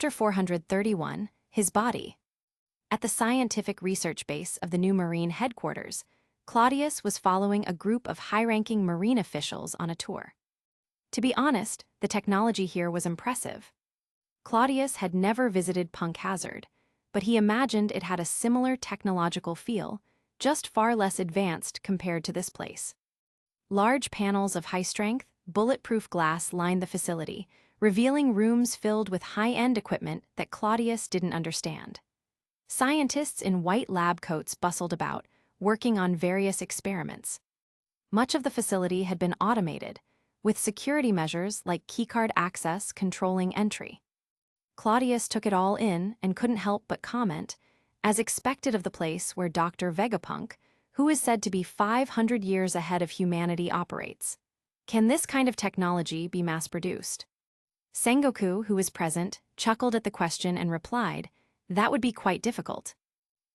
Chapter 431, His Body. At the scientific research base of the new Marine headquarters, Claudius was following a group of high-ranking Marine officials on a tour. To be honest, the technology here was impressive. Claudius had never visited Punk Hazard, but he imagined it had a similar technological feel, just far less advanced compared to this place. Large panels of high-strength, bulletproof glass lined the facility, revealing rooms filled with high-end equipment that Claudius didn't understand. Scientists in white lab coats bustled about, working on various experiments. Much of the facility had been automated, with security measures like keycard access controlling entry. Claudius took it all in and couldn't help but comment, as expected of the place where Dr. Vegapunk, who is said to be 500 years ahead of humanity, operates. Can this kind of technology be mass-produced? Sengoku, who was present, chuckled at the question and replied, "That would be quite difficult.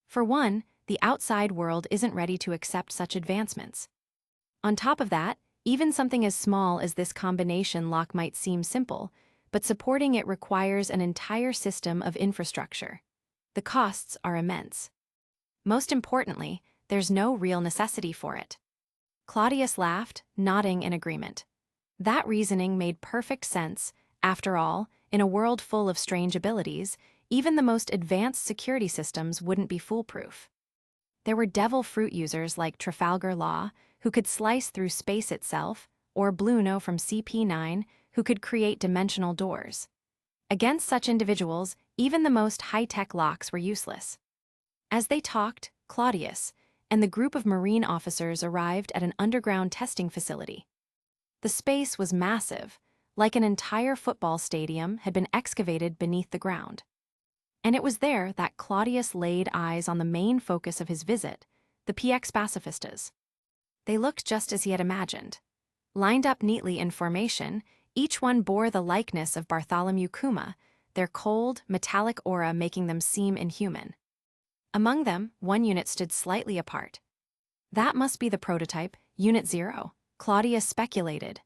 For one, the outside world isn't ready to accept such advancements. On top of that, even something as small as this combination lock might seem simple, but supporting it requires an entire system of infrastructure. The costs are immense. Most importantly, there's no real necessity for it." Claudius laughed, nodding in agreement. That reasoning made perfect sense. After all, in a world full of strange abilities, even the most advanced security systems wouldn't be foolproof. There were Devil Fruit users like Trafalgar Law, who could slice through space itself, or Bluno from CP9, who could create dimensional doors. Against such individuals, even the most high-tech locks were useless. As they talked, Claudius and the group of Marine officers arrived at an underground testing facility. The space was massive, like an entire football stadium had been excavated beneath the ground. And it was there that Claudius laid eyes on the main focus of his visit, the PX pacifistas. They looked just as he had imagined. Lined up neatly in formation, each one bore the likeness of Bartholomew Kuma, their cold, metallic aura making them seem inhuman. Among them, one unit stood slightly apart. That must be the prototype, Unit 0, Claudius speculated.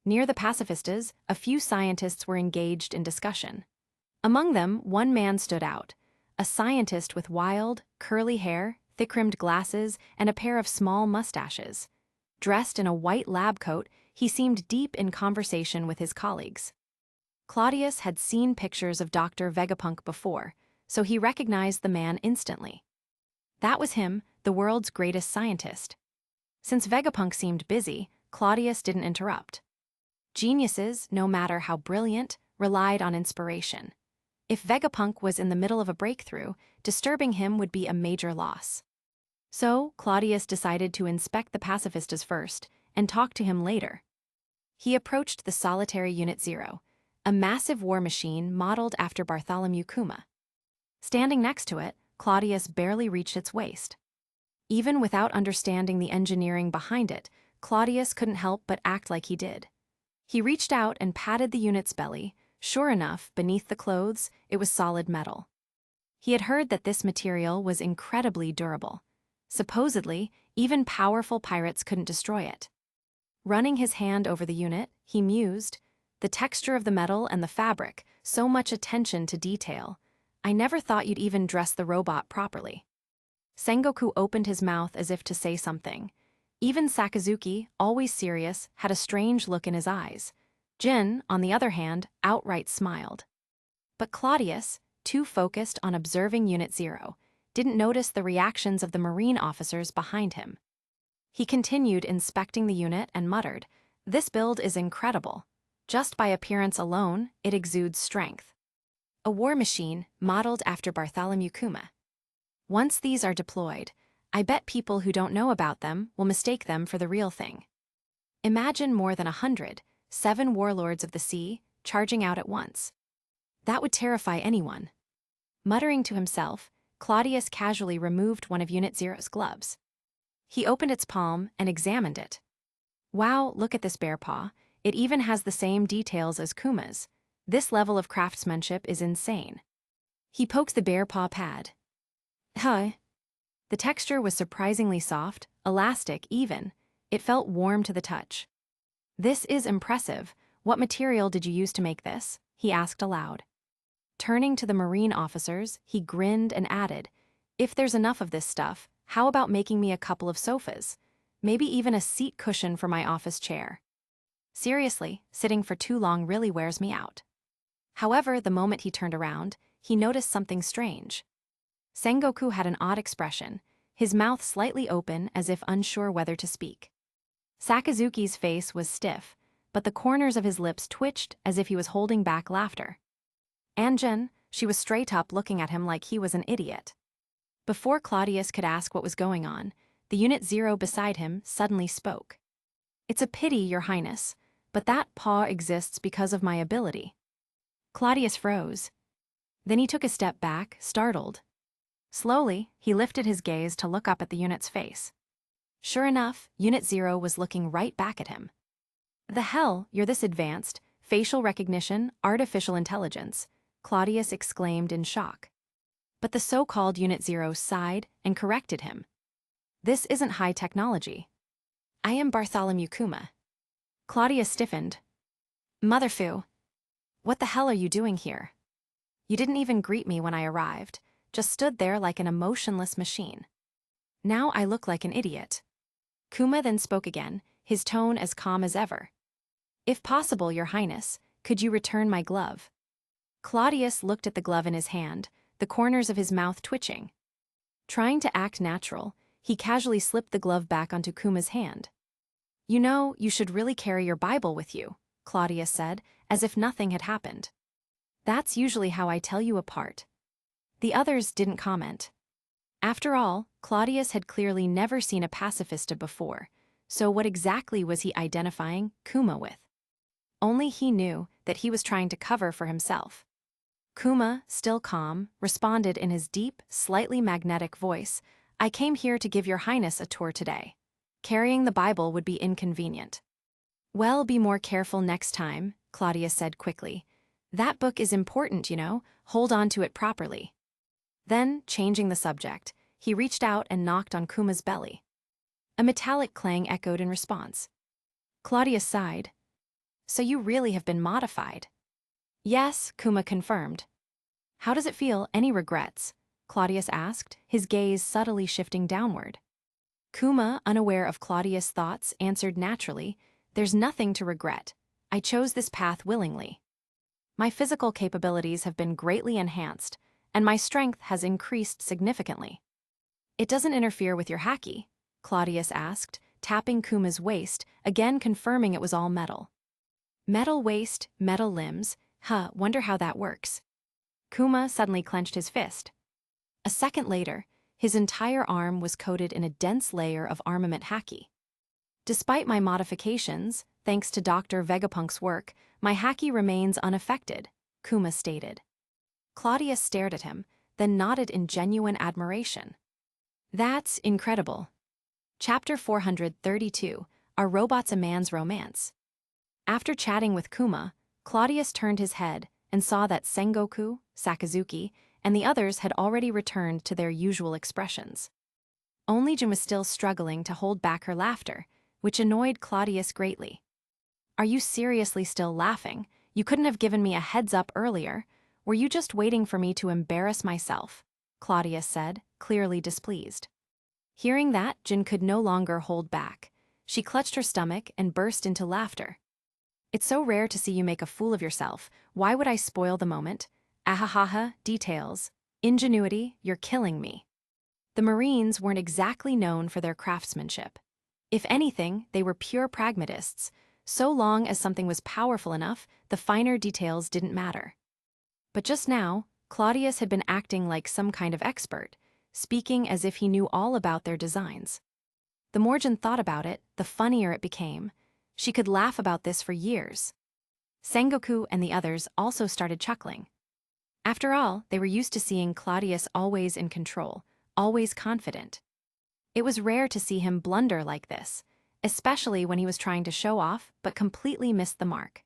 Near the pacifistas, a few scientists were engaged in discussion. Among them, one man stood out, a scientist with wild, curly hair, thick-rimmed glasses, and a pair of small mustaches. Dressed in a white lab coat, he seemed deep in conversation with his colleagues. Claudius had seen pictures of Dr. Vegapunk before, so he recognized the man instantly. That was him, the world's greatest scientist. Since Vegapunk seemed busy, Claudius didn't interrupt. Geniuses, no matter how brilliant, relied on inspiration. If Vegapunk was in the middle of a breakthrough, disturbing him would be a major loss. So, Claudius decided to inspect the pacifistas first and talk to him later. He approached the solitary Unit 0, a massive war machine modeled after Bartholomew Kuma. Standing next to it, Claudius barely reached its waist. Even without understanding the engineering behind it, Claudius couldn't help but act like he did. He reached out and patted the unit's belly. Sure enough, beneath the clothes, it was solid metal. He had heard that this material was incredibly durable. Supposedly, even powerful pirates couldn't destroy it. Running his hand over the unit, he mused, "The texture of the metal and the fabric, so much attention to detail. I never thought you'd even dress the robot properly." Sengoku opened his mouth as if to say something. Even Sakazuki, always serious, had a strange look in his eyes. Jin, on the other hand, outright smiled. But Claudius, too focused on observing Unit 0, didn't notice the reactions of the Marine officers behind him. He continued inspecting the unit and muttered, "This build is incredible. Just by appearance alone, it exudes strength. A war machine modeled after Bartholomew Kuma. Once these are deployed, I bet people who don't know about them will mistake them for the real thing. Imagine more than 7 warlords of the sea, charging out at once. That would terrify anyone." Muttering to himself, Claudius casually removed one of Unit 0's gloves. He opened its palm and examined it. "Wow, look at this bear paw. It even has the same details as Kuma's. This level of craftsmanship is insane." He poked the bear paw pad. "Huh." The texture was surprisingly soft, elastic even. It felt warm to the touch. "This is impressive. What material did you use to make this?" he asked aloud. Turning to the Marine officers, he grinned and added, "If there's enough of this stuff, how about making me a couple of sofas? Maybe even a seat cushion for my office chair. Seriously, sitting for too long really wears me out." However, the moment he turned around, he noticed something strange. Sengoku had an odd expression, his mouth slightly open as if unsure whether to speak. Sakazuki's face was stiff, but the corners of his lips twitched as if he was holding back laughter. Anjin, she was straight up looking at him like he was an idiot. Before Claudius could ask what was going on, the Unit 0 beside him suddenly spoke. "It's a pity, Your Highness, but that paw exists because of my ability." Claudius froze. Then he took a step back, startled. Slowly, he lifted his gaze to look up at the unit's face. Sure enough, Unit 0 was looking right back at him. "The hell, you're this advanced, facial recognition, artificial intelligence," Claudius exclaimed in shock. But the so-called Unit 0 sighed and corrected him. "This isn't high technology. I am Bartholomew Kuma." Claudius stiffened. "Motherfu. What the hell are you doing here? You didn't even greet me when I arrived, just stood there like an emotionless machine. Now I look like an idiot." Kuma then spoke again, his tone as calm as ever. "If possible, Your Highness, could you return my glove?" Claudius looked at the glove in his hand, the corners of his mouth twitching. Trying to act natural, he casually slipped the glove back onto Kuma's hand. "You know, you should really carry your Bible with you," Claudius said, as if nothing had happened. "That's usually how I tell you apart." The others didn't comment. After all, Claudius had clearly never seen a pacifista before, so what exactly was he identifying Kuma with? Only he knew that he was trying to cover for himself. Kuma, still calm, responded in his deep, slightly magnetic voice, "I came here to give Your Highness a tour today. Carrying the Bible would be inconvenient." "Well, be more careful next time," Claudius said quickly. "That book is important, you know, hold on to it properly." Then, changing the subject, he reached out and knocked on Kuma's belly. A metallic clang echoed in response. Claudius sighed. "So you really have been modified?" "Yes," Kuma confirmed. "How does it feel? Any regrets?" Claudius asked, his gaze subtly shifting downward. Kuma, unaware of Claudius' thoughts, answered naturally, "There's nothing to regret. I chose this path willingly. My physical capabilities have been greatly enhanced, and my strength has increased significantly." "It doesn't interfere with your haki?" Claudius asked, tapping Kuma's waist, again confirming it was all metal. "Metal waist, metal limbs, wonder how that works." Kuma suddenly clenched his fist. A second later, his entire arm was coated in a dense layer of armament haki. "Despite my modifications, thanks to Dr. Vegapunk's work, my haki remains unaffected," Kuma stated. Claudius stared at him, then nodded in genuine admiration. "That's incredible." Chapter 432, Are Robots a Man's Romance? After chatting with Kuma, Claudius turned his head and saw that Sengoku, Sakazuki, and the others had already returned to their usual expressions. Only Jin was still struggling to hold back her laughter, which annoyed Claudius greatly. "Are you seriously still laughing? You couldn't have given me a heads up earlier. Were you just waiting for me to embarrass myself?" Claudius said, clearly displeased. Hearing that, Jin could no longer hold back. She clutched her stomach and burst into laughter. "It's so rare to see you make a fool of yourself. Why would I spoil the moment? Ahahaha, details. Ingenuity, you're killing me." The Marines weren't exactly known for their craftsmanship. If anything, they were pure pragmatists. So long as something was powerful enough, the finer details didn't matter. But just now, Claudius had been acting like some kind of expert, speaking as if he knew all about their designs. The more Jin thought about it, the funnier it became. She could laugh about this for years. Sengoku and the others also started chuckling. After all, they were used to seeing Claudius always in control, always confident. It was rare to see him blunder like this, especially when he was trying to show off but completely missed the mark.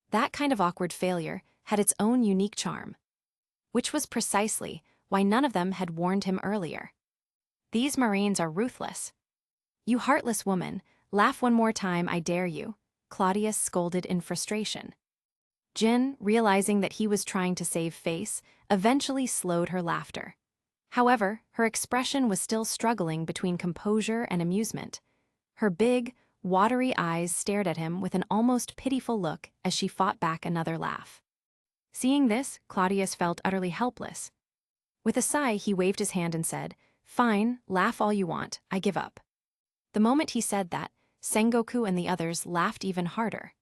That kind of awkward failure had its own unique charm, which was precisely why none of them had warned him earlier. "These Marines are ruthless." "You heartless woman, laugh one more time, I dare you," Claudius scolded in frustration. Jin, realizing that he was trying to save face, eventually slowed her laughter. However, her expression was still struggling between composure and amusement. Her big, watery eyes stared at him with an almost pitiful look as she fought back another laugh. Seeing this, Claudius felt utterly helpless. With a sigh, he waved his hand and said, "Fine, laugh all you want, I give up." The moment he said that, Sengoku and the others laughed even harder.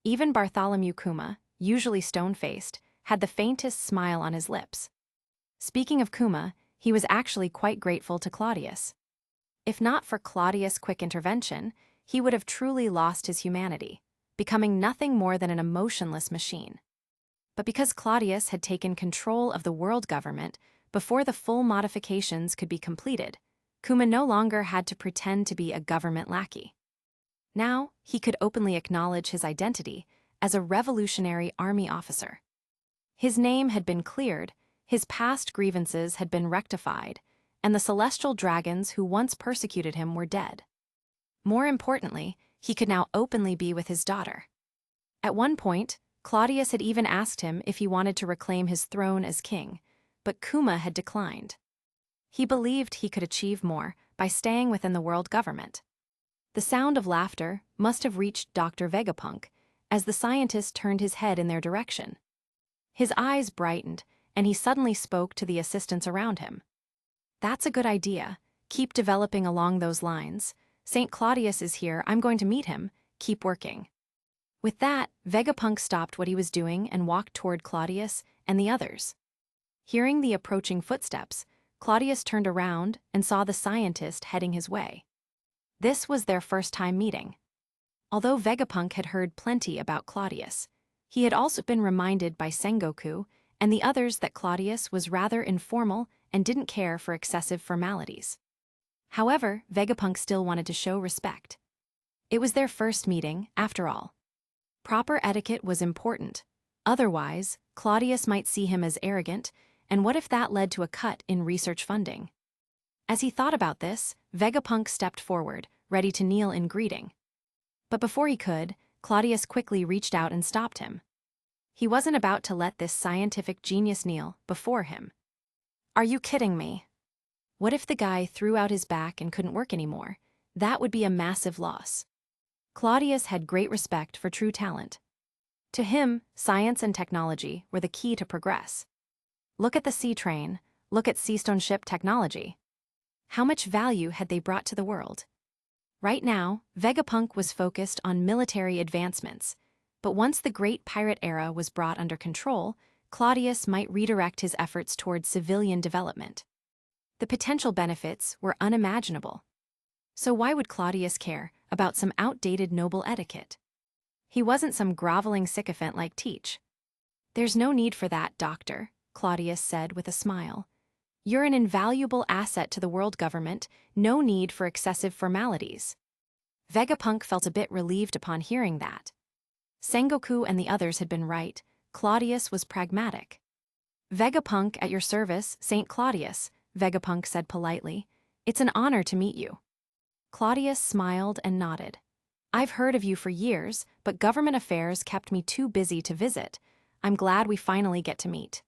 Even Bartholomew Kuma, usually stone-faced, had the faintest smile on his lips. Speaking of Kuma, he was actually quite grateful to Claudius. If not for Claudius' quick intervention, he would have truly lost his humanity, becoming nothing more than an emotionless machine. But because Claudius had taken control of the world government before the full modifications could be completed, Kuma no longer had to pretend to be a government lackey. Now, he could openly acknowledge his identity as a revolutionary army officer. His name had been cleared, his past grievances had been rectified, and the celestial dragons who once persecuted him were dead. More importantly, he could now openly be with his daughter. At one point, Claudius had even asked him if he wanted to reclaim his throne as king, but Kuma had declined. He believed he could achieve more by staying within the world government. The sound of laughter must have reached Dr. Vegapunk as the scientist turned his head in their direction. His eyes brightened, and he suddenly spoke to the assistants around him. "That's a good idea. Keep developing along those lines. St. Claudius is here, I'm going to meet him. Keep working." With that, Vegapunk stopped what he was doing and walked toward Claudius and the others. Hearing the approaching footsteps, Claudius turned around and saw the scientist heading his way. This was their first time meeting. Although Vegapunk had heard plenty about Claudius, he had also been reminded by Sengoku and the others that Claudius was rather informal and didn't care for excessive formalities. However, Vegapunk still wanted to show respect. It was their first meeting, after all. Proper etiquette was important. Otherwise, Claudius might see him as arrogant, and what if that led to a cut in research funding? As he thought about this, Vegapunk stepped forward, ready to kneel in greeting. But before he could, Claudius quickly reached out and stopped him. He wasn't about to let this scientific genius kneel before him. "Are you kidding me? What if the guy threw out his back and couldn't work anymore? That would be a massive loss." Claudius had great respect for true talent. To him, science and technology were the key to progress. Look at the sea train, look at seastone ship technology. How much value had they brought to the world? Right now, Vegapunk was focused on military advancements, but once the Great Pirate Era was brought under control, Claudius might redirect his efforts towards civilian development. The potential benefits were unimaginable. So why would Claudius care about some outdated noble etiquette? He wasn't some groveling sycophant like Teach. "There's no need for that, Doctor," Claudius said with a smile. "You're an invaluable asset to the world government, no need for excessive formalities." Vegapunk felt a bit relieved upon hearing that. Sengoku and the others had been right. Claudius was pragmatic. "Vegapunk at your service, St. Claudius," Vegapunk said politely. "It's an honor to meet you." Claudius smiled and nodded. "I've heard of you for years, but government affairs kept me too busy to visit. I'm glad we finally get to meet."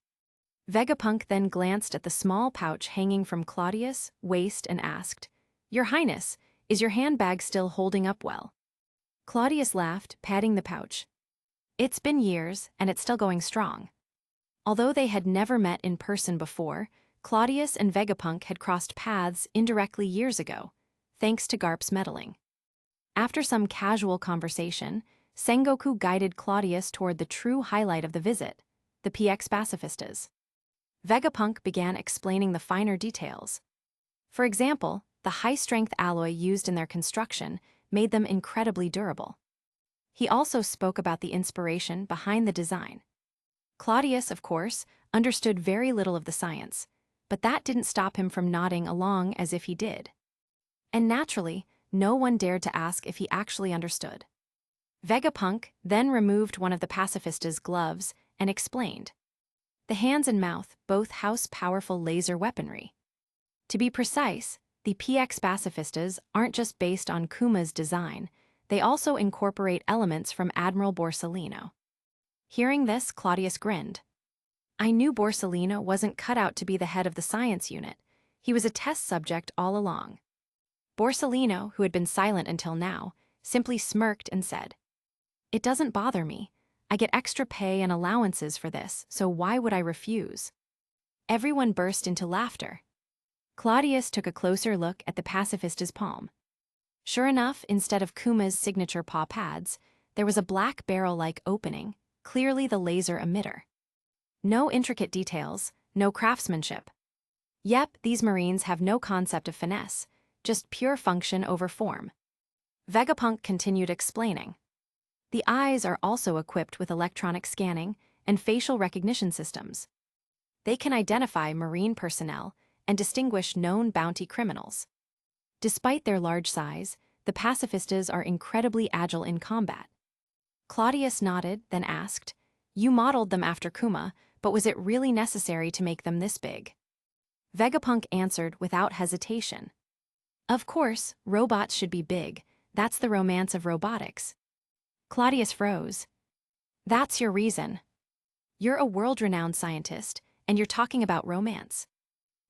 Vegapunk then glanced at the small pouch hanging from Claudius' waist and asked, "Your Highness, is your handbag still holding up well?" Claudius laughed, patting the pouch. "It's been years, and it's still going strong." Although they had never met in person before, Claudius and Vegapunk had crossed paths indirectly years ago, thanks to Garp's meddling. After some casual conversation, Sengoku guided Claudius toward the true highlight of the visit, the PX pacifistas. Vegapunk began explaining the finer details. For example, the high-strength alloy used in their construction made them incredibly durable. He also spoke about the inspiration behind the design. Claudius, of course, understood very little of the science, but that didn't stop him from nodding along as if he did. And naturally, no one dared to ask if he actually understood. Vegapunk then removed one of the pacifista's gloves and explained. The hands and mouth both house powerful laser weaponry. To be precise, the PX pacifistas aren't just based on Kuma's design, they also incorporate elements from Admiral Borsellino. Hearing this, Claudius grinned. I knew Borsellino wasn't cut out to be the head of the science unit. He was a test subject all along. Borsellino, who had been silent until now, simply smirked and said, It doesn't bother me. I get extra pay and allowances for this, so why would I refuse? Everyone burst into laughter. Claudius took a closer look at the pacifista's palm. Sure enough, instead of Kuma's signature paw pads, there was a black barrel-like opening, clearly the laser emitter. No intricate details, no craftsmanship. Yep, these Marines have no concept of finesse, just pure function over form. Vegapunk continued explaining. The eyes are also equipped with electronic scanning and facial recognition systems. They can identify Marine personnel and distinguish known bounty criminals. Despite their large size, the pacifistas are incredibly agile in combat. Claudius nodded, then asked, You modeled them after Kuma, but was it really necessary to make them this big? Vegapunk answered without hesitation. Of course, robots should be big. That's the romance of robotics. Claudius froze. That's your reason. You're a world-renowned scientist, and you're talking about romance.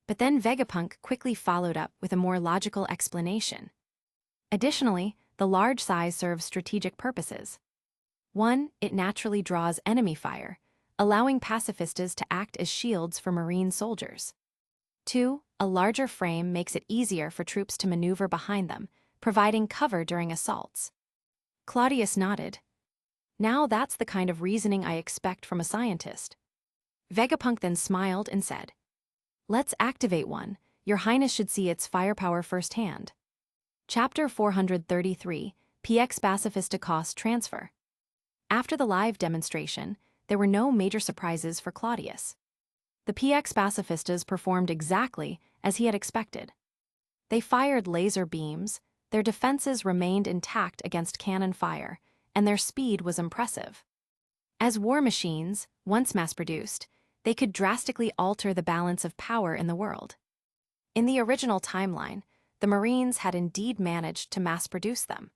But then Vegapunk quickly followed up with a more logical explanation. Additionally, the large size serves strategic purposes. 1, it naturally draws enemy fire, allowing pacifistas to act as shields for Marine soldiers. 2, a larger frame makes it easier for troops to maneuver behind them, providing cover during assaults. Claudius nodded. Now that's the kind of reasoning I expect from a scientist. Vegapunk then smiled and said, Let's activate one. Your Highness should see its firepower firsthand. Chapter 433, PX Pacifista Cost Transfer. After the live demonstration, there were no major surprises for Claudius. The PX pacifistas performed exactly as he had expected. They fired laser beams, their defenses remained intact against cannon fire, and their speed was impressive. As war machines, once mass-produced, they could drastically alter the balance of power in the world. In the original timeline, the Marines had indeed managed to mass-produce them.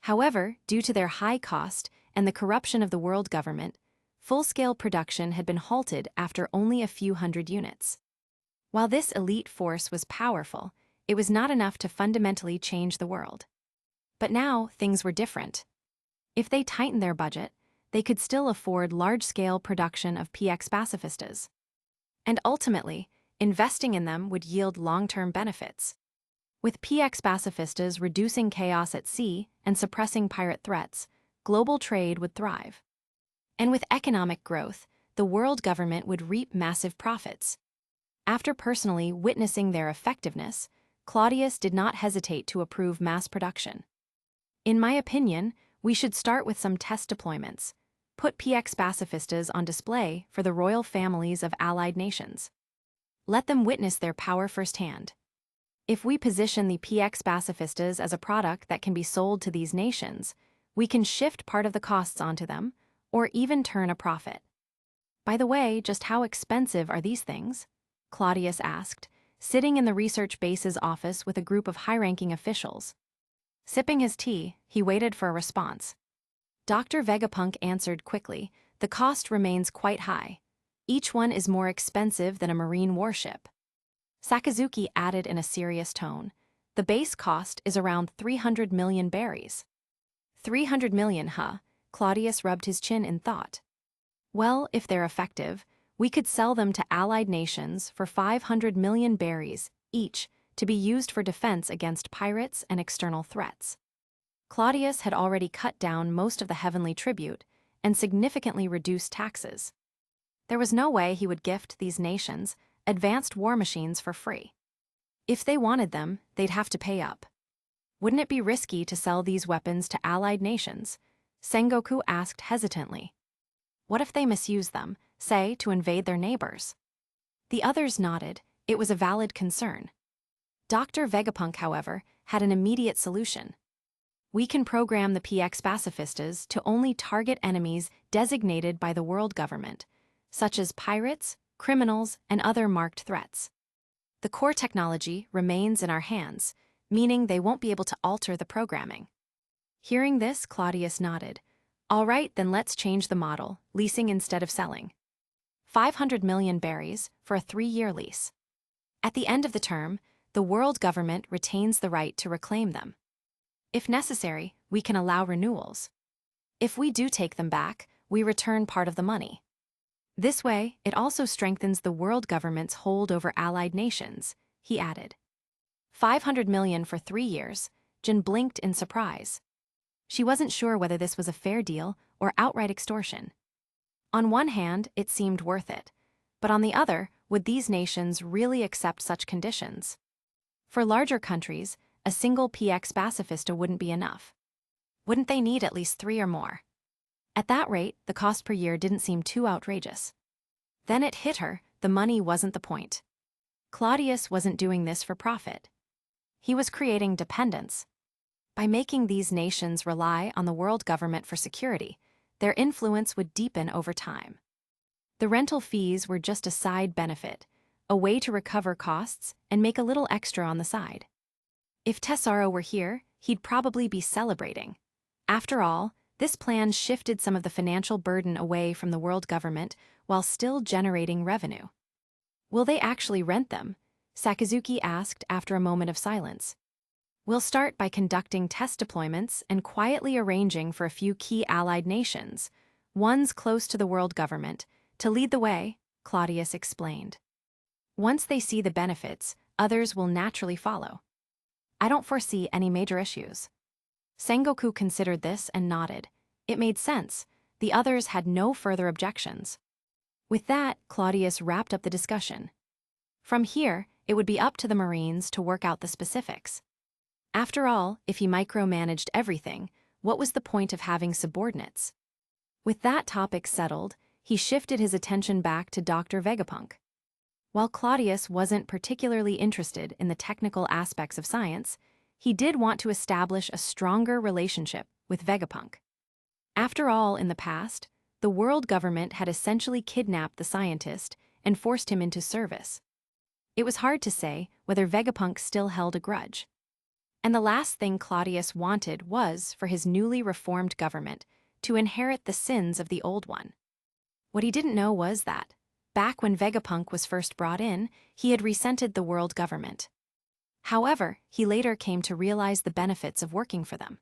However, due to their high cost and the corruption of the world government, full-scale production had been halted after only a few hundred units. While this elite force was powerful, it was not enough to fundamentally change the world. But now, things were different. If they tightened their budget, they could still afford large-scale production of PX pacifistas. And ultimately, investing in them would yield long-term benefits. With PX pacifistas reducing chaos at sea and suppressing pirate threats, global trade would thrive. And with economic growth, the world government would reap massive profits. After personally witnessing their effectiveness, Claudius did not hesitate to approve mass production. In my opinion, we should start with some test deployments. Put PX pacifistas on display for the royal families of allied nations. Let them witness their power firsthand. If we position the PX pacifistas as a product that can be sold to these nations, we can shift part of the costs onto them, or even turn a profit. By the way, just how expensive are these things? Claudius asked, sitting in the research base's office with a group of high-ranking officials. Sipping his tea, he waited for a response. Dr. Vegapunk answered quickly, The cost remains quite high. Each one is more expensive than a Marine warship. Sakazuki added in a serious tone, The base cost is around 300 million berries. 300 million, huh? Claudius rubbed his chin in thought. Well, if they're effective, we could sell them to allied nations for 500 million berries each to be used for defense against pirates and external threats. Claudius had already cut down most of the heavenly tribute and significantly reduced taxes. There was no way he would gift these nations advanced war machines for free. If they wanted them, they'd have to pay up. Wouldn't it be risky to sell these weapons to allied nations? Sengoku asked hesitantly. What if they misuse them, say, to invade their neighbors? The others nodded. It was a valid concern. Dr. Vegapunk, however, had an immediate solution. We can program the PX pacifistas to only target enemies designated by the world government, such as pirates, criminals, and other marked threats. The core technology remains in our hands, meaning they won't be able to alter the programming. Hearing this, Claudius nodded. All right, then let's change the model, leasing instead of selling. 500 million berries for a 3-year lease. At the end of the term, the world government retains the right to reclaim them. If necessary, we can allow renewals. If we do take them back, we return part of the money. This way, it also strengthens the world government's hold over allied nations, he added. 500 million for 3 years, Jin blinked in surprise. She wasn't sure whether this was a fair deal or outright extortion. On one hand, it seemed worth it, but on the other, would these nations really accept such conditions? For larger countries, a single PX pacifista wouldn't be enough. Wouldn't they need at least 3 or more? At that rate, the cost per year didn't seem too outrageous. Then it hit her, the money wasn't the point. Cladius wasn't doing this for profit. He was creating dependence. By making these nations rely on the world government for security, their influence would deepen over time. The rental fees were just a side benefit, a way to recover costs and make a little extra on the side. If Tesaro were here, he'd probably be celebrating. After all, this plan shifted some of the financial burden away from the world government while still generating revenue. Will they actually rent them? Sakazuki asked after a moment of silence. We'll start by conducting test deployments and quietly arranging for a few key allied nations, ones close to the world government, to lead the way, Cladius explained. Once they see the benefits, others will naturally follow. I don't foresee any major issues. Sengoku considered this and nodded. It made sense. The others had no further objections. With that, Cladius wrapped up the discussion. From here, it would be up to the Marines to work out the specifics. After all, if he micromanaged everything, what was the point of having subordinates? With that topic settled, he shifted his attention back to Dr. Vegapunk. While Cladius wasn't particularly interested in the technical aspects of science, he did want to establish a stronger relationship with Vegapunk. After all, in the past, the world government had essentially kidnapped the scientist and forced him into service. It was hard to say whether Vegapunk still held a grudge. And the last thing Cladius wanted was for his newly reformed government to inherit the sins of the old one. What he didn't know was that, back when Vegapunk was first brought in, he had resented the world government. However, he later came to realize the benefits of working for them.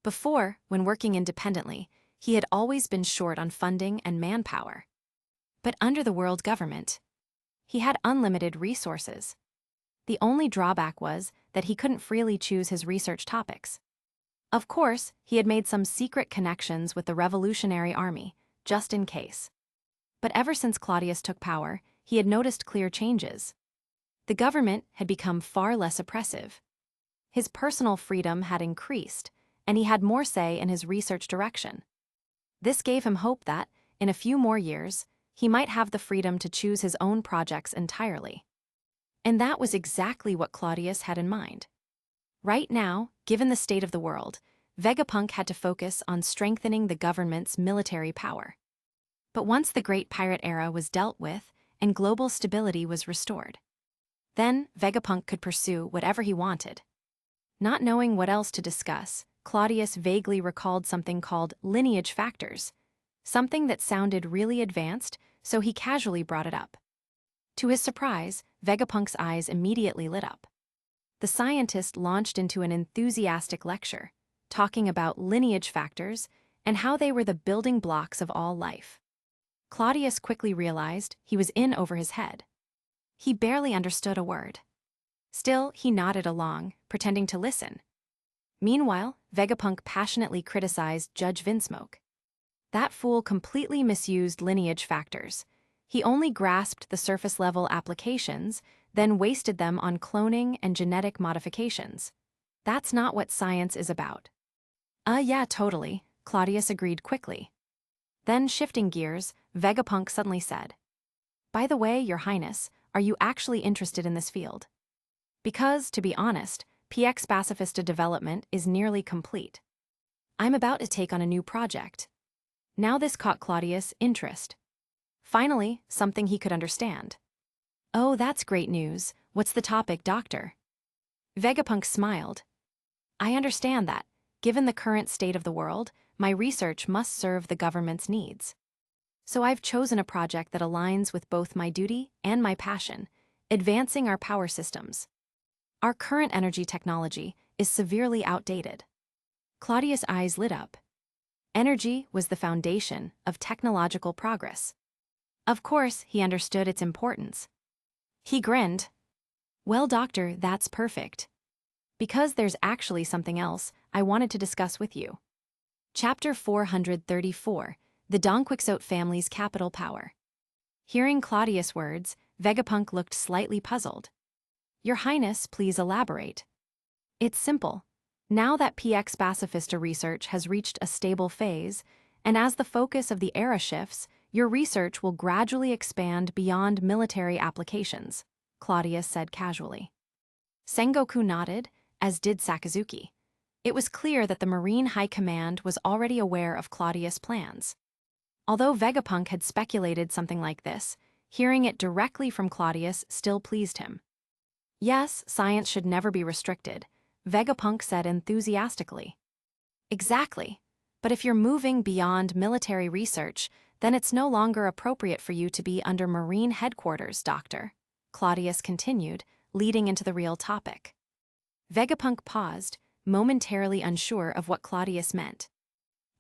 Before, when working independently, he had always been short on funding and manpower. But under the world government, he had unlimited resources. The only drawback was that he couldn't freely choose his research topics. Of course, he had made some secret connections with the Revolutionary Army, just in case. But ever since Cladius took power, he had noticed clear changes. The government had become far less oppressive. His personal freedom had increased, and he had more say in his research direction. This gave him hope that, in a few more years, he might have the freedom to choose his own projects entirely. And that was exactly what Cladius had in mind. Right now, given the state of the world, Vegapunk had to focus on strengthening the government's military power. But once the Great Pirate Era was dealt with and global stability was restored, then Vegapunk could pursue whatever he wanted. Not knowing what else to discuss, Cladius vaguely recalled something called lineage factors, something that sounded really advanced, so he casually brought it up. To his surprise, Vegapunk's eyes immediately lit up. The scientist launched into an enthusiastic lecture, talking about lineage factors and how they were the building blocks of all life. Cladius quickly realized he was in over his head. He barely understood a word. Still, he nodded along, pretending to listen. Meanwhile, Vegapunk passionately criticized Judge Vinsmoke. That fool completely misused lineage factors. He only grasped the surface-level applications, then wasted them on cloning and genetic modifications. That's not what science is about. Yeah, totally, Cladius agreed quickly. Then, shifting gears, Vegapunk suddenly said, "By the way, Your Highness, are you actually interested in this field? Because, to be honest, PX Pacifista development is nearly complete. I'm about to take on a new project." Now this caught Cladius' interest. Finally, something he could understand. "Oh, that's great news. What's the topic, Doctor?" Vegapunk smiled. "I understand that. given the current state of the world, my research must serve the government's needs. So I've chosen a project that aligns with both my duty and my passion, advancing our power systems. Our current energy technology is severely outdated. Claudius' eyes lit up. Energy was the foundation of technological progress. Of course, he understood its importance. He grinned. Well, doctor, that's perfect. Because there's actually something else I wanted to discuss with you. Chapter 434, The Donquixote Family's Capital Power. Hearing Claudius' words, Vegapunk looked slightly puzzled. Your Highness, please elaborate. It's simple. Now that PX pacifista research has reached a stable phase, and as the focus of the era shifts, your research will gradually expand beyond military applications, Claudius said casually. Sengoku nodded, as did Sakazuki. It was clear that the Marine High Command was already aware of Claudius' plans. Although Vegapunk had speculated something like this, hearing it directly from Claudius still pleased him. Yes, science should never be restricted, Vegapunk said enthusiastically. Exactly. But if you're moving beyond military research, then it's no longer appropriate for you to be under Marine headquarters, Doctor, Claudius continued, leading into the real topic. Vegapunk paused, momentarily unsure of what Claudius meant.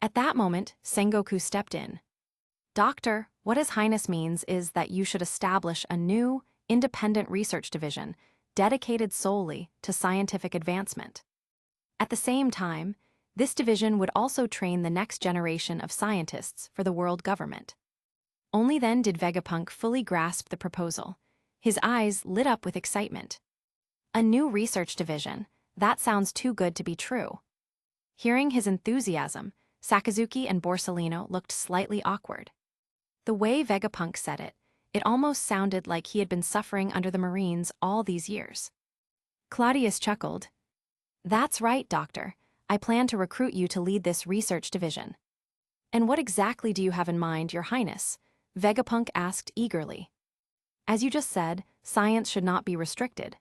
At that moment, Sengoku stepped in. Doctor, what His Highness means is that you should establish a new, independent research division dedicated solely to scientific advancement. At the same time, this division would also train the next generation of scientists for the world government. Only then did Vegapunk fully grasp the proposal. His eyes lit up with excitement. A new research division, that sounds too good to be true. Hearing his enthusiasm, Sakazuki and Borsellino looked slightly awkward. The way Vegapunk said it, it almost sounded like he had been suffering under the Marines all these years. Claudius chuckled. That's right, Doctor. I plan to recruit you to lead this research division. And what exactly do you have in mind, Your Highness? Vegapunk asked eagerly. As you just said, science should not be restricted.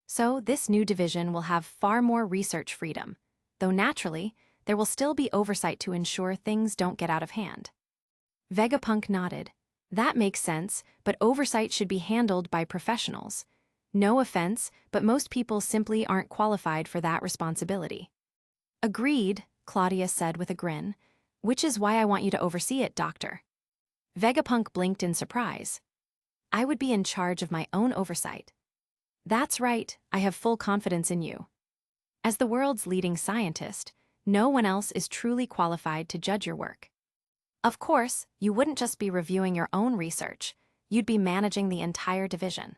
So this new division will have far more research freedom, though naturally, there will still be oversight to ensure things don't get out of hand. Vegapunk nodded. That makes sense, but oversight should be handled by professionals. No offense, but most people simply aren't qualified for that responsibility. Agreed, Claudius said with a grin, which is why I want you to oversee it, Doctor. Vegapunk blinked in surprise. I would be in charge of my own oversight. That's right, I have full confidence in you. As the world's leading scientist, no one else is truly qualified to judge your work. Of course, you wouldn't just be reviewing your own research, you'd be managing the entire division.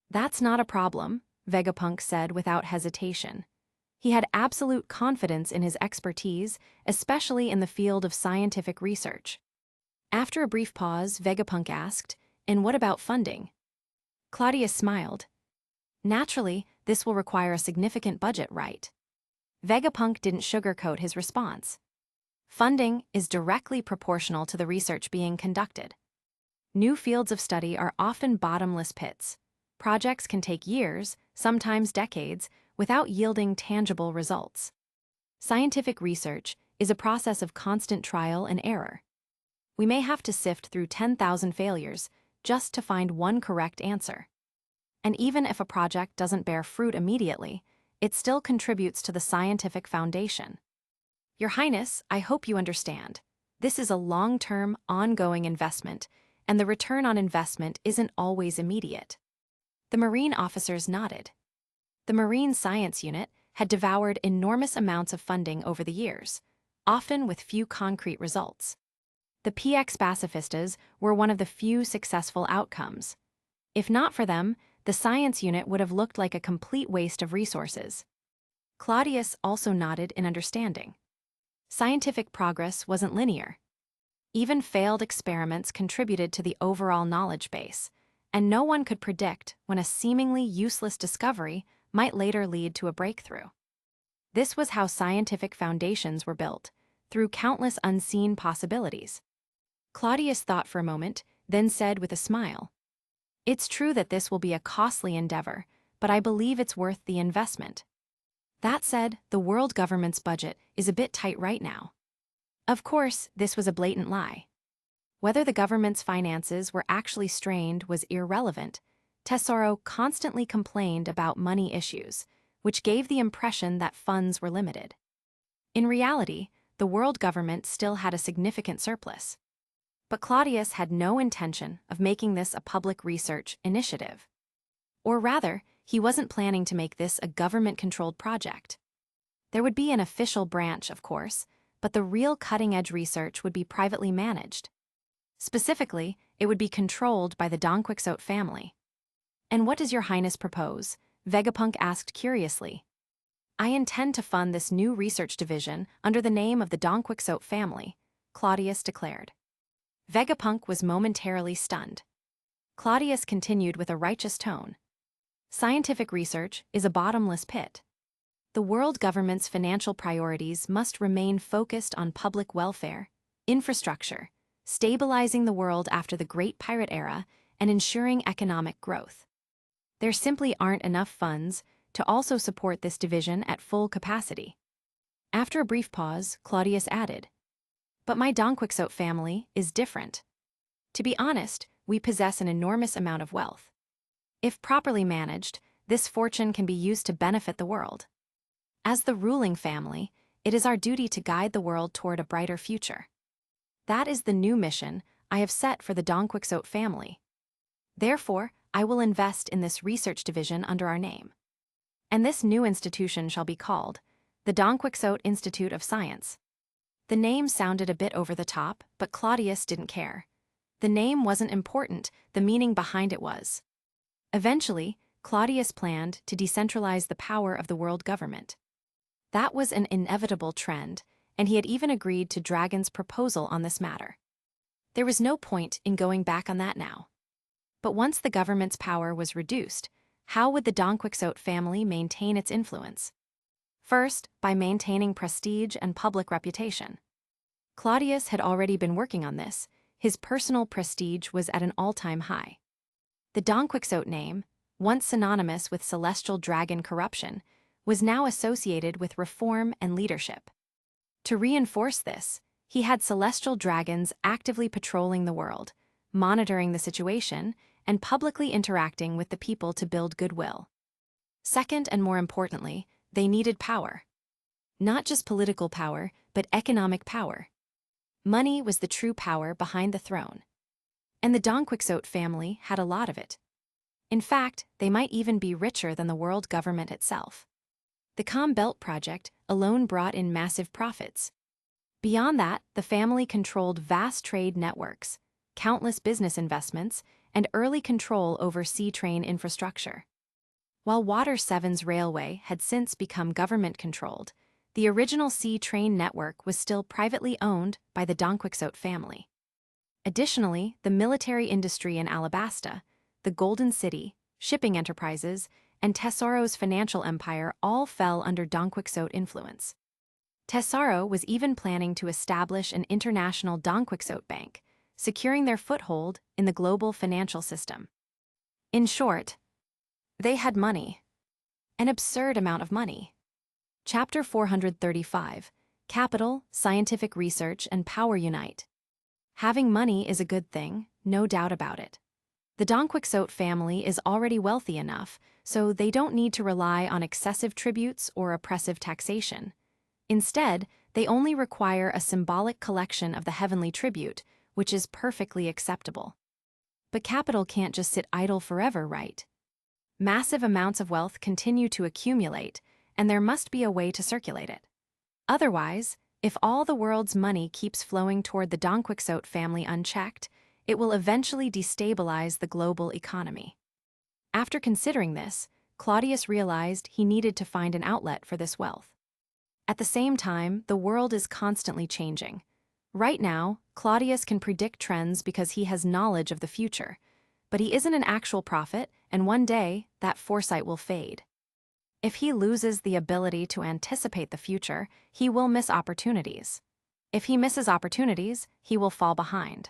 That's not a problem, Vegapunk said without hesitation. He had absolute confidence in his expertise, especially in the field of scientific research. After a brief pause, Vegapunk asked, and what about funding? Claudius smiled. Naturally, this will require a significant budget, right? Vegapunk didn't sugarcoat his response. Funding is directly proportional to the research being conducted. New fields of study are often bottomless pits. Projects can take years, sometimes decades, without yielding tangible results. Scientific research is a process of constant trial and error. We may have to sift through 10,000 failures just to find one correct answer. And even if a project doesn't bear fruit immediately, it still contributes to the scientific foundation. Your Highness, I hope you understand. This is a long-term, ongoing investment, and the return on investment isn't always immediate. The Marine officers nodded. The Marine Science Unit had devoured enormous amounts of funding over the years, often with few concrete results. The PX pacifistas were one of the few successful outcomes. If not for them, the science unit would have looked like a complete waste of resources. Claudius also nodded in understanding. Scientific progress wasn't linear. Even failed experiments contributed to the overall knowledge base, and no one could predict when a seemingly useless discovery might later lead to a breakthrough. This was how scientific foundations were built, through countless unseen possibilities. Claudius thought for a moment, then said with a smile, "It's true that this will be a costly endeavor, but I believe it's worth the investment." That said, the world government's budget is a bit tight right now. Of course, this was a blatant lie. Whether the government's finances were actually strained was irrelevant. Tesoro constantly complained about money issues, which gave the impression that funds were limited. In reality, the world government still had a significant surplus. But Claudius had no intention of making this a public research initiative. Or rather, he wasn't planning to make this a government-controlled project. There would be an official branch, of course, but the real cutting-edge research would be privately managed. Specifically, it would be controlled by the Donquixote family. "And what does your highness propose?" Vegapunk asked curiously. "I intend to fund this new research division under the name of the Donquixote family," Claudius declared. Vegapunk was momentarily stunned. Claudius continued with a righteous tone. "Scientific research is a bottomless pit. The world government's financial priorities must remain focused on public welfare, infrastructure, stabilizing the world after the Great Pirate Era, and ensuring economic growth. There simply aren't enough funds to also support this division at full capacity." After a brief pause, Claudius added, "But my Donquixote family is different. To be honest, we possess an enormous amount of wealth. If properly managed, this fortune can be used to benefit the world. As the ruling family, it is our duty to guide the world toward a brighter future. That is the new mission I have set for the Donquixote family. Therefore, I will invest in this research division under our name. And this new institution shall be called the Donquixote Institute of Science." The name sounded a bit over the top, but Claudius didn't care. The name wasn't important, the meaning behind it was. Eventually, Claudius planned to decentralize the power of the world government. That was an inevitable trend, and he had even agreed to Dragon's proposal on this matter. There was no point in going back on that now. But once the government's power was reduced, how would the Donquixote family maintain its influence? First, by maintaining prestige and public reputation. Claudius had already been working on this. His personal prestige was at an all-time high. The Donquixote name, once synonymous with celestial dragon corruption, was now associated with reform and leadership. To reinforce this, he had celestial dragons actively patrolling the world, monitoring the situation, and publicly interacting with the people to build goodwill. Second, and more importantly, they needed power. Not just political power, but economic power. Money was the true power behind the throne. And the Donquixote family had a lot of it. In fact, they might even be richer than the world government itself. The Com Belt project alone brought in massive profits. Beyond that, the family controlled vast trade networks, countless business investments, and early control over sea train infrastructure. While Water 7's railway had since become government-controlled, the original sea train network was still privately owned by the Donquixote family. Additionally, the military industry in Alabasta, the Golden City, shipping enterprises, and Tesoro's financial empire all fell under Donquixote influence. Tesoro was even planning to establish an international Donquixote bank, securing their foothold in the global financial system. In short, they had money. An absurd amount of money. Chapter 435, Capital, Scientific Research, and Power Unite. Having money is a good thing, no doubt about it. The Donquixote family is already wealthy enough, so they don't need to rely on excessive tributes or oppressive taxation. Instead, they only require a symbolic collection of the heavenly tribute, which is perfectly acceptable. But capital can't just sit idle forever, right? Massive amounts of wealth continue to accumulate, and there must be a way to circulate it. Otherwise, if all the world's money keeps flowing toward the Donquixote family unchecked, it will eventually destabilize the global economy. After considering this, Claudius realized he needed to find an outlet for this wealth. At the same time, the world is constantly changing. Right now, Claudius can predict trends because he has knowledge of the future, but he isn't an actual prophet, and one day, that foresight will fade. If he loses the ability to anticipate the future, he will miss opportunities. If he misses opportunities, he will fall behind.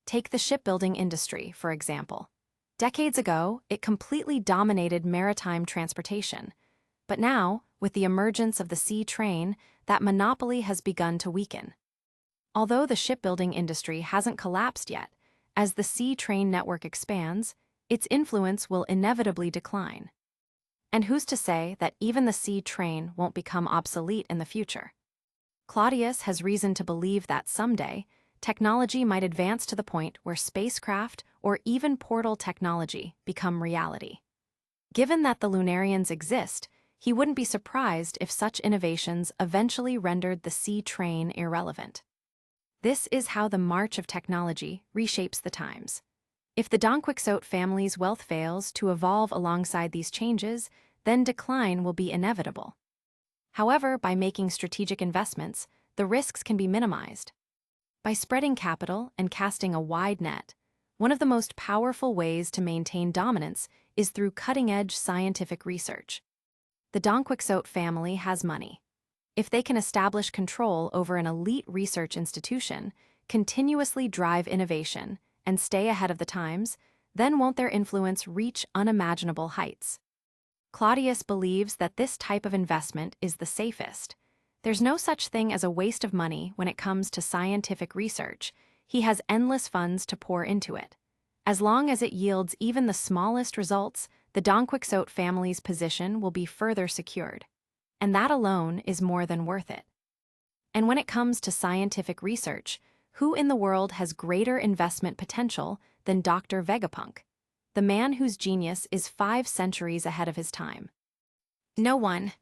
Take the shipbuilding industry, for example. Decades ago, it completely dominated maritime transportation. But now, With the emergence of the sea train, that monopoly has begun to weaken. Although the shipbuilding industry hasn't collapsed yet, as the sea train network expands, its influence will inevitably decline. And who's to say that even the sea train won't become obsolete in the future? Claudius has reason to believe that someday, technology might advance to the point where spacecraft or even portal technology become reality. Given that the Lunarians exist, he wouldn't be surprised if such innovations eventually rendered the sea train irrelevant. This is how the march of technology reshapes the times. If the Donquixote family's wealth fails to evolve alongside these changes, then decline will be inevitable. However, by making strategic investments, the risks can be minimized. By spreading capital and casting a wide net, one of the most powerful ways to maintain dominance is through cutting-edge scientific research. The Donquixote family has money. If they can establish control over an elite research institution, continuously drive innovation, and stay ahead of the times, then won't their influence reach unimaginable heights? Claudius believes that this type of investment is the safest. There's no such thing as a waste of money when it comes to scientific research. He has endless funds to pour into it. As long as it yields even the smallest results, the Donquixote family's position will be further secured. And that alone is more than worth it. And when it comes to scientific research, who in the world has greater investment potential than Dr. Vegapunk, the man whose genius is 5 centuries ahead of his time? No one.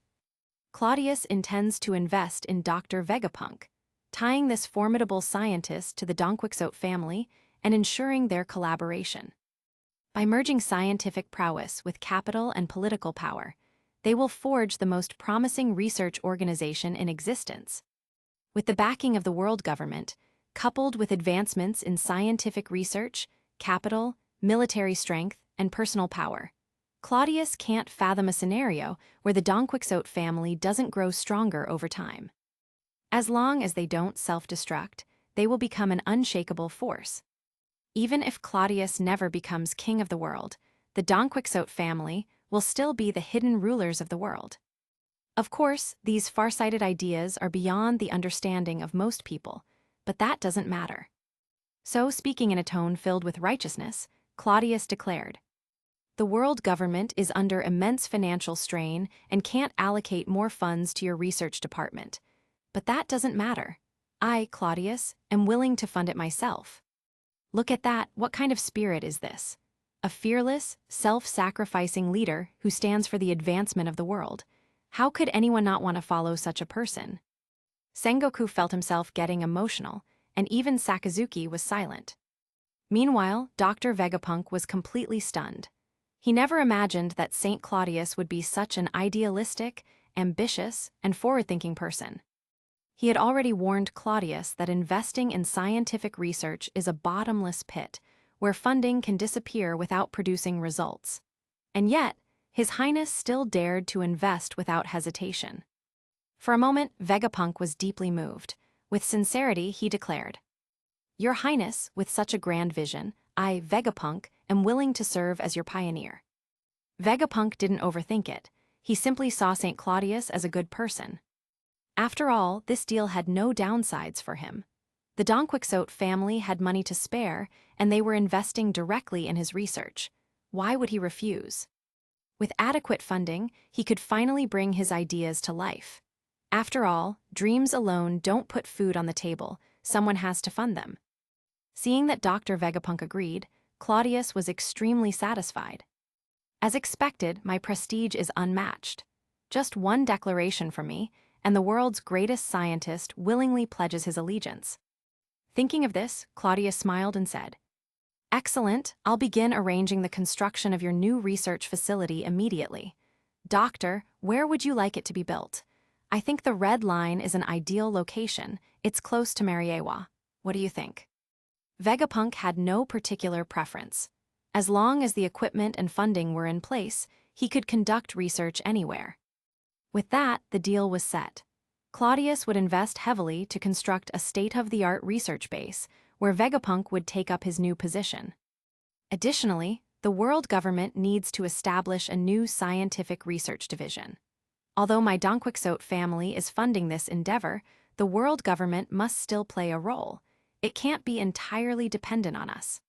Claudius intends to invest in Dr. Vegapunk, tying this formidable scientist to the Donquixote family and ensuring their collaboration. By merging scientific prowess with capital and political power, they will forge the most promising research organization in existence. With the backing of the world government, coupled with advancements in scientific research, capital, military strength, and personal power, Claudius can't fathom a scenario where the Donquixote family doesn't grow stronger over time. As long as they don't self-destruct, they will become an unshakable force. Even if Claudius never becomes king of the world, the Donquixote family will still be the hidden rulers of the world. Of course, these far-sighted ideas are beyond the understanding of most people, but that doesn't matter. So, speaking in a tone filled with righteousness, Claudius declared, "The world government is under immense financial strain and can't allocate more funds to your research department. But that doesn't matter. I, Claudius, am willing to fund it myself." Look at that, what kind of spirit is this? A fearless, self-sacrificing leader who stands for the advancement of the world. How could anyone not want to follow such a person? Sengoku felt himself getting emotional, and even Sakazuki was silent. Meanwhile, Dr. Vegapunk was completely stunned. He never imagined that St. Claudius would be such an idealistic, ambitious, and forward-thinking person. He had already warned Claudius that investing in scientific research is a bottomless pit, where funding can disappear without producing results. And yet, His Highness still dared to invest without hesitation. For a moment, Vegapunk was deeply moved. With sincerity, he declared, "Your Highness, with such a grand vision, I, Vegapunk, am willing to serve as your pioneer." Vegapunk didn't overthink it. He simply saw St. Claudius as a good person. After all, this deal had no downsides for him. The Donquixote family had money to spare, and they were investing directly in his research. Why would he refuse? With adequate funding, he could finally bring his ideas to life. After all, dreams alone don't put food on the table. Someone has to fund them. Seeing that Dr. Vegapunk agreed, Claudius was extremely satisfied. As expected, my prestige is unmatched. Just one declaration from me, and the world's greatest scientist willingly pledges his allegiance. Thinking of this, Claudius smiled and said, "Excellent, I'll begin arranging the construction of your new research facility immediately. Doctor, where would you like it to be built? I think the Red Line is an ideal location. It's close to Mariewa. What do you think?" Vegapunk had no particular preference. As long as the equipment and funding were in place, he could conduct research anywhere. With that, the deal was set. Claudius would invest heavily to construct a state-of-the-art research base, where Vegapunk would take up his new position. Additionally, the world government needs to establish a new scientific research division. Although my Donquixote family is funding this endeavor, the world government must still play a role. It can't be entirely dependent on us."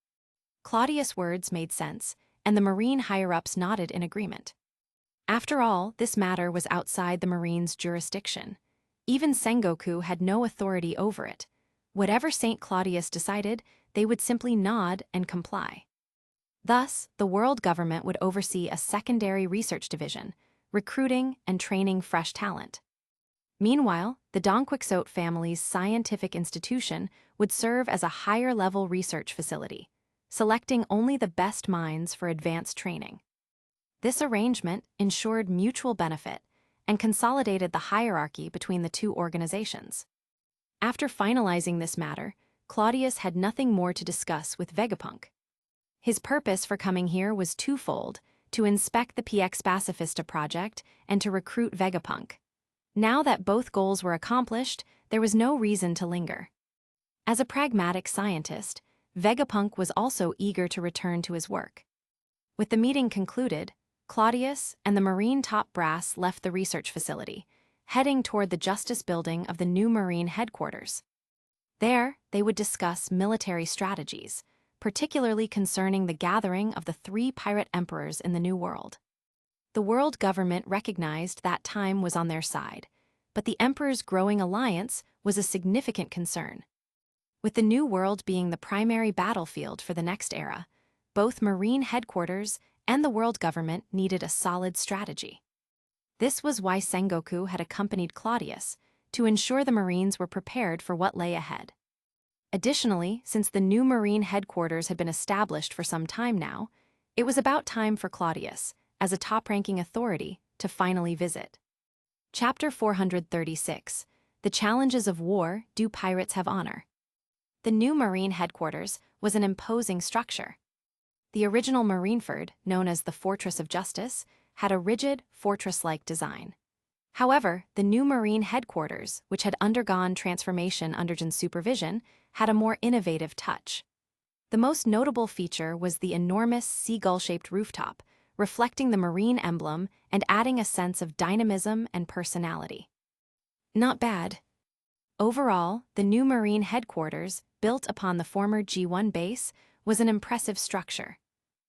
Claudius' words made sense, and the Marine higher-ups nodded in agreement. After all, this matter was outside the Marine's jurisdiction. Even Sengoku had no authority over it. Whatever St. Claudius decided, they would simply nod and comply. Thus, the world government would oversee a secondary research division, recruiting and training fresh talent. Meanwhile, the Donquixote family's scientific institution would serve as a higher-level research facility, selecting only the best minds for advanced training. This arrangement ensured mutual benefit and consolidated the hierarchy between the two organizations. After finalizing this matter, Claudius had nothing more to discuss with Vegapunk. His purpose for coming here was twofold: to inspect the PX Pacifista project and to recruit Vegapunk. Now that both goals were accomplished, there was no reason to linger. As a pragmatic scientist, Vegapunk was also eager to return to his work. With the meeting concluded, Claudius and the Marine top brass left the research facility, heading toward the Justice Building of the new Marine headquarters. There, they would discuss military strategies, particularly concerning the gathering of the 3 pirate emperors in the New World. The world government recognized that time was on their side, but the emperor's growing alliance was a significant concern. With the New World being the primary battlefield for the next era, both Marine headquarters and the world government needed a solid strategy. This was why Sengoku had accompanied Claudius, to ensure the Marines were prepared for what lay ahead. Additionally, since the new Marine headquarters had been established for some time now, it was about time for Claudius, as a top-ranking authority, to finally visit. Chapter 436, The Challenges of War, Do Pirates Have Honor? The new Marine headquarters was an imposing structure. The original Marineford, known as the Fortress of Justice, had a rigid, fortress-like design. However, the new Marine headquarters, which had undergone transformation under Jin's supervision, had a more innovative touch. The most notable feature was the enormous seagull-shaped rooftop, reflecting the Marine emblem and adding a sense of dynamism and personality. Not bad. Overall, the new Marine headquarters, built upon the former G1 base, was an impressive structure.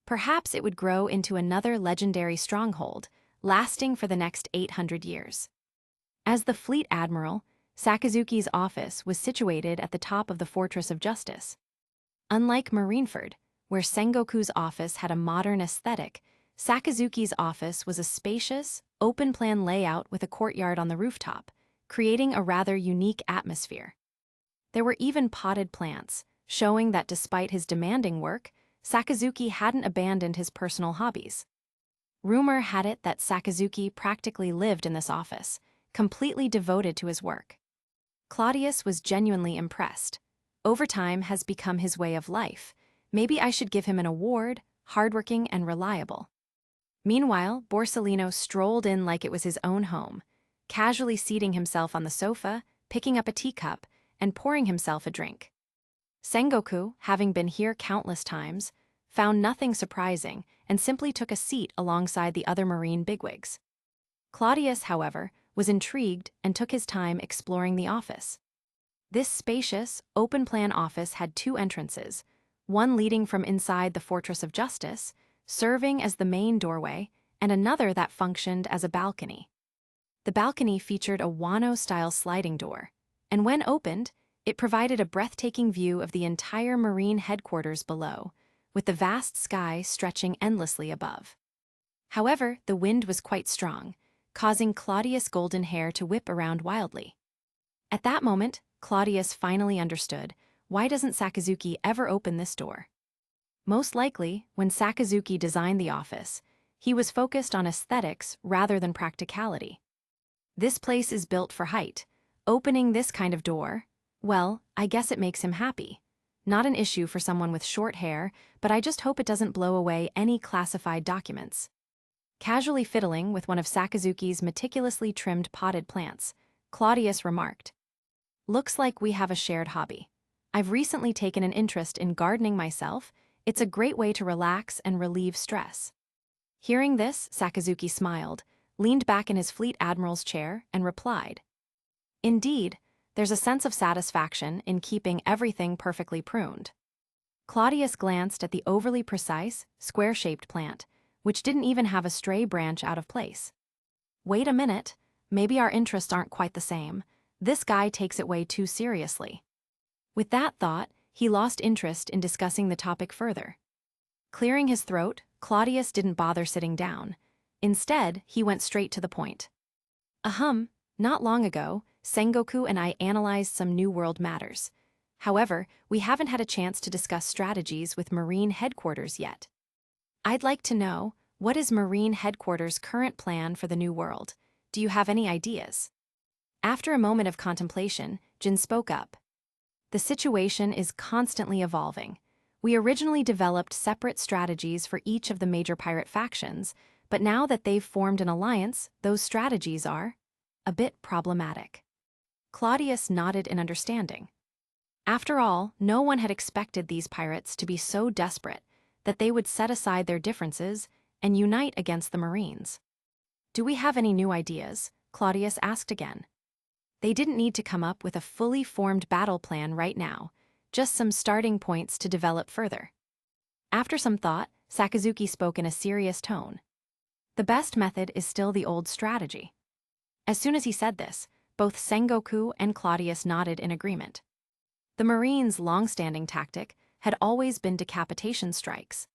Perhaps it would grow into another legendary stronghold, lasting for the next 800 years. As the Fleet Admiral, Sakazuki's office was situated at the top of the Fortress of Justice. Unlike Marineford, where Sengoku's office had a modern aesthetic, Sakazuki's office was a spacious, open-plan layout with a courtyard on the rooftop, creating a rather unique atmosphere. There were even potted plants, showing that despite his demanding work, Sakazuki hadn't abandoned his personal hobbies. Rumor had it that Sakazuki practically lived in this office, completely devoted to his work. Claudius was genuinely impressed. Overtime has become his way of life. Maybe I should give him an award, hardworking and reliable. Meanwhile, Borsellino strolled in like it was his own home, casually seating himself on the sofa, picking up a teacup, and pouring himself a drink. Sengoku, having been here countless times, found nothing surprising and simply took a seat alongside the other Marine bigwigs. Claudius, however, was intrigued and took his time exploring the office. This spacious, open-plan office had 2 entrances, one leading from inside the Fortress of Justice, serving as the main doorway, and another that functioned as a balcony. The balcony featured a Wano-style sliding door, and when opened, it provided a breathtaking view of the entire Marine headquarters below, with the vast sky stretching endlessly above. However, the wind was quite strong, causing Claudius' golden hair to whip around wildly. At that moment, Claudius finally understood, why doesn't Sakazuki ever open this door? Most likely, when Sakazuki designed the office, he was focused on aesthetics rather than practicality. This place is built for height. Opening this kind of door, well, I guess it makes him happy. Not an issue for someone with short hair, but I just hope it doesn't blow away any classified documents. Casually fiddling with one of Sakazuki's meticulously trimmed potted plants, Claudius remarked, "Looks like we have a shared hobby. I've recently taken an interest in gardening myself. It's a great way to relax and relieve stress." Hearing this, Sakazuki smiled, leaned back in his fleet admiral's chair, and replied, "Indeed, there's a sense of satisfaction in keeping everything perfectly pruned." Claudius glanced at the overly precise, square-shaped plant, which didn't even have a stray branch out of place. "Wait a minute, maybe our interests aren't quite the same. This guy takes it way too seriously." With that thought, he lost interest in discussing the topic further. Clearing his throat, Claudius didn't bother sitting down. Instead, he went straight to the point. Not long ago, Sengoku and I analyzed some New World matters. However, we haven't had a chance to discuss strategies with Marine Headquarters yet. I'd like to know, what is Marine Headquarters' current plan for the New World? Do you have any ideas? After a moment of contemplation, Jin spoke up. The situation is constantly evolving. We originally developed separate strategies for each of the major pirate factions, but now that they've formed an alliance, those strategies are a bit problematic. Claudius nodded in understanding. After all, no one had expected these pirates to be so desperate that they would set aside their differences and unite against the Marines. "Do we have any new ideas?" Claudius asked again. They didn't need to come up with a fully formed battle plan right now, just some starting points to develop further. After some thought, Sakazuki spoke in a serious tone. "The best method is still the old strategy." As soon as he said this, both Sengoku and Claudius nodded in agreement. The Marines' long-standing tactic had always been decapitation strikes.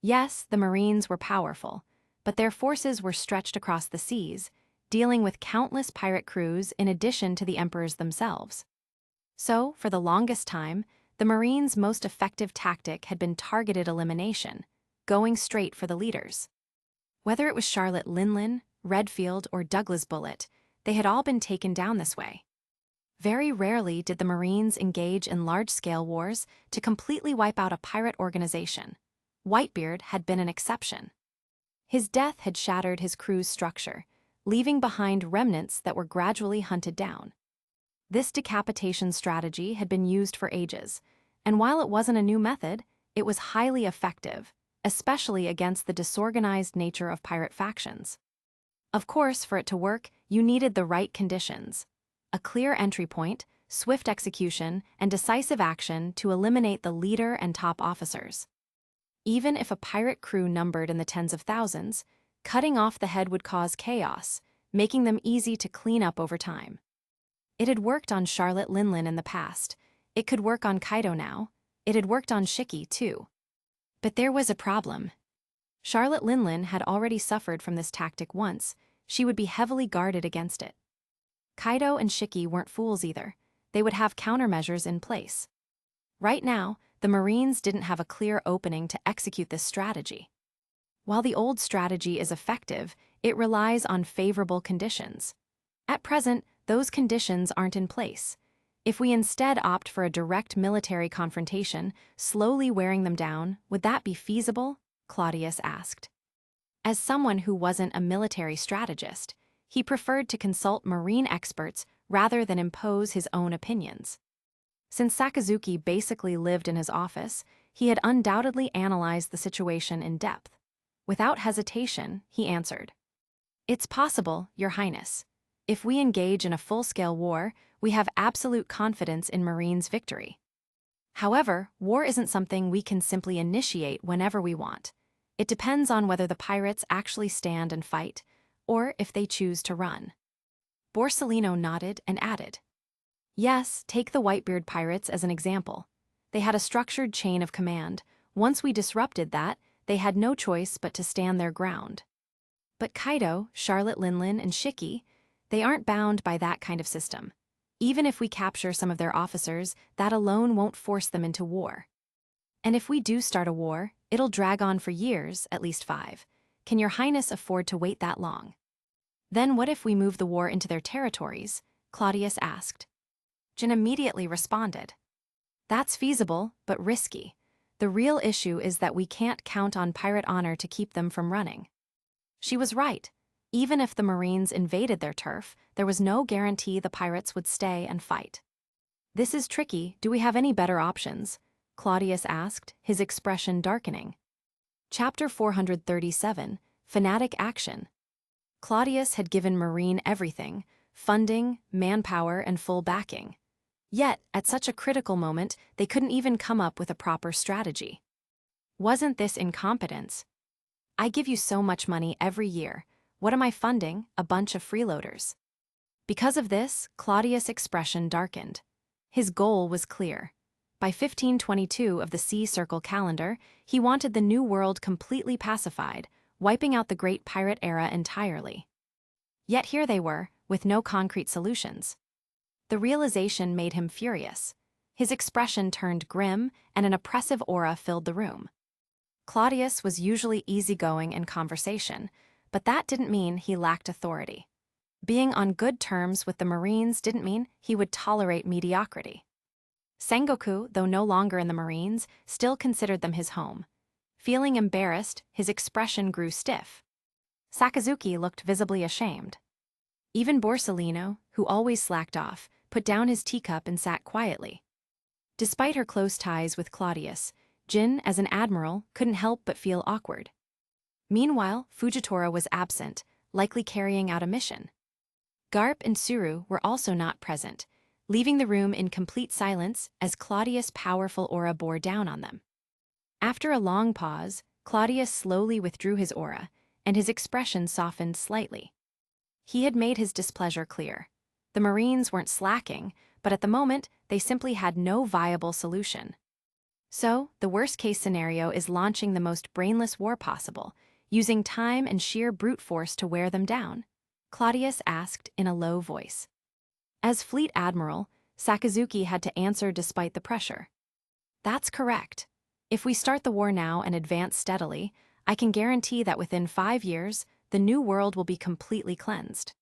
Yes, the Marines were powerful, but their forces were stretched across the seas, dealing with countless pirate crews in addition to the emperors themselves. So, for the longest time, the Marines' most effective tactic had been targeted elimination, going straight for the leaders. Whether it was Charlotte Linlin, Redfield, or Douglas Bullet, they had all been taken down this way. Very rarely did the Marines engage in large-scale wars to completely wipe out a pirate organization. Whitebeard had been an exception. His death had shattered his crew's structure, leaving behind remnants that were gradually hunted down. This decapitation strategy had been used for ages, and while it wasn't a new method, it was highly effective, especially against the disorganized nature of pirate factions. Of course, for it to work, you needed the right conditions: a clear entry point, swift execution, and decisive action to eliminate the leader and top officers. Even if a pirate crew numbered in the tens of thousands, cutting off the head would cause chaos, making them easy to clean up over time. It had worked on Charlotte Linlin in the past. It could work on Kaido now. It had worked on Shiki, too. But there was a problem. Charlotte Linlin had already suffered from this tactic once. She would be heavily guarded against it. Kaido and Shiki weren't fools either. They would have countermeasures in place. Right now, the Marines didn't have a clear opening to execute this strategy. While the old strategy is effective, it relies on favorable conditions. At present, those conditions aren't in place. If we instead opt for a direct military confrontation, slowly wearing them down, would that be feasible? Claudius asked. As someone who wasn't a military strategist, he preferred to consult Marine experts rather than impose his own opinions. Since Sakazuki basically lived in his office, he had undoubtedly analyzed the situation in depth. Without hesitation, he answered, "It's possible, Your Highness. If we engage in a full-scale war, we have absolute confidence in Marines' victory. However, war isn't something we can simply initiate whenever we want. It depends on whether the pirates actually stand and fight, or if they choose to run." Borsellino nodded and added, "Yes, take the Whitebeard pirates as an example. They had a structured chain of command. Once we disrupted that, they had no choice but to stand their ground. But Kaido, Charlotte Linlin, and Shiki, they aren't bound by that kind of system. Even if we capture some of their officers, that alone won't force them into war. And if we do start a war, it'll drag on for years, at least 5. Can Your Highness afford to wait that long?" "Then what if we move the war into their territories?" Claudius asked. Jin immediately responded, "That's feasible, but risky. The real issue is that we can't count on pirate honor to keep them from running." She was right. Even if the Marines invaded their turf, there was no guarantee the pirates would stay and fight. "This is tricky. Do we have any better options?" Claudius asked, his expression darkening. Chapter 437, Fanatic Action. Claudius had given Marine everything: funding, manpower, and full backing. Yet, at such a critical moment, they couldn't even come up with a proper strategy. Wasn't this incompetence? I give you so much money every year. What am I funding? A bunch of freeloaders. Because of this, Claudius' expression darkened. His goal was clear. By 1522 of the Sea Circle calendar, he wanted the New World completely pacified, wiping out the Great Pirate era entirely. Yet here they were, with no concrete solutions. The realization made him furious. His expression turned grim, and an oppressive aura filled the room. Claudius was usually easygoing in conversation, but that didn't mean he lacked authority. Being on good terms with the Marines didn't mean he would tolerate mediocrity. Sengoku, though no longer in the Marines, still considered them his home. Feeling embarrassed, his expression grew stiff. Sakazuki looked visibly ashamed. Even Borsellino, who always slacked off, put down his teacup and sat quietly. Despite her close ties with Claudius, Jin, as an admiral, couldn't help but feel awkward. Meanwhile, Fujitora was absent, likely carrying out a mission. Garp and Tsuru were also not present, leaving the room in complete silence as Claudius' powerful aura bore down on them. After a long pause, Claudius slowly withdrew his aura, and his expression softened slightly. He had made his displeasure clear. The Marines weren't slacking, but at the moment, they simply had no viable solution. So, the worst-case scenario is launching the most brainless war possible, using time and sheer brute force to wear them down, Claudius asked in a low voice. As Fleet Admiral, Sakazuki had to answer despite the pressure. That's correct. If we start the war now and advance steadily, I can guarantee that within 5 years, the New World will be completely cleansed.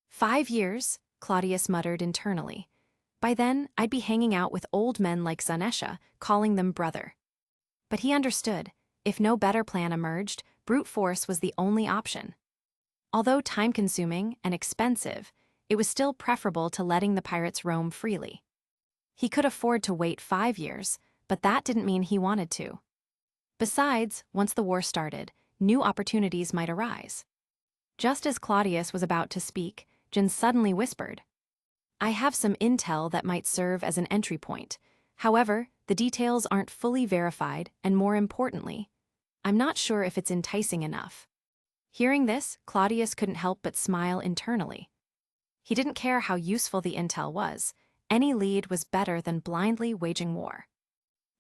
5 years, Claudius muttered internally. By then, I'd be hanging out with old men like Zanesha, calling them brother. But he understood. If no better plan emerged, brute force was the only option. Although time-consuming and expensive, it was still preferable to letting the pirates roam freely. He could afford to wait 5 years, but that didn't mean he wanted to. Besides, once the war started, new opportunities might arise. Just as Claudius was about to speak, Jin suddenly whispered, I have some intel that might serve as an entry point. However, the details aren't fully verified, and more importantly, I'm not sure if it's enticing enough. Hearing this, Claudius couldn't help but smile internally. He didn't care how useful the intel was. Any lead was better than blindly waging war.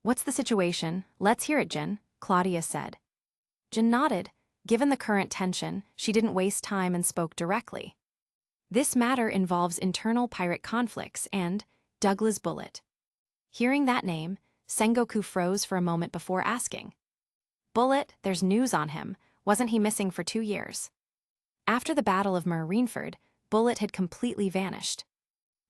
What's the situation? Let's hear it, Jin, Claudius said. Jin nodded. Given the current tension, she didn't waste time and spoke directly. This matter involves internal pirate conflicts and Douglas Bullet. Hearing that name, Sengoku froze for a moment before asking. Bullet, there's news on him. Wasn't he missing for 2 years? After the Battle of Marineford, Bullet had completely vanished.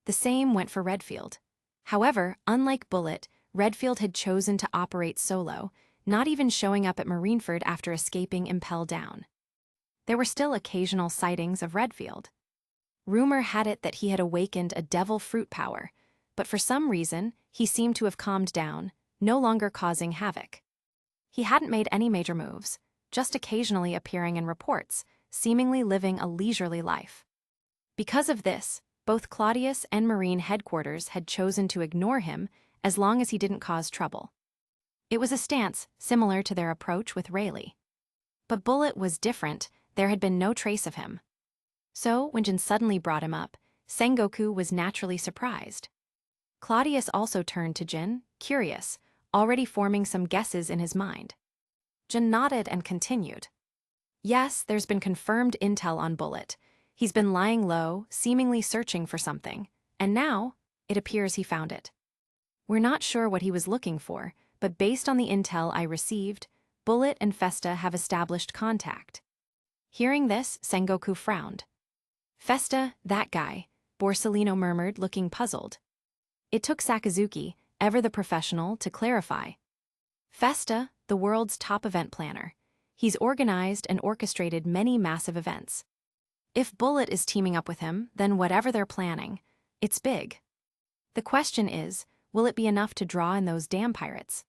The same went for Redfield. However, unlike Bullet, Redfield had chosen to operate solo, not even showing up at Marineford after escaping Impel Down. There were still occasional sightings of Redfield. Rumor had it that he had awakened a devil fruit power, but for some reason, he seemed to have calmed down, no longer causing havoc. He hadn't made any major moves, just occasionally appearing in reports, seemingly living a leisurely life. Because of this, both Claudius and Marine headquarters had chosen to ignore him as long as he didn't cause trouble. It was a stance similar to their approach with Rayleigh. But Bullet was different. There had been no trace of him. So, when Jin suddenly brought him up, Sengoku was naturally surprised. Claudius also turned to Jin, curious, already forming some guesses in his mind. Jin nodded and continued. Yes, there's been confirmed intel on Bullet. He's been lying low, seemingly searching for something, and now, it appears he found it. We're not sure what he was looking for, but based on the intel I received, Bullet and Festa have established contact. Hearing this, Sengoku frowned. Festa, that guy, Borsellino murmured, looking puzzled. It took Sakazuki, ever the professional, to clarify. Festa, the world's top event planner. He's organized and orchestrated many massive events. If Bullet is teaming up with him, then whatever they're planning, it's big. The question is, will it be enough to draw in those damn pirates?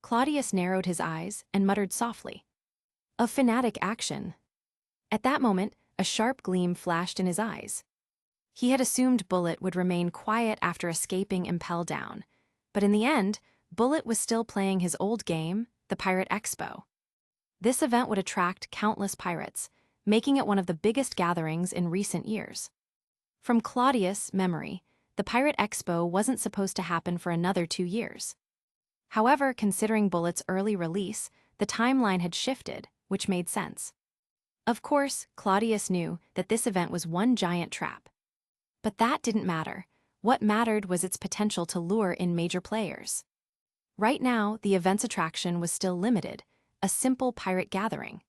Claudius narrowed his eyes and muttered softly. A fanatic action. At that moment, a sharp gleam flashed in his eyes. He had assumed Bullet would remain quiet after escaping Impel Down, but in the end, Bullet was still playing his old game, the Pirate Expo. This event would attract countless pirates, making it one of the biggest gatherings in recent years. From Cladius' memory, the Pirate Expo wasn't supposed to happen for another 2 years. However, considering Bullet's early release, the timeline had shifted, which made sense. Of course, Cladius knew that this event was one giant trap. But that didn't matter. What mattered was its potential to lure in major players. Right now, the event's attraction was still limited, a simple pirate gathering.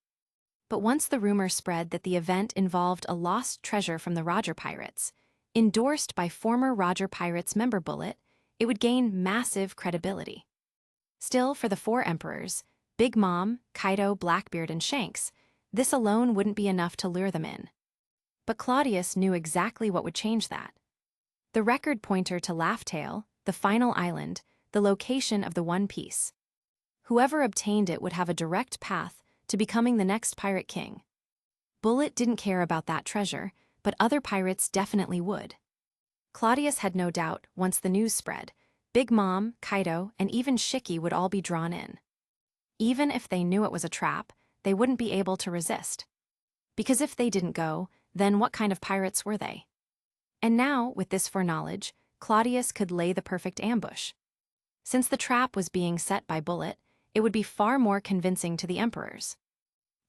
But once the rumor spread that the event involved a lost treasure from the Roger Pirates, endorsed by former Roger Pirates member Bullet, it would gain massive credibility. Still, for the 4 emperors, Big Mom, Kaido, Blackbeard, and Shanks, this alone wouldn't be enough to lure them in. But Cladius knew exactly what would change that. The record pointer to Laughtail, the final island, the location of the One Piece. Whoever obtained it would have a direct path to becoming the next Pirate King. Bullet didn't care about that treasure, but other pirates definitely would. Cladius had no doubt, once the news spread, Big Mom, Kaido, and even Shiki would all be drawn in. Even if they knew it was a trap, they wouldn't be able to resist. Because if they didn't go, then what kind of pirates were they? And now, with this foreknowledge, Cladius could lay the perfect ambush. Since the trap was being set by Bullet, it would be far more convincing to the emperors.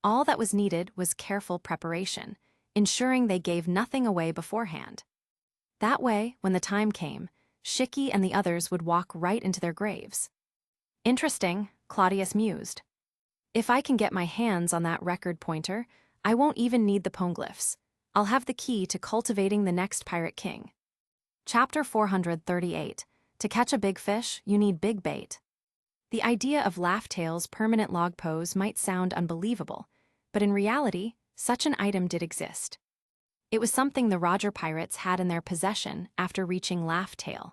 All that was needed was careful preparation, ensuring they gave nothing away beforehand. That way, when the time came, Shiki and the others would walk right into their graves. Interesting, Cladius mused. If I can get my hands on that record pointer, I won't even need the poneglyphs. I'll have the key to cultivating the next Pirate King. Chapter 438. To catch a big fish, you need big bait. The idea of Laughtail's permanent log pose might sound unbelievable, but in reality, such an item did exist. It was something the Roger Pirates had in their possession after reaching Laughtail.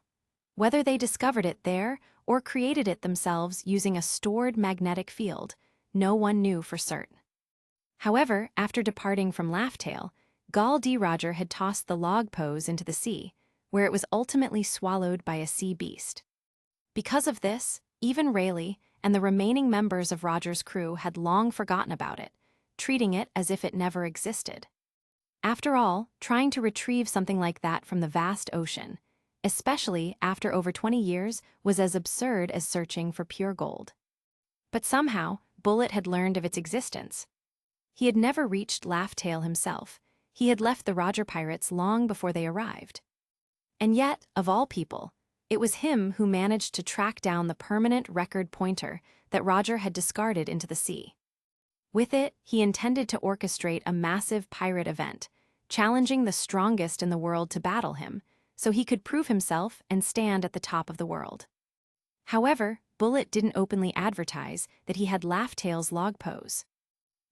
Whether they discovered it there or created it themselves using a stored magnetic field, no one knew for certain. However, after departing from Laughtail, Gall D. Roger had tossed the log pose into the sea, where it was ultimately swallowed by a sea beast. Because of this, even Rayleigh and the remaining members of Roger's crew had long forgotten about it, treating it as if it never existed. After all, trying to retrieve something like that from the vast ocean, especially after over 20 years, was as absurd as searching for pure gold. But somehow, Bullet had learned of its existence. He had never reached Laughtail himself. He had left the Roger Pirates long before they arrived. And yet, of all people, it was him who managed to track down the permanent record pointer that Roger had discarded into the sea. With it, he intended to orchestrate a massive pirate event, challenging the strongest in the world to battle him, so he could prove himself and stand at the top of the world. However, Bullet didn't openly advertise that he had Laughtail's log pose.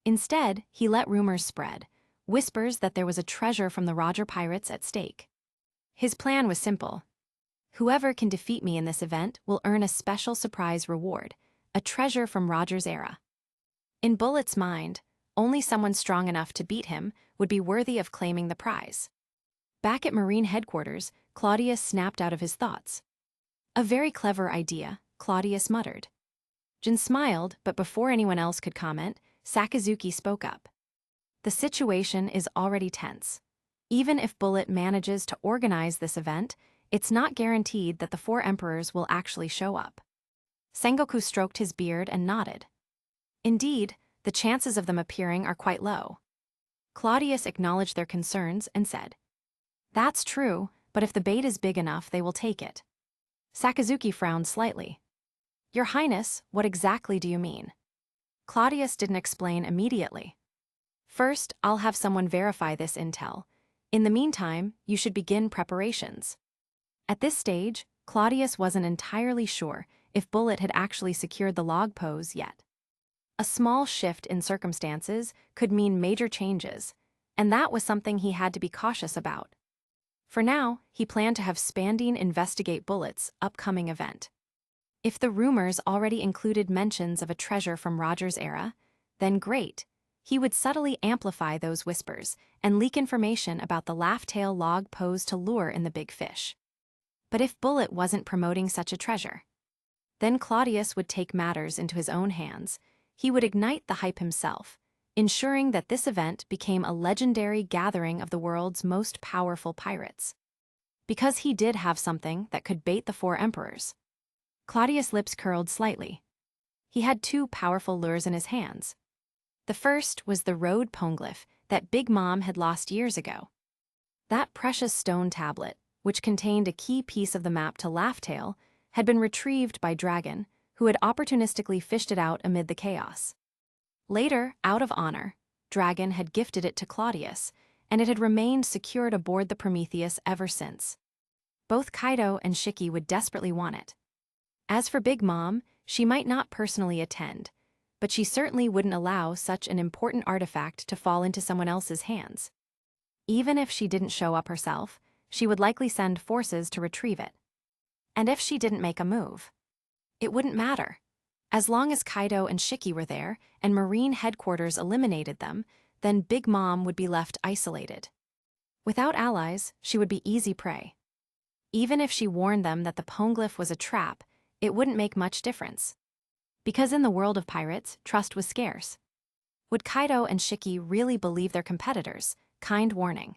Instead, he let rumors spread, whispers that there was a treasure from the Roger Pirates at stake. His plan was simple. Whoever can defeat me in this event will earn a special surprise reward, a treasure from Roger's era. In Bullet's mind, only someone strong enough to beat him would be worthy of claiming the prize. Back at Marine headquarters, Cladius snapped out of his thoughts. A very clever idea, Cladius muttered. Jin smiled, but before anyone else could comment, Sakazuki spoke up. The situation is already tense. Even if Bullet manages to organize this event, it's not guaranteed that the 4 emperors will actually show up. Sengoku stroked his beard and nodded. Indeed, the chances of them appearing are quite low. Cladius acknowledged their concerns and said, "That's true, but if the bait is big enough, they will take it." Sakazuki frowned slightly. "Your Highness, what exactly do you mean?" Cladius didn't explain immediately. "First, I'll have someone verify this intel. In the meantime, you should begin preparations." At this stage, Cladius wasn't entirely sure if Bullet had actually secured the log pose yet. A small shift in circumstances could mean major changes, and that was something he had to be cautious about. For now, he planned to have Spandine investigate Bullet's upcoming event. If the rumors already included mentions of a treasure from Roger's era, then great. he would subtly amplify those whispers and leak information about the laugh-tail log posed to lure in the big fish. But if Bullet wasn't promoting such a treasure, then Claudius would take matters into his own hands. He would ignite the hype himself, ensuring that this event became a legendary gathering of the world's most powerful pirates. Because he did have something that could bait the four emperors. Claudius' lips curled slightly. He had two powerful lures in his hands. The first was the road poneglyph that Big Mom had lost years ago. That precious stone tablet, which contained a key piece of the map to Laughtail, had been retrieved by Dragon, who had opportunistically fished it out amid the chaos. Later, out of honor, Dragon had gifted it to Claudius, and it had remained secured aboard the Prometheus ever since. Both Kaido and Shiki would desperately want it. As for Big Mom, she might not personally attend, but she certainly wouldn't allow such an important artifact to fall into someone else's hands. Even if she didn't show up herself, she would likely send forces to retrieve it. And if she didn't make a move, it wouldn't matter. As long as Kaido and Shiki were there and Marine headquarters eliminated them, then Big Mom would be left isolated. Without allies, she would be easy prey. Even if she warned them that the poneglyph was a trap, it wouldn't make much difference. Because in the world of pirates, trust was scarce. Would Kaido and Shiki really believe their competitors? Kind warning.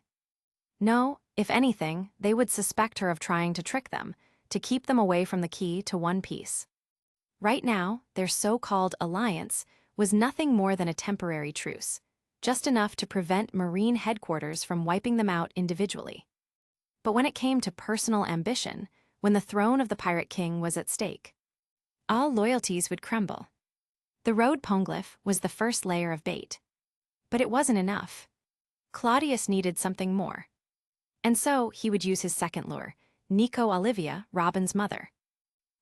No, if anything, they would suspect her of trying to trick them, to keep them away from the key to One Piece. Right now, their so-called alliance was nothing more than a temporary truce, just enough to prevent Marine headquarters from wiping them out individually. But when it came to personal ambition, when the throne of the Pirate King was at stake, all loyalties would crumble. The road poneglyph was the first layer of bait. But it wasn't enough. Claudius needed something more. And so he would use his second lure, Nico Olivia, Robin's mother.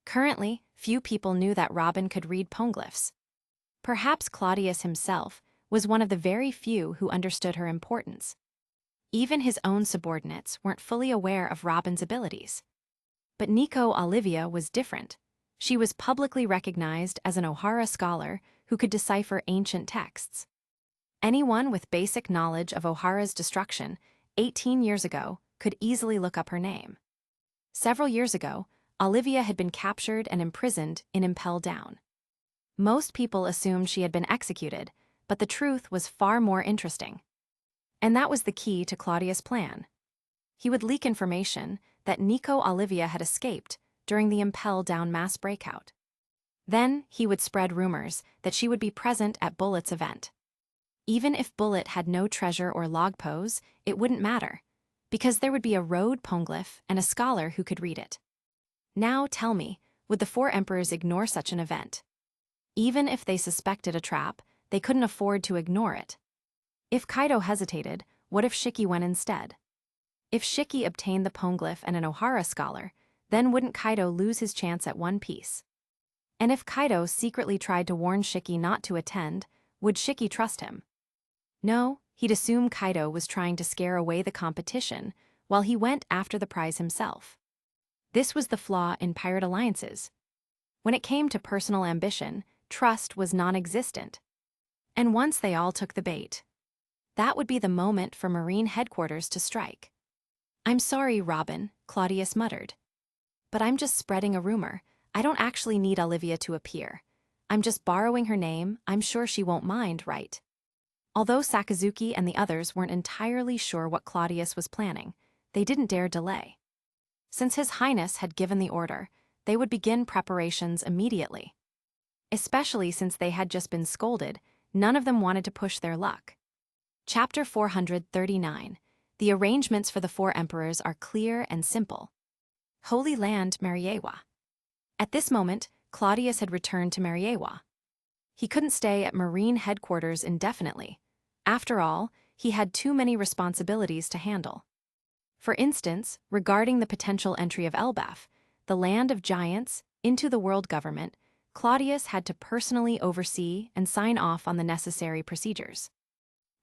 Currently, few people knew that Robin could read poneglyphs. Perhaps Claudius himself was one of the very few who understood her importance. Even his own subordinates weren't fully aware of Robin's abilities. But Nico Olivia was different. She was publicly recognized as an Ohara scholar who could decipher ancient texts. Anyone with basic knowledge of Ohara's destruction 18 years ago could easily look up her name. Several years ago, Olivia had been captured and imprisoned in Impel Down. Most people assumed she had been executed, but the truth was far more interesting. And that was the key to Claudius' plan. He would leak information that Nico Olivia had escaped during the Impel Down mass breakout. Then he would spread rumors that she would be present at Bullet's event. Even if Bullet had no treasure or log pose, it wouldn't matter, because there would be a road poneglyph and a scholar who could read it. Now tell me, would the four emperors ignore such an event? Even if they suspected a trap, they couldn't afford to ignore it. If Kaido hesitated, what if Shiki went instead? If Shiki obtained the poneglyph and an Ohara scholar, then wouldn't Kaido lose his chance at One Piece? And if Kaido secretly tried to warn Shiki not to attend, would Shiki trust him? No, he'd assume Kaido was trying to scare away the competition while he went after the prize himself. This was the flaw in pirate alliances. When it came to personal ambition, trust was non-existent. And once they all took the bait, that would be the moment for Marine headquarters to strike. "I'm sorry, Robin," Claudius muttered. "But I'm just spreading a rumor. I don't actually need Olivia to appear. I'm just borrowing her name. I'm sure she won't mind, right?" Although Sakazuki and the others weren't entirely sure what Claudius was planning, they didn't dare delay. Since His Highness had given the order, they would begin preparations immediately. Especially since they had just been scolded, none of them wanted to push their luck. Chapter 439. The arrangements for the four emperors are clear and simple. Holy Land, Mariewa. At this moment, Claudius had returned to Mariewa. He couldn't stay at Marine headquarters indefinitely. After all, he had too many responsibilities to handle. For instance, regarding the potential entry of Elbaf, the land of giants, into the world government, Claudius had to personally oversee and sign off on the necessary procedures.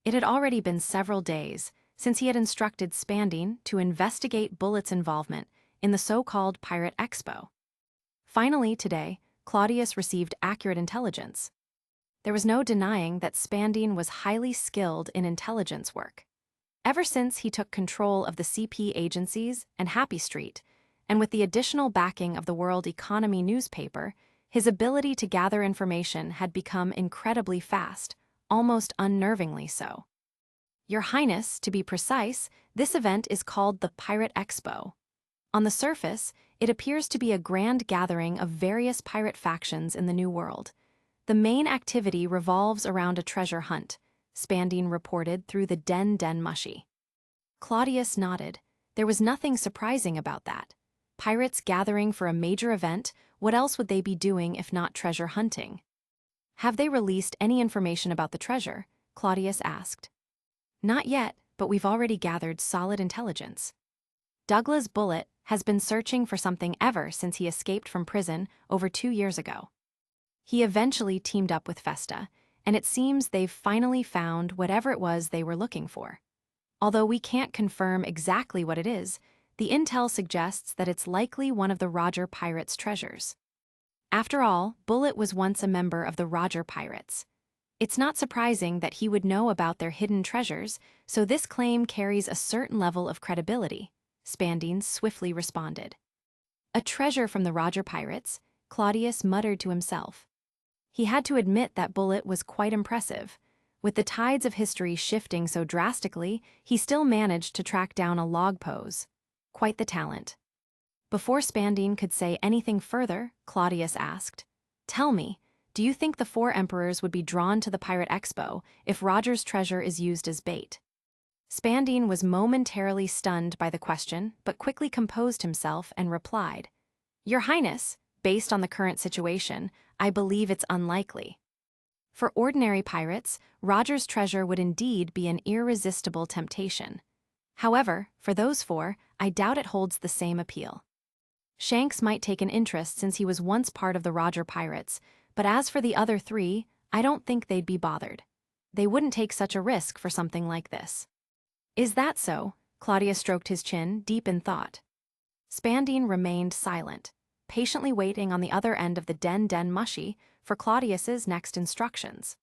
It had already been several days since he had instructed Spandine to investigate Bullet's involvement in the so-called Pirate Expo. Finally, today, Claudius received accurate intelligence. There was no denying that Spandine was highly skilled in intelligence work. Ever since he took control of the CP agencies and Happy Street, and with the additional backing of the World Economy newspaper, his ability to gather information had become incredibly fast, almost unnervingly so. Your Highness, to be precise, this event is called the Pirate Expo. On the surface, it appears to be a grand gathering of various pirate factions in the New World. The main activity revolves around a treasure hunt, Spandine reported through the Den Mushy. Cladius nodded. There was nothing surprising about that. Pirates gathering for a major event, what else would they be doing if not treasure hunting? Have they released any information about the treasure? Cladius asked. Not yet, but we've already gathered solid intelligence. Douglas Bullet has been searching for something ever since he escaped from prison over 2 years ago. He eventually teamed up with Festa, and it seems they've finally found whatever it was they were looking for. Although we can't confirm exactly what it is, the intel suggests that it's likely one of the Roger Pirates' treasures. After all, Bullet was once a member of the Roger Pirates. It's not surprising that he would know about their hidden treasures, so this claim carries a certain level of credibility, Spandine swiftly responded. A treasure from the Roger Pirates, Cladius muttered to himself. He had to admit that Bullet was quite impressive. With the tides of history shifting so drastically, he still managed to track down a log pose. Quite the talent. Before Spandine could say anything further, Cladius asked, "Tell me, do you think the 4 emperors would be drawn to the Pirate Expo if Roger's treasure is used as bait?" Spandine was momentarily stunned by the question, but quickly composed himself and replied, "Your Highness, based on the current situation, I believe it's unlikely. For ordinary pirates, Roger's treasure would indeed be an irresistible temptation. However, for those 4, I doubt it holds the same appeal. Shanks might take an interest since he was once part of the Roger Pirates, but as for the other 3, I don't think they'd be bothered. They wouldn't take such a risk for something like this." "Is that so?" Claudius stroked his chin, deep in thought. Spandine remained silent, patiently waiting on the other end of the Den Mushy for Claudius's next instructions.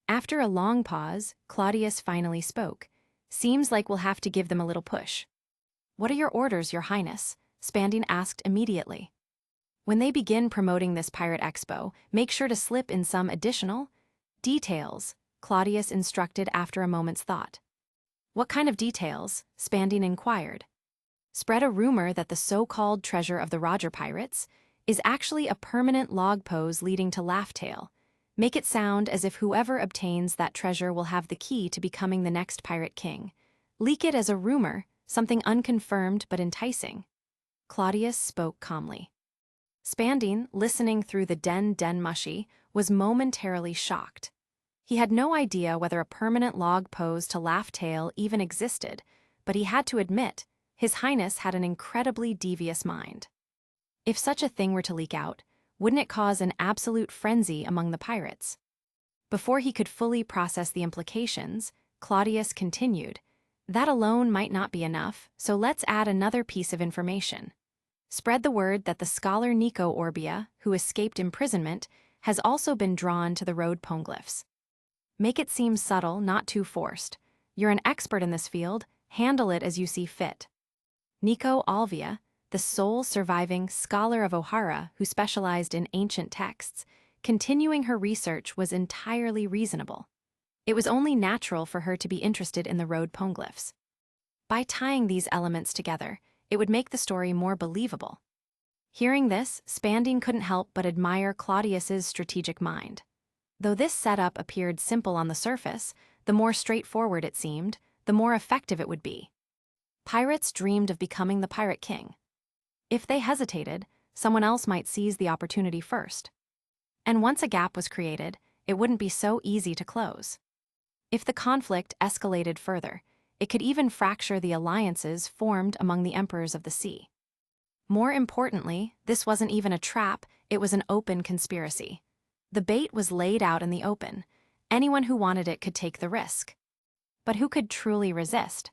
After a long pause, Claudius finally spoke. "Seems like we'll have to give them a little push." "What are your orders, Your Highness?" Spandine asked immediately. "When they begin promoting this Pirate Expo, make sure to slip in some additional details," Claudius instructed after a moment's thought. "What kind of details?" Spandine inquired. "Spread a rumor that the so-called treasure of the Roger Pirates is actually a permanent log pose leading to Laughtail. Make it sound as if whoever obtains that treasure will have the key to becoming the next pirate king. Leak it as a rumor, something unconfirmed but enticing." Claudius spoke calmly. Spandine, listening through the Den Mushy, was momentarily shocked. He had no idea whether a permanent log pose to Laughtail even existed, but he had to admit, His Highness had an incredibly devious mind. If such a thing were to leak out, wouldn't it cause an absolute frenzy among the pirates? Before he could fully process the implications, Claudius continued, "That alone might not be enough, so let's add another piece of information. Spread the word that the scholar Nico Orbia, who escaped imprisonment, has also been drawn to the road poneglyphs. Make it seem subtle, not too forced. You're an expert in this field, handle it as you see fit." Nico Alvia, the sole surviving scholar of O'Hara who specialized in ancient texts, continuing her research was entirely reasonable. It was only natural for her to be interested in the road poneglyphs. By tying these elements together, it would make the story more believable. Hearing this, Spandine couldn't help but admire Claudius's strategic mind. Though this setup appeared simple on the surface, the more straightforward it seemed, the more effective it would be. Pirates dreamed of becoming the Pirate King. If they hesitated, someone else might seize the opportunity first. And once a gap was created, it wouldn't be so easy to close. If the conflict escalated further, it could even fracture the alliances formed among the emperors of the sea. More importantly, this wasn't even a trap, it was an open conspiracy. The bait was laid out in the open. Anyone who wanted it could take the risk. But who could truly resist?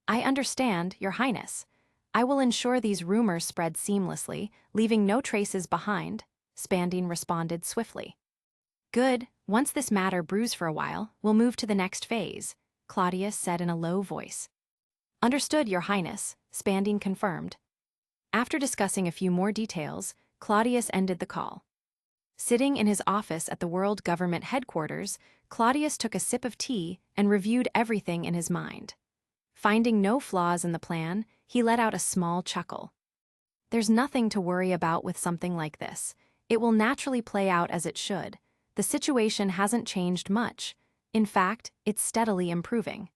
"I understand, Your Highness. I will ensure these rumors spread seamlessly, leaving no traces behind," Spandine responded swiftly. Good, once this matter brews for a while, we'll move to the next phase, Claudius said in a low voice. Understood, Your Highness, Spandine confirmed. After discussing a few more details, Claudius ended the call. Sitting in his office at the World Government Headquarters, Claudius took a sip of tea and reviewed everything in his mind. Finding no flaws in the plan, he let out a small chuckle. There's nothing to worry about with something like this. It will naturally play out as it should. The situation hasn't changed much. In fact, it's steadily improving.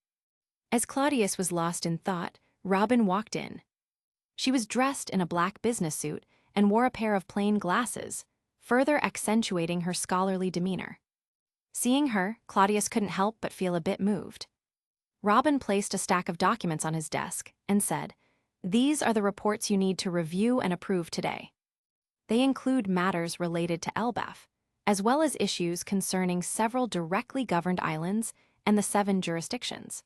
As Claudius was lost in thought, Robin walked in. She was dressed in a black business suit and wore a pair of plain glasses, further accentuating her scholarly demeanor. Seeing her, Claudius couldn't help but feel a bit moved. Robin placed a stack of documents on his desk and said, "These are the reports you need to review and approve today. They include matters related to Elbaf, as well as issues concerning several directly governed islands and the 7 jurisdictions.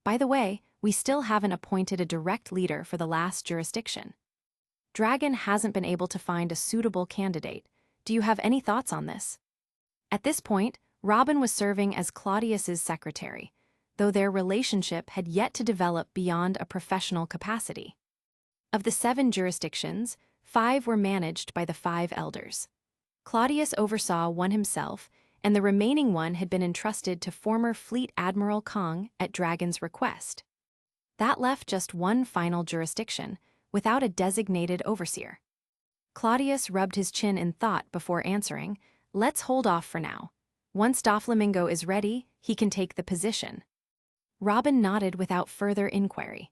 By the way, we still haven't appointed a direct leader for the last jurisdiction. Dragon hasn't been able to find a suitable candidate. Do you have any thoughts on this?" At this point, Robin was serving as Claudius's secretary, though their relationship had yet to develop beyond a professional capacity. Of the 7 jurisdictions, 5 were managed by the 5 elders. Claudius oversaw one himself, and the remaining one had been entrusted to former Fleet Admiral Kong at Dragon's request. That left just one final jurisdiction, without a designated overseer. Claudius rubbed his chin in thought before answering, "Let's hold off for now. Once Doflamingo is ready, he can take the position." Robin nodded without further inquiry.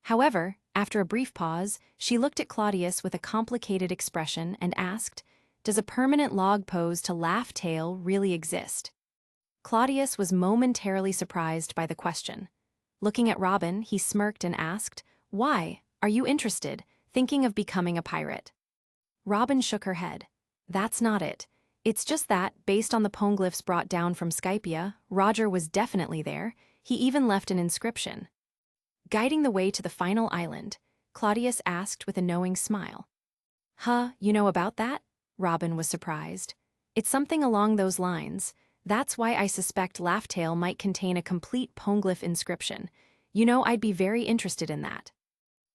However, after a brief pause, she looked at Claudius with a complicated expression and asked, "Does a permanent log pose to Laugh Tale really exist?" Claudius was momentarily surprised by the question. Looking at Robin, he smirked and asked, "Why, are you interested, thinking of becoming a pirate?" Robin shook her head. "That's not it. It's just that, based on the poneglyphs brought down from Skypia, Roger was definitely there. He even left an inscription." Guiding the way to the final island, Claudius asked with a knowing smile. "Huh, you know about that?" Robin was surprised. "It's something along those lines. That's why I suspect Laughtale might contain a complete poneglyph inscription. You know, I'd be very interested in that.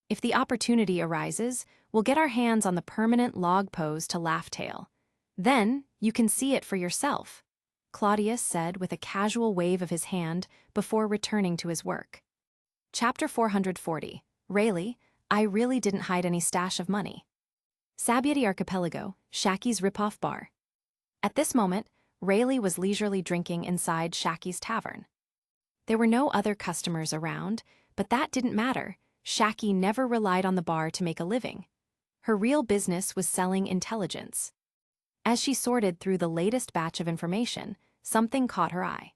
If the opportunity arises, we'll get our hands on the permanent log pose to Laughtale. Then, you can see it for yourself," Claudius said with a casual wave of his hand before returning to his work. Chapter 440, Rayleigh, I really didn't hide any stash of money. Sabiati Archipelago, Shacky's Ripoff Bar. At this moment, Rayleigh was leisurely drinking inside Shacky's tavern. There were no other customers around, but that didn't matter. Shacky never relied on the bar to make a living. Her real business was selling intelligence. As she sorted through the latest batch of information, something caught her eye.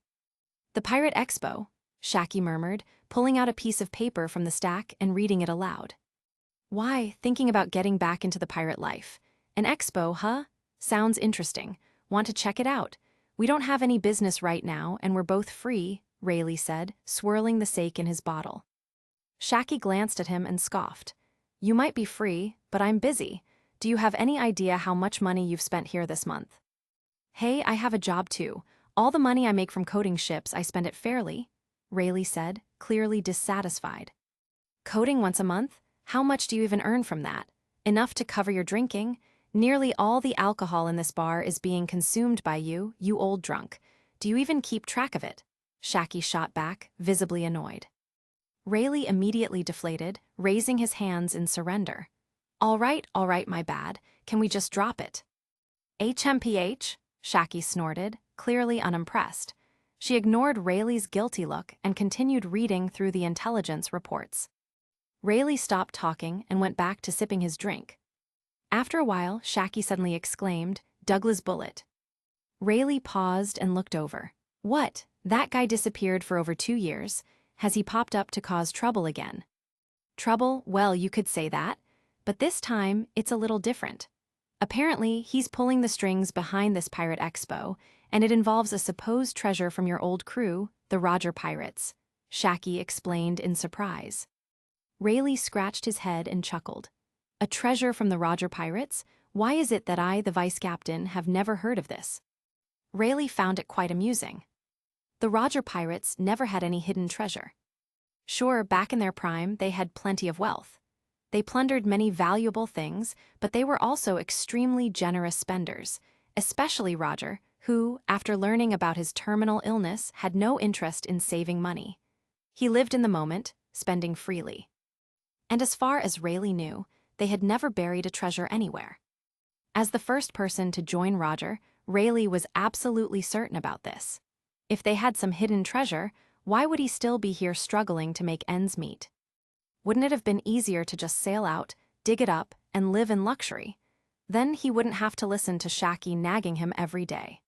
"The Pirate Expo," Shacky murmured, pulling out a piece of paper from the stack and reading it aloud. "Why, thinking about getting back into the pirate life. An expo, huh? Sounds interesting. Want to check it out? We don't have any business right now, and we're both free," Rayleigh said, swirling the sake in his bottle. Shacky glanced at him and scoffed. "You might be free, but I'm busy. Do you have any idea how much money you've spent here this month?" "Hey, I have a job too. All the money I make from coding ships, I spend it fairly," Rayleigh said, clearly dissatisfied. "Coding once a month? How much do you even earn from that? Enough to cover your drinking? Nearly all the alcohol in this bar is being consumed by you, you old drunk. Do you even keep track of it?" Shacky shot back, visibly annoyed. Rayleigh immediately deflated, raising his hands in surrender. All right, my bad. Can we just drop it?" "HMPH?" Shacky snorted, clearly unimpressed. She ignored Rayleigh's guilty look and continued reading through the intelligence reports. Rayleigh stopped talking and went back to sipping his drink. After a while, Shacky suddenly exclaimed, "Douglas Bullet." Rayleigh paused and looked over. "What? That guy disappeared for over 2 years. Has he popped up to cause trouble again?" "Trouble? Well, you could say that. But this time, it's a little different. Apparently, he's pulling the strings behind this pirate expo, and it involves a supposed treasure from your old crew, the Roger Pirates," Shacky explained in surprise. Rayleigh scratched his head and chuckled. "A treasure from the Roger Pirates? Why is it that I, the vice captain, have never heard of this?" Rayleigh found it quite amusing. The Roger pirates never had any hidden treasure. Sure, back in their prime, they had plenty of wealth. They plundered many valuable things, but they were also extremely generous spenders, especially Roger, who, after learning about his terminal illness, had no interest in saving money. He lived in the moment, spending freely. And as far as Rayleigh knew, they had never buried a treasure anywhere. As the first person to join Roger, Rayleigh was absolutely certain about this. If they had some hidden treasure, why would he still be here struggling to make ends meet? Wouldn't it have been easier to just sail out, dig it up, and live in luxury? Then he wouldn't have to listen to Shacky nagging him every day.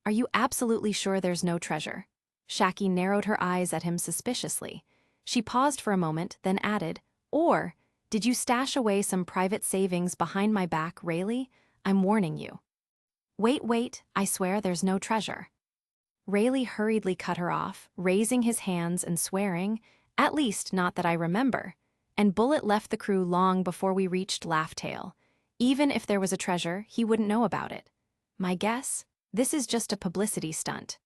Are you absolutely sure there's no treasure? Shacky narrowed her eyes at him suspiciously. She paused for a moment, then added, or, did you stash away some private savings behind my back, Rayleigh? I'm warning you. Wait, I swear there's no treasure. Rayleigh hurriedly cut her off, raising his hands and swearing, at least not that I remember, and Bullet left the crew long before we reached Laughtail. Even if there was a treasure, he wouldn't know about it. My guess? This is just a publicity stunt.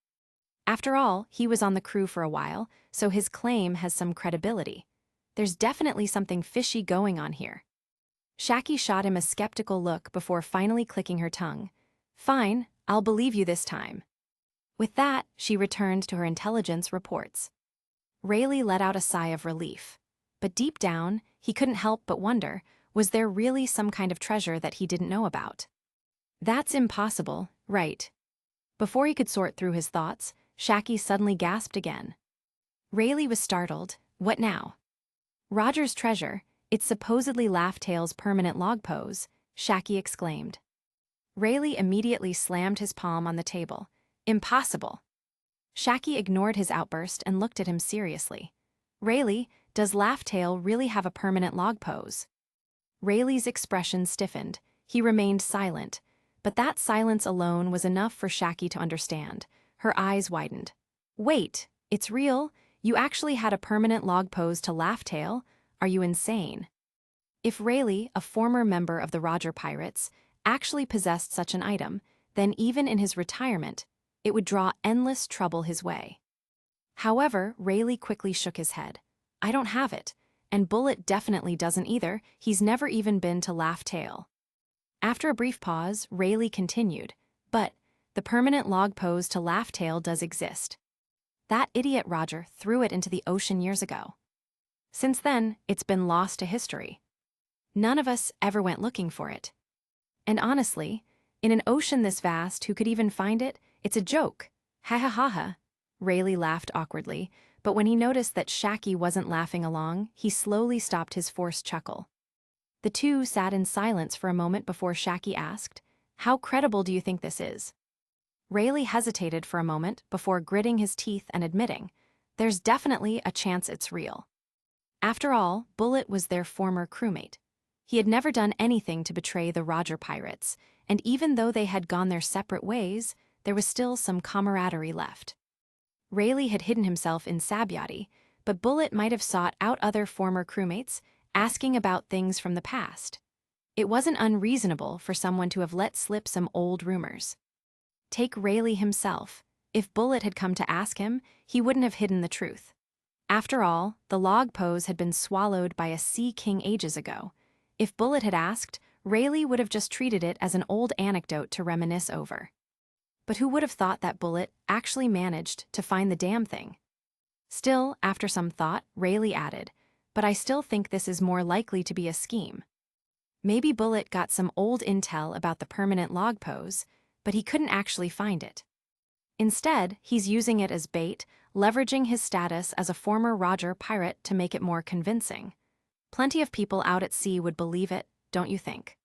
After all, he was on the crew for a while, so his claim has some credibility. There's definitely something fishy going on here. Shacky shot him a skeptical look before finally clicking her tongue. Fine, I'll believe you this time. With that, she returned to her intelligence reports. Rayleigh let out a sigh of relief. But deep down, he couldn't help but wonder, was there really some kind of treasure that he didn't know about? That's impossible, right? Before he could sort through his thoughts, Shacky suddenly gasped again. Rayleigh was startled. What now? Roger's treasure, it's supposedly Laughtail's permanent log pose, Shacky exclaimed. Rayleigh immediately slammed his palm on the table. Impossible. Shacky ignored his outburst and looked at him seriously. Rayleigh, does Laughtail really have a permanent log pose? Rayleigh's expression stiffened. He remained silent, but that silence alone was enough for Shacky to understand. Her eyes widened. Wait, it's real? You actually had a permanent log pose to Laughtail? Are you insane? If Rayleigh, a former member of the Roger Pirates, actually possessed such an item, then even in his retirement, it would draw endless trouble his way. However, Rayleigh quickly shook his head. I don't have it, and Bullet definitely doesn't either. He's never even been to Laughtail. After a brief pause, Rayleigh continued, but the permanent log pose to Laughtail does exist. That idiot Roger threw it into the ocean years ago. Since then, it's been lost to history. None of us ever went looking for it. And honestly, in an ocean this vast, who could even find it? It's a joke. Ha ha ha ha. Rayleigh laughed awkwardly, but when he noticed that Shacky wasn't laughing along, he slowly stopped his forced chuckle. The two sat in silence for a moment before Shacky asked, how credible do you think this is? Rayleigh hesitated for a moment before gritting his teeth and admitting, there's definitely a chance it's real. After all, Bullet was their former crewmate. He had never done anything to betray the Roger Pirates, and even though they had gone their separate ways, there was still some camaraderie left. Rayleigh had hidden himself in Sabyati, but Bullet might have sought out other former crewmates, asking about things from the past. It wasn't unreasonable for someone to have let slip some old rumors. Take Rayleigh himself. If Bullet had come to ask him, he wouldn't have hidden the truth. After all, the log pose had been swallowed by a sea king ages ago. If Bullet had asked, Rayleigh would have just treated it as an old anecdote to reminisce over. But who would have thought that Bullet actually managed to find the damn thing? Still, after some thought, Rayleigh added, but I still think this is more likely to be a scheme. Maybe Bullet got some old intel about the permanent log pose, but he couldn't actually find it. Instead, he's using it as bait, leveraging his status as a former Roger pirate to make it more convincing. Plenty of people out at sea would believe it, don't you think?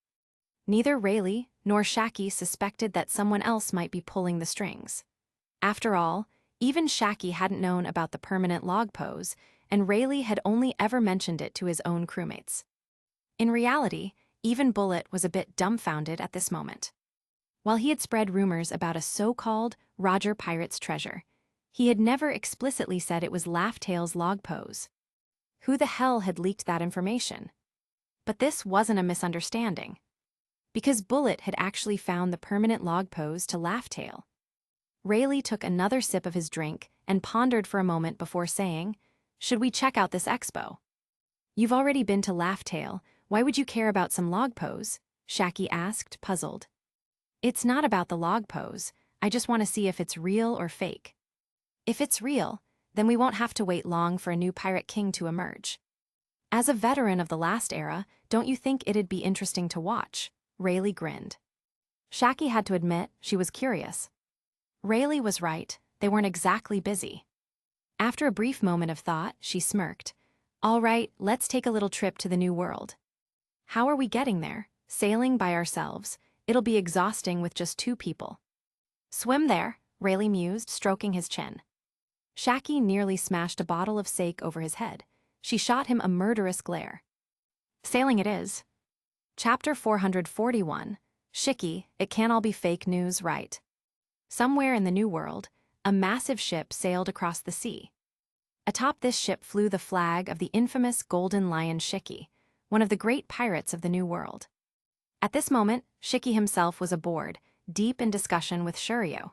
Neither Rayleigh nor Shacky suspected that someone else might be pulling the strings. After all, even Shacky hadn't known about the permanent log pose, and Rayleigh had only ever mentioned it to his own crewmates. In reality, even Bullet was a bit dumbfounded at this moment. While he had spread rumors about a so-called Roger Pirate's treasure, he had never explicitly said it was Laughtail's log pose. Who the hell had leaked that information? But this wasn't a misunderstanding. Because Bullet had actually found the permanent log pose to Laughtail. Rayleigh took another sip of his drink and pondered for a moment before saying, "Should we check out this expo?" "You've already been to Laughtale, why would you care about some log pose?" Shacky asked, puzzled. "It's not about the log pose, I just want to see if it's real or fake." "If it's real, then we won't have to wait long for a new pirate king to emerge." "As a veteran of the last era, don't you think it'd be interesting to watch?" Rayleigh grinned. Shacky had to admit she was curious. Rayleigh was right, they weren't exactly busy. After a brief moment of thought, she smirked. "All right, let's take a little trip to the New World." "How are we getting there? Sailing by ourselves? It'll be exhausting with just 2 people." "Swim there," Rayleigh mused, stroking his chin. Shacky nearly smashed a bottle of sake over his head. She shot him a murderous glare. "Sailing it is." Chapter 441. Shicky, it can't all be fake news, right? Somewhere in the New World, a massive ship sailed across the sea. Atop this ship flew the flag of the infamous Golden Lion Shicky, one of the great pirates of the New World. At this moment, Shicky himself was aboard, deep in discussion with Shuryu.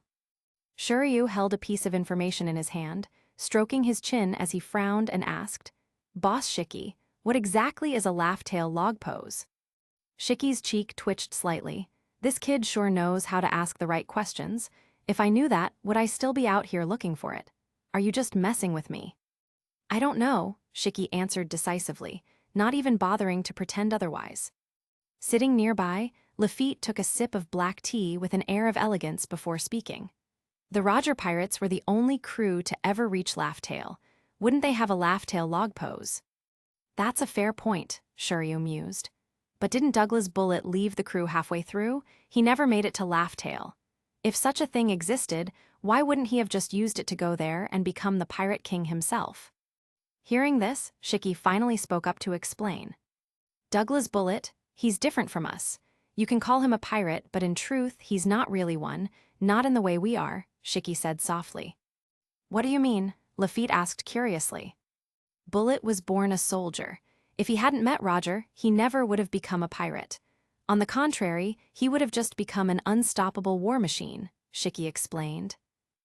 Shuryu held a piece of information in his hand, stroking his chin as he frowned and asked, "Boss Shicky, what exactly is a laugh-tail log pose?" Shicky's cheek twitched slightly. This kid sure knows how to ask the right questions. If I knew that, would I still be out here looking for it? Are you just messing with me? "I don't know," Shicky answered decisively, not even bothering to pretend otherwise. Sitting nearby, Lafitte took a sip of black tea with an air of elegance before speaking. The Roger Pirates were the only crew to ever reach Laugh-Tail. Wouldn't they have a Laugh-Tail log pose? "That's a fair point," Shuryu mused. "But didn't Douglas Bullet leave the crew halfway through? He never made it to Laugh-Tail. If such a thing existed, why wouldn't he have just used it to go there and become the Pirate King himself?" Hearing this, Shicky finally spoke up to explain. "Douglas Bullet, he's different from us. You can call him a pirate, but in truth, he's not really one, not in the way we are," Shicky said softly. "What do you mean?" Lafitte asked curiously. "Bullet was born a soldier. If he hadn't met Roger, he never would have become a pirate. On the contrary, he would have just become an unstoppable war machine," Shicky explained.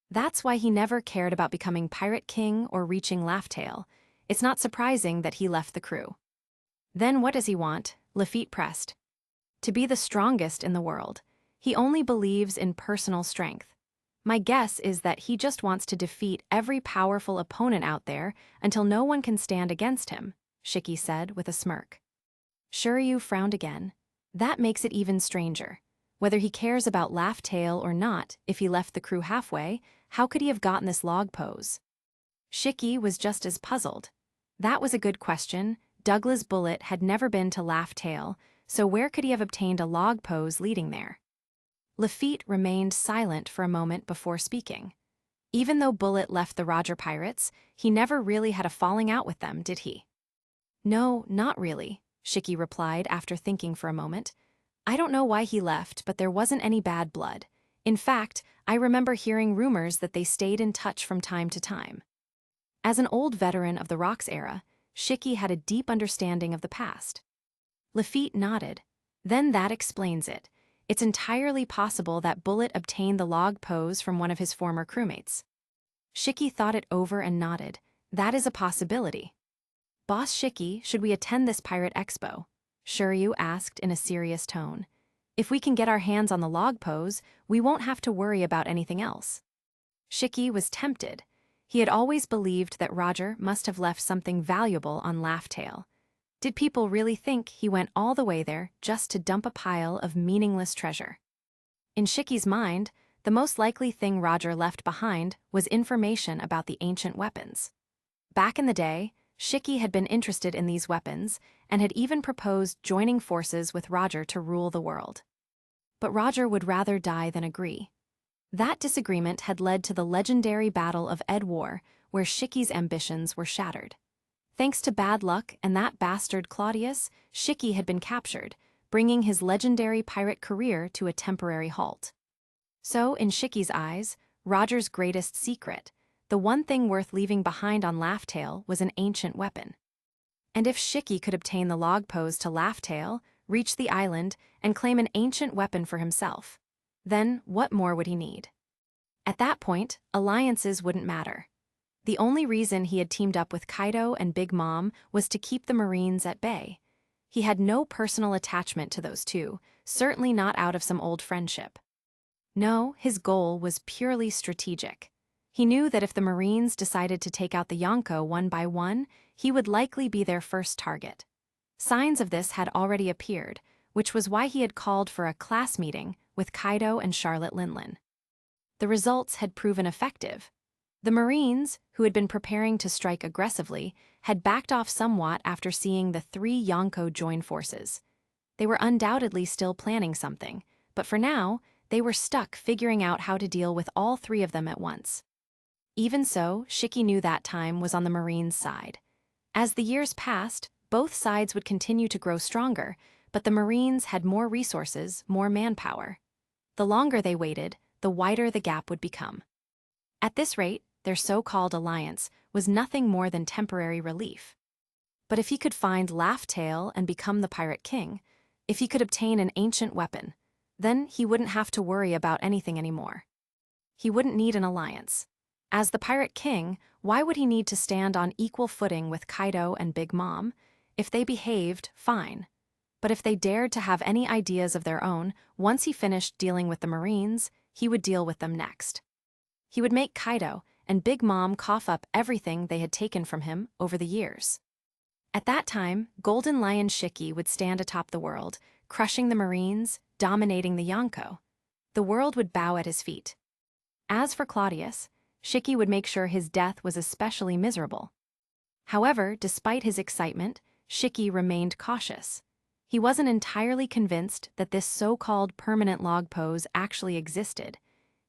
"That's why he never cared about becoming Pirate King or reaching Laugh-Tail. It's not surprising that he left the crew." "Then what does he want?" Lafitte pressed. "To be the strongest in the world. He only believes in personal strength. My guess is that he just wants to defeat every powerful opponent out there until no one can stand against him," Shicky said with a smirk. Shuryu frowned again. "That makes it even stranger. Whether he cares about Laugh-Tail or not, if he left the crew halfway, how could he have gotten this log pose?" Shicky was just as puzzled. That was a good question. Douglas Bullet had never been to Laugh-Tail, so where could he have obtained a log pose leading there? Lafitte remained silent for a moment before speaking. Even though Bullet left the Roger Pirates, he never really had a falling out with them, did he? "No, not really," Shicky replied after thinking for a moment. "I don't know why he left, but there wasn't any bad blood. In fact, I remember hearing rumors that they stayed in touch from time to time." As an old veteran of the Rocks era, Shicky had a deep understanding of the past. Lafitte nodded. "Then that explains it. It's entirely possible that Bullet obtained the log pose from one of his former crewmates." Shicky thought it over and nodded. "That is a possibility." "Boss Shicky, should we attend this pirate expo?" Shuryu asked in a serious tone. "If we can get our hands on the log pose, we won't have to worry about anything else." Shicky was tempted. He had always believed that Roger must have left something valuable on Laugh-Tail. Did people really think he went all the way there just to dump a pile of meaningless treasure? In Shicky's mind, the most likely thing Roger left behind was information about the ancient weapons. Back in the day, Shicky had been interested in these weapons and had even proposed joining forces with Roger to rule the world. But Roger would rather die than agree. That disagreement had led to the legendary Battle of Ed War, where Shicky's ambitions were shattered. Thanks to bad luck and that bastard Cladius, Shicky had been captured, bringing his legendary pirate career to a temporary halt. So, in Shicky's eyes, Roger's greatest secret, the one thing worth leaving behind on Laugh-Tail, was an ancient weapon. And if Shicky could obtain the log pose to Laugh-Tail, reach the island, and claim an ancient weapon for himself, then what more would he need? At that point, alliances wouldn't matter. The only reason he had teamed up with Kaido and Big Mom was to keep the Marines at bay. He had no personal attachment to those two, certainly not out of some old friendship. No, his goal was purely strategic. He knew that if the Marines decided to take out the Yonko one by one, he would likely be their first target. Signs of this had already appeared, which was why he had called for a class meeting with Kaido and Charlotte Linlin. The results had proven effective. The Marines, who had been preparing to strike aggressively, had backed off somewhat after seeing the 3 Yonko join forces. They were undoubtedly still planning something, but for now, they were stuck figuring out how to deal with all 3 of them at once. Even so, Shiki knew that time was on the Marines' side. As the years passed, both sides would continue to grow stronger, but the Marines had more resources, more manpower. The longer they waited, the wider the gap would become. At this rate, their so-called alliance was nothing more than temporary relief. But if he could find Laugh Tale and become the Pirate King, if he could obtain an ancient weapon, then he wouldn't have to worry about anything anymore. He wouldn't need an alliance. As the Pirate King, why would he need to stand on equal footing with Kaido and Big Mom? If they behaved, fine. But if they dared to have any ideas of their own, once he finished dealing with the Marines, he would deal with them next. He would make Kaido and Big Mom cough up everything they had taken from him over the years. At that time, Golden Lion Shiki would stand atop the world, crushing the Marines, dominating the Yonko. The world would bow at his feet. As for Cladius, Shiki would make sure his death was especially miserable. However, despite his excitement, Shiki remained cautious. He wasn't entirely convinced that this so-called permanent log pose actually existed.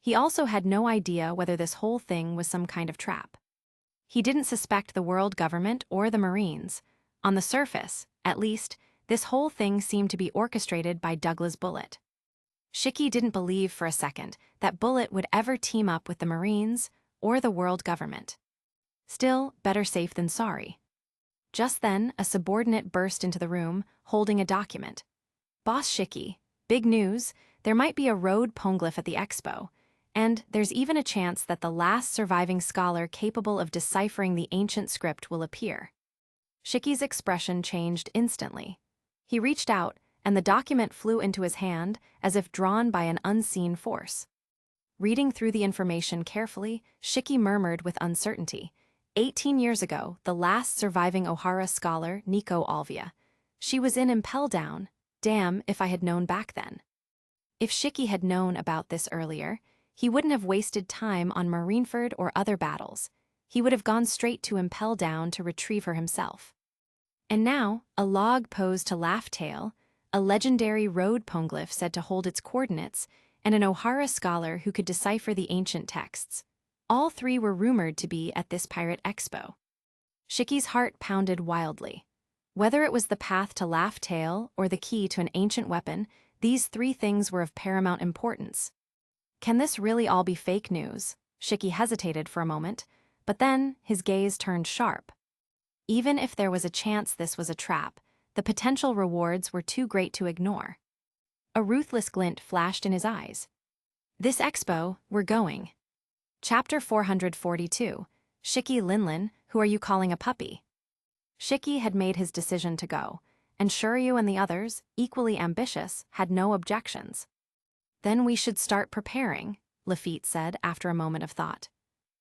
He also had no idea whether this whole thing was some kind of trap. He didn't suspect the world government or the Marines. On the surface, at least, this whole thing seemed to be orchestrated by Douglas Bullet. Shiki didn't believe for a second that Bullet would ever team up with the Marines or the world government. Still, better safe than sorry. Just then, a subordinate burst into the room, holding a document. "Boss Shiki, big news, there might be a road poneglyph at the expo, and there's even a chance that the last surviving scholar capable of deciphering the ancient script will appear." Shiki's expression changed instantly. He reached out, and the document flew into his hand as if drawn by an unseen force. Reading through the information carefully, Shiki murmured with uncertainty. 18 years ago, the last surviving Ohara scholar, Nico Alvia. She was in Impel Down. Damn if I had known back then. If Shiki had known about this earlier, he wouldn't have wasted time on Marineford or other battles. He would have gone straight to Impel Down to retrieve her himself. And now, a log posed to Laugh Tale, a legendary road poneglyph said to hold its coordinates, and an Ohara scholar who could decipher the ancient texts. All 3 were rumored to be at this pirate expo. Shiki's heart pounded wildly. Whether it was the path to Laugh Tale or the key to an ancient weapon, these 3 things were of paramount importance. Can this really all be fake news? Shiki hesitated for a moment, but then his gaze turned sharp. Even if there was a chance this was a trap, the potential rewards were too great to ignore. A ruthless glint flashed in his eyes. "This expo, we're going." Chapter 442, Shiki Linlin, Who Are You Calling a Puppy? Shiki had made his decision to go, and Shuryu and the others, equally ambitious, had no objections. "Then we should start preparing," Lafitte said after a moment of thought.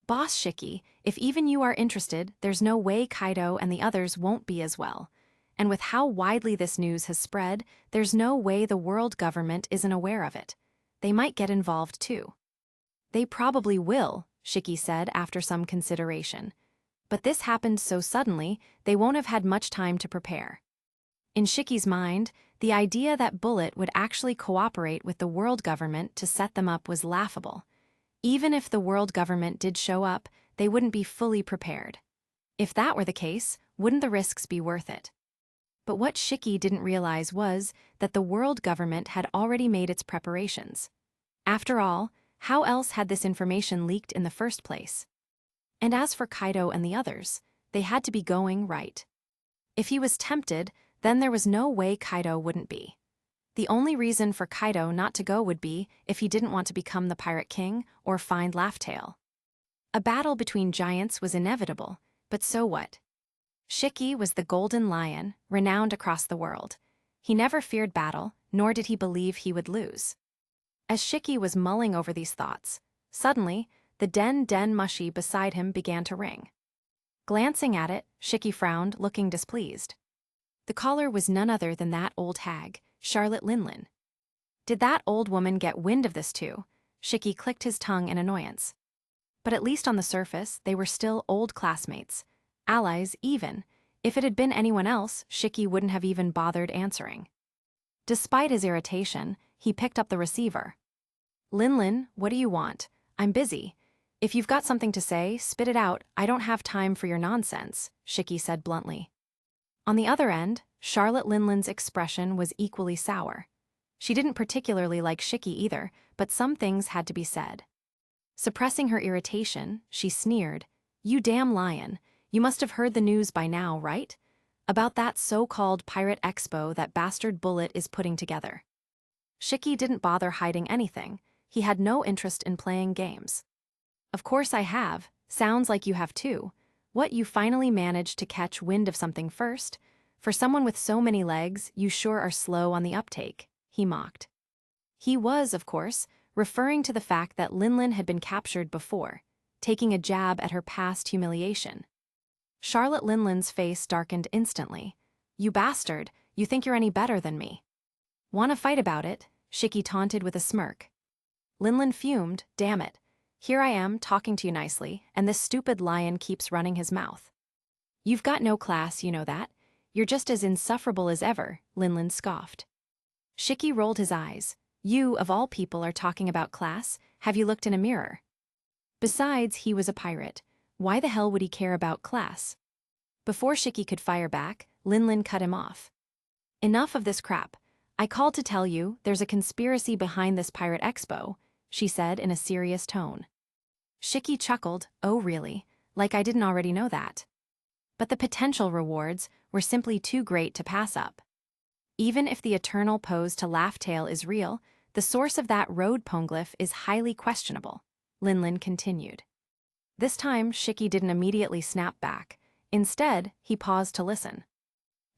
"Boss Shiki, if even you are interested, there's no way Kaido and the others won't be as well. And with how widely this news has spread, there's no way the world government isn't aware of it. They might get involved too." "They probably will," Shiki said after some consideration. "But this happened so suddenly, they won't have had much time to prepare." In Shiki's mind, the idea that Bullet would actually cooperate with the world government to set them up was laughable. Even if the world government did show up, they wouldn't be fully prepared. If that were the case, wouldn't the risks be worth it? But what Shiki didn't realize was that the world government had already made its preparations. After all, how else had this information leaked in the first place? And as for Kaido and the others, they had to be going right. If he was tempted, then there was no way Kaido wouldn't be. The only reason for Kaido not to go would be if he didn't want to become the Pirate King or find Laugh-Tale. A battle between giants was inevitable, but so what? Shiki was the Golden Lion, renowned across the world. He never feared battle, nor did he believe he would lose. As Shiki was mulling over these thoughts, suddenly, the den mushi beside him began to ring. Glancing at it, Shiki frowned, looking displeased. The caller was none other than that old hag, Charlotte Linlin. Did that old woman get wind of this too? Shiki clicked his tongue in annoyance. But at least on the surface, they were still old classmates, allies even. If it had been anyone else, Shiki wouldn't have even bothered answering. Despite his irritation, he picked up the receiver. Linlin, what do you want? I'm busy. If you've got something to say, spit it out. I don't have time for your nonsense, Shiki said bluntly. On the other end, Charlotte Linlin's expression was equally sour. She didn't particularly like Shiki either, but some things had to be said. Suppressing her irritation, she sneered, "You damn lion, you must have heard the news by now, right? About that so-called Pirate Expo that Bastard Bullet is putting together." Shiki didn't bother hiding anything. He had no interest in playing games. "Of course I have. Sounds like you have too. What, you finally managed to catch wind of something first? For someone with so many legs, you sure are slow on the uptake," he mocked. He was, of course, referring to the fact that Linlin had been captured before, taking a jab at her past humiliation. Charlotte Linlin's face darkened instantly. "You bastard, you think you're any better than me." "Want to fight about it?" Shiki taunted with a smirk. Linlin fumed, "Damn it. Here I am talking to you nicely, and this stupid lion keeps running his mouth." "You've got no class, you know that. You're just as insufferable as ever," Linlin scoffed. Shiki rolled his eyes. "You, of all people, are talking about class? Have you looked in a mirror?" Besides, he was a pirate. Why the hell would he care about class? Before Shiki could fire back, Linlin cut him off. "Enough of this crap. I called to tell you there's a conspiracy behind this Pirate Expo," she said in a serious tone. Shiki chuckled, "Oh really? Like I didn't already know that." But the potential rewards were simply too great to pass up. Even if the eternal pose to Laugh-Tale is real, the source of that road poneglyph is highly questionable, Linlin continued. This time, Shiki didn't immediately snap back. Instead, he paused to listen.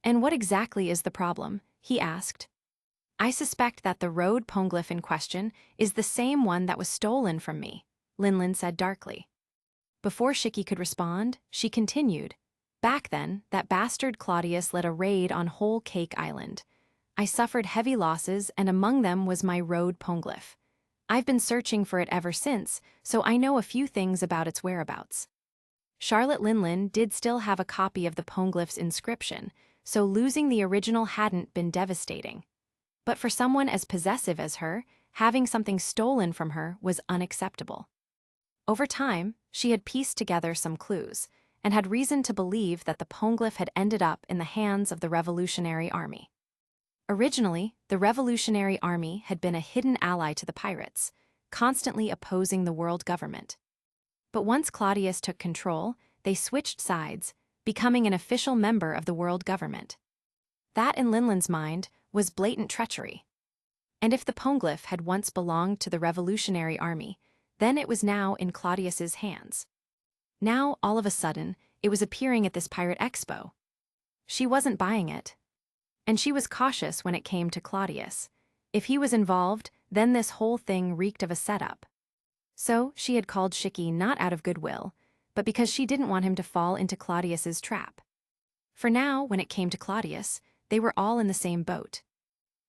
"And what exactly is the problem?" he asked. "I suspect that the road poneglyph in question is the same one that was stolen from me," Linlin said darkly. Before Shiki could respond, she continued, "Back then, that bastard Cladius led a raid on Whole Cake Island. I suffered heavy losses, and among them was my road poneglyph. I've been searching for it ever since, so I know a few things about its whereabouts." Charlotte Linlin did still have a copy of the poneglyph's inscription, so losing the original hadn't been devastating. But for someone as possessive as her, having something stolen from her was unacceptable. Over time, she had pieced together some clues, and had reason to believe that the poneglyph had ended up in the hands of the Revolutionary Army. Originally, the Revolutionary Army had been a hidden ally to the pirates, constantly opposing the world government. But once Claudius took control, they switched sides, becoming an official member of the world government. That, in Linlin's mind, was blatant treachery. And if the poneglyph had once belonged to the Revolutionary Army, then it was now in Claudius's hands. Now, all of a sudden, it was appearing at this Pirate Expo. She wasn't buying it. And she was cautious when it came to Claudius. If he was involved, then this whole thing reeked of a setup. So she had called Shiki not out of goodwill, but because she didn't want him to fall into Claudius's trap. For now, when it came to Claudius, they were all in the same boat.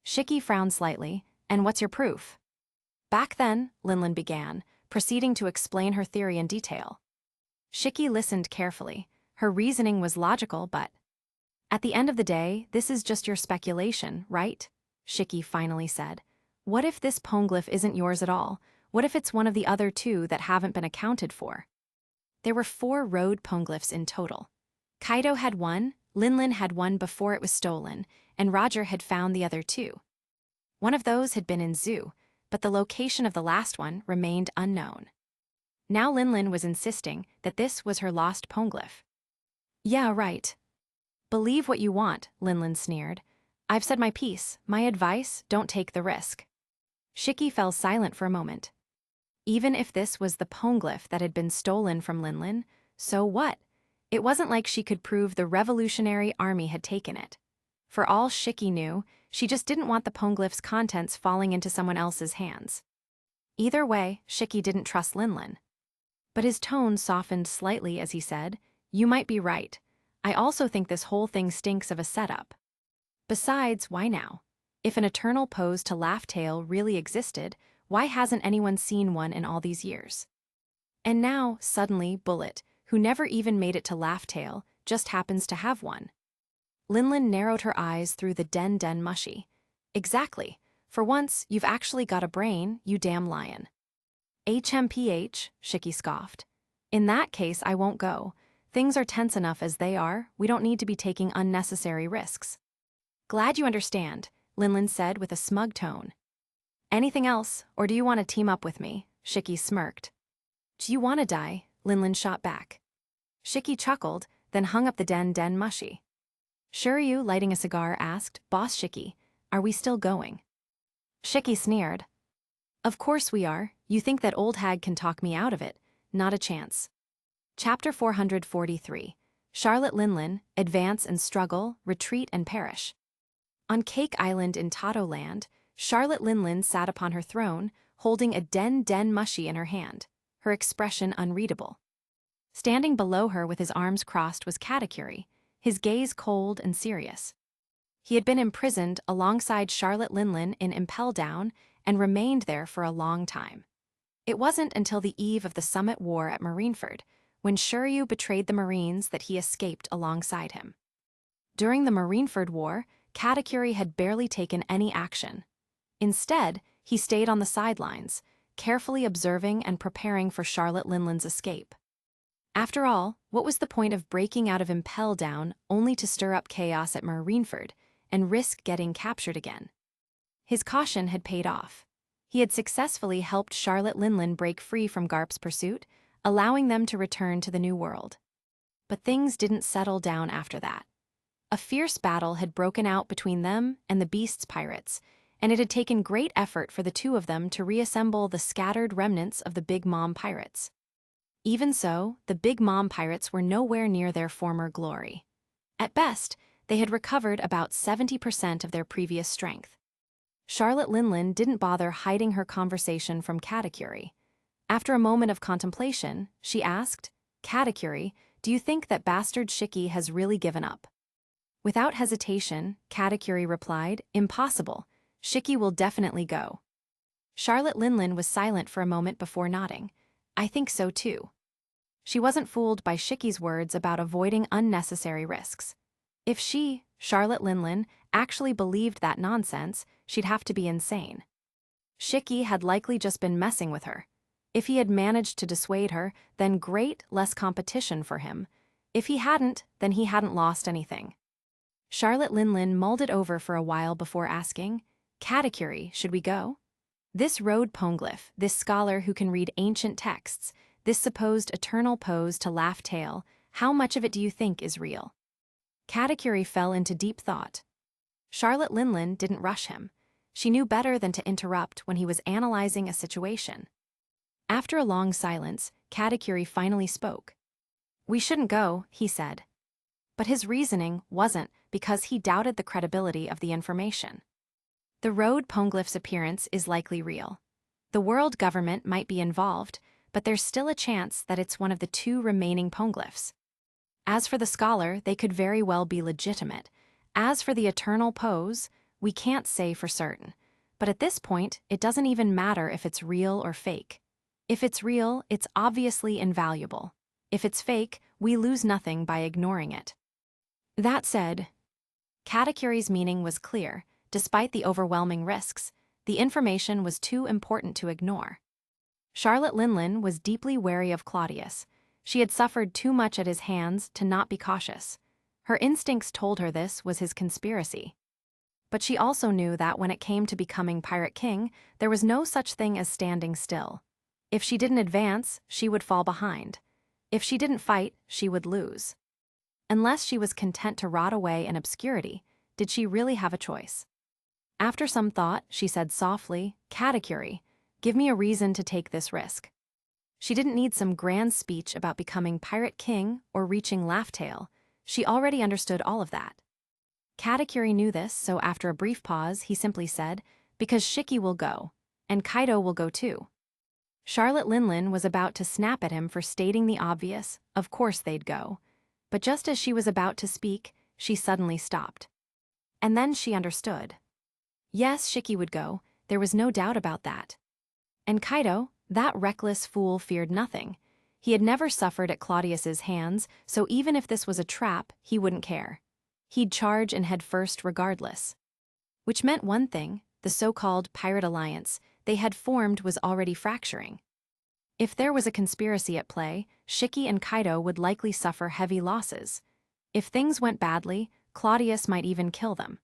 Shiki frowned slightly. "And what's your proof?" "Back then," Linlin began, proceeding to explain her theory in detail. Shiki listened carefully. Her reasoning was logical, but... "At the end of the day, this is just your speculation, right?" Shiki finally said. "What if this poneglyph isn't yours at all? What if it's one of the other two that haven't been accounted for?" There were 4 road poneglyphs in total. Kaido had one, Linlin had one before it was stolen, and Roger had found the other 2. One of those had been in Zoo, but the location of the last one remained unknown. Now Linlin was insisting that this was her lost poneglyph. "Yeah, right. Believe what you want," Linlin sneered. I've said my piece. My advice, don't take the risk. Shiki fell silent for a moment. Even if this was the poneglyph that had been stolen from Linlin, so what? It wasn't like she could prove the revolutionary army had taken it. For all Shiki knew, she just didn't want the poneglyph's contents falling into someone else's hands. Either way, Shiki didn't trust Linlin. But his tone softened slightly as he said, "You might be right. I also think this whole thing stinks of a setup. Besides, why now? If an eternal pose to Laugh Tale really existed, why hasn't anyone seen one in all these years?" And now, suddenly, Bullet, who never even made it to Laugh Tale, just happens to have one. Linlin narrowed her eyes through the den mushy. "Exactly. For once, you've actually got a brain, you damn lion." "HMPH," Shiki scoffed. "In that case, I won't go. Things are tense enough as they are, we don't need to be taking unnecessary risks." "Glad you understand," Linlin said with a smug tone. "Anything else, or do you want to team up with me?" Shiki smirked. "Do you want to die?" Linlin shot back. Shiki chuckled, then hung up the den mushy. Shuryu, lighting a cigar, asked, "Boss Shiki, are we still going?" Shiki sneered. "Of course we are. You think that old hag can talk me out of it? Not a chance." Chapter 443. Charlotte Linlin, Advance and Struggle, Retreat and Perish. On Cake Island in Tato Land, Charlotte Linlin sat upon her throne, holding a den mushy in her hand, her expression unreadable. Standing below her with his arms crossed was Katakuri, his gaze cold and serious. He had been imprisoned alongside Charlotte Linlin in Impel Down and remained there for a long time. It wasn't until the eve of the Summit War at Marineford, when Shuryu betrayed the Marines, that he escaped alongside him. During the Marineford War, Katakuri had barely taken any action. Instead, he stayed on the sidelines, carefully observing and preparing for Charlotte Linlin's escape. After all, what was the point of breaking out of Impel Down only to stir up chaos at Marineford and risk getting captured again? His caution had paid off. He had successfully helped Charlotte Linlin break free from Garp's pursuit, allowing them to return to the New World. But things didn't settle down after that. A fierce battle had broken out between them and the Beast's pirates, and it had taken great effort for the two of them to reassemble the scattered remnants of the Big Mom pirates. Even so, the Big Mom pirates were nowhere near their former glory. At best, they had recovered about 70% of their previous strength. Charlotte Linlin didn't bother hiding her conversation from Katakuri. After a moment of contemplation, she asked, "Katakuri, do you think that bastard Shiki has really given up?" Without hesitation, Katakuri replied, "Impossible. Shiki will definitely go." Charlotte Linlin was silent for a moment before nodding. "I think so too." She wasn't fooled by Shiki's words about avoiding unnecessary risks. If she, Charlotte Linlin, actually believed that nonsense, she'd have to be insane. Shiki had likely just been messing with her. If he had managed to dissuade her, then great, less competition for him. If he hadn't, then he hadn't lost anything. Charlotte Linlin mulled it over for a while before asking, "Katakuri, should we go? This road poneglyph, this scholar who can read ancient texts, this supposed eternal pose to Laugh Tale, how much of it do you think is real?" Katakuri fell into deep thought. Charlotte Linlin didn't rush him. She knew better than to interrupt when he was analyzing a situation. After a long silence, Katakuri finally spoke. "We shouldn't go," he said. But his reasoning wasn't because he doubted the credibility of the information. The road poneglyph's appearance is likely real. The world government might be involved, but there's still a chance that it's one of the two remaining poneglyphs. As for the scholar, they could very well be legitimate. As for the eternal pose, we can't say for certain. But at this point, it doesn't even matter if it's real or fake. If it's real, it's obviously invaluable. If it's fake, we lose nothing by ignoring it. That said, Katakuri's meaning was clear. Despite the overwhelming risks, the information was too important to ignore. Charlotte Linlin was deeply wary of Cladius. She had suffered too much at his hands to not be cautious. Her instincts told her this was his conspiracy. But she also knew that when it came to becoming Pirate King, there was no such thing as standing still. If she didn't advance, she would fall behind. If she didn't fight, she would lose. Unless she was content to rot away in obscurity, did she really have a choice? After some thought, she said softly, "Katakuri, give me a reason to take this risk." She didn't need some grand speech about becoming Pirate King or reaching Laughtail. She already understood all of that. Katakuri knew this, so after a brief pause, he simply said, "Because Shiki will go, and Kaido will go too." Charlotte Linlin was about to snap at him for stating the obvious, of course they'd go. But just as she was about to speak, she suddenly stopped. And then she understood. Yes, Shiki would go, there was no doubt about that. And Kaido, that reckless fool, feared nothing. He had never suffered at Claudius's hands, so even if this was a trap, he wouldn't care. He'd charge and head first regardless. Which meant one thing: the so-called pirate alliance they had formed was already fracturing. If there was a conspiracy at play, Shiki and Kaido would likely suffer heavy losses. If things went badly, Claudius might even kill them.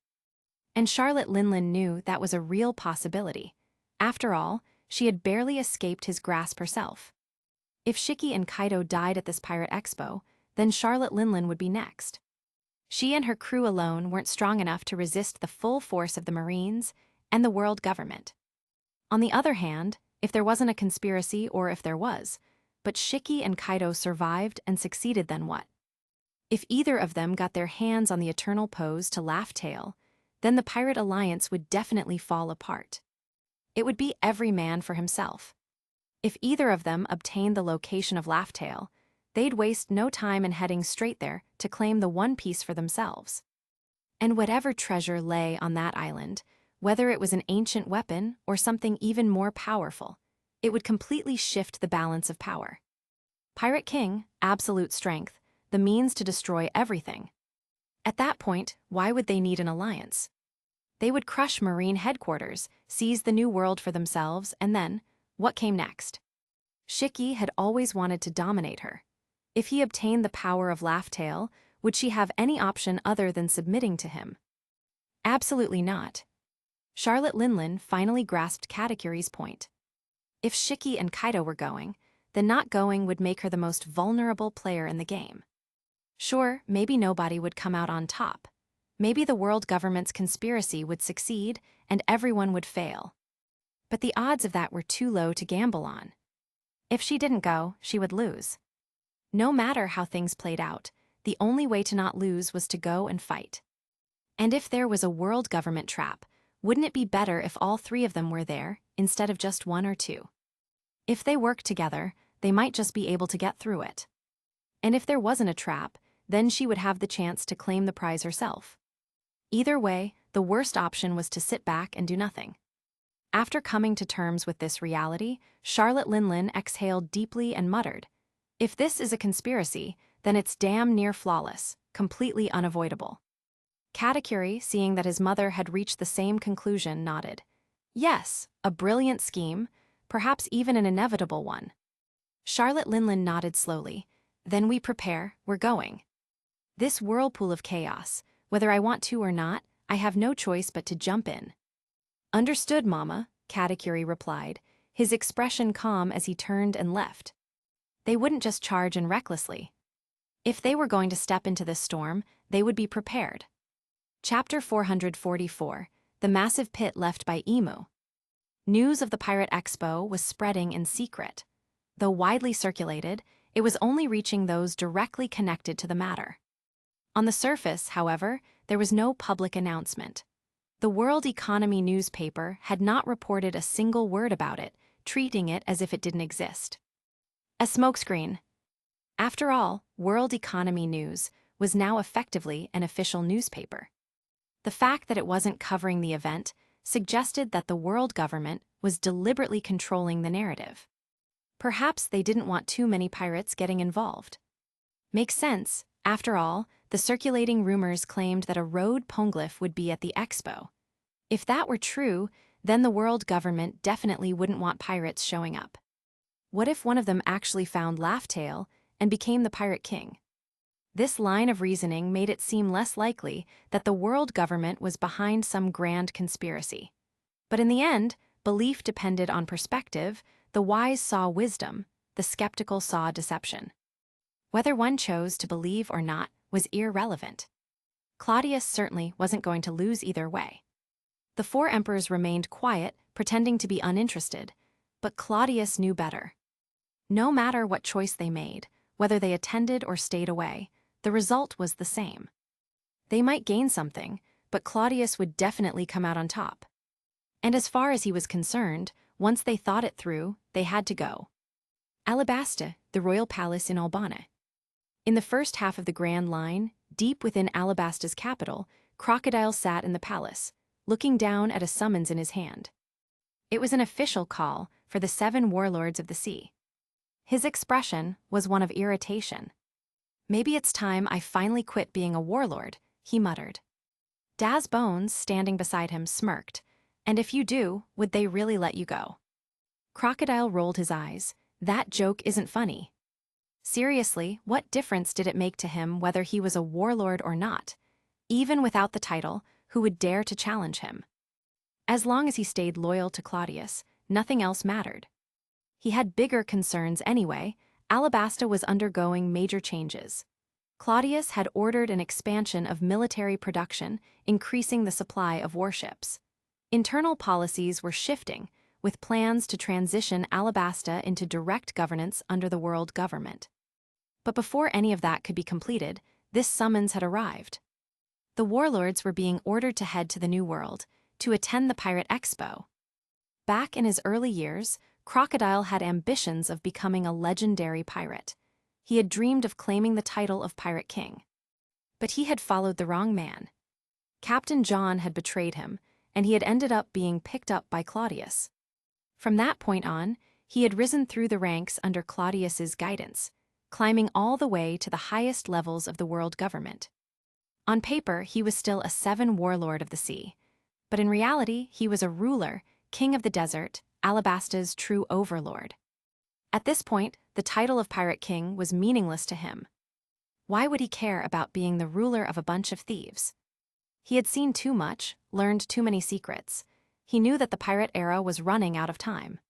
And Charlotte Linlin knew that was a real possibility. After all, she had barely escaped his grasp herself. If Shiki and Kaido died at this pirate expo, then Charlotte Linlin would be next. She and her crew alone weren't strong enough to resist the full force of the Marines and the world government. On the other hand, if there wasn't a conspiracy, or if there was, but Shiki and Kaido survived and succeeded, then what? If either of them got their hands on the eternal pose to Laughtail, then the pirate alliance would definitely fall apart. It would be every man for himself. If either of them obtained the location of Laughtail, they'd waste no time in heading straight there to claim the One Piece for themselves. And whatever treasure lay on that island, whether it was an ancient weapon or something even more powerful, it would completely shift the balance of power. Pirate King, absolute strength, the means to destroy everything. At that point, why would they need an alliance? They would crush Marine headquarters, seize the New World for themselves, and then, what came next? Shiki had always wanted to dominate her. If he obtained the power of Laughtail, would she have any option other than submitting to him? Absolutely not. Charlotte Linlin finally grasped Katakuri's point. If Shiki and Kaido were going, then not going would make her the most vulnerable player in the game. Sure, maybe nobody would come out on top. Maybe the world government's conspiracy would succeed and everyone would fail. But the odds of that were too low to gamble on. If she didn't go, she would lose. No matter how things played out, the only way to not lose was to go and fight. And if there was a world government trap, wouldn't it be better if all three of them were there, instead of just one or two? If they worked together, they might just be able to get through it. And if there wasn't a trap, then she would have the chance to claim the prize herself. Either way, the worst option was to sit back and do nothing. After coming to terms with this reality, Charlotte Linlin exhaled deeply and muttered, "If this is a conspiracy, then it's damn near flawless, completely unavoidable." Katakuri, seeing that his mother had reached the same conclusion, nodded. Yes, a brilliant scheme, perhaps even an inevitable one. Charlotte Linlin nodded slowly. Then we prepare, we're going. This whirlpool of chaos, whether I want to or not, I have no choice but to jump in. Understood, Mama, Katakuri replied, his expression calm as he turned and left. They wouldn't just charge in recklessly. If they were going to step into this storm, they would be prepared. Chapter 444, The Massive Pit Left by Emu. News of the Pirate Expo was spreading in secret. Though widely circulated, it was only reaching those directly connected to the matter. On the surface, however, there was no public announcement. The World Economy newspaper had not reported a single word about it, treating it as if it didn't exist. A smokescreen. After all, World Economy News was now effectively an official newspaper. The fact that it wasn't covering the event suggested that the world government was deliberately controlling the narrative. Perhaps they didn't want too many pirates getting involved. Makes sense. After all, the circulating rumors claimed that a road poneglyph would be at the expo. If that were true, then the world government definitely wouldn't want pirates showing up. What if one of them actually found Laughtail and became the Pirate King? This line of reasoning made it seem less likely that the world government was behind some grand conspiracy. But in the end, belief depended on perspective. The wise saw wisdom, the skeptical saw deception. Whether one chose to believe or not was irrelevant. Claudius certainly wasn't going to lose either way. The four emperors remained quiet, pretending to be uninterested, but Claudius knew better. No matter what choice they made, whether they attended or stayed away, the result was the same. They might gain something, but Claudius would definitely come out on top. And as far as he was concerned, once they thought it through, they had to go. Alabasta, the royal palace in Albana. In the first half of the Grand Line, deep within Alabasta's capital, Crocodile sat in the palace, looking down at a summons in his hand. It was an official call for the 7 warlords of the sea. His expression was one of irritation. "Maybe it's time I finally quit being a warlord," he muttered. Daz Bones, standing beside him, smirked. "And if you do, would they really let you go?" Crocodile rolled his eyes. That joke isn't funny. Seriously, what difference did it make to him whether he was a warlord or not? Even without the title, who would dare to challenge him? As long as he stayed loyal to Claudius, nothing else mattered. He had bigger concerns anyway. Alabasta was undergoing major changes. Claudius had ordered an expansion of military production, increasing the supply of warships. Internal policies were shifting, with plans to transition Alabasta into direct governance under the world government. But before any of that could be completed, this summons had arrived. The warlords were being ordered to head to the New World, to attend the Pirate Expo. Back in his early years, Crocodile had ambitions of becoming a legendary pirate. He had dreamed of claiming the title of Pirate King. But he had followed the wrong man. Captain John had betrayed him, and he had ended up being picked up by Claudius. From that point on, he had risen through the ranks under Claudius's guidance, climbing all the way to the highest levels of the world government. On paper, he was still a 7 warlord of the sea, but in reality, he was a ruler, king of the desert, Alabasta's true overlord. At this point, the title of Pirate King was meaningless to him. Why would he care about being the ruler of a bunch of thieves? He had seen too much, learned too many secrets. He knew that the pirate era was running out of time.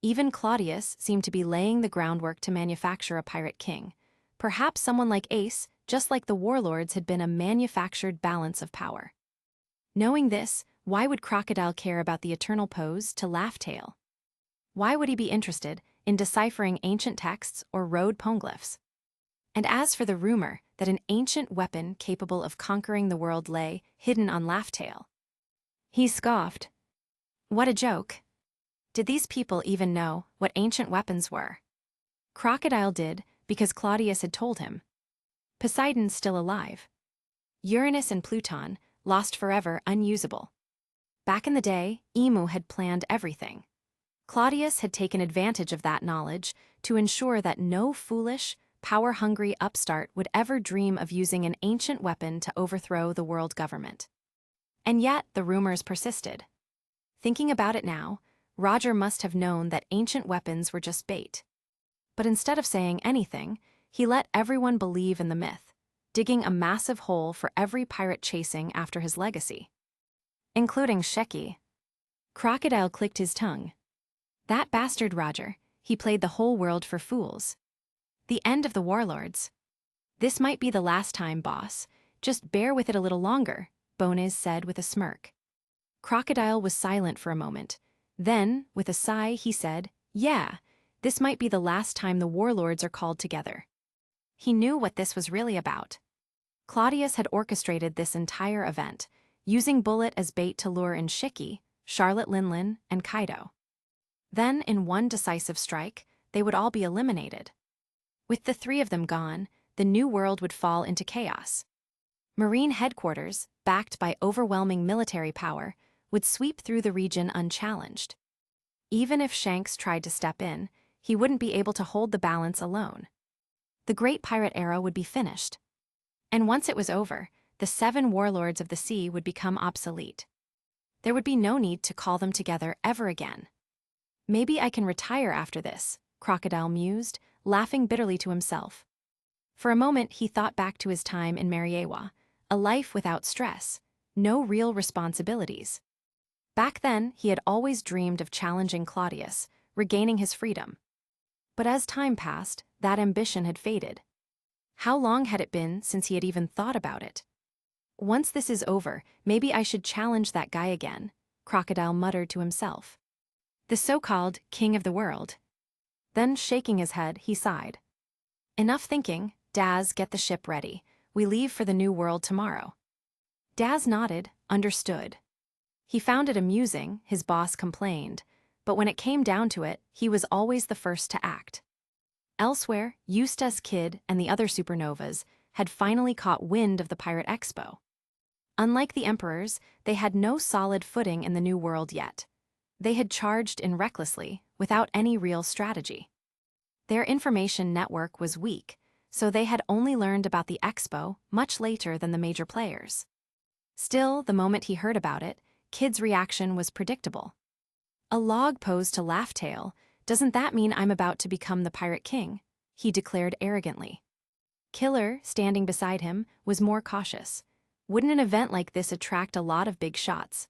Even Claudius seemed to be laying the groundwork to manufacture a pirate king. Perhaps someone like Ace, just like the warlords, had been a manufactured balance of power. Knowing this, why would Crocodile care about the eternal pose to Laughtail? Why would he be interested in deciphering ancient texts or road poneglyphs? And as for the rumor that an ancient weapon capable of conquering the world lay hidden on Laughtail, he scoffed. What a joke. Did these people even know what ancient weapons were? Crocodile did, because Claudius had told him. Poseidon's still alive. Uranus and Pluton, lost forever, unusable. Back in the day, Emu had planned everything. Claudius had taken advantage of that knowledge to ensure that no foolish, power-hungry upstart would ever dream of using an ancient weapon to overthrow the world government. And yet, the rumors persisted. Thinking about it now, Roger must have known that ancient weapons were just bait. But instead of saying anything, he let everyone believe in the myth, digging a massive hole for every pirate chasing after his legacy. Including Sheki. Crocodile clicked his tongue. That bastard Roger, he played the whole world for fools. The end of the warlords. This might be the last time, boss. Just bear with it a little longer, Bones said with a smirk. Crocodile was silent for a moment. Then, with a sigh, he said, "Yeah, this might be the last time the warlords are called together." He knew what this was really about. Claudius had orchestrated this entire event, using Bullet as bait to lure in Shiki, Charlotte Linlin, and Kaido. Then, in one decisive strike, they would all be eliminated. With the 3 of them gone, the new world would fall into chaos. Marine headquarters, backed by overwhelming military power, would sweep through the region unchallenged. Even if Shanks tried to step in, he wouldn't be able to hold the balance alone. The Great Pirate Era would be finished. And once it was over, the 7 warlords of the sea would become obsolete. There would be no need to call them together ever again. Maybe I can retire after this, Crocodile mused, laughing bitterly to himself. For a moment he thought back to his time in Mariewa, a life without stress, no real responsibilities. Back then, he had always dreamed of challenging Claudius, regaining his freedom. But as time passed, that ambition had faded. How long had it been since he had even thought about it? Once this is over, maybe I should challenge that guy again, Crocodile muttered to himself. The so-called king of the world. Then, shaking his head, he sighed. Enough thinking. Daz, get the ship ready. We leave for the new world tomorrow. Daz nodded, understood. He found it amusing, his boss complained, but when it came down to it, he was always the first to act. Elsewhere, Eustace Kid and the other supernovas had finally caught wind of the Pirate Expo. Unlike the Emperors, they had no solid footing in the new world yet. They had charged in recklessly, without any real strategy. Their information network was weak, so they had only learned about the expo much later than the major players. Still, the moment he heard about it, Kid's reaction was predictable. A log posed to Laughtail, doesn't that mean I'm about to become the Pirate King? He declared arrogantly. Killer, standing beside him, was more cautious. Wouldn't an event like this attract a lot of big shots?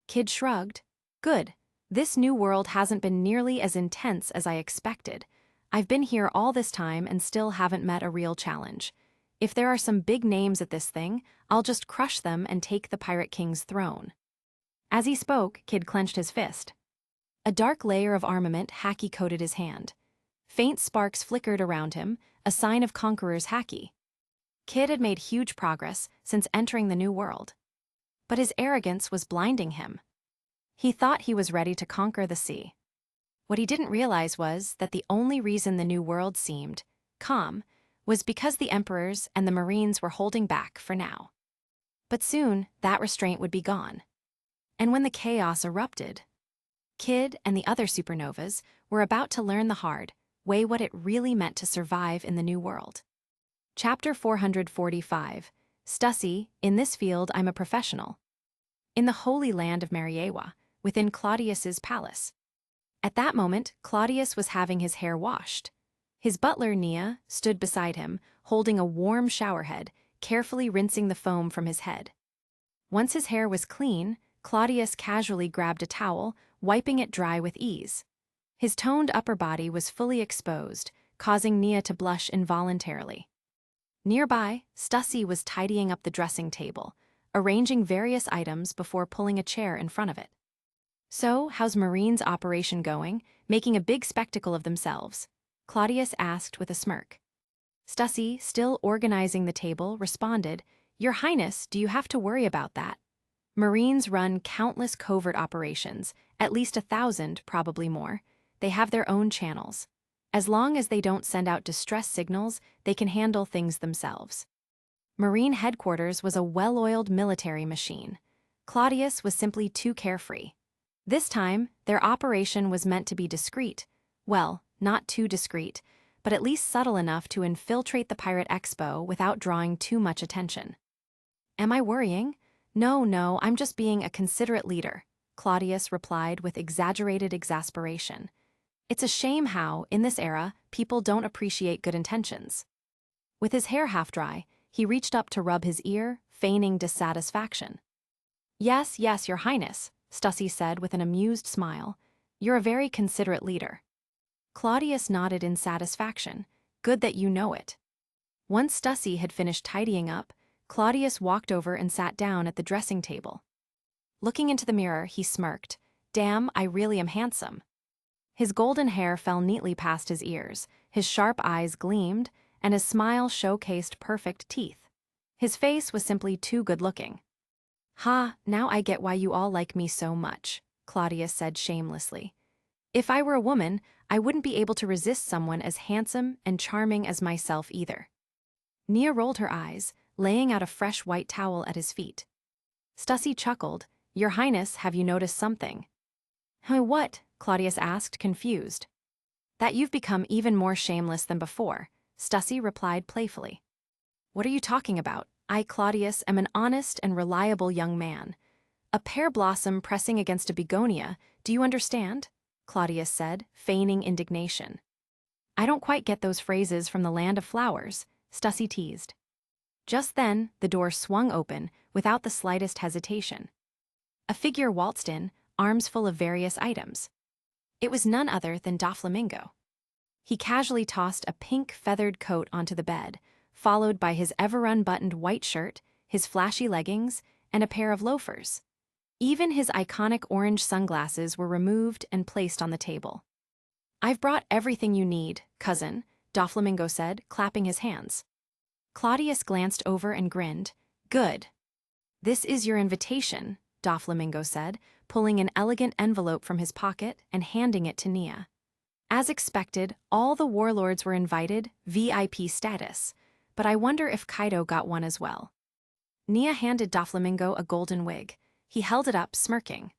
Kid shrugged. Good. This new world hasn't been nearly as intense as I expected. I've been here all this time and still haven't met a real challenge. If there are some big names at this thing, I'll just crush them and take the Pirate King's throne. As he spoke, Kid clenched his fist. A dark layer of armament haki-coated his hand. Faint sparks flickered around him, a sign of Conqueror's haki. Kid had made huge progress since entering the new world. But his arrogance was blinding him. He thought he was ready to conquer the sea. What he didn't realize was that the only reason the new world seemed calm was because the Emperors and the Marines were holding back for now. But soon, that restraint would be gone. And when the chaos erupted, Kid and the other supernovas were about to learn the hard way what it really meant to survive in the new world. Chapter 445, Stussy, in this field I'm a professional. In the holy land of Mariewa, within Claudius's palace. At that moment, Claudius was having his hair washed. His butler, Nia, stood beside him, holding a warm showerhead, carefully rinsing the foam from his head. Once his hair was clean, Claudius casually grabbed a towel, wiping it dry with ease. His toned upper body was fully exposed, causing Nia to blush involuntarily. Nearby, Stussy was tidying up the dressing table, arranging various items before pulling a chair in front of it. So, how's Marine's operation going, making a big spectacle of themselves? Claudius asked with a smirk. Stussy, still organizing the table, responded, Your Highness, do you have to worry about that? Marines run countless covert operations, at least 1,000, probably more. They have their own channels. As long as they don't send out distress signals, they can handle things themselves. Marine headquarters was a well-oiled military machine. Claudius was simply too carefree. This time, their operation was meant to be discreet. Well, not too discreet, but at least subtle enough to infiltrate the Pirate Expo without drawing too much attention. Am I worrying? No, I'm just being a considerate leader, Claudius replied with exaggerated exasperation. It's a shame how, in this era, people don't appreciate good intentions. With his hair half dry, he reached up to rub his ear, feigning dissatisfaction. Yes, Your Highness, Stussy said with an amused smile. You're a very considerate leader. Claudius nodded in satisfaction. Good that you know it. Once Stussy had finished tidying up, Claudius walked over and sat down at the dressing table. Looking into the mirror, he smirked. Damn, I really am handsome. His golden hair fell neatly past his ears, his sharp eyes gleamed, and his smile showcased perfect teeth. His face was simply too good-looking. Ha, now I get why you all like me so much, Claudius said shamelessly. If I were a woman, I wouldn't be able to resist someone as handsome and charming as myself either. Nia rolled her eyes, laying out a fresh white towel at his feet. Stussy chuckled. Your Highness, have you noticed something? What? Claudius asked, confused. That you've become even more shameless than before, Stussy replied playfully. What are you talking about? I, Claudius, am an honest and reliable young man. A pear blossom pressing against a begonia, do you understand? Claudius said, feigning indignation. I don't quite get those phrases from the land of flowers, Stussy teased. Just then, the door swung open, without the slightest hesitation. A figure waltzed in, arms full of various items. It was none other than Doflamingo. He casually tossed a pink feathered coat onto the bed, followed by his ever-unbuttoned white shirt, his flashy leggings, and a pair of loafers. Even his iconic orange sunglasses were removed and placed on the table. "I've brought everything you need, cousin," Doflamingo said, clapping his hands. Claudius glanced over and grinned. "Good. This is your invitation," Doflamingo said, pulling an elegant envelope from his pocket and handing it to Nia. As expected, all the warlords were invited, VIP status, but I wonder if Kaido got one as well. Nia handed Doflamingo a golden wig. He held it up, smirking.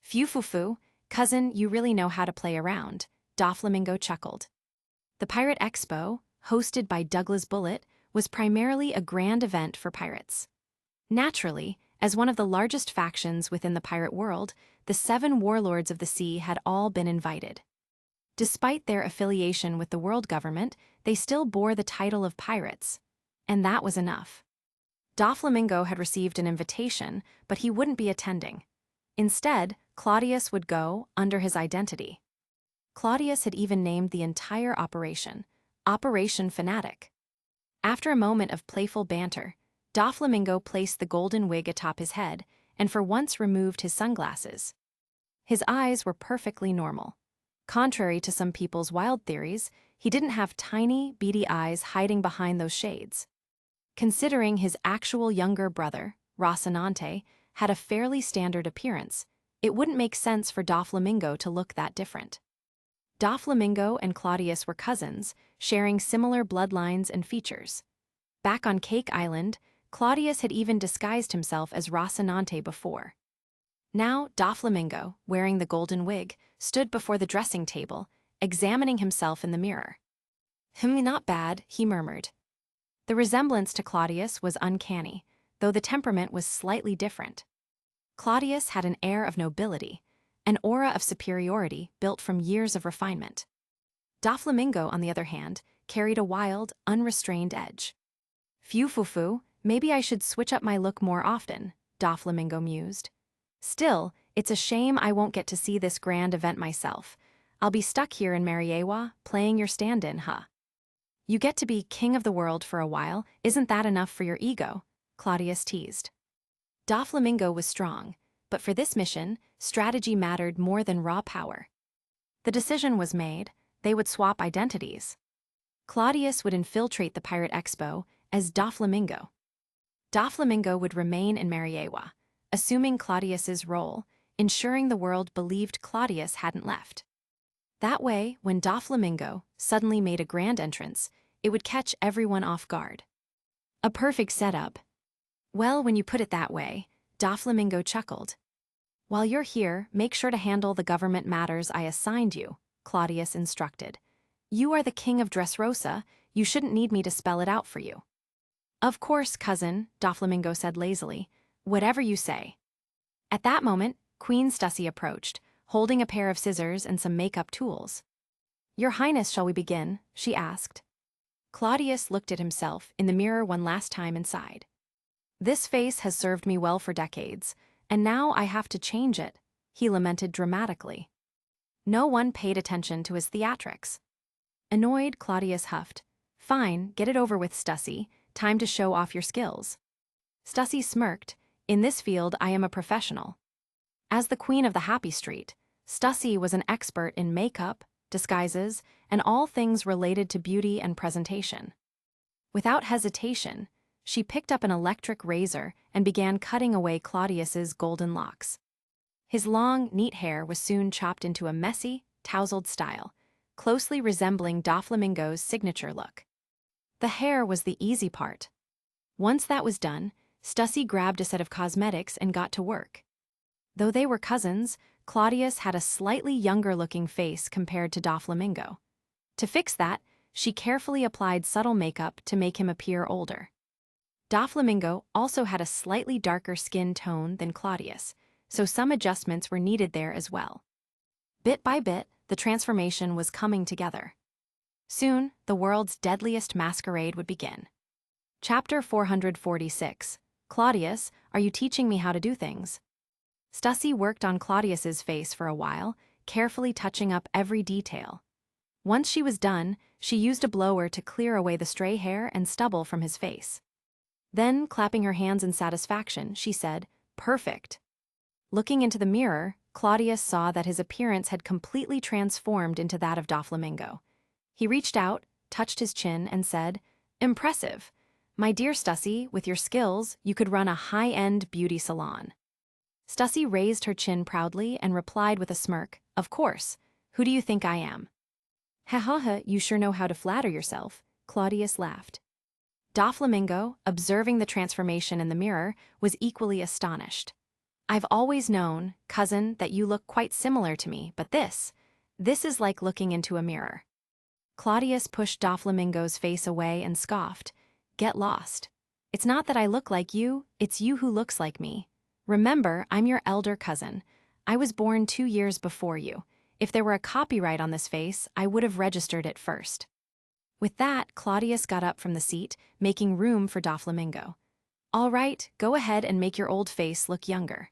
"Phew, cousin, you really know how to play around," Doflamingo chuckled. The Pirate Expo, hosted by Douglas Bullet, was primarily a grand event for pirates. Naturally, as one of the largest factions within the pirate world, the 7 warlords of the sea had all been invited. Despite their affiliation with the world government, they still bore the title of pirates, and that was enough. Doflamingo had received an invitation, but he wouldn't be attending. Instead, Claudius would go under his identity. Claudius had even named the entire operation Operation Fanatic. After a moment of playful banter, Doflamingo placed the golden wig atop his head and for once removed his sunglasses. His eyes were perfectly normal. Contrary to some people's wild theories, he didn't have tiny, beady eyes hiding behind those shades. Considering his actual younger brother, Rocinante, had a fairly standard appearance, it wouldn't make sense for Doflamingo to look that different. Doflamingo and Claudius were cousins, sharing similar bloodlines and features. Back on Cake Island, Claudius had even disguised himself as Rocinante before. Now, Doflamingo, wearing the golden wig, stood before the dressing table, examining himself in the mirror. Not bad," he murmured. The resemblance to Claudius was uncanny, though the temperament was slightly different. Claudius had an air of nobility, an aura of superiority built from years of refinement. Doflamingo, on the other hand, carried a wild, unrestrained edge. "Phew, maybe I should switch up my look more often," Doflamingo mused. "Still, it's a shame I won't get to see this grand event myself. I'll be stuck here in Mariewa, playing your stand-in, huh?" "You get to be king of the world for a while, isn't that enough for your ego?" Claudius teased. Doflamingo was strong, but for this mission, strategy mattered more than raw power. The decision was made: they would swap identities. Claudius would infiltrate the Pirate Expo as Doflamingo. Doflamingo would remain in Mariewa, assuming Claudius's role, ensuring the world believed Claudius hadn't left. That way, when Doflamingo suddenly made a grand entrance, it would catch everyone off guard. A perfect setup. "Well, when you put it that way," Doflamingo chuckled. "While you're here, make sure to handle the government matters I assigned you," Claudius instructed. "You are the king of Dressrosa, you shouldn't need me to spell it out for you." "Of course, cousin," Doflamingo said lazily. "Whatever you say." At that moment, Queen Stussy approached, holding a pair of scissors and some makeup tools. "Your Highness, shall we begin?" she asked. Claudius looked at himself in the mirror one last time and sighed. "This face has served me well for decades, and now I have to change it," he lamented dramatically. No one paid attention to his theatrics. Annoyed, Claudius huffed. "Fine, get it over with, Stussy. Time to show off your skills." Stussy smirked. "In this field, I am a professional." As the queen of the Happy Street, Stussy was an expert in makeup, disguises, and all things related to beauty and presentation. Without hesitation, she picked up an electric razor and began cutting away Claudius's golden locks. His long, neat hair was soon chopped into a messy, tousled style, closely resembling Doflamingo's signature look. The hair was the easy part. Once that was done, Stussy grabbed a set of cosmetics and got to work. Though they were cousins, Claudius had a slightly younger-looking face compared to Doflamingo. To fix that, she carefully applied subtle makeup to make him appear older. Doflamingo also had a slightly darker skin tone than Claudius, so some adjustments were needed there as well. Bit by bit, the transformation was coming together. Soon, the world's deadliest masquerade would begin. Chapter 446. Claudius, are you teaching me how to do things? Stussy worked on Claudius's face for a while, carefully touching up every detail. Once she was done, she used a blower to clear away the stray hair and stubble from his face. Then, clapping her hands in satisfaction, she said, "Perfect." Looking into the mirror, Claudius saw that his appearance had completely transformed into that of Doflamingo. He reached out, touched his chin, and said, "Impressive. My dear Stussy, with your skills, you could run a high-end beauty salon." Stussy raised her chin proudly and replied with a smirk, "Of course. Who do you think I am?" "Ha ha ha, you sure know how to flatter yourself," Claudius laughed. Doflamingo, observing the transformation in the mirror, was equally astonished. "I've always known, cousin, that you look quite similar to me, but this is like looking into a mirror." Claudius pushed Doflamingo's face away and scoffed, "Get lost. It's not that I look like you, it's you who looks like me. Remember, I'm your elder cousin. I was born 2 years before you. If there were a copyright on this face, I would have registered it first." With that, Claudius got up from the seat, making room for Doflamingo. "All right, go ahead and make your old face look younger."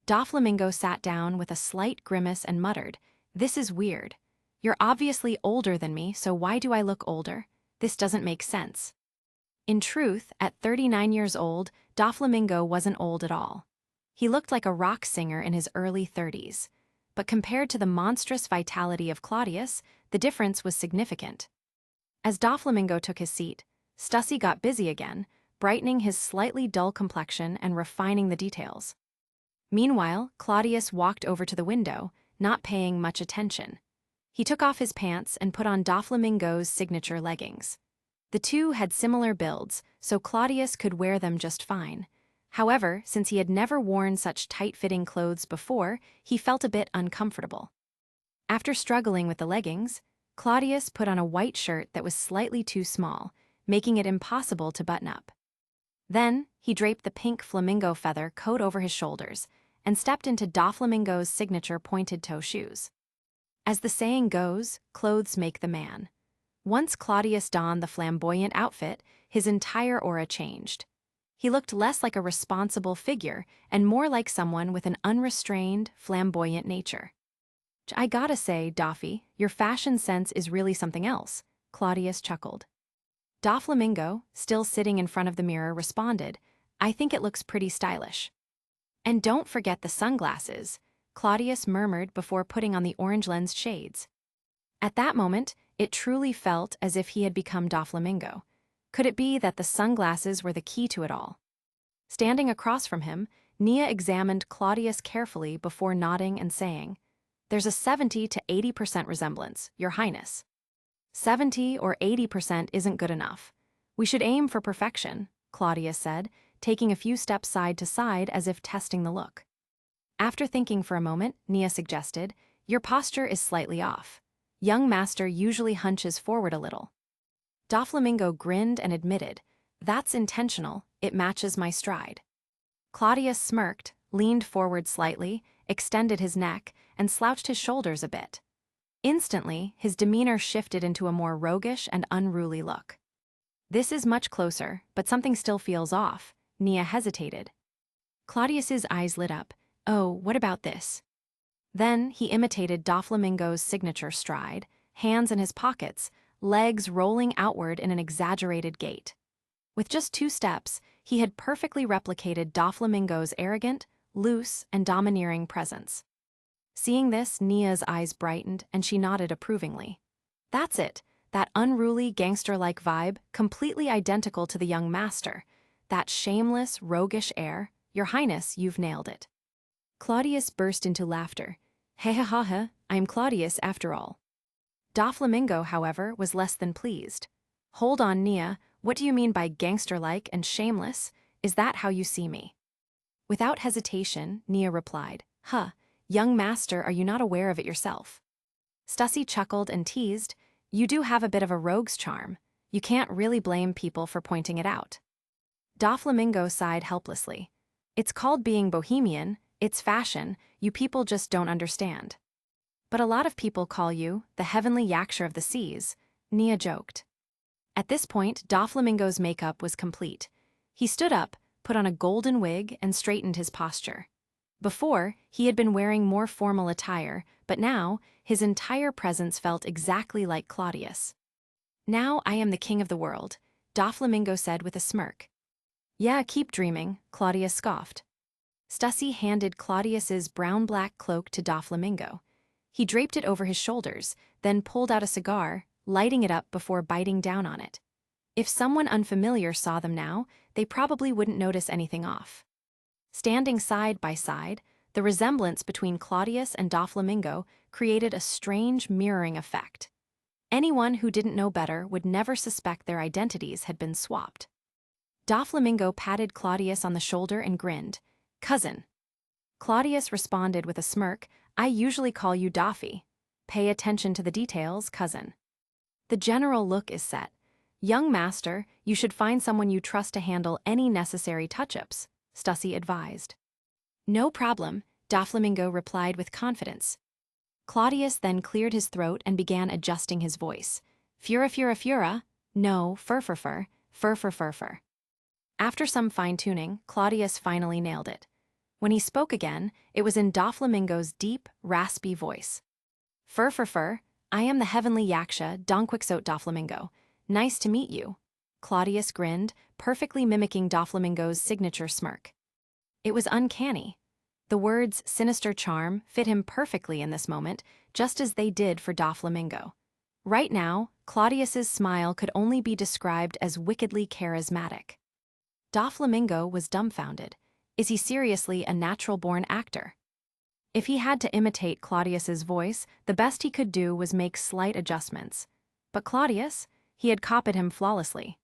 Doflamingo sat down with a slight grimace and muttered, "This is weird. You're obviously older than me, so why do I look older? This doesn't make sense." In truth, at 39 years old, Doflamingo wasn't old at all. He looked like a rock singer in his early 30s. But compared to the monstrous vitality of Claudius, the difference was significant. As Doflamingo took his seat, Stussy got busy again, brightening his slightly dull complexion and refining the details. Meanwhile, Claudius walked over to the window, not paying much attention. He took off his pants and put on Doflamingo's signature leggings. The two had similar builds, so Claudius could wear them just fine. However, since he had never worn such tight-fitting clothes before, he felt a bit uncomfortable. After struggling with the leggings, Claudius put on a white shirt that was slightly too small, making it impossible to button up. Then, he draped the pink flamingo feather coat over his shoulders and stepped into Doflamingo's signature pointed-toe shoes. As the saying goes, clothes make the man. Once Claudius donned the flamboyant outfit, his entire aura changed. He looked less like a responsible figure and more like someone with an unrestrained, flamboyant nature. "I gotta say, Doffy, your fashion sense is really something else," Claudius chuckled. Doflamingo, still sitting in front of the mirror, responded, "I think it looks pretty stylish." "And don't forget the sunglasses," Claudius murmured before putting on the orange-lensed shades. At that moment, it truly felt as if he had become Doflamingo. Could it be that the sunglasses were the key to it all? Standing across from him, Nia examined Claudius carefully before nodding and saying, "There's a 70 to 80% resemblance, Your Highness." 70 or 80% isn't good enough. "We should aim for perfection," Claudius said, taking a few steps side to side as if testing the look. After thinking for a moment, Nia suggested, "Your posture is slightly off. Young master usually hunches forward a little." Doflamingo grinned and admitted, "That's intentional, it matches my stride." Claudius smirked, leaned forward slightly, extended his neck, and slouched his shoulders a bit. Instantly, his demeanor shifted into a more roguish and unruly look. "This is much closer, but something still feels off," Nia hesitated. Claudius's eyes lit up. "Oh, what about this?" Then he imitated Doflamingo's signature stride, hands in his pockets, legs rolling outward in an exaggerated gait. With just 2 steps, he had perfectly replicated Doflamingo's arrogant, loose, and domineering presence. Seeing this, Nia's eyes brightened, and she nodded approvingly. "That's it, that unruly, gangster-like vibe, completely identical to the young master. That shameless, roguish air. Your Highness, you've nailed it." Claudius burst into laughter. "Hey ha ha ha, I'm Claudius after all." Doflamingo, however, was less than pleased. "Hold on, Nia, what do you mean by gangster-like and shameless? Is that how you see me?" Without hesitation, Nia replied, "Huh. Young master, are you not aware of it yourself?" Stussy chuckled and teased, "You do have a bit of a rogue's charm. You can't really blame people for pointing it out." Doflamingo sighed helplessly. "It's called being bohemian, it's fashion, you people just don't understand." "But a lot of people call you the heavenly yakshur of the seas," Nia joked. At this point, Doflamingo's makeup was complete. He stood up, put on a golden wig, and straightened his posture. Before, he had been wearing more formal attire, but now, his entire presence felt exactly like Claudius. "Now I am the king of the world," Doflamingo said with a smirk. Yeah, keep dreaming, Claudius scoffed. Stussy handed Claudius's brown-black cloak to Doflamingo. He draped it over his shoulders, then pulled out a cigar, lighting it up before biting down on it. If someone unfamiliar saw them now, they probably wouldn't notice anything off. Standing side by side, the resemblance between Claudius and Doflamingo created a strange mirroring effect. Anyone who didn't know better would never suspect their identities had been swapped. Doflamingo patted Claudius on the shoulder and grinned. "Cousin." Claudius responded with a smirk, "I usually call you Doffy. Pay attention to the details, cousin." The general look is set. "Young master, you should find someone you trust to handle any necessary touch-ups," Stussy advised. "No problem," Doflamingo replied with confidence. Claudius then cleared his throat and began adjusting his voice. "Fura fura fura? No, fur fur fur, fur fur fur fur." After some fine-tuning, Claudius finally nailed it. When he spoke again, it was in Doflamingo's deep, raspy voice. "Fur fur fur, I am the heavenly yaksha, Donquixote Doflamingo. Nice to meet you." Claudius grinned, perfectly mimicking Doflamingo's signature smirk. It was uncanny. The words sinister charm fit him perfectly in this moment, just as they did for Doflamingo. Right now, Claudius's smile could only be described as wickedly charismatic. Doflamingo was dumbfounded. Is he seriously a natural-born actor? If he had to imitate Claudius's voice, the best he could do was make slight adjustments. But Claudius? He had copied him flawlessly.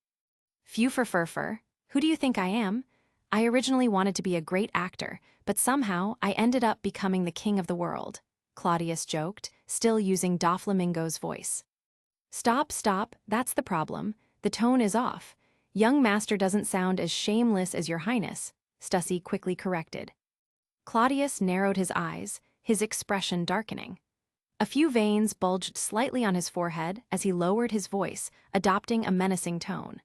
"Phew fur fur fur, who do you think I am? I originally wanted to be a great actor, but somehow I ended up becoming the king of the world," Claudius joked, still using Doflamingo's voice. "Stop, stop, that's the problem. The tone is off. Young master doesn't sound as shameless as your highness," Stussy quickly corrected. Claudius narrowed his eyes, his expression darkening. A few veins bulged slightly on his forehead as he lowered his voice, adopting a menacing tone.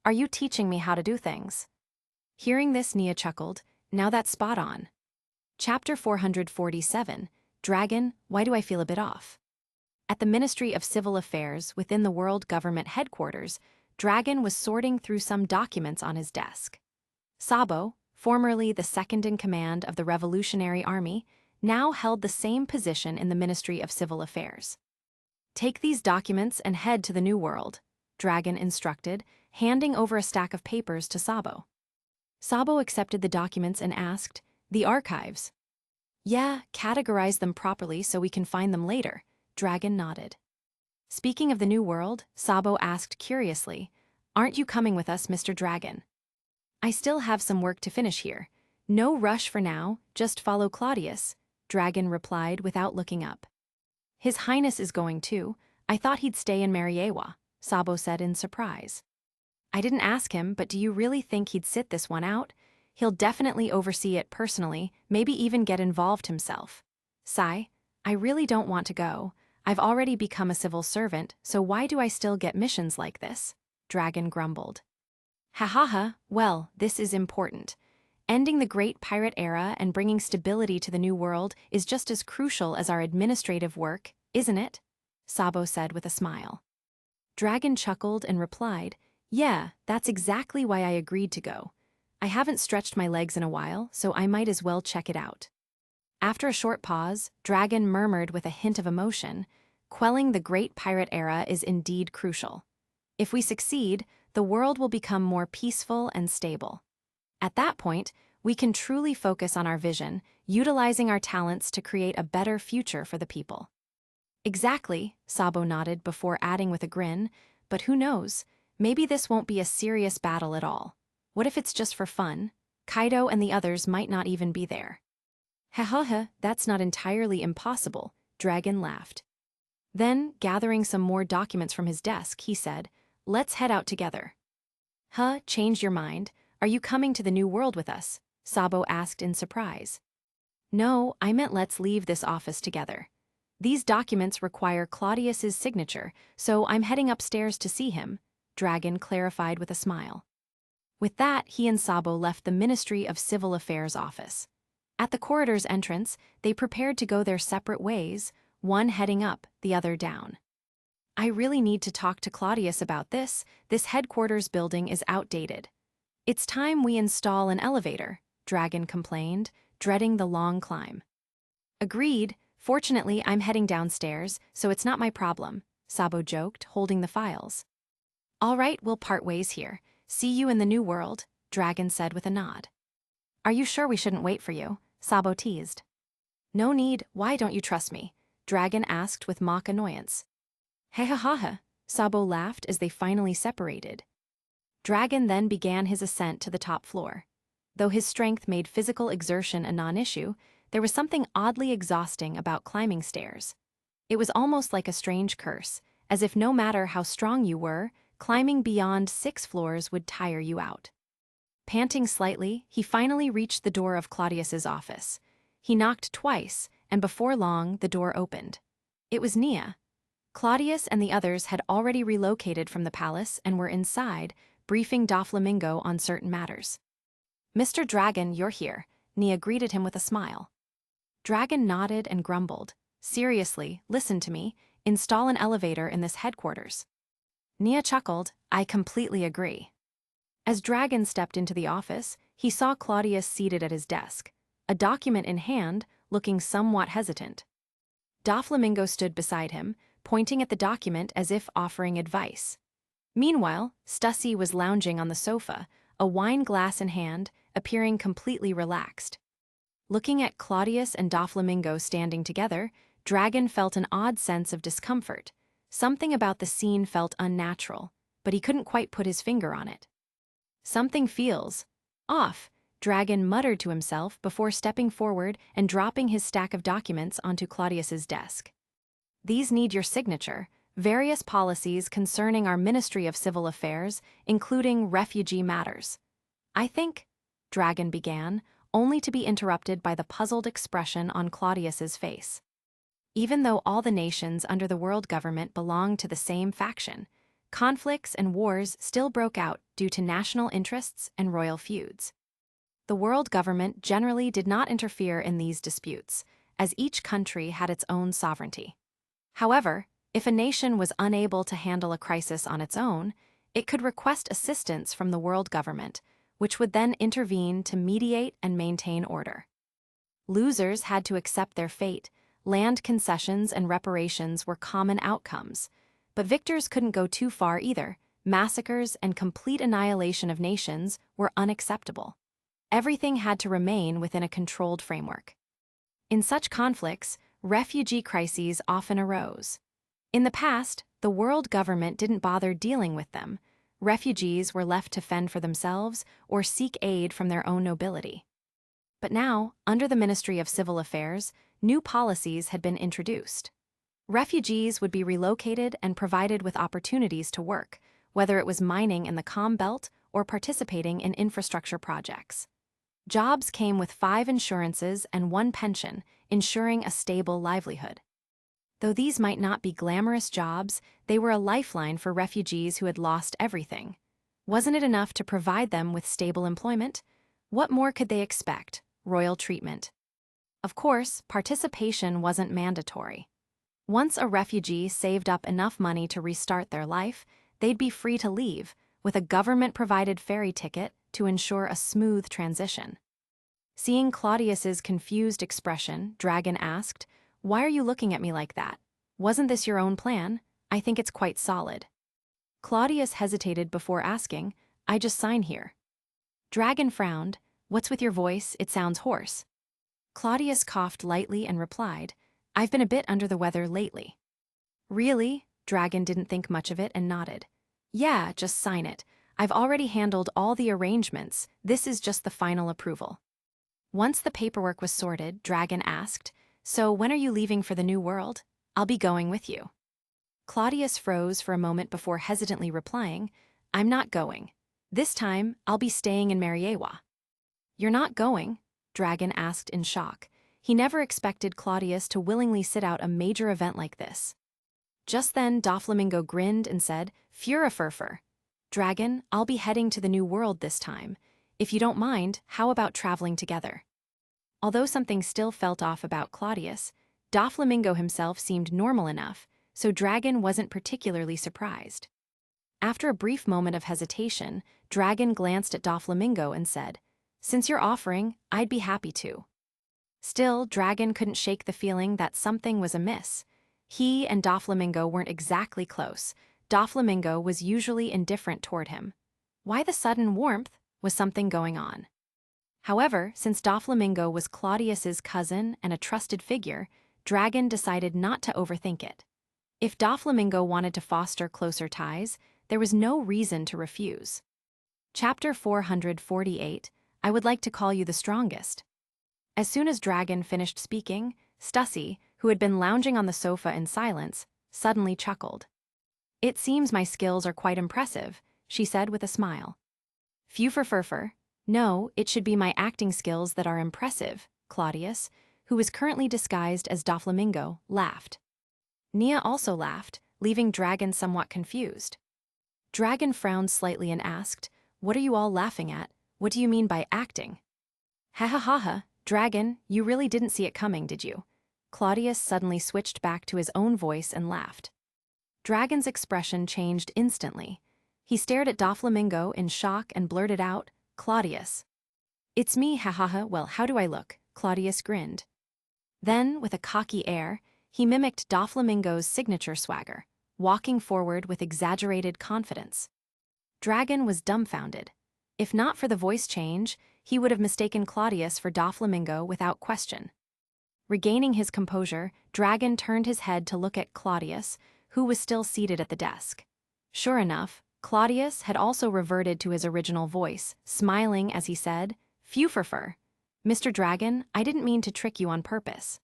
"Are you teaching me how to do things?" Hearing this, Nia chuckled. "Now that's spot on." Chapter 447, Dragon, Why Do I Feel a Bit Off? At the Ministry of Civil Affairs within the World Government Headquarters, Dragon was sorting through some documents on his desk. Sabo, formerly the second-in-command of the Revolutionary Army, now held the same position in the Ministry of Civil Affairs. "Take these documents and head to the New World," Dragon instructed, handing over a stack of papers to Sabo. Sabo accepted the documents and asked, "The archives?" "Yeah, categorize them properly so we can find them later," Dragon nodded. Speaking of the New World, Sabo asked curiously, "Aren't you coming with us, Mr. Dragon?" "I still have some work to finish here. No rush for now, just follow Claudius," Dragon replied without looking up. "His Highness is going too. I thought he'd stay in Mariewa," Sabo said in surprise. "I didn't ask him, but do you really think he'd sit this one out? He'll definitely oversee it personally, maybe even get involved himself." "Sigh, I really don't want to go. I've already become a civil servant, so why do I still get missions like this?" Dragon grumbled. "Ha ha ha, well, this is important. Ending the Great Pirate Era and bringing stability to the New World is just as crucial as our administrative work, isn't it?" Sabo said with a smile. Dragon chuckled and replied, "Yeah, that's exactly why I agreed to go. I haven't stretched my legs in a while, so I might as well check it out." After a short pause, Dragon murmured with a hint of emotion, "Quelling the Great Pirate Era is indeed crucial. If we succeed, the world will become more peaceful and stable. At that point, we can truly focus on our vision, utilizing our talents to create a better future for the people." "Exactly," Sabo nodded before adding with a grin, "but who knows? Maybe this won't be a serious battle at all. What if it's just for fun? Kaido and the others might not even be there." "Ha ha ha, that's not entirely impossible," Dragon laughed. Then, gathering some more documents from his desk, he said, "Let's head out together." "Huh, changed your mind? Are you coming to the New World with us?" Sabo asked in surprise. "No, I meant let's leave this office together. These documents require Claudius's signature, so I'm heading upstairs to see him," Dragon clarified with a smile. With that, he and Sabo left the Ministry of Civil Affairs office. At the corridor's entrance, they prepared to go their separate ways, one heading up, the other down. "I really need to talk to Claudius about this. This headquarters building is outdated." It's time we install an elevator, Dragon complained, dreading the long climb. Agreed. Fortunately, I'm heading downstairs, so it's not my problem, Sabo joked, holding the files. All right, we'll part ways here. See you in the new world, Dragon said with a nod. Are you sure we shouldn't wait for you? Sabo teased. No need, why don't you trust me? Dragon asked with mock annoyance. Hey ha ha ha, Sabo laughed as they finally separated. Dragon then began his ascent to the top floor. Though his strength made physical exertion a non-issue, there was something oddly exhausting about climbing stairs. It was almost like a strange curse, as if no matter how strong you were, climbing beyond 6 floors would tire you out. Panting slightly, he finally reached the door of Claudius's office. He knocked twice, and before long, the door opened. It was Nia. Claudius and the others had already relocated from the palace and were inside, briefing Doflamingo on certain matters. Mr. Dragon, you're here, Nia greeted him with a smile. Dragon nodded and grumbled. Seriously, listen to me, install an elevator in this headquarters. Nia chuckled, I completely agree. As Dragon stepped into the office, he saw Claudius seated at his desk, a document in hand, looking somewhat hesitant. Doflamingo stood beside him, pointing at the document as if offering advice. Meanwhile, Stussy was lounging on the sofa, a wine glass in hand, appearing completely relaxed. Looking at Claudius and Doflamingo standing together, Dragon felt an odd sense of discomfort. Something about the scene felt unnatural, but he couldn't quite put his finger on it. Something feels off, Dragon muttered to himself before stepping forward and dropping his stack of documents onto Claudius's desk. These need your signature. Various policies concerning our Ministry of Civil Affairs, including refugee matters. I think, Dragon began, only to be interrupted by the puzzled expression on Claudius's face. Even though all the nations under the world government belonged to the same faction, conflicts and wars still broke out due to national interests and royal feuds. The world government generally did not interfere in these disputes, as each country had its own sovereignty. However, if a nation was unable to handle a crisis on its own, it could request assistance from the world government, which would then intervene to mediate and maintain order. Losers had to accept their fate. Land concessions and reparations were common outcomes, but victors couldn't go too far either. Massacres and complete annihilation of nations were unacceptable. Everything had to remain within a controlled framework. In such conflicts, refugee crises often arose. In the past, the world government didn't bother dealing with them. Refugees were left to fend for themselves or seek aid from their own nobility. But now, under the Ministry of Civil Affairs, new policies had been introduced. Refugees would be relocated and provided with opportunities to work, whether it was mining in the Comm Belt or participating in infrastructure projects. Jobs came with 5 insurances and 1 pension, ensuring a stable livelihood. Though these might not be glamorous jobs, they were a lifeline for refugees who had lost everything. Wasn't it enough to provide them with stable employment? What more could they expect? Royal treatment. Of course, participation wasn't mandatory. Once a refugee saved up enough money to restart their life, they'd be free to leave, with a government-provided ferry ticket to ensure a smooth transition. Seeing Claudius's confused expression, Dragon asked, "Why are you looking at me like that? Wasn't this your own plan? I think it's quite solid." Claudius hesitated before asking, "I just sign here." Dragon frowned. "What's with your voice? It sounds hoarse." Claudius coughed lightly and replied, "I've been a bit under the weather lately." "Really?" Dragon didn't think much of it and nodded. "Yeah, just sign it. I've already handled all the arrangements. This is just the final approval." Once the paperwork was sorted, Dragon asked, "So when are you leaving for the new world? I'll be going with you." Claudius froze for a moment before hesitantly replying, "I'm not going. This time, I'll be staying in Mariewa." "You're not going?" Dragon asked in shock. He never expected Claudius to willingly sit out a major event like this. Just then, Doflamingo grinned and said, "Furifurfur. Dragon, I'll be heading to the new world this time. If you don't mind, how about traveling together?" Although something still felt off about Claudius, Doflamingo himself seemed normal enough, so Dragon wasn't particularly surprised. After a brief moment of hesitation, Dragon glanced at Doflamingo and said, "Since you're offering, I'd be happy to." Still, Dragon couldn't shake the feeling that something was amiss. He and Doflamingo weren't exactly close. Doflamingo was usually indifferent toward him. Why the sudden warmth? Was something going on? However, since Doflamingo was Claudius's cousin and a trusted figure, Dragon decided not to overthink it. If Doflamingo wanted to foster closer ties, there was no reason to refuse. Chapter 448, I would like to call you the strongest. As soon as Dragon finished speaking, Stussy, who had been lounging on the sofa in silence, suddenly chuckled. "It seems my skills are quite impressive," she said with a smile. "Furfur. No, it should be my acting skills that are impressive," Claudius, who was currently disguised as Doflamingo, laughed. Nia also laughed, leaving Dragon somewhat confused. Dragon frowned slightly and asked, "What are you all laughing at? What do you mean by acting?" "Ha ha ha ha, Dragon, you really didn't see it coming, did you?" Claudius suddenly switched back to his own voice and laughed. Dragon's expression changed instantly. He stared at Doflamingo in shock and blurted out, "Claudius." "It's me, ha ha ha, well, how do I look?" Claudius grinned. Then, with a cocky air, he mimicked Doflamingo's signature swagger, walking forward with exaggerated confidence. Dragon was dumbfounded. If not for the voice change, he would have mistaken Claudius for Doflamingo without question. Regaining his composure, Dragon turned his head to look at Claudius, who was still seated at the desk. Sure enough, Claudius had also reverted to his original voice, smiling as he said, "Furfur. Mr. Dragon, I didn't mean to trick you on purpose."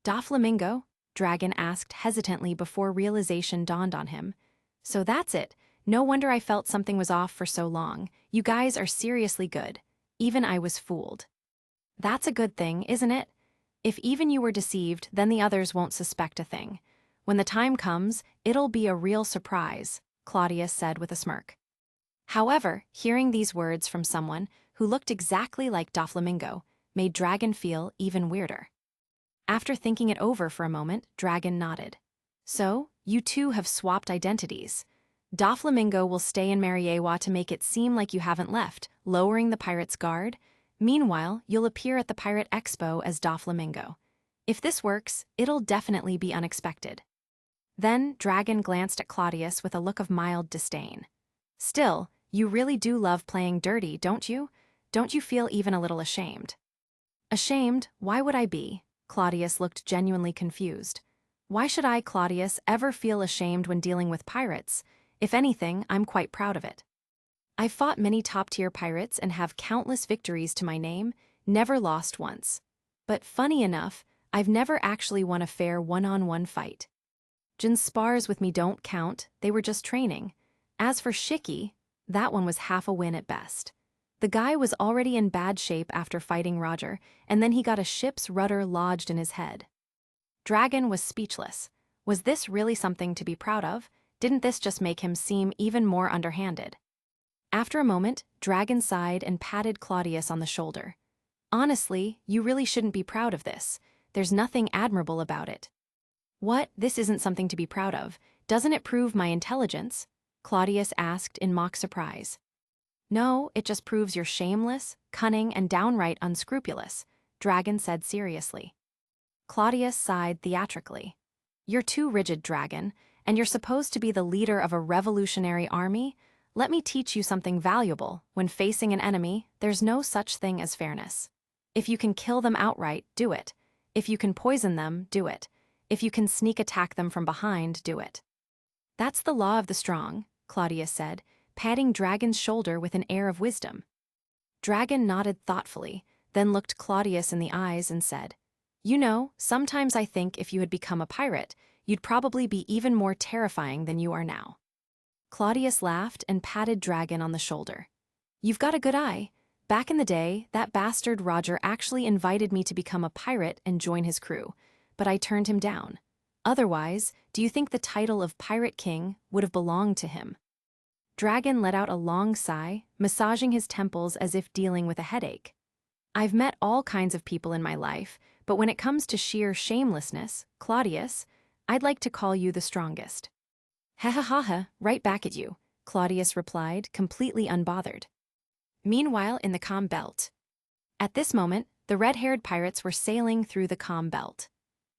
"Doflamingo?" Dragon asked hesitantly before realization dawned on him. "So that's it. No wonder I felt something was off for so long. You guys are seriously good. Even I was fooled." "That's a good thing, isn't it? If even you were deceived, then the others won't suspect a thing. When the time comes, it'll be a real surprise," Claudius said with a smirk. However, hearing these words from someone who looked exactly like Doflamingo made Dragon feel even weirder. After thinking it over for a moment, Dragon nodded. "So, you two have swapped identities. Doflamingo will stay in Mariewa to make it seem like you haven't left, lowering the pirate's guard. Meanwhile, you'll appear at the Pirate Expo as Doflamingo. If this works, it'll definitely be unexpected." Then Dragon glanced at Claudius with a look of mild disdain. "Still, you really do love playing dirty, don't you? Don't you feel even a little ashamed?" "Ashamed? Why would I be?" Claudius looked genuinely confused. "Why should I, Claudius, ever feel ashamed when dealing with pirates? If anything, I'm quite proud of it. I've fought many top-tier pirates and have countless victories to my name, never lost once. But funny enough, I've never actually won a fair one-on-one fight. Jin's spars with me don't count, they were just training. As for Shiki, that one was half a win at best. The guy was already in bad shape after fighting Roger, and then he got a ship's rudder lodged in his head." Dragon was speechless. Was this really something to be proud of? Didn't this just make him seem even more underhanded? After a moment, Dragon sighed and patted Claudius on the shoulder. "Honestly, you really shouldn't be proud of this. There's nothing admirable about it." "What? This isn't something to be proud of. Doesn't it prove my intelligence?" Claudius asked in mock surprise. "No, it just proves you're shameless, cunning, and downright unscrupulous," Dragon said seriously. Claudius sighed theatrically. "You're too rigid, Dragon, and you're supposed to be the leader of a revolutionary army? Let me teach you something valuable. When facing an enemy, there's no such thing as fairness. If you can kill them outright, do it. If you can poison them, do it. If you can sneak attack them from behind, do it." "That's the law of the strong," Claudius said, patting Dragon's shoulder with an air of wisdom. Dragon nodded thoughtfully, then looked Claudius in the eyes and said, "You know, sometimes I think if you had become a pirate, you'd probably be even more terrifying than you are now." Claudius laughed and patted Dragon on the shoulder. "You've got a good eye. Back in the day, that bastard Roger actually invited me to become a pirate and join his crew, but I turned him down. Otherwise, do you think the title of Pirate King would have belonged to him?" Dragon let out a long sigh, massaging his temples as if dealing with a headache. "I've met all kinds of people in my life, but when it comes to sheer shamelessness, Claudius, I'd like to call you the strongest." "Ha ha ha ha, right back at you," Cladius replied, completely unbothered. Meanwhile, in the calm belt. At this moment, the red-haired pirates were sailing through the calm belt.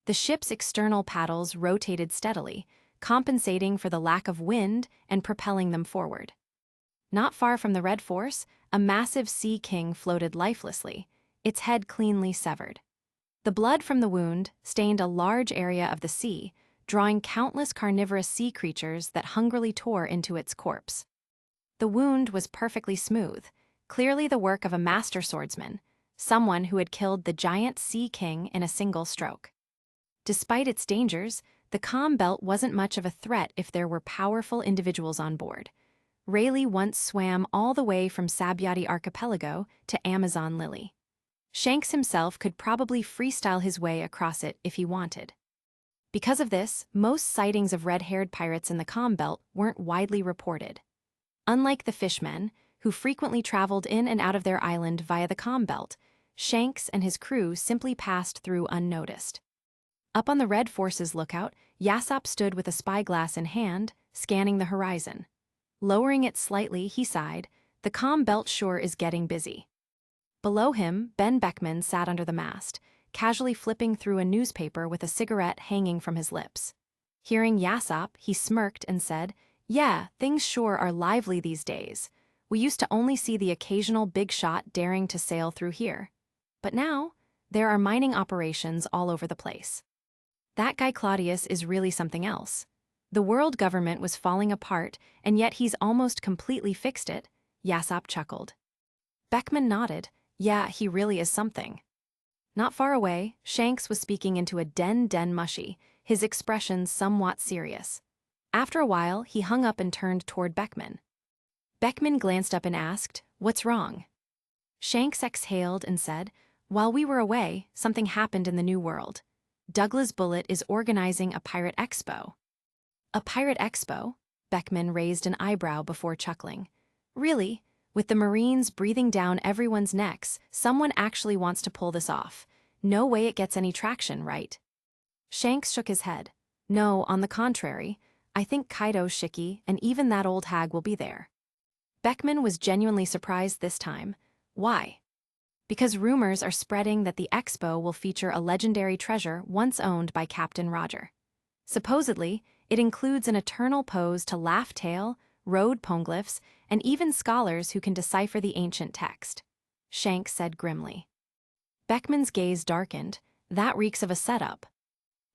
The ship's external paddles rotated steadily, compensating for the lack of wind and propelling them forward. Not far from the Red Force, a massive sea king floated lifelessly, its head cleanly severed. The blood from the wound stained a large area of the sea, drawing countless carnivorous sea creatures that hungrily tore into its corpse. The wound was perfectly smooth, clearly the work of a master swordsman, someone who had killed the giant sea king in a single stroke. Despite its dangers, the calm belt wasn't much of a threat if there were powerful individuals on board. Rayleigh once swam all the way from Sabyati Archipelago to Amazon Lily. Shanks himself could probably freestyle his way across it if he wanted. Because of this, most sightings of red-haired pirates in the calm belt weren't widely reported. Unlike the fishmen, who frequently traveled in and out of their island via the calm belt, Shanks and his crew simply passed through unnoticed. Up on the Red Force's lookout, Yassop stood with a spyglass in hand, scanning the horizon. Lowering it slightly, he sighed, "The calm belt sure is getting busy." Below him, Ben Beckman sat under the mast, casually flipping through a newspaper with a cigarette hanging from his lips. Hearing Yassop, he smirked and said, "Yeah, things sure are lively these days. We used to only see the occasional big shot daring to sail through here. But now, there are mining operations all over the place. That guy Cladius is really something else. The world government was falling apart, and yet he's almost completely fixed it," Yassop chuckled. Beckman nodded. "Yeah, he really is something." Not far away, Shanks was speaking into a den mushy, his expression somewhat serious. After a while, he hung up and turned toward Beckman. Beckman glanced up and asked, "What's wrong?" Shanks exhaled and said, "While we were away, something happened in the New World. Douglas Bullet is organizing a pirate expo." "A pirate expo?" Beckman raised an eyebrow before chuckling. "Really? With the Marines breathing down everyone's necks, someone actually wants to pull this off. No way it gets any traction, right?" Shanks shook his head. "No, on the contrary. I think Kaido, Shiki, and even that old hag will be there." Beckman was genuinely surprised this time. "Why?" "Because rumors are spreading that the expo will feature a legendary treasure once owned by Captain Roger. Supposedly, it includes an eternal pose to Laugh Tale, road poneglyphs, and even scholars who can decipher the ancient text," Shanks said grimly. Beckman's gaze darkened. "That reeks of a setup."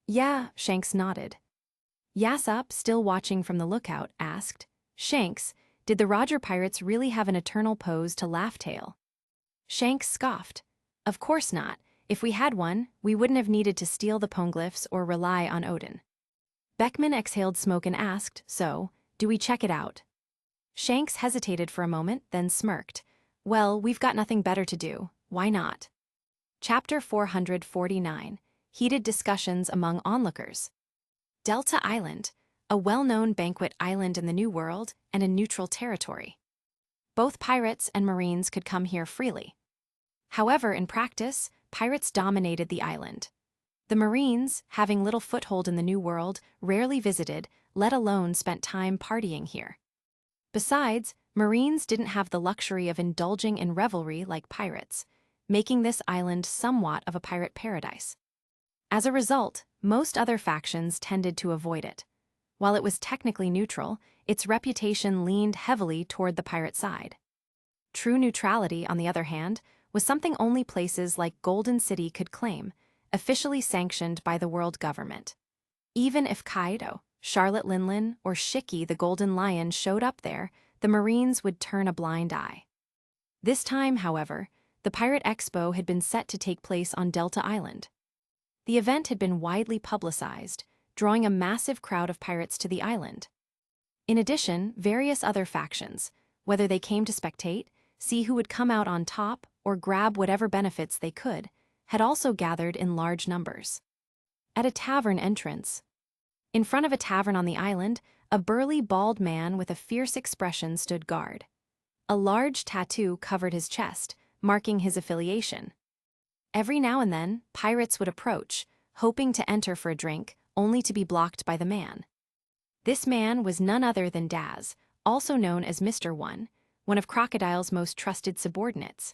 "Yeah," Shanks nodded. Yassop, still watching from the lookout, asked, "Shanks, did the Roger pirates really have an eternal pose to Laugh Tale?" Shanks scoffed. "Of course not. If we had one, we wouldn't have needed to steal the poneglyphs or rely on Odin." Beckman exhaled smoke and asked, "So, do we check it out?" Shanks hesitated for a moment, then smirked. "Well, we've got nothing better to do. Why not?" Chapter 449. Heated Discussions Among Onlookers. Delta Island, a well-known banquet island in the New World and a neutral territory. Both pirates and Marines could come here freely. However, in practice, pirates dominated the island. The Marines, having little foothold in the New World, rarely visited, let alone spent time partying here. Besides, Marines didn't have the luxury of indulging in revelry like pirates, making this island somewhat of a pirate paradise. As a result, most other factions tended to avoid it. While it was technically neutral, its reputation leaned heavily toward the pirate side. True neutrality, on the other hand, was something only places like Golden City could claim, officially sanctioned by the world government. Even if Kaido, Charlotte Linlin, or Shiki the Golden Lion showed up there, the Marines would turn a blind eye. This time, however, the Pirate Expo had been set to take place on Delta Island. The event had been widely publicized, drawing a massive crowd of pirates to the island. In addition, various other factions, whether they came to spectate, see who would come out on top, or grab whatever benefits they could, had also gathered in large numbers. At a tavern entrance. In front of a tavern on the island, a burly bald man with a fierce expression stood guard. A large tattoo covered his chest, marking his affiliation. Every now and then, pirates would approach, hoping to enter for a drink, only to be blocked by the man. This man was none other than Daz, also known as Mr. One of Crocodile's most trusted subordinates.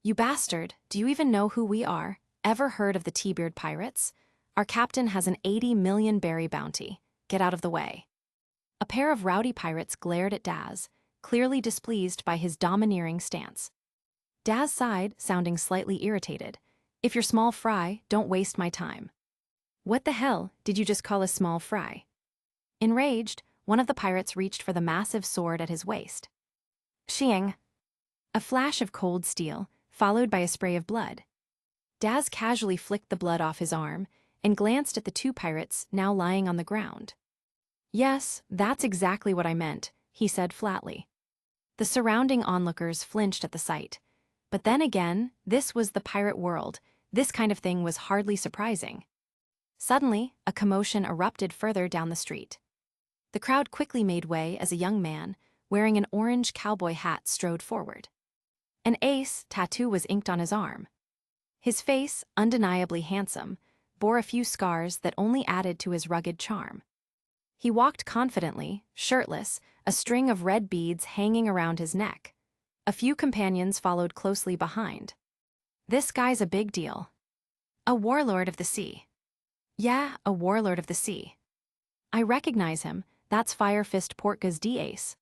"You bastard, do you even know who we are? Ever heard of the T-Beard pirates? Our captain has an 80 million berry bounty. Get out of the way." A pair of rowdy pirates glared at Daz, clearly displeased by his domineering stance. Daz sighed, sounding slightly irritated. "If you're small fry, don't waste my time." "What the hell did you just call a small fry?" Enraged, one of the pirates reached for the massive sword at his waist. Shing! A flash of cold steel, followed by a spray of blood. Daz casually flicked the blood off his arm and glanced at the two pirates now lying on the ground. "Yes, that's exactly what I meant," he said flatly. The surrounding onlookers flinched at the sight. But then again, this was the pirate world. This kind of thing was hardly surprising. Suddenly, a commotion erupted further down the street. The crowd quickly made way as a young man, wearing an orange cowboy hat, strode forward. An ace tattoo was inked on his arm. His face, undeniably handsome, bore a few scars that only added to his rugged charm. He walked confidently, shirtless, a string of red beads hanging around his neck. A few companions followed closely behind. "This guy's a big deal. A warlord of the sea." "Yeah, a warlord of the sea. I recognize him, that's Fire Fist Portga's D-Ace.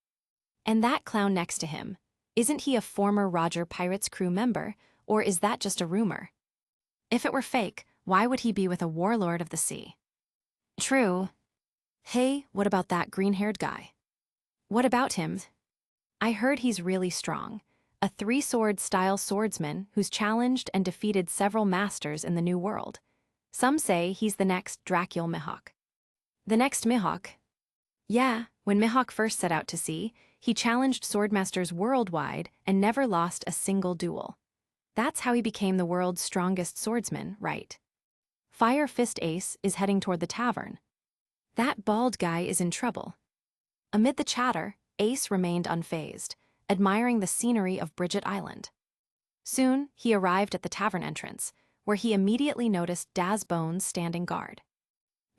And that clown next to him, isn't he a former Roger Pirates crew member, or is that just a rumor? If it were fake, why would he be with a warlord of the sea?" "True. Hey, what about that green-haired guy?" "What about him?" "I heard he's really strong. A three-sword style swordsman who's challenged and defeated several masters in the New World. Some say he's the next Dracul Mihawk." "The next Mihawk?" "Yeah, when Mihawk first set out to sea, he challenged swordmasters worldwide and never lost a single duel. That's how he became the world's strongest swordsman, right? Fire Fist Ace is heading toward the tavern. That bald guy is in trouble." Amid the chatter, Ace remained unfazed, admiring the scenery of Bridget Island. Soon, he arrived at the tavern entrance, where he immediately noticed Daz Bones standing guard.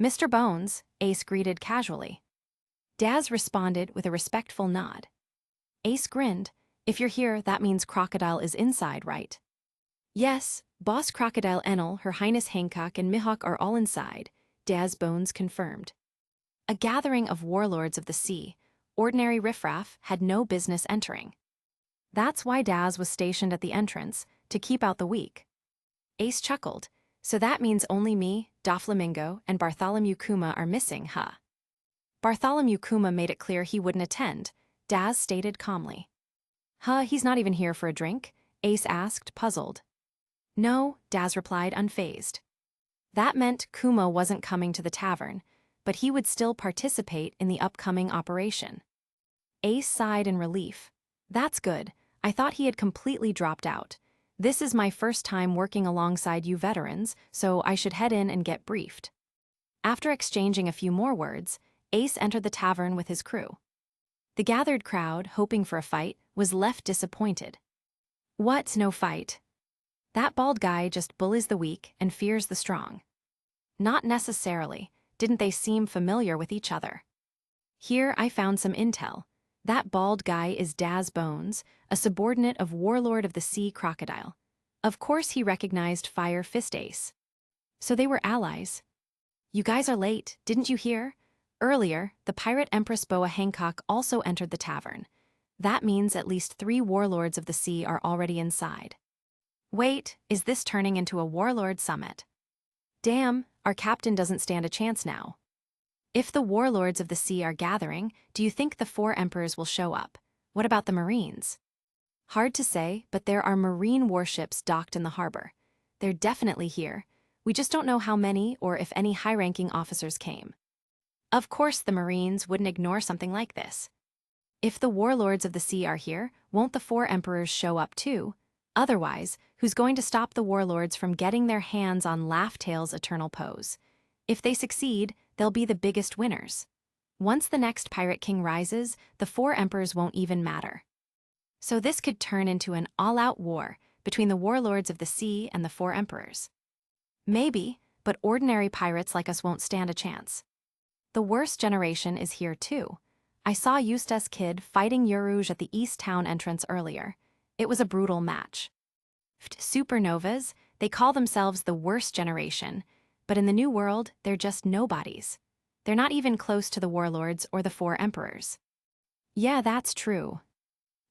"Mr. Bones," Ace greeted casually. Daz responded with a respectful nod. Ace grinned. "If you're here, that means Crocodile is inside, right?" "Yes, Boss Crocodile Enel, Her Highness Hancock, and Mihawk are all inside," Daz Bones confirmed. A gathering of warlords of the sea, ordinary riffraff, had no business entering. That's why Daz was stationed at the entrance, to keep out the weak. Ace chuckled. "So that means only me, Doflamingo, and Bartholomew Kuma are missing, huh?" "Bartholomew Kuma made it clear he wouldn't attend," Daz stated calmly. "Huh, he's not even here for a drink?" Ace asked, puzzled. "No," Daz replied, unfazed. That meant Kuma wasn't coming to the tavern, but he would still participate in the upcoming operation. Ace sighed in relief. "That's good. I thought he had completely dropped out. This is my first time working alongside you veterans, so I should head in and get briefed." After exchanging a few more words, Ace entered the tavern with his crew. The gathered crowd, hoping for a fight, was left disappointed. "What, no fight? That bald guy just bullies the weak and fears the strong." "Not necessarily. Didn't they seem familiar with each other?" "Here I found some intel. That bald guy is Daz Bones, a subordinate of Warlord of the Sea Crocodile. Of course he recognized Fire Fist Ace. So they were allies." "You guys are late, didn't you hear? Earlier, the pirate Empress Boa Hancock also entered the tavern. That means at least 3 warlords of the sea are already inside." "Wait, is this turning into a warlord summit?" "Damn, our captain doesn't stand a chance now." "If the warlords of the sea are gathering, do you think the 4 emperors will show up? What about the Marines?" "Hard to say, but there are Marine warships docked in the harbor. They're definitely here. We just don't know how many or if any high-ranking officers came." Of course the Marines wouldn't ignore something like this. If the warlords of the sea are here, won't the 4 emperors show up too? Otherwise, who's going to stop the warlords from getting their hands on Laugh-Tale's eternal pose? If they succeed, they'll be the biggest winners. Once the next Pirate King rises, the 4 emperors won't even matter. So this could turn into an all-out war between the warlords of the sea and the 4 emperors. Maybe, but ordinary pirates like us won't stand a chance. The worst generation is here too. I saw Eustace Kid fighting Urouge at the East Town entrance earlier. It was a brutal match. Supernovas, they call themselves the worst generation, but in the New World, they're just nobodies. They're not even close to the warlords or the four emperors. Yeah, that's true.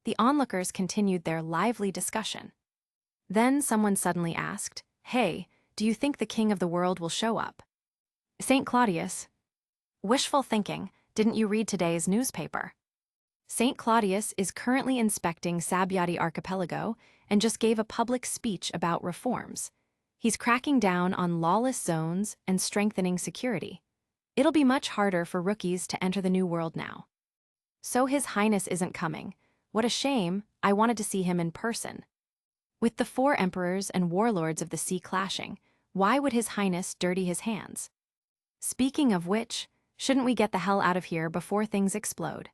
The onlookers continued their lively discussion. Then someone suddenly asked, "Hey, do you think the king of the world will show up?" St. Claudius. Wishful thinking, didn't you read today's newspaper? St. Claudius is currently inspecting Sabiati Archipelago and just gave a public speech about reforms. He's cracking down on lawless zones and strengthening security. It'll be much harder for rookies to enter the New World now. So His Highness isn't coming. What a shame, I wanted to see him in person. With the four emperors and warlords of the sea clashing, why would His Highness dirty his hands? Speaking of which, shouldn't we get the hell out of here before things explode?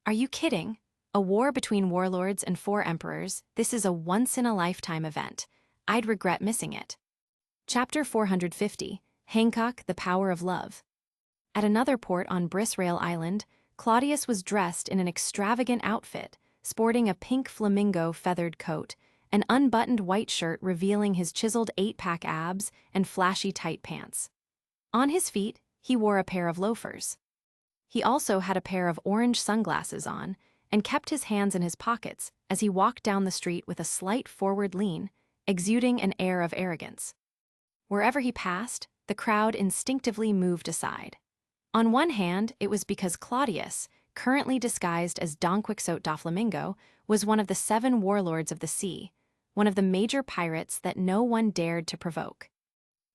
Are you kidding? A war between warlords and four emperors, this is a once-in-a-lifetime event. I'd regret missing it. Chapter 450, Hancock, the Power of Love. At another port on Brisrail Island, Claudius was dressed in an extravagant outfit, sporting a pink flamingo feathered coat, an unbuttoned white shirt revealing his chiseled 8-pack abs, and flashy tight pants. On his feet, he wore a pair of loafers. He also had a pair of orange sunglasses on and kept his hands in his pockets as he walked down the street with a slight forward lean, exuding an air of arrogance. Wherever he passed, the crowd instinctively moved aside. On one hand, it was because Claudius, currently disguised as Donquixote Doflamingo, was one of the 7 warlords of the sea, one of the major pirates that no one dared to provoke.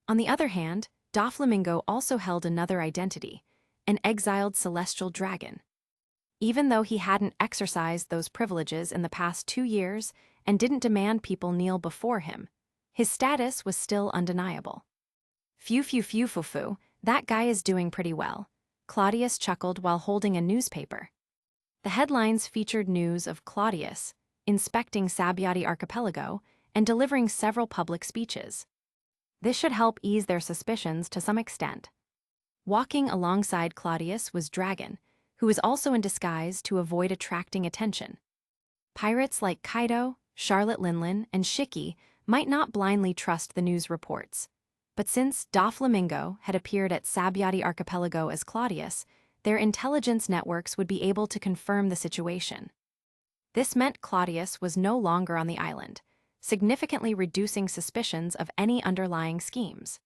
On the other hand, Doflamingo also held another identity, an exiled celestial dragon. Even though he hadn't exercised those privileges in the past 2 years and didn't demand people kneel before him, his status was still undeniable. Phew, that guy is doing pretty well, Claudius chuckled while holding a newspaper. The headlines featured news of Claudius inspecting Sabiati Archipelago and delivering several public speeches. This should help ease their suspicions to some extent. Walking alongside Claudius was Dragon, who was also in disguise to avoid attracting attention. Pirates like Kaido, Charlotte Linlin, and Shiki might not blindly trust the news reports. But since Doflamingo had appeared at Sabiati Archipelago as Claudius, their intelligence networks would be able to confirm the situation. This meant Claudius was no longer on the island, significantly reducing suspicions of any underlying schemes.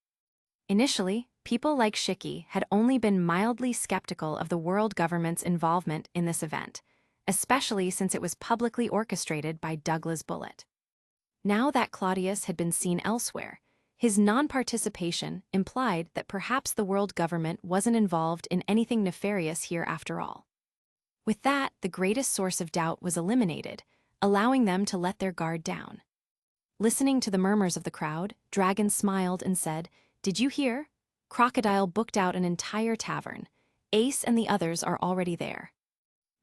Initially, people like Shiki had only been mildly skeptical of the world government's involvement in this event, especially since it was publicly orchestrated by Douglas Bullitt. Now that Claudius had been seen elsewhere, his non-participation implied that perhaps the world government wasn't involved in anything nefarious here after all. With that, the greatest source of doubt was eliminated, allowing them to let their guard down. Listening to the murmurs of the crowd, Dragon smiled and said, "Did you hear? Crocodile booked out an entire tavern. Ace and the others are already there.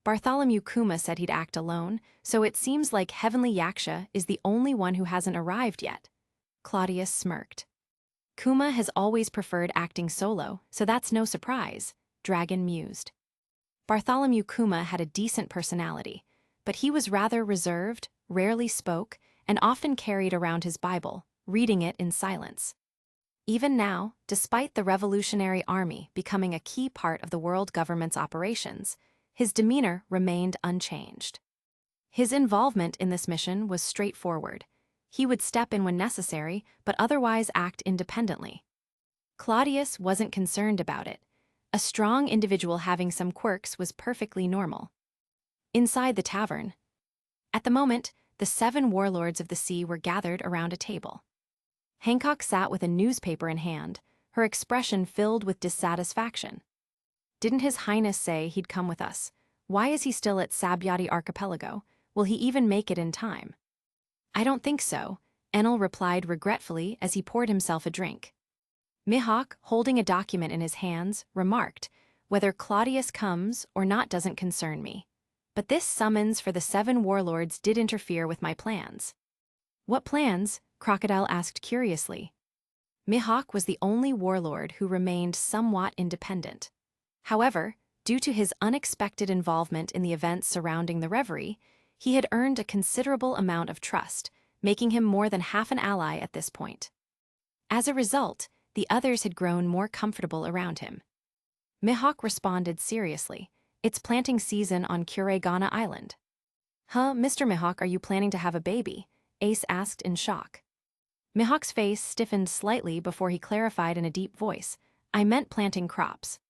Bartholomew Kuma said he'd act alone, so it seems like Heavenly Yaksha is the only one who hasn't arrived yet." Claudius smirked. Kuma has always preferred acting solo, so that's no surprise, Dragon mused. Bartholomew Kuma had a decent personality, but he was rather reserved, rarely spoke, and often carried around his Bible, reading it in silence. Even now, despite the Revolutionary Army becoming a key part of the world government's operations, his demeanor remained unchanged. His involvement in this mission was straightforward. He would step in when necessary, but otherwise act independently. Claudius wasn't concerned about it. A strong individual having some quirks was perfectly normal. Inside the tavern, at the moment, the 7 warlords of the sea were gathered around a table. Hancock sat with a newspaper in hand, her expression filled with dissatisfaction. Didn't His Highness say he'd come with us? Why is he still at Sabiati Archipelago? Will he even make it in time? I don't think so, Enel replied regretfully as he poured himself a drink. Mihawk, holding a document in his hands, remarked, "Whether Claudius comes or not doesn't concern me. But this summons for the 7 warlords did interfere with my plans." "What plans?" Crocodile asked curiously. Mihawk was the only warlord who remained somewhat independent. "However, Due to his unexpected involvement in the events surrounding the reverie, he had earned a considerable amount of trust, making him more than half an ally at this point. As a result, the others had grown more comfortable around him. Mihawk responded seriously. It's planting season on Kuragana Island. Huh, Mr. Mihawk, are you planning to have a baby? Ace asked in shock. Mihawk's face stiffened slightly before he clarified in a deep voice. I meant planting crops.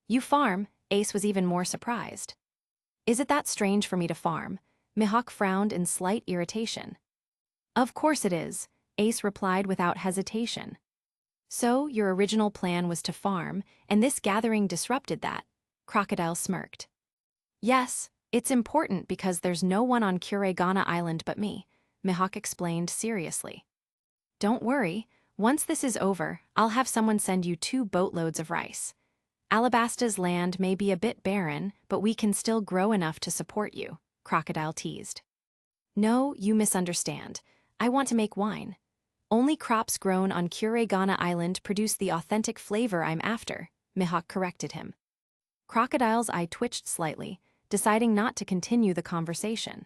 You farm? Ace was even more surprised. Is it that strange for me to farm? Mihawk frowned in slight irritation. Of course it is, Ace replied without hesitation. So, your original plan was to farm, and this gathering disrupted that? Crocodile smirked. Yes, it's important because there's no one on Kuragana Island but me, Mihawk explained seriously. Don't worry, once this is over, I'll have someone send you 2 boatloads of rice. Alabasta's land may be a bit barren, but we can still grow enough to support you, Crocodile teased. No, you misunderstand. I want to make wine. Only crops grown on Kuragana Island produce the authentic flavor I'm after, Mihawk corrected him. Crocodile's eye twitched slightly, deciding not to continue the conversation.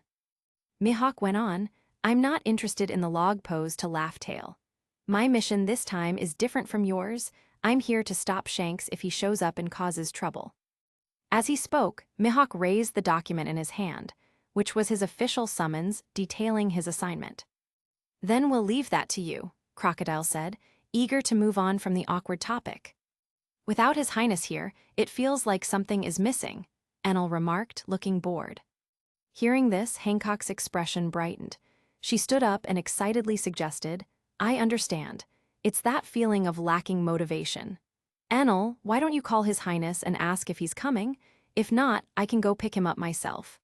Mihawk went on, I'm not interested in the log pose to laugh tale. My mission this time is different from yours. I'm here to stop Shanks if he shows up and causes trouble. As he spoke, Mihawk raised the document in his hand, which was his official summons detailing his assignment. Then we'll leave that to you, Crocodile said, eager to move on from the awkward topic. Without His Highness here, it feels like something is missing, Enel remarked, looking bored. Hearing this, Hancock's expression brightened. She stood up and excitedly suggested, I understand. It's that feeling of lacking motivation. Enel, why don't you call His Highness and ask if he's coming? If not, I can go pick him up myself.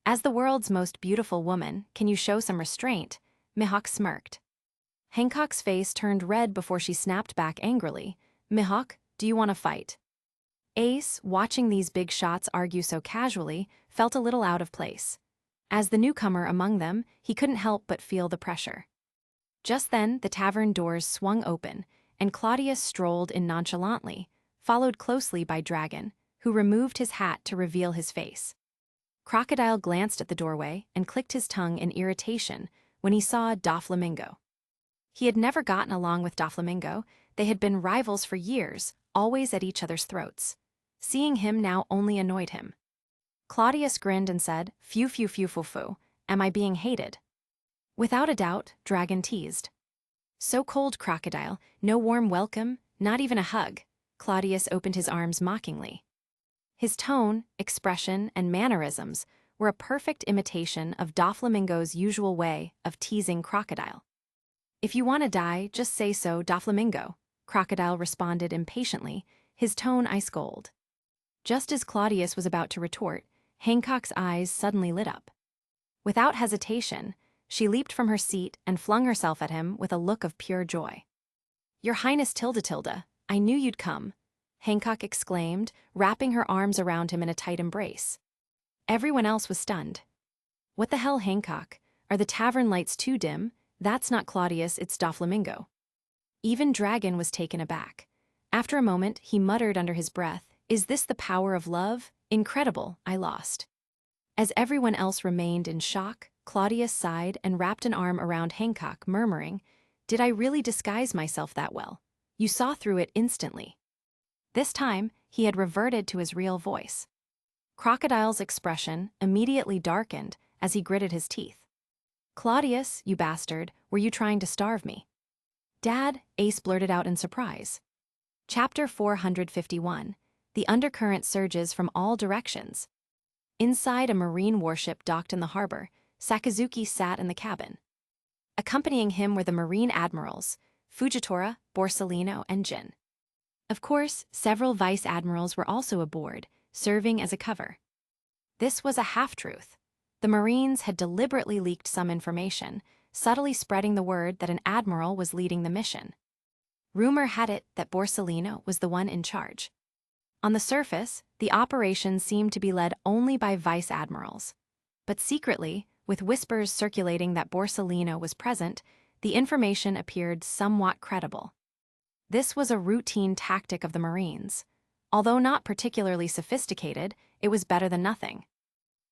As the world's most beautiful woman, can you show some restraint? Mihawk smirked. Hancock's face turned red before she snapped back angrily. Mihawk, do you want to fight? Ace, watching these big shots argue so casually, felt a little out of place. As the newcomer among them, he couldn't help but feel the pressure. Just then, the tavern doors swung open, and Cladius strolled in nonchalantly, followed closely by Dragon, who removed his hat to reveal his face. Crocodile glanced at the doorway and clicked his tongue in irritation when he saw Doflamingo. He had never gotten along with Doflamingo. They had been rivals for years, always at each other's throats. Seeing him now only annoyed him. Cladius grinned and said, Phew, phew, phew, phew, phew. Am I being hated? Without a doubt, Dragon teased. So cold, Crocodile, no warm welcome, not even a hug. Cladius opened his arms mockingly. His tone, expression, and mannerisms were a perfect imitation of Doflamingo's usual way of teasing Crocodile. If you want to die, just say so, Doflamingo, Crocodile responded impatiently, his tone ice-cold. Just as Cladius was about to retort, Hancock's eyes suddenly lit up. Without hesitation, she leaped from her seat and flung herself at him with a look of pure joy. Your Highness Tilda, I knew you'd come, Hancock exclaimed, wrapping her arms around him in a tight embrace. Everyone else was stunned. What the hell, Hancock? Are the tavern lights too dim? That's not Cladius, it's Doflamingo. Even Dragon was taken aback. After a moment, he muttered under his breath, Is this the power of love? Incredible, I lost. As everyone else remained in shock, Cladius sighed and wrapped an arm around Hancock, murmuring, Did I really disguise myself that well? You saw through it instantly. This time, he had reverted to his real voice. Crocodile's expression immediately darkened as he gritted his teeth. Cladius, you bastard, were you trying to starve me? Dad, Ace blurted out in surprise. Chapter 451. The undercurrent surges from all directions. Inside a marine warship docked in the harbor, Sakazuki sat in the cabin. Accompanying him were the marine admirals, Fujitora, Borsellino, and Jin. Of course, several vice admirals were also aboard, serving as a cover. This was a half-truth. The Marines had deliberately leaked some information, subtly spreading the word that an admiral was leading the mission. Rumor had it that Borsellino was the one in charge. On the surface, the operation seemed to be led only by vice admirals. But secretly, with whispers circulating that Borsellino was present, the information appeared somewhat credible. This was a routine tactic of the Marines. Although not particularly sophisticated, it was better than nothing.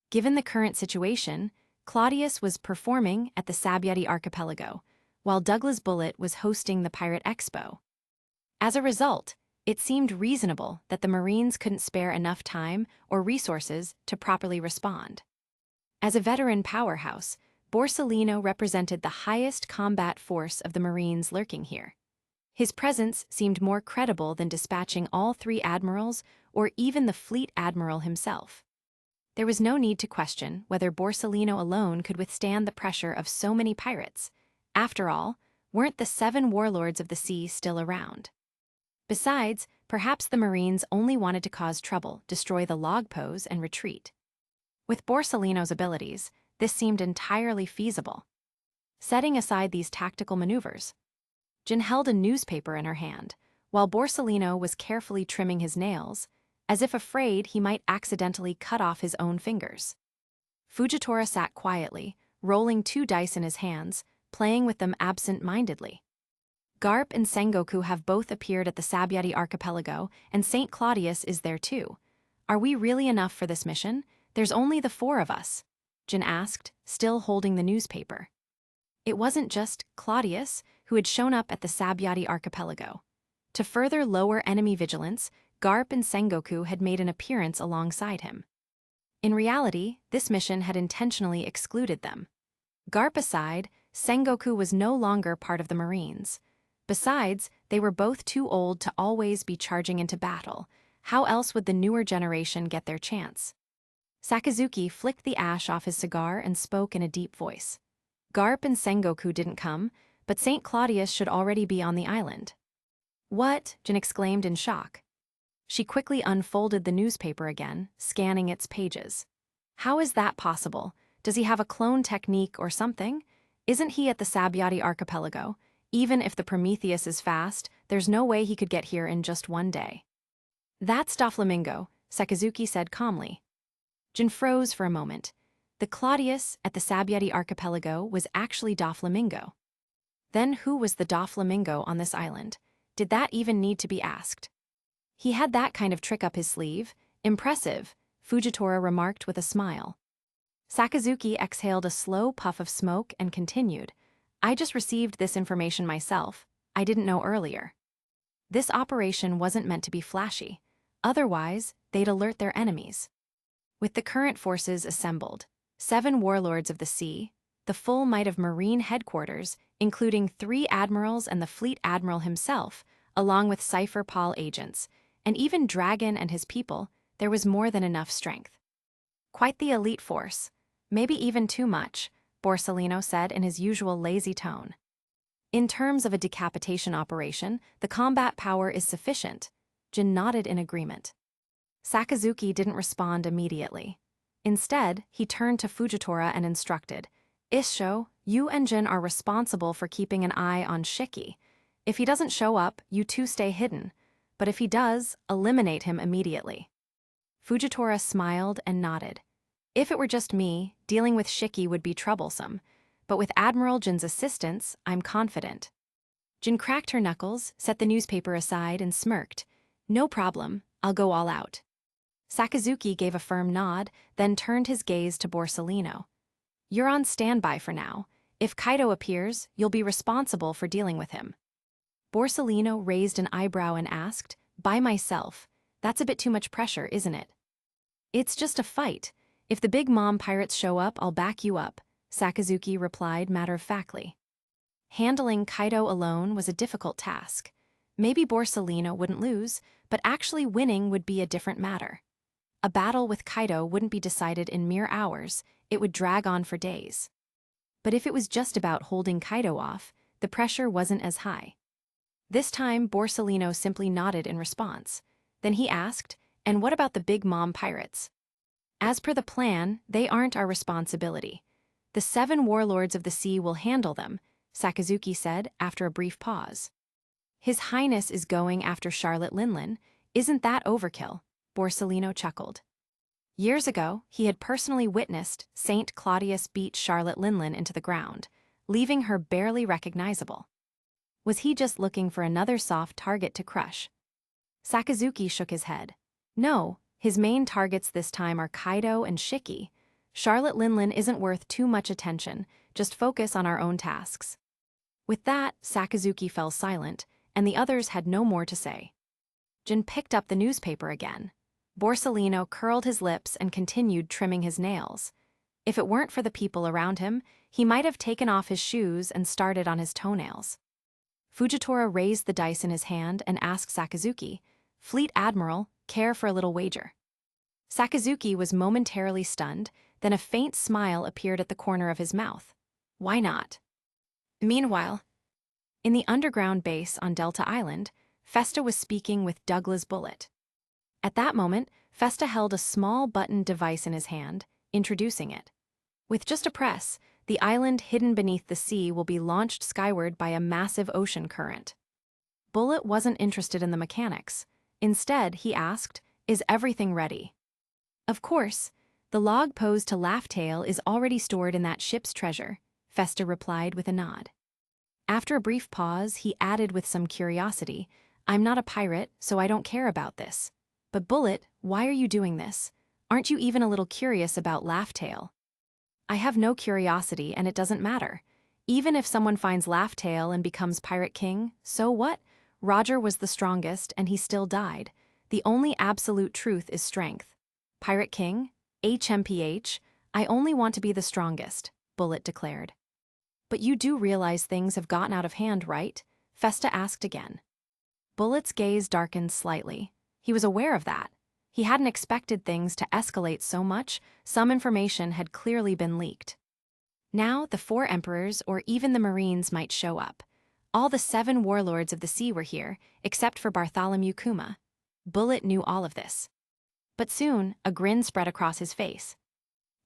Given the current situation, Claudius was performing at the Sabyati archipelago, while Douglas Bullitt was hosting the Pirate Expo. As a result, it seemed reasonable that the Marines couldn't spare enough time or resources to properly respond. As a veteran powerhouse, Borsellino represented the highest combat force of the Marines lurking here. His presence seemed more credible than dispatching all 3 admirals or even the fleet admiral himself. There was no need to question whether Borsellino alone could withstand the pressure of so many pirates. After all, weren't the 7 warlords of the sea still around? Besides, perhaps the Marines only wanted to cause trouble, destroy the log pose, and retreat. With Borsellino's abilities, this seemed entirely feasible. Setting aside these tactical maneuvers, Jin held a newspaper in her hand, while Borsellino was carefully trimming his nails, as if afraid he might accidentally cut off his own fingers. Fujitora sat quietly, rolling 2 dice in his hands, playing with them absent-mindedly. Garp and Sengoku have both appeared at the Sabyati archipelago, and St. Claudius is there too. Are we really enough for this mission? There's only the 4 of us, Jin asked, still holding the newspaper. It wasn't just Claudius who had shown up at the Sabyati archipelago. To further lower enemy vigilance, Garp and Sengoku had made an appearance alongside him. In reality, this mission had intentionally excluded them. Garp aside, Sengoku was no longer part of the Marines. Besides, they were both too old to always be charging into battle. How else would the newer generation get their chance? Sakazuki flicked the ash off his cigar and spoke in a deep voice. Garp and Sengoku didn't come, but St. Claudius should already be on the island. What? Jin exclaimed in shock. She quickly unfolded the newspaper again, scanning its pages. How is that possible? Does he have a clone technique or something? Isn't he at the Sabyati archipelago? Even if the Prometheus is fast, there's no way he could get here in just 1 day. That's Doflamingo, Sakazuki said calmly. Jin froze for a moment. The Claudius at the Sabyati archipelago was actually Doflamingo. Then who was the Doflamingo on this island? Did that even need to be asked? He had that kind of trick up his sleeve. Impressive, Fujitora remarked with a smile. Sakazuki exhaled a slow puff of smoke and continued. I just received this information myself. I didn't know earlier. This operation wasn't meant to be flashy. Otherwise, they'd alert their enemies. With the current forces assembled, 7 warlords of the sea, the full might of Marine headquarters, including 3 admirals and the fleet admiral himself, along with Cypher Paul agents, and even Dragon and his people, there was more than enough strength. Quite the elite force. Maybe even too much, Borsellino said in his usual lazy tone. In terms of a decapitation operation, the combat power is sufficient. Jin nodded in agreement. Sakazuki didn't respond immediately. Instead, he turned to Fujitora and instructed, Issho, you and Jin are responsible for keeping an eye on Shiki. If he doesn't show up, you 2 stay hidden. But if he does, eliminate him immediately. Fujitora smiled and nodded. If it were just me, dealing with Shiki would be troublesome. But with Admiral Jin's assistance, I'm confident. Jin cracked her knuckles, set the newspaper aside, and smirked. No problem, I'll go all out. Sakazuki gave a firm nod, then turned his gaze to Borsellino. You're on standby for now. If Kaido appears, you'll be responsible for dealing with him. Borsellino raised an eyebrow and asked, By myself. That's a bit too much pressure, isn't it? It's just a fight. If the big mom pirates show up, I'll back you up, Sakazuki replied matter-of-factly. Handling Kaido alone was a difficult task. Maybe Borsellino wouldn't lose, but actually winning would be a different matter. A battle with Kaido wouldn't be decided in mere hours, it would drag on for days. But if it was just about holding Kaido off, the pressure wasn't as high. This time, Borsellino simply nodded in response. Then he asked, And what about the big mom pirates? As per the plan, they aren't our responsibility. The 7 warlords of the sea will handle them, Sakazuki said after a brief pause. His Highness is going after Charlotte Linlin. Isn't that overkill? Borsellino chuckled. Years ago, he had personally witnessed St. Claudius beat Charlotte Linlin into the ground, leaving her barely recognizable. Was he just looking for another soft target to crush? Sakazuki shook his head. No, his main targets this time are Kaido and Shiki. Charlotte Linlin isn't worth too much attention, just focus on our own tasks. With that, Sakazuki fell silent, and the others had no more to say. Jin picked up the newspaper again. Borsellino curled his lips and continued trimming his nails. If it weren't for the people around him, he might have taken off his shoes and started on his toenails. Fujitora raised the dice in his hand and asked Sakazuki, "Fleet Admiral, care for a little wager?" Sakazuki was momentarily stunned, then a faint smile appeared at the corner of his mouth. Why not? Meanwhile, in the underground base on Delta Island, Festa was speaking with Douglas Bullet. At that moment, Festa held a small buttoned device in his hand, introducing it. With just a press, the island hidden beneath the sea will be launched skyward by a massive ocean current. Bullet wasn't interested in the mechanics. Instead, he asked, "Is everything ready?" Of course. The log posed to Laughtail is already stored in that ship's treasure, Festa replied with a nod. After a brief pause, he added with some curiosity, "I'm not a pirate, so I don't care about this. But Bullet, why are you doing this? Aren't you even a little curious about Laughtail?" "I have no curiosity and it doesn't matter. Even if someone finds Laughtail and becomes Pirate King, so what? Roger was the strongest and he still died. The only absolute truth is strength. Pirate King? HMPH, I only want to be the strongest," Bullet declared. "But you do realize things have gotten out of hand, right?" Festa asked again. Bullet's gaze darkened slightly. He was aware of that. He hadn't expected things to escalate so much. Some information had clearly been leaked. Now the 4 emperors or even the Marines might show up. All the 7 warlords of the sea were here, except for Bartholomew Kuma. Bullet knew all of this. But soon, a grin spread across his face.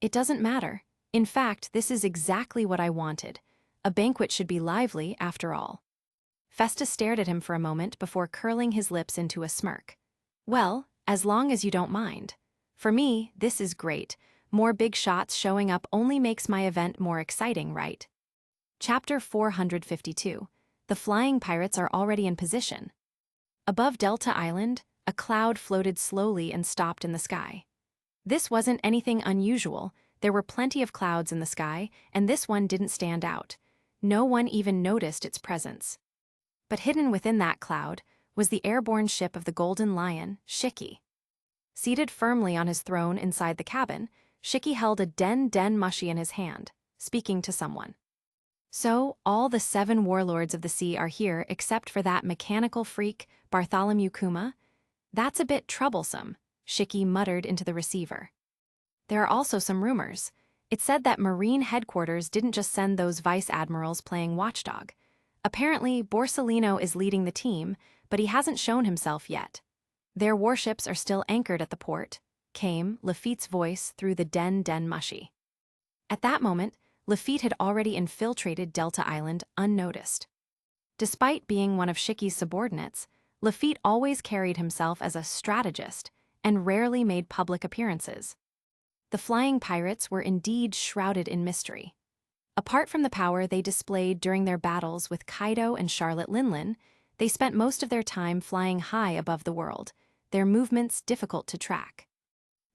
"It doesn't matter. In fact, this is exactly what I wanted. A banquet should be lively, after all." Festa stared at him for a moment before curling his lips into a smirk. "Well, as long as you don't mind. For me, this is great. More big shots showing up only makes my event more exciting, right?" Chapter 452. The flying pirates are already in position. Above Delta Island, a cloud floated slowly and stopped in the sky. This wasn't anything unusual. There were plenty of clouds in the sky, and this one didn't stand out. No one even noticed its presence. But hidden within that cloud was the airborne ship of the Golden Lion, Shiki. Seated firmly on his throne inside the cabin, Shiki held a den mushi in his hand, speaking to someone. "So, all the 7 warlords of the sea are here except for that mechanical freak, Bartholomew Kuma? That's a bit troublesome," Shiki muttered into the receiver. "There are also some rumors. It said that Marine headquarters didn't just send those vice admirals playing watchdog. Apparently, Borsellino is leading the team, but he hasn't shown himself yet. Their warships are still anchored at the port," came Lafitte's voice through the den mushi. At that moment, Lafitte had already infiltrated Delta Island unnoticed. Despite being one of Shiki's subordinates, Lafitte always carried himself as a strategist and rarely made public appearances. The flying pirates were indeed shrouded in mystery. Apart from the power they displayed during their battles with Kaido and Charlotte Linlin, they spent most of their time flying high above the world, their movements difficult to track.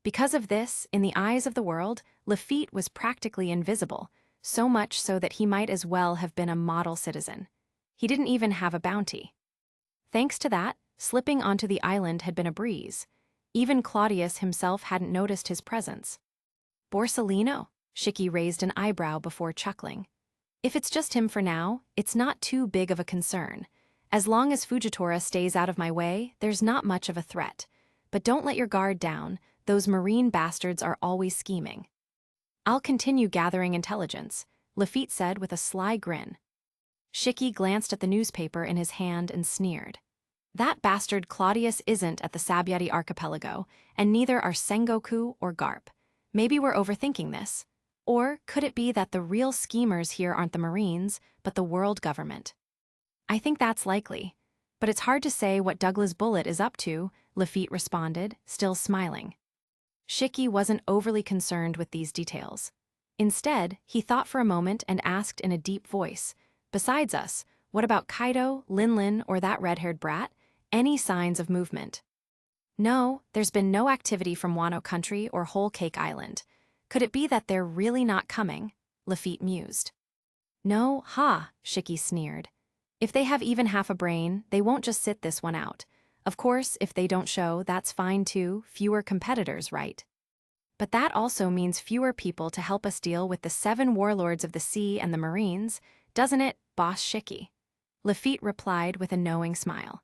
Because of this, in the eyes of the world, Lafitte was practically invisible, so much so that he might as well have been a model citizen. He didn't even have a bounty. Thanks to that, slipping onto the island had been a breeze. Even Cladius himself hadn't noticed his presence. "Borsellino?" Shiki raised an eyebrow before chuckling. "If it's just him for now, it's not too big of a concern. As long as Fujitora stays out of my way, there's not much of a threat. But don't let your guard down, those marine bastards are always scheming." "I'll continue gathering intelligence," Lafitte said with a sly grin. Shiki glanced at the newspaper in his hand and sneered. "That bastard Claudius isn't at the Sabyati archipelago, and neither are Sengoku or Garp. Maybe we're overthinking this. Or could it be that the real schemers here aren't the Marines, but the world government?" "I think that's likely. But it's hard to say what Douglas Bullet is up to," Lafitte responded, still smiling. Shiki wasn't overly concerned with these details. Instead, he thought for a moment and asked in a deep voice, "Besides us, what about Kaido, Linlin, or that red-haired brat? any signs of movement. No, there's been no activity from Wano Country or Whole Cake Island. Could it be that they're really not coming? Lafitte mused. No, ha, Shiki sneered. If they have even half a brain, they won't just sit this one out. Of course, if they don't show, that's fine too, fewer competitors, right? But that also means fewer people to help us deal with the 7 warlords of the sea and the Marines, doesn't it, Boss Shiki? Lafitte replied with a knowing smile.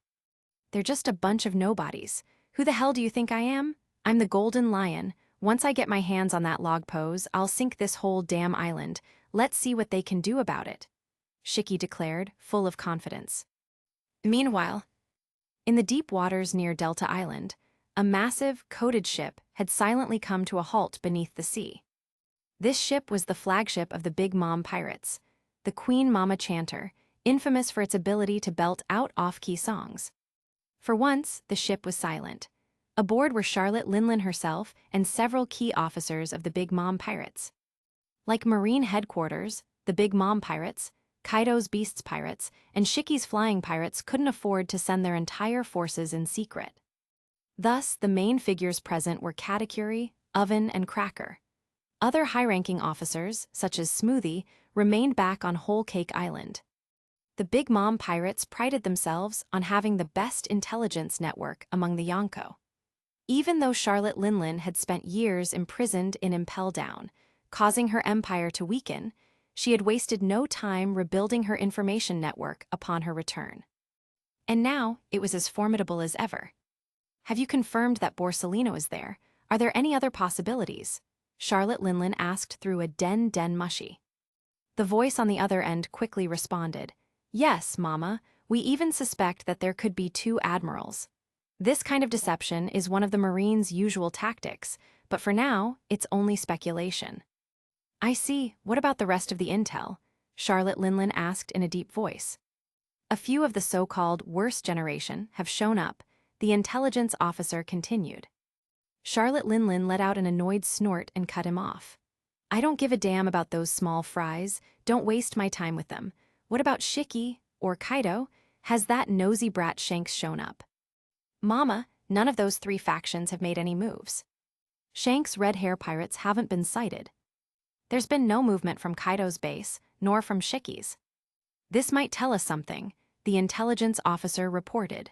They're just a bunch of nobodies. Who the hell do you think I am? I'm the Golden Lion. Once I get my hands on that log pose, I'll sink this whole damn island. Let's see what they can do about it, Shiki declared, full of confidence. Meanwhile, in the deep waters near Delta Island, a massive, coated ship had silently come to a halt beneath the sea. This ship was the flagship of the Big Mom Pirates, the Queen Mama Chanter, infamous for its ability to belt out off-key songs. For once, the ship was silent. Aboard were Charlotte Linlin herself and several key officers of the Big Mom Pirates. Like Marine Headquarters, the Big Mom Pirates, Kaido's Beasts Pirates, and Shiki's Flying Pirates couldn't afford to send their entire forces in secret. Thus, the main figures present were Katakuri, Oven, and Cracker. Other high-ranking officers, such as Smoothie, remained back on Whole Cake Island. The Big Mom Pirates prided themselves on having the best intelligence network among the Yonko. Even though Charlotte Linlin had spent years imprisoned in Impel Down, causing her empire to weaken, she had wasted no time rebuilding her information network upon her return. And now, it was as formidable as ever. Have you confirmed that Borsellino is there? Are there any other possibilities? Charlotte Linlin asked through a den mushy. The voice on the other end quickly responded, Yes, Mama, we even suspect that there could be 2 admirals. This kind of deception is one of the Marines' usual tactics, but for now, it's only speculation. I see. What about the rest of the intel? Charlotte Linlin asked in a deep voice. A few of the so-called worst generation have shown up, the intelligence officer continued. Charlotte Linlin let out an annoyed snort and cut him off. I don't give a damn about those small fries. Don't waste my time with them. What about Shiki, or Kaido? Has that nosy brat Shanks shown up? Mama, none of those 3 factions have made any moves. Shanks' red hair pirates haven't been sighted. There's been no movement from Kaido's base, nor from Shiki's. This might tell us something, the intelligence officer reported.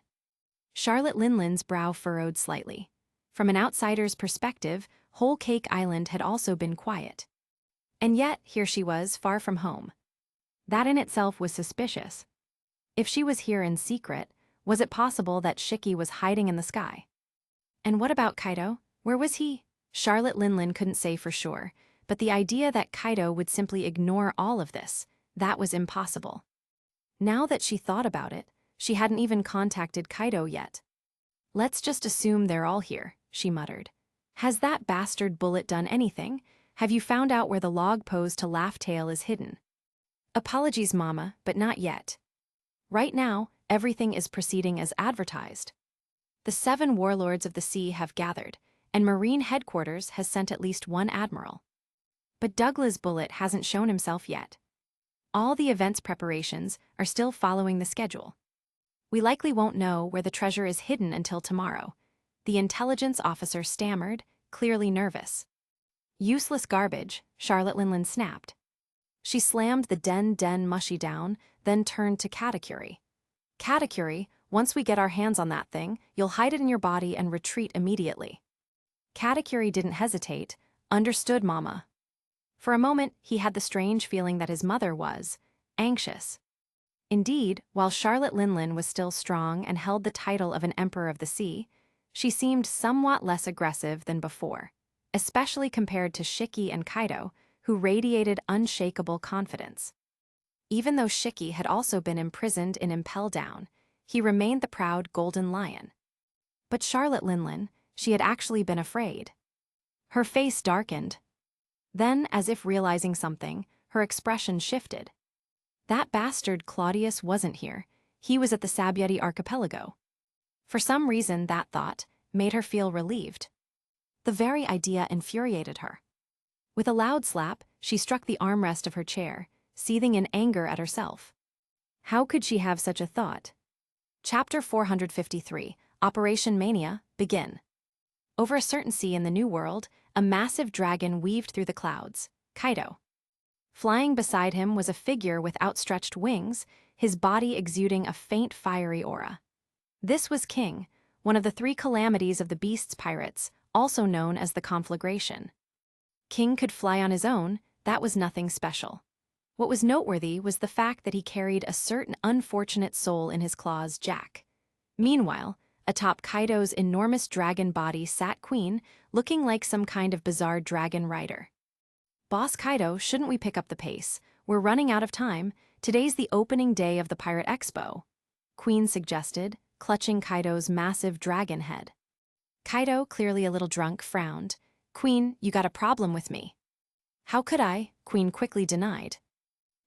Charlotte Linlin's brow furrowed slightly. From an outsider's perspective, Whole Cake Island had also been quiet. And yet, here she was, far from home. That in itself was suspicious. If she was here in secret, was it possible that Shiki was hiding in the sky? And what about Kaido? Where was he? Charlotte Linlin couldn't say for sure, but the idea that Kaido would simply ignore all of this, that was impossible. Now that she thought about it, she hadn't even contacted Kaido yet. Let's just assume they're all here, she muttered. Has that bastard Bullet done anything? Have you found out where the log pose to Laugh Tale is hidden? Apologies, Mama, but not yet. Right now, everything is proceeding as advertised. The 7 warlords of the sea have gathered, and Marine Headquarters has sent at least 1 admiral. But Douglas Bullet hasn't shown himself yet. All the events preparations are still following the schedule. We likely won't know where the treasure is hidden until tomorrow, the intelligence officer stammered, clearly nervous. Useless garbage, Charlotte Linlin snapped. She slammed the den mushy down, then turned to Katakuri. Katakuri, once we get our hands on that thing, you'll hide it in your body and retreat immediately. Katakuri didn't hesitate, understood Mama. For a moment, he had the strange feeling that his mother was anxious. Indeed, while Charlotte Linlin was still strong and held the title of an Emperor of the Sea, she seemed somewhat less aggressive than before, especially compared to Shiki and Kaido, who radiated unshakable confidence. Even though Shiki had also been imprisoned in Impel Down, he remained the proud Golden Lion. But Charlotte Linlin, she had actually been afraid. Her face darkened. Then, as if realizing something, her expression shifted. That bastard Cladius wasn't here. He was at the Sabyeti archipelago. For some reason, that thought made her feel relieved. The very idea infuriated her. With a loud slap, she struck the armrest of her chair, seething in anger at herself. How could she have such a thought? Chapter 453, Operation Mania, begin. Over a certain sea in the New World, a massive dragon weaved through the clouds, Kaido. Flying beside him was a figure with outstretched wings, his body exuding a faint fiery aura. This was King, one of the three calamities of the Beast's pirates, also known as the Conflagration. King could fly on his own, that was nothing special. What was noteworthy was the fact that he carried a certain unfortunate soul in his claws, Jack. Meanwhile, atop Kaido's enormous dragon body sat Queen, looking like some kind of bizarre dragon rider. "Boss Kaido, shouldn't we pick up the pace? We're running out of time. Today's the opening day of the Pirate Expo," Queen suggested, clutching Kaido's massive dragon head. Kaido, clearly a little drunk, frowned. "Queen, you got a problem with me." "How could I?" Queen quickly denied.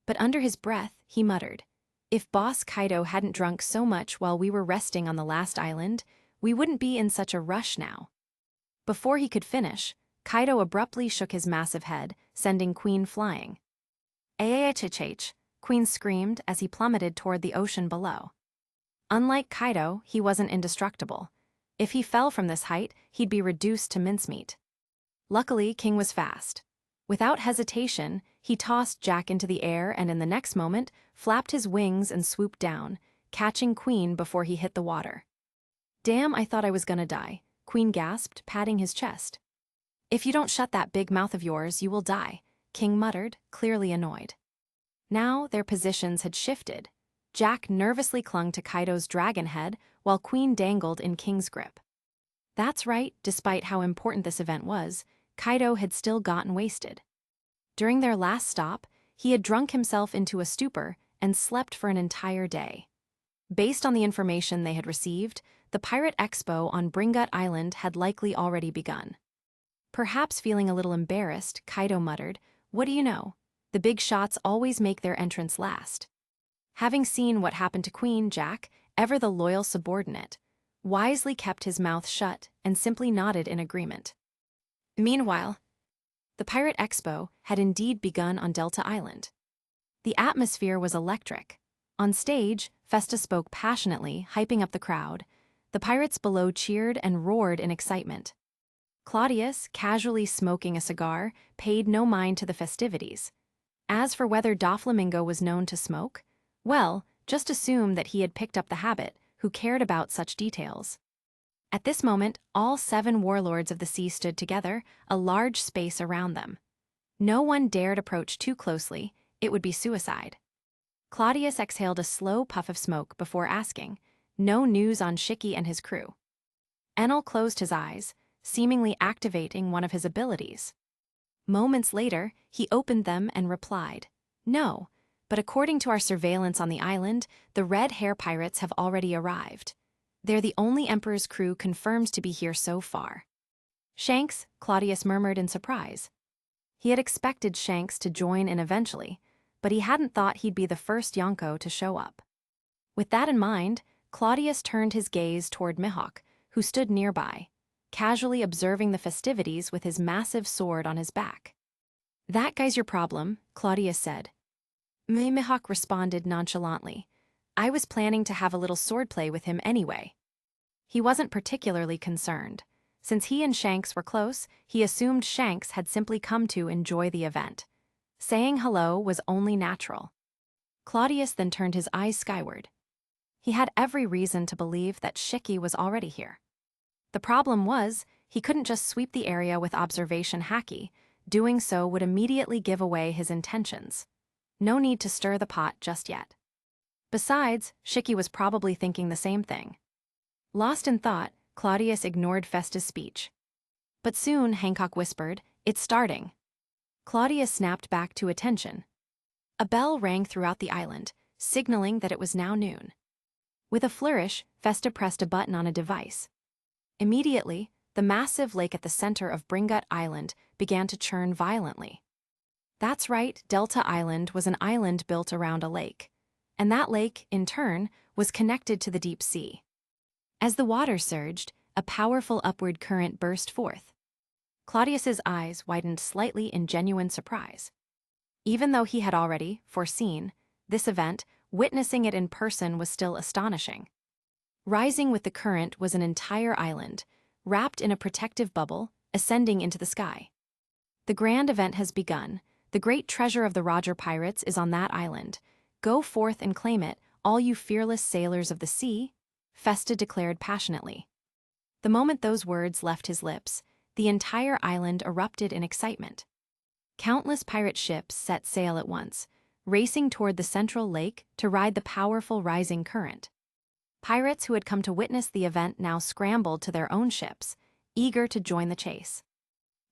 But under his breath, he muttered, "If Boss Kaido hadn't drunk so much while we were resting on the last island, we wouldn't be in such a rush now." Before he could finish, Kaido abruptly shook his massive head, sending Queen flying. "Aahhh!" Queen screamed as he plummeted toward the ocean below. Unlike Kaido, he wasn't indestructible. If he fell from this height, he'd be reduced to mincemeat. Luckily, King was fast. Without hesitation, he tossed Jack into the air and in the next moment, flapped his wings and swooped down, catching Queen before he hit the water. "Damn, I thought I was gonna die," Queen gasped, patting his chest. "If you don't shut that big mouth of yours, you will die," King muttered, clearly annoyed. Now their positions had shifted. Jack nervously clung to Kaido's dragon head while Queen dangled in King's grip. That's right, despite how important this event was, Kaido had still gotten wasted. During their last stop, he had drunk himself into a stupor and slept for an entire day. Based on the information they had received, the Pirate Expo on Bringut Island had likely already begun. Perhaps feeling a little embarrassed, Kaido muttered, "What do you know? The big shots always make their entrance last." Having seen what happened to Queen, Jack, ever the loyal subordinate, wisely kept his mouth shut and simply nodded in agreement. Meanwhile, the Pirate Expo had indeed begun on Delta Island. The atmosphere was electric. On stage, Festa spoke passionately, hyping up the crowd. The pirates below cheered and roared in excitement. Cladius, casually smoking a cigar, paid no mind to the festivities. As for whether Doflamingo was known to smoke, well, just assume that he had picked up the habit, who cared about such details. At this moment, all 7 warlords of the sea stood together, a large space around them. No one dared approach too closely, it would be suicide. Cladius exhaled a slow puff of smoke before asking, "No news on Shiki and his crew?" Enel closed his eyes, seemingly activating one of his abilities. Moments later, he opened them and replied, "No, but according to our surveillance on the island, the Red Hair Pirates have already arrived. They're the only Emperor's crew confirmed to be here so far." "Shanks," Claudius murmured in surprise. He had expected Shanks to join in eventually, but he hadn't thought he'd be the first Yonko to show up. With that in mind, Claudius turned his gaze toward Mihawk, who stood nearby, casually observing the festivities with his massive sword on his back. "That guy's your problem," Claudius said. Mihawk responded nonchalantly. "I was planning to have a little swordplay with him anyway." He wasn't particularly concerned. Since he and Shanks were close, he assumed Shanks had simply come to enjoy the event. Saying hello was only natural. Claudius then turned his eyes skyward. He had every reason to believe that Shiki was already here. The problem was, he couldn't just sweep the area with observation haki. Doing so would immediately give away his intentions. No need to stir the pot just yet. Besides, Shiki was probably thinking the same thing. Lost in thought, Claudius ignored Festa's speech. But soon, Hancock whispered, "It's starting." Claudius snapped back to attention. A bell rang throughout the island, signaling that it was now noon. With a flourish, Festa pressed a button on a device. Immediately, the massive lake at the center of Bringut Island began to churn violently. That's right, Delta Island was an island built around a lake. And that lake, in turn, was connected to the deep sea. As the water surged, a powerful upward current burst forth. Claudius's eyes widened slightly in genuine surprise. Even though he had already foreseen this event, witnessing it in person was still astonishing. Rising with the current was an entire island, wrapped in a protective bubble, ascending into the sky. The grand event has begun. The great treasure of the Roger pirates is on that island. Go forth and claim it, all you fearless sailors of the sea, Festa declared passionately. The moment those words left his lips, the entire island erupted in excitement. Countless pirate ships set sail at once, racing toward the central lake to ride the powerful rising current. Pirates who had come to witness the event now scrambled to their own ships, eager to join the chase.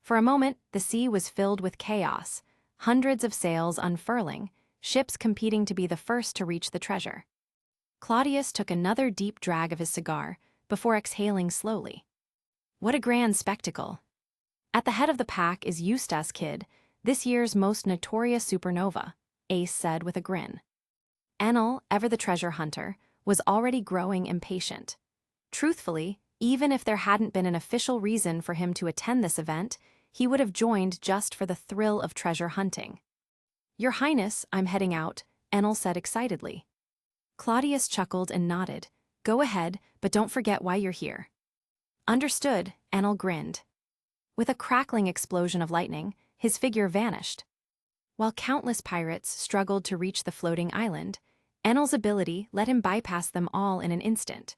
For a moment, the sea was filled with chaos, hundreds of sails unfurling, ships competing to be the first to reach the treasure. Cladius took another deep drag of his cigar before exhaling slowly. What a grand spectacle! At the head of the pack is Eustace Kid, this year's most notorious supernova, Ace said with a grin. Enel, ever the treasure hunter, was already growing impatient. Truthfully, even if there hadn't been an official reason for him to attend this event, he would have joined just for the thrill of treasure hunting. Your Highness, I'm heading out, Enel said excitedly. Claudius chuckled and nodded. Go ahead, but don't forget why you're here. Understood, Enel grinned. With a crackling explosion of lightning, his figure vanished. While countless pirates struggled to reach the floating island, Enel's ability let him bypass them all in an instant.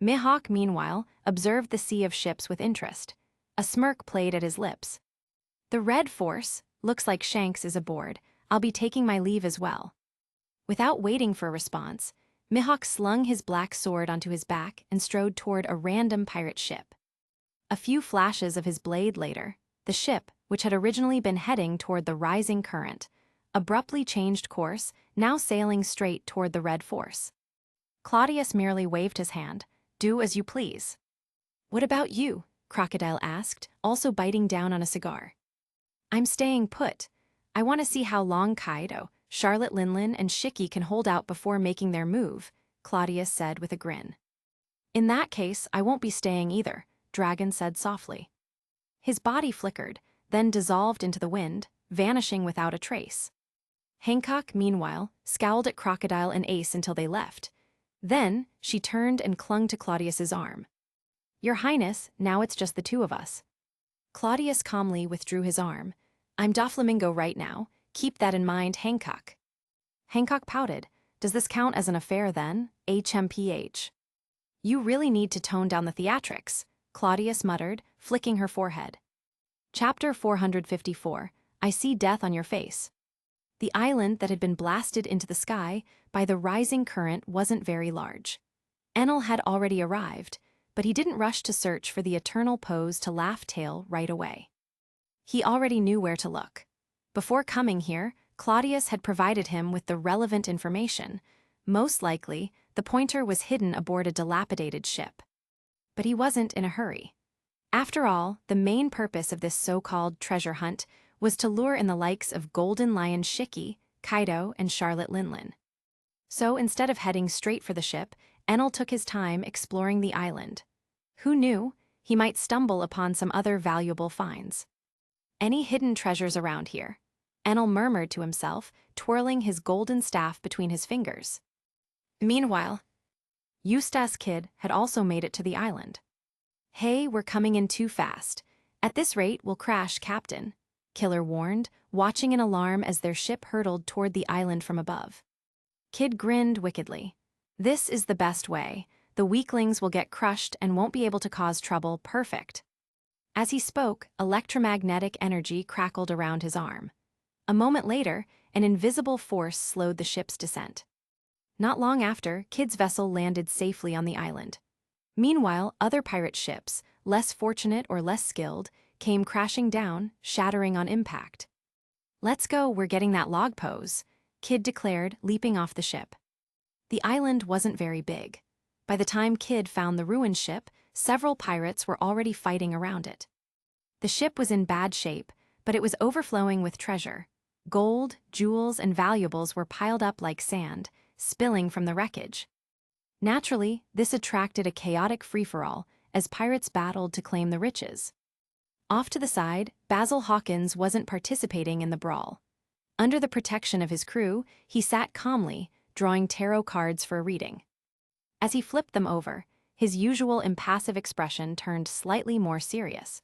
Mihawk, meanwhile, observed the sea of ships with interest. A smirk played at his lips. The Red Force, looks like Shanks is aboard. I'll be taking my leave as well. Without waiting for a response, Mihawk slung his black sword onto his back and strode toward a random pirate ship. A few flashes of his blade later, the ship, which had originally been heading toward the rising current, abruptly changed course, now sailing straight toward the Red Force. Claudius merely waved his hand. Do as you please. What about you? Crocodile asked, also biting down on a cigar. I'm staying put. I want to see how long Kaido, Charlotte Linlin, and Shiki can hold out before making their move, Claudius said with a grin. In that case, I won't be staying either, Dragon said softly. His body flickered, then dissolved into the wind, vanishing without a trace. Hancock, meanwhile, scowled at Crocodile and Ace until they left. Then, she turned and clung to Claudius's arm. Your Highness, now it's just the two of us. Claudius calmly withdrew his arm. I'm Doflamingo right now. Keep that in mind, Hancock. Hancock pouted. Does this count as an affair then? HMPH. You really need to tone down the theatrics, Claudius muttered, flicking her forehead. Chapter 454. I see death on your face. The island that had been blasted into the sky by the rising current wasn't very large. Enel had already arrived, but he didn't rush to search for the eternal pose to Laugh Tale right away. He already knew where to look. Before coming here, Claudius had provided him with the relevant information. Most likely, the pointer was hidden aboard a dilapidated ship. But he wasn't in a hurry. After all, the main purpose of this so-called treasure hunt was to lure in the likes of Golden Lion Shiki, Kaido, and Charlotte Linlin. So instead of heading straight for the ship, Enel took his time exploring the island. Who knew, he might stumble upon some other valuable finds. Any hidden treasures around here? Enel murmured to himself, twirling his golden staff between his fingers. Meanwhile, Eustace Kid had also made it to the island. Hey, we're coming in too fast. At this rate, we'll crash, Captain, Killer warned, watching in alarm as their ship hurtled toward the island from above. Kid grinned wickedly. This is the best way. The weaklings will get crushed and won't be able to cause trouble. Perfect. As he spoke, electromagnetic energy crackled around his arm. A moment later, an invisible force slowed the ship's descent. Not long after, Kid's vessel landed safely on the island. Meanwhile, other pirate ships, less fortunate or less skilled, came crashing down, shattering on impact. Let's go, we're getting that log pose, Kid declared, leaping off the ship. The island wasn't very big. By the time Kid found the ruined ship, several pirates were already fighting around it. The ship was in bad shape, but it was overflowing with treasure. Gold, jewels, and valuables were piled up like sand, spilling from the wreckage. Naturally, this attracted a chaotic free-for-all as pirates battled to claim the riches. Off to the side, Basil Hawkins wasn't participating in the brawl. Under the protection of his crew, he sat calmly, drawing tarot cards for a reading. As he flipped them over, his usual impassive expression turned slightly more serious.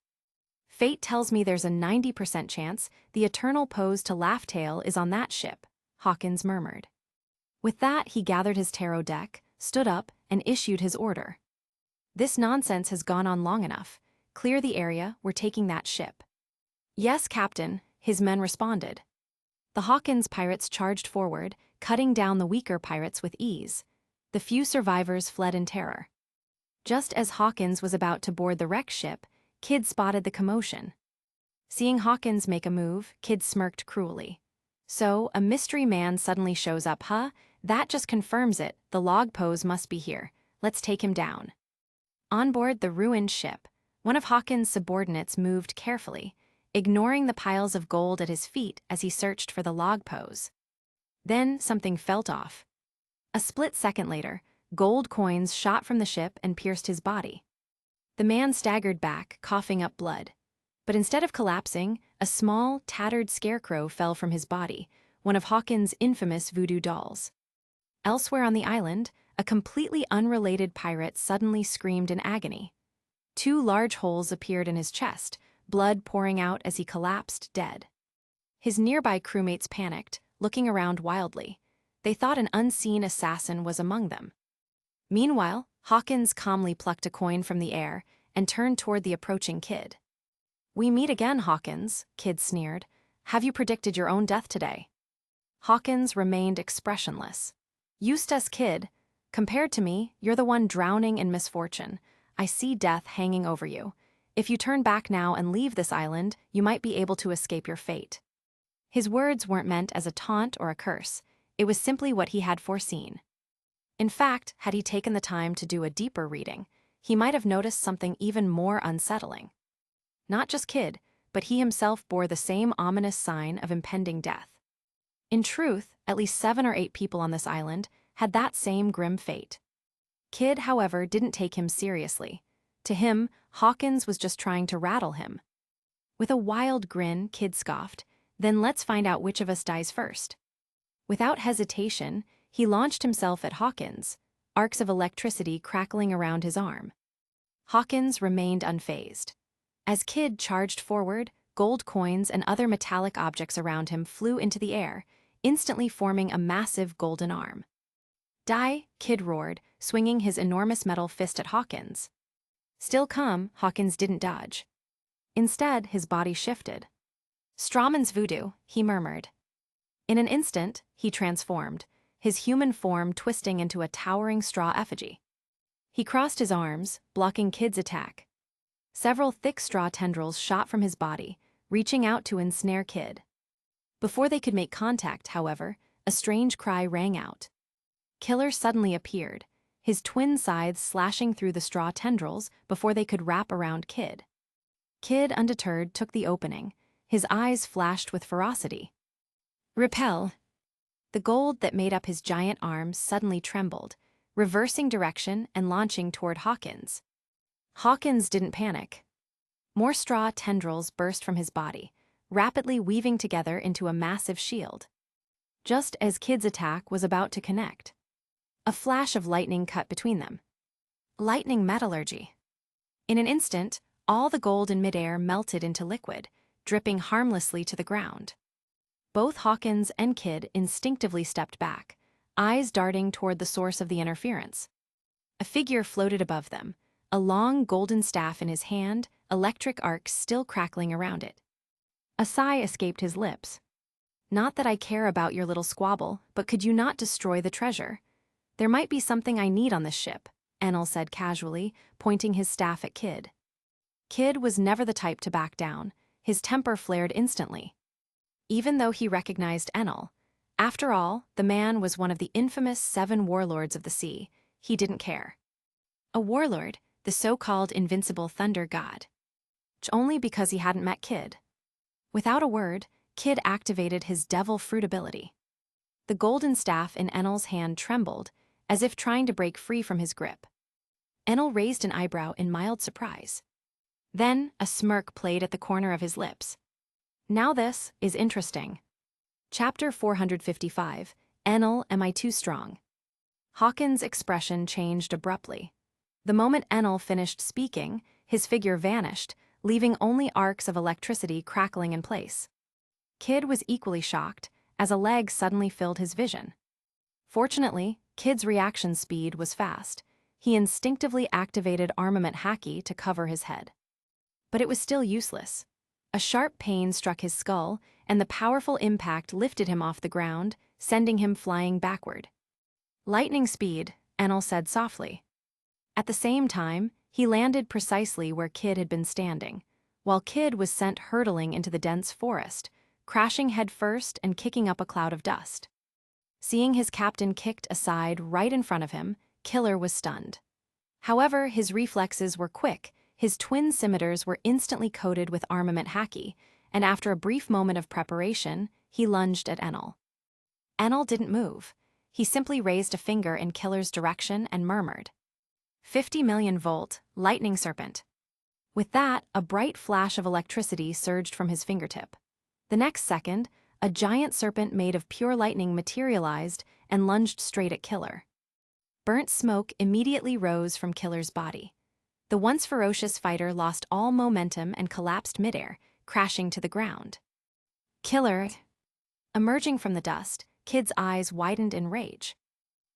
Fate tells me there's a 90% chance the eternal pose to Laugh-Tale is on that ship, Hawkins murmured. With that, he gathered his tarot deck, stood up, and issued his order. This nonsense has gone on long enough. Clear the area, we're taking that ship. Yes, Captain, his men responded. The Hawkins pirates charged forward, cutting down the weaker pirates with ease. The few survivors fled in terror. Just as Hawkins was about to board the wreck ship, Kid spotted the commotion. Seeing Hawkins make a move, Kid smirked cruelly. So, a mystery man suddenly shows up, huh? That just confirms it, the log pose must be here. Let's take him down. On board the ruined ship, one of Hawkins' subordinates moved carefully, ignoring the piles of gold at his feet as he searched for the log pose. Then something felt off. A split second later, gold coins shot from the ship and pierced his body. The man staggered back, coughing up blood. But instead of collapsing, a small, tattered scarecrow fell from his body, one of Hawkins' infamous voodoo dolls. Elsewhere on the island, a completely unrelated pirate suddenly screamed in agony. 2 large holes appeared in his chest, blood pouring out as he collapsed dead. His nearby crewmates panicked, looking around wildly. They thought an unseen assassin was among them. Meanwhile, Hawkins calmly plucked a coin from the air and turned toward the approaching Kid. "We meet again, Hawkins," Kid sneered. "Have you predicted your own death today?" Hawkins remained expressionless. "Eustace, Kid, compared to me, you're the one drowning in misfortune. I see death hanging over you. If you turn back now and leave this island, you might be able to escape your fate." His words weren't meant as a taunt or a curse. It was simply what he had foreseen. In fact, had he taken the time to do a deeper reading, he might have noticed something even more unsettling. Not just Kid, but he himself bore the same ominous sign of impending death. In truth, at least 7 or 8 people on this island had that same grim fate. Kid, however, didn't take him seriously. To him, Hawkins was just trying to rattle him. With a wild grin, Kid scoffed, "Then let's find out which of us dies first." Without hesitation, he launched himself at Hawkins, arcs of electricity crackling around his arm. Hawkins remained unfazed. As Kid charged forward, gold coins and other metallic objects around him flew into the air, instantly forming a massive golden arm. "Die," Kid roared, swinging his enormous metal fist at Hawkins. Still calm, Hawkins didn't dodge. Instead, his body shifted. "Strawman's voodoo," he murmured. In an instant, he transformed, his human form twisting into a towering straw effigy. He crossed his arms, blocking Kid's attack. Several thick straw tendrils shot from his body, reaching out to ensnare Kid. Before they could make contact, however, a strange cry rang out. Killer suddenly appeared, his twin scythes slashing through the straw tendrils before they could wrap around Kid. Kid, undeterred, took the opening, his eyes flashed with ferocity. "Repel." The gold that made up his giant arms suddenly trembled, reversing direction and launching toward Hawkins. Hawkins didn't panic. More straw tendrils burst from his body, rapidly weaving together into a massive shield. Just as Kid's attack was about to connect, a flash of lightning cut between them. Lightning metallurgy. In an instant, all the gold in midair melted into liquid, dripping harmlessly to the ground. Both Hawkins and Kid instinctively stepped back, eyes darting toward the source of the interference. A figure floated above them, a long golden staff in his hand, electric arcs still crackling around it. A sigh escaped his lips. "Not that I care about your little squabble, but could you not destroy the treasure? There might be something I need on this ship," Enel said casually, pointing his staff at Kid. Kid was never the type to back down. His temper flared instantly. Even though he recognized Enel, after all, the man was one of the infamous 7 warlords of the sea, he didn't care. A warlord, the so-called invincible thunder god. Only because he hadn't met Kid. Without a word, Kid activated his devil fruit ability. The golden staff in Enel's hand trembled, as if trying to break free from his grip. Enel raised an eyebrow in mild surprise. Then a smirk played at the corner of his lips. "Now this is interesting." Chapter 455, Enel, Am I Too Strong? Hawkins' expression changed abruptly. The moment Enel finished speaking, his figure vanished, leaving only arcs of electricity crackling in place. Kid was equally shocked, as a leg suddenly filled his vision. Fortunately, Kid's reaction speed was fast. He instinctively activated armament Haki to cover his head. But it was still useless. A sharp pain struck his skull, and the powerful impact lifted him off the ground, sending him flying backward. "Lightning speed," Enel said softly. At the same time, he landed precisely where Kid had been standing, while Kid was sent hurtling into the dense forest, crashing headfirst and kicking up a cloud of dust. Seeing his captain kicked aside right in front of him, Killer was stunned. However, his reflexes were quick. His twin scimitars were instantly coated with armament Haki, and after a brief moment of preparation, he lunged at Enel. Enel didn't move. He simply raised a finger in Killer's direction and murmured, 50 million volt, lightning serpent. With that, a bright flash of electricity surged from his fingertip. The next second, a giant serpent made of pure lightning materialized and lunged straight at Killer. Burnt smoke immediately rose from Killer's body. The once ferocious fighter lost all momentum and collapsed midair, crashing to the ground. Killer. Emerging from the dust, Kid's eyes widened in rage.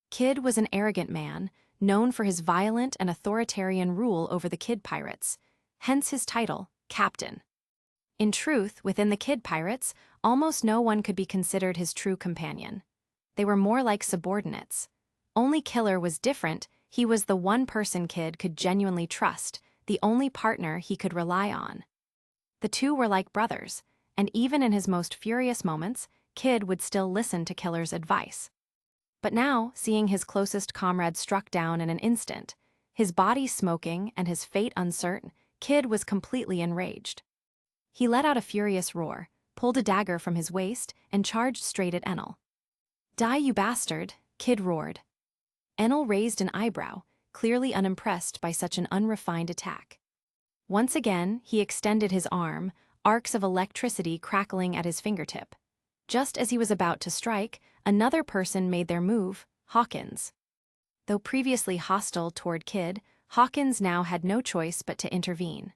Kid was an arrogant man, known for his violent and authoritarian rule over the Kid Pirates, hence his title, Captain. In truth, within the Kid Pirates, almost no one could be considered his true companion. They were more like subordinates. Only Killer was different. He was the one person Kid could genuinely trust, the only partner he could rely on. The two were like brothers, and even in his most furious moments, Kid would still listen to Killer's advice. But now, seeing his closest comrade struck down in an instant, his body smoking and his fate uncertain, Kid was completely enraged. He let out a furious roar, pulled a dagger from his waist, and charged straight at Enel. "Die, you bastard," Kid roared. Enel raised an eyebrow, clearly unimpressed by such an unrefined attack. Once again, he extended his arm, arcs of electricity crackling at his fingertip. Just as he was about to strike, another person made their move, Hawkins. Though previously hostile toward Kid, Hawkins now had no choice but to intervene.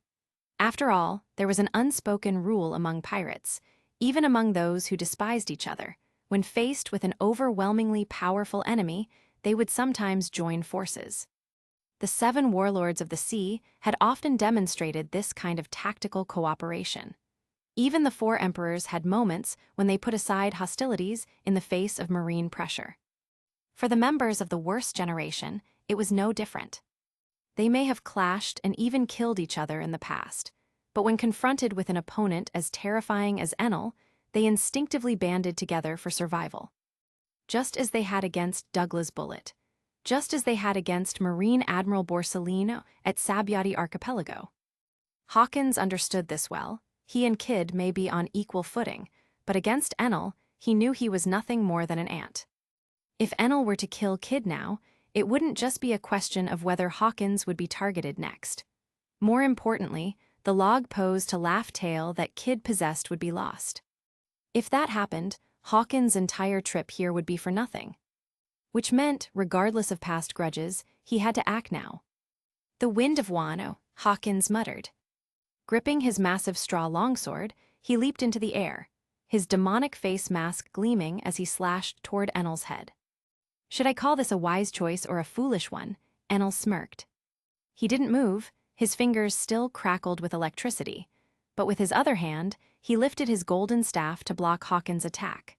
After all, there was an unspoken rule among pirates, even among those who despised each other. When faced with an overwhelmingly powerful enemy, they would sometimes join forces. The 7 warlords of the sea had often demonstrated this kind of tactical cooperation. Even the 4 emperors had moments when they put aside hostilities in the face of marine pressure. For the members of the worst generation, it was no different. They may have clashed and even killed each other in the past, but when confronted with an opponent as terrifying as Enel, they instinctively banded together for survival. Just as they had against Douglas Bullet, just as they had against Marine Admiral Borsellino at Sabiati Archipelago. Hawkins understood this well. He and Kid may be on equal footing, but against Enel, he knew he was nothing more than an ant. If Enel were to kill Kid now, it wouldn't just be a question of whether Hawkins would be targeted next. More importantly, the log posed to Laugh Tale that Kid possessed would be lost. If that happened, Hawkins' entire trip here would be for nothing. Which meant, regardless of past grudges, he had to act now. "The wind of Wano," Hawkins muttered. Gripping his massive straw longsword, he leaped into the air, his demonic face mask gleaming as he slashed toward Enel's head. Should I call this a wise choice or a foolish one? Enel smirked. He didn't move, his fingers still crackled with electricity, but with his other hand, he lifted his golden staff to block Hawkins' attack.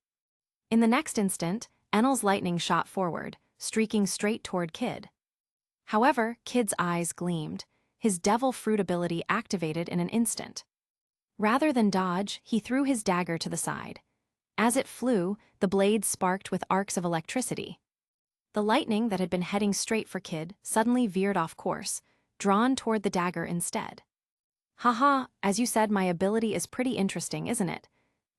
In the next instant, Enel's lightning shot forward, streaking straight toward Kid. However, Kid's eyes gleamed, his devil fruit ability activated in an instant. Rather than dodge, he threw his dagger to the side. As it flew, the blade sparked with arcs of electricity. The lightning that had been heading straight for Kid suddenly veered off course, drawn toward the dagger instead. "Haha, as you said, my ability is pretty interesting, isn't it?"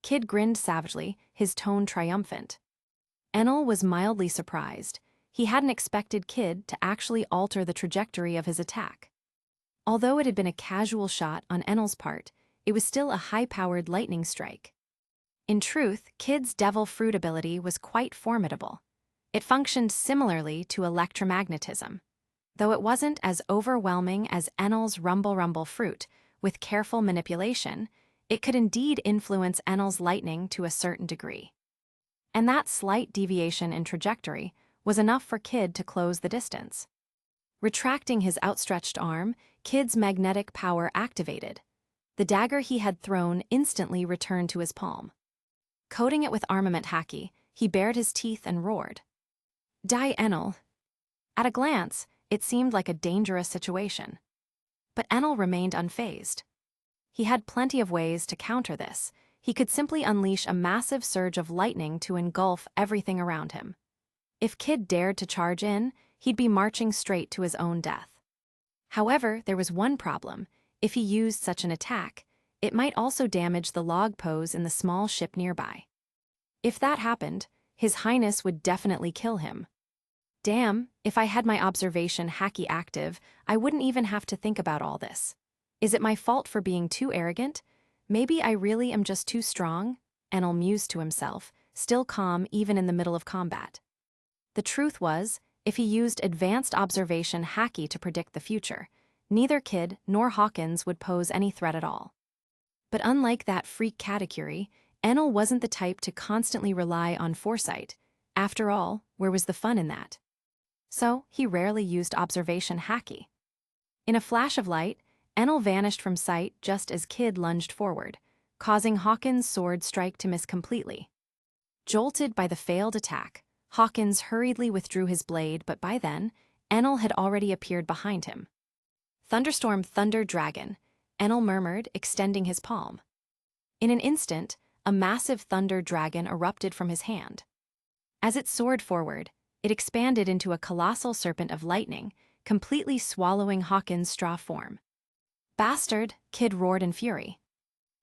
Kid grinned savagely, his tone triumphant. Enel was mildly surprised. He hadn't expected Kid to actually alter the trajectory of his attack. Although it had been a casual shot on Enel's part, it was still a high-powered lightning strike. In truth, Kid's devil fruit ability was quite formidable. It functioned similarly to electromagnetism, though it wasn't as overwhelming as Enel's rumble fruit. With careful manipulation, it could indeed influence Enel's lightning to a certain degree. And that slight deviation in trajectory was enough for Kid to close the distance. Retracting his outstretched arm, Kid's magnetic power activated. The dagger he had thrown instantly returned to his palm. Coating it with armament haki, he bared his teeth and roared. Die Enel. At a glance, it seemed like a dangerous situation. But Enel remained unfazed. He had plenty of ways to counter this. He could simply unleash a massive surge of lightning to engulf everything around him. If Kid dared to charge in, he'd be marching straight to his own death. However, there was one problem. If he used such an attack, it might also damage the log pose in the small ship nearby. If that happened, His Highness would definitely kill him. Damn, if I had my observation haki active, I wouldn't even have to think about all this. Is it my fault for being too arrogant? Maybe I really am just too strong? Enel mused to himself, still calm even in the middle of combat. The truth was, if he used advanced observation haki to predict the future, neither Kid nor Hawkins would pose any threat at all. But unlike that freak Katakuri, Enel wasn't the type to constantly rely on foresight. After all, where was the fun in that? So, he rarely used observation haki. In a flash of light, Enel vanished from sight just as Kid lunged forward, causing Hawkins' sword strike to miss completely. Jolted by the failed attack, Hawkins hurriedly withdrew his blade, but by then, Enel had already appeared behind him. Thunderstorm Thunder Dragon, Enel murmured, extending his palm. In an instant, a massive thunder dragon erupted from his hand. As it soared forward, it expanded into a colossal serpent of lightning, completely swallowing Hawkins' straw form. Bastard, Kid roared in fury.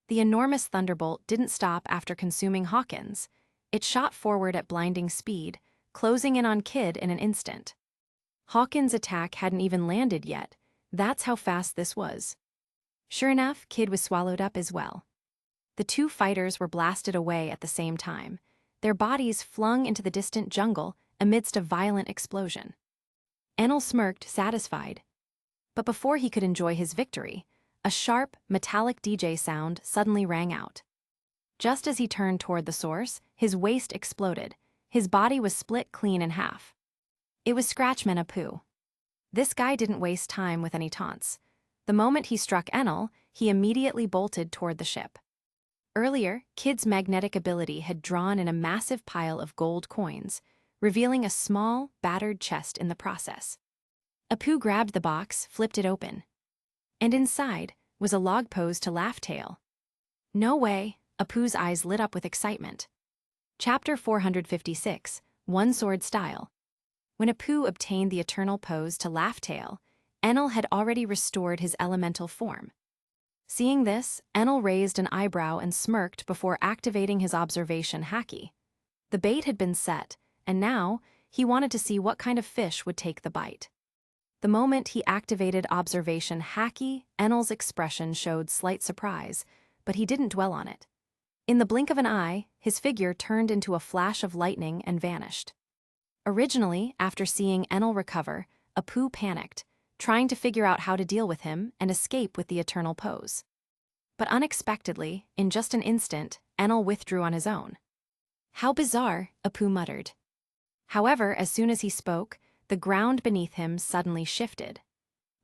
The enormous thunderbolt didn't stop after consuming Hawkins. It shot forward at blinding speed, closing in on Kid in an instant. Hawkins' attack hadn't even landed yet. That's how fast this was. Sure enough, Kid was swallowed up as well. The two fighters were blasted away at the same time, their bodies flung into the distant jungle amidst a violent explosion. Enel smirked, satisfied. But before he could enjoy his victory, a sharp, metallic DJ sound suddenly rang out. Just as he turned toward the source, his waist exploded. His body was split clean in half. It was Scratchman Apu. This guy didn't waste time with any taunts. The moment he struck Enel, he immediately bolted toward the ship. Earlier, Kid's magnetic ability had drawn in a massive pile of gold coins, revealing a small, battered chest in the process. Apu grabbed the box, flipped it open. And inside was a log pose to Laugh Tale. No way, Apu's eyes lit up with excitement. Chapter 456, One Sword Style. When Apu obtained the eternal pose to Laugh Tale, Enel had already restored his elemental form. Seeing this, Enel raised an eyebrow and smirked before activating his observation haki. The bait had been set, and now he wanted to see what kind of fish would take the bite. The moment he activated observation haki, Enel's expression showed slight surprise, but he didn't dwell on it. In the blink of an eye, his figure turned into a flash of lightning and vanished. Originally, after seeing Enel recover, Apu panicked, trying to figure out how to deal with him and escape with the eternal pose. But unexpectedly, in just an instant, Enel withdrew on his own. How bizarre, Apu muttered. However, as soon as he spoke, the ground beneath him suddenly shifted.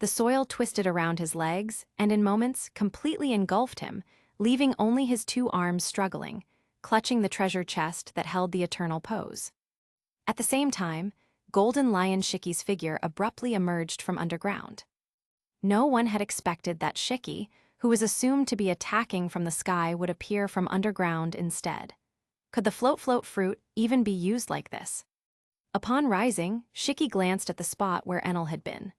The soil twisted around his legs and in moments completely engulfed him, leaving only his two arms struggling, clutching the treasure chest that held the eternal pose. At the same time, Golden Lion Shiki's figure abruptly emerged from underground. No one had expected that Shiki, who was assumed to be attacking from the sky, would appear from underground instead. Could the float fruit even be used like this? Upon rising, Shiki glanced at the spot where Enel had been.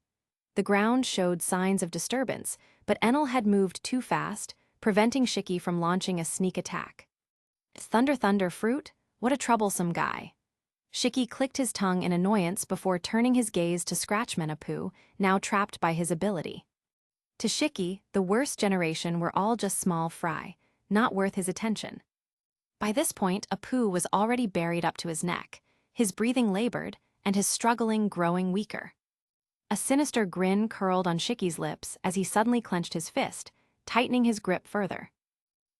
The ground showed signs of disturbance, but Enel had moved too fast, preventing Shiki from launching a sneak attack. Thunder fruit? What a troublesome guy. Shiki clicked his tongue in annoyance before turning his gaze to Scratchman Apu, now trapped by his ability. To Shiki, the worst generation were all just small fry, not worth his attention. By this point, Apu was already buried up to his neck, his breathing labored, and his struggling growing weaker. A sinister grin curled on Shiki's lips as he suddenly clenched his fist, tightening his grip further.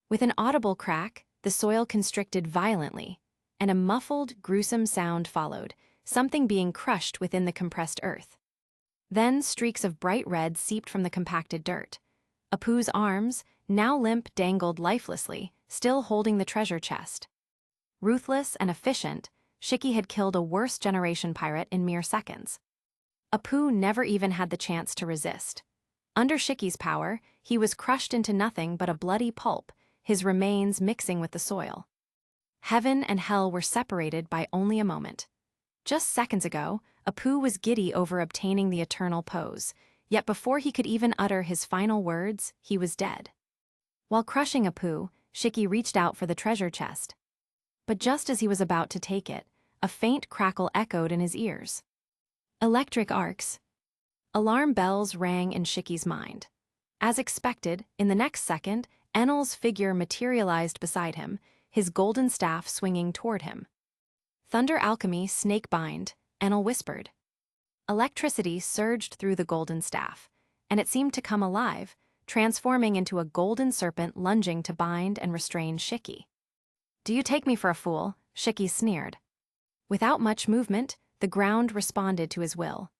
With an audible crack, the soil constricted violently, and a muffled, gruesome sound followed, something being crushed within the compressed earth. Then streaks of bright red seeped from the compacted dirt. Apu's arms, now limp, dangled lifelessly, still holding the treasure chest. Ruthless and efficient, Shiki had killed a worse generation pirate in mere seconds. Apu never even had the chance to resist. Under Shiki's power, he was crushed into nothing but a bloody pulp, his remains mixing with the soil. Heaven and hell were separated by only a moment. Just seconds ago, Apu was giddy over obtaining the eternal pose, yet before he could even utter his final words, he was dead. While crushing Apu, Shiki reached out for the treasure chest. But just as he was about to take it, a faint crackle echoed in his ears. Electric arcs. Alarm bells rang in Shiki's mind. As expected, in the next second, Enel's figure materialized beside him, his golden staff swinging toward him. Thunder alchemy snakebind, Enel whispered. Electricity surged through the golden staff, and it seemed to come alive, transforming into a golden serpent lunging to bind and restrain Shiki. "Do you take me for a fool?" Shiki sneered. Without much movement, the ground responded to his will.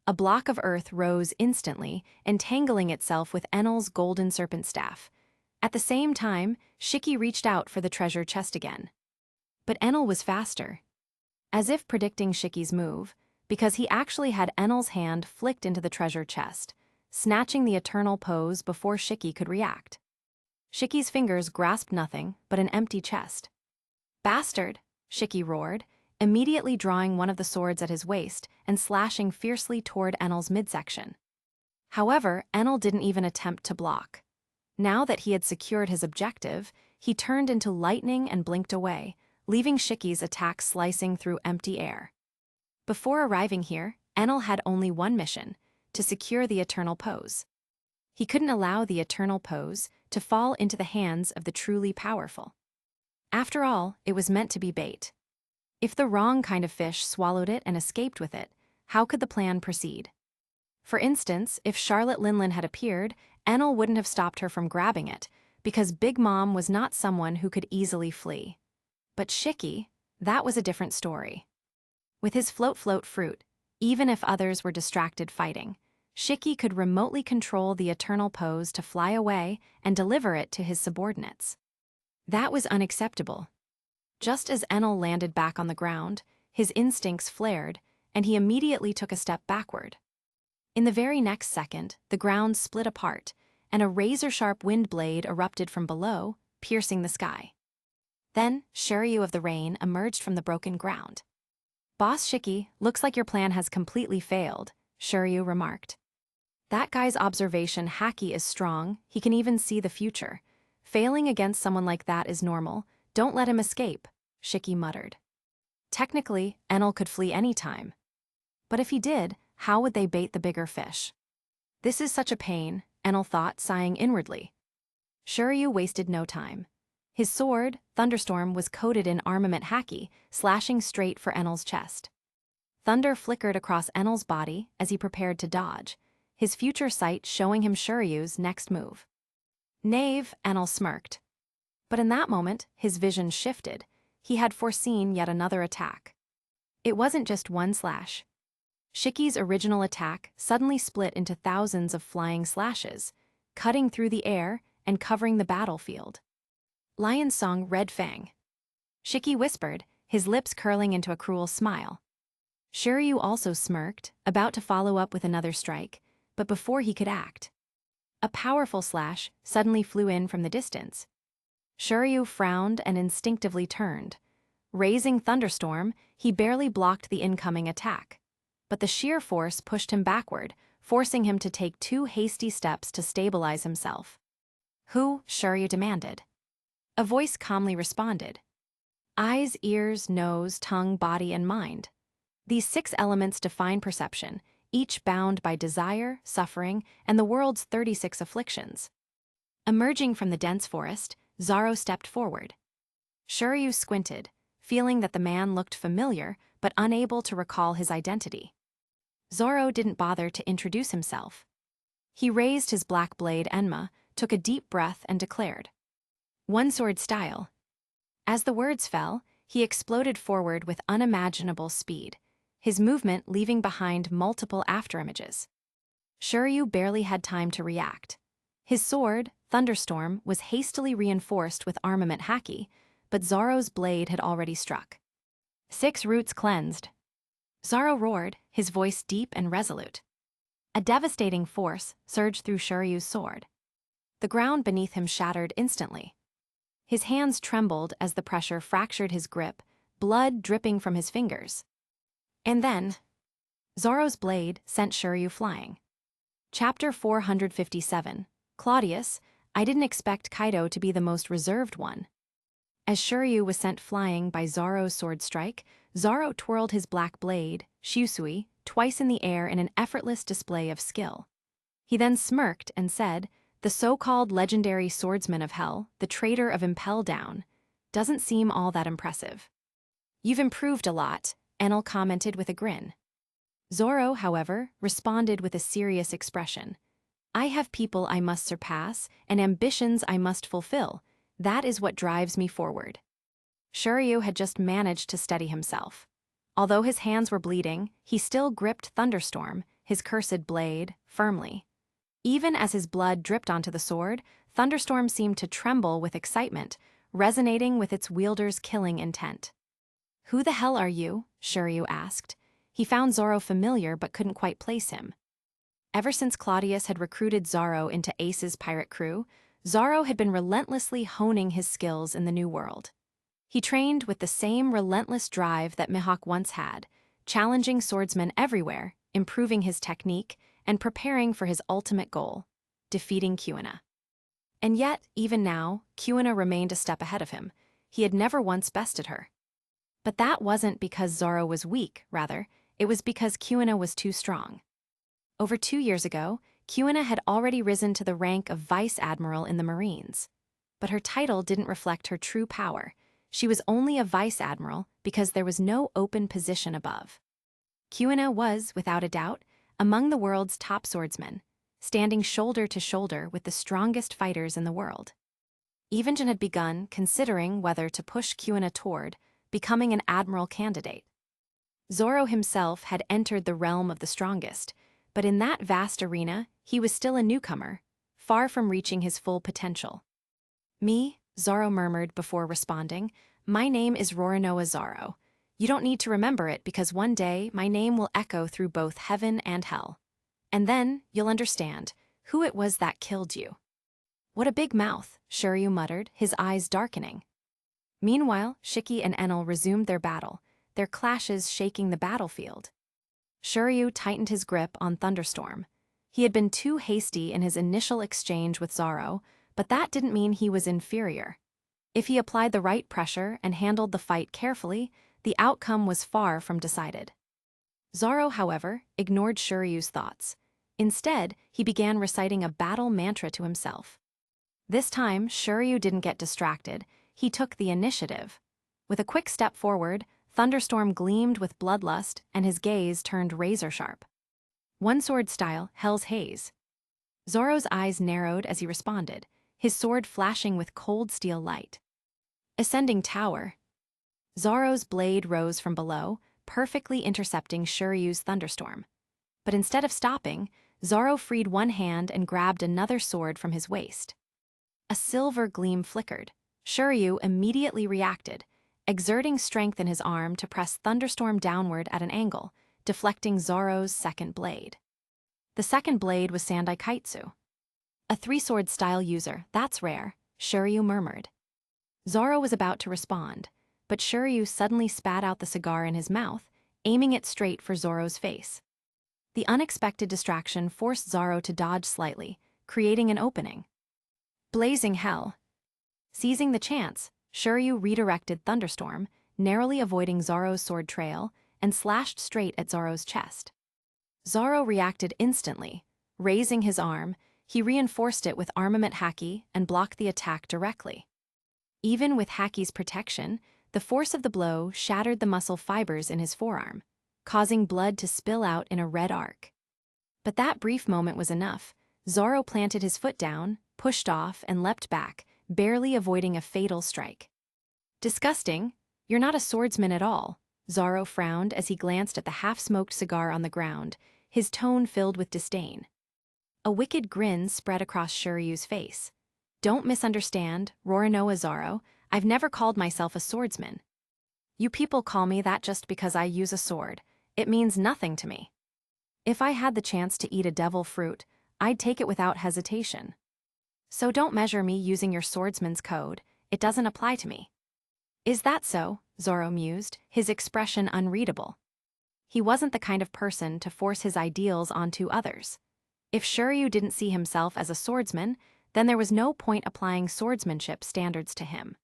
A block of earth rose instantly, entangling itself with Enel's golden serpent staff. At the same time, Shiki reached out for the treasure chest again. But Enel was faster. As if predicting Shiki's move, because he actually had Enel's hand flicked into the treasure chest, snatching the eternal pose before Shiki could react. Shiki's fingers grasped nothing but an empty chest. "Bastard!" Shiki roared, immediately drawing one of the swords at his waist and slashing fiercely toward Enel's midsection. However, Enel didn't even attempt to block. Now that he had secured his objective, he turned into lightning and blinked away, leaving Shiki's attack slicing through empty air. Before arriving here, Enel had only one mission: to secure the eternal pose. He couldn't allow the eternal pose to fall into the hands of the truly powerful. After all, it was meant to be bait. If the wrong kind of fish swallowed it and escaped with it, how could the plan proceed? For instance, if Charlotte Linlin had appeared, Enel wouldn't have stopped her from grabbing it, because Big Mom was not someone who could easily flee. But Shiki, that was a different story. With his float fruit, even if others were distracted fighting, Shiki could remotely control the eternal pose to fly away and deliver it to his subordinates. That was unacceptable. Just as Enel landed back on the ground, his instincts flared, and he immediately took a step backward. In the very next second, the ground split apart, and a razor-sharp wind blade erupted from below, piercing the sky. Then, Shiryu of the Rain emerged from the broken ground. "Boss Shiki, looks like your plan has completely failed," Shiryu remarked. "That guy's observation haki is strong, he can even see the future. Failing against someone like that is normal, don't let him escape," Shiki muttered. Technically, Enel could flee any time. But if he did, how would they bait the bigger fish? "This is such a pain," Enel thought, sighing inwardly. Shiryu wasted no time. His sword, Thunderstorm, was coated in armament haki, slashing straight for Enel's chest. Thunder flickered across Enel's body as he prepared to dodge, his future sight showing him Shiryu's next move. "Knave," Enel smirked. But in that moment, his vision shifted. He had foreseen yet another attack. It wasn't just one slash. Shiki's original attack suddenly split into thousands of flying slashes, cutting through the air and covering the battlefield. "Lion Song Red Fang," Shiki whispered, his lips curling into a cruel smile. Shiryu also smirked, about to follow up with another strike, but before he could act, a powerful slash suddenly flew in from the distance. Shiryu frowned and instinctively turned. Raising Thunderstorm, he barely blocked the incoming attack. But the sheer force pushed him backward, forcing him to take 2 hasty steps to stabilize himself. "Who?" Shiryu demanded. A voice calmly responded. "Eyes, ears, nose, tongue, body, and mind. These 6 elements define perception, each bound by desire, suffering, and the world's 36 afflictions." Emerging from the dense forest, Zaro stepped forward. Shiryu squinted, feeling that the man looked familiar, but unable to recall his identity. Zoro didn't bother to introduce himself. He raised his black blade Enma, took a deep breath and declared, "One sword style." As the words fell, he exploded forward with unimaginable speed, his movement leaving behind multiple afterimages. Shiryu barely had time to react. His sword, Thunderstorm, was hastily reinforced with armament haki, but Zoro's blade had already struck. 6 roots cleansed. Zoro roared, his voice deep and resolute. A devastating force surged through Shiryu's sword. The ground beneath him shattered instantly. His hands trembled as the pressure fractured his grip, blood dripping from his fingers. And then, Zoro's blade sent Shiryu flying. Chapter 457, Cladius, I didn't expect Kaido to be the most reserved one. As Shiryu was sent flying by Zoro's sword strike, Zoro twirled his black blade, Shusui, twice in the air in an effortless display of skill. He then smirked and said, "The so-called legendary swordsman of hell, the traitor of Impel Down, doesn't seem all that impressive." "You've improved a lot," Enel commented with a grin. Zoro, however, responded with a serious expression. "I have people I must surpass and ambitions I must fulfill. That is what drives me forward." Shiryu had just managed to steady himself. Although his hands were bleeding, he still gripped Thunderstorm, his cursed blade, firmly. Even as his blood dripped onto the sword, Thunderstorm seemed to tremble with excitement, resonating with its wielder's killing intent. "Who the hell are you?" Shiryu asked. He found Zoro familiar but couldn't quite place him. Ever since Claudius had recruited Zoro into Ace's pirate crew, Zoro had been relentlessly honing his skills in the New World. He trained with the same relentless drive that Mihawk once had, challenging swordsmen everywhere, improving his technique, and preparing for his ultimate goal, defeating Kuina. And yet, even now, Kuina remained a step ahead of him. He had never once bested her. But that wasn't because Zoro was weak, rather, it was because Kuina was too strong. Over 2 years ago, Kuina had already risen to the rank of Vice Admiral in the Marines. But her title didn't reflect her true power. She was only a Vice Admiral because there was no open position above. Kuina was, without a doubt, among the world's top swordsmen, standing shoulder to shoulder with the strongest fighters in the world. Evenjin had begun considering whether to push Kuina toward becoming an admiral candidate. Zoro himself had entered the realm of the strongest, but in that vast arena, he was still a newcomer, far from reaching his full potential. "Me," Zoro murmured before responding, "my name is Roronoa Zoro. You don't need to remember it because one day my name will echo through both heaven and hell. And then you'll understand who it was that killed you." "What a big mouth," Shiryu muttered, his eyes darkening. Meanwhile, Shiki and Enel resumed their battle, their clashes shaking the battlefield. Shiryu tightened his grip on Thunderstorm. He had been too hasty in his initial exchange with Zoro, but that didn't mean he was inferior. If he applied the right pressure and handled the fight carefully, the outcome was far from decided. Zoro, however, ignored Shiryu's thoughts. Instead, he began reciting a battle mantra to himself. This time, Shiryu didn't get distracted. He took the initiative. With a quick step forward, Thunderstorm gleamed with bloodlust and his gaze turned razor-sharp. "One sword style, Hell's Haze." Zoro's eyes narrowed as he responded, his sword flashing with cold steel light. "Ascending Tower." Zoro's blade rose from below, perfectly intercepting Shiryu's Thunderstorm. But instead of stopping, Zoro freed one hand and grabbed another sword from his waist. A silver gleam flickered. Shiryu immediately reacted, exerting strength in his arm to press Thunderstorm downward at an angle, deflecting Zoro's second blade. The second blade was Sandai Kaitsu. "A three-sword style user, that's rare," Shiryu murmured. Zoro was about to respond, but Shiryu suddenly spat out the cigar in his mouth, aiming it straight for Zoro's face. The unexpected distraction forced Zoro to dodge slightly, creating an opening. Blazing hell. Seizing the chance, Shiryu redirected Thunderstorm, narrowly avoiding Zoro's sword trail, and slashed straight at Zoro's chest. Zoro reacted instantly. Raising his arm, he reinforced it with armament haki and blocked the attack directly. Even with haki's protection, The force of the blow shattered the muscle fibers in his forearm, causing blood to spill out in a red arc. But that brief moment was enough. Zoro planted his foot down, pushed off, and leapt back, barely avoiding a fatal strike. Disgusting. You're not a swordsman at all. Zoro frowned as he glanced at the half-smoked cigar on the ground, his tone filled with disdain. A wicked grin spread across Shiryu's face. Don't misunderstand, Roronoa Zoro, I've never called myself a swordsman. You people call me that just because I use a sword. It means nothing to me. If I had the chance to eat a devil fruit, I'd take it without hesitation. So don't measure me using your swordsman's code, it doesn't apply to me. Is that so? Zoro mused, his expression unreadable. He wasn't the kind of person to force his ideals onto others. If Shiryu didn't see himself as a swordsman, then there was no point applying swordsmanship standards to him.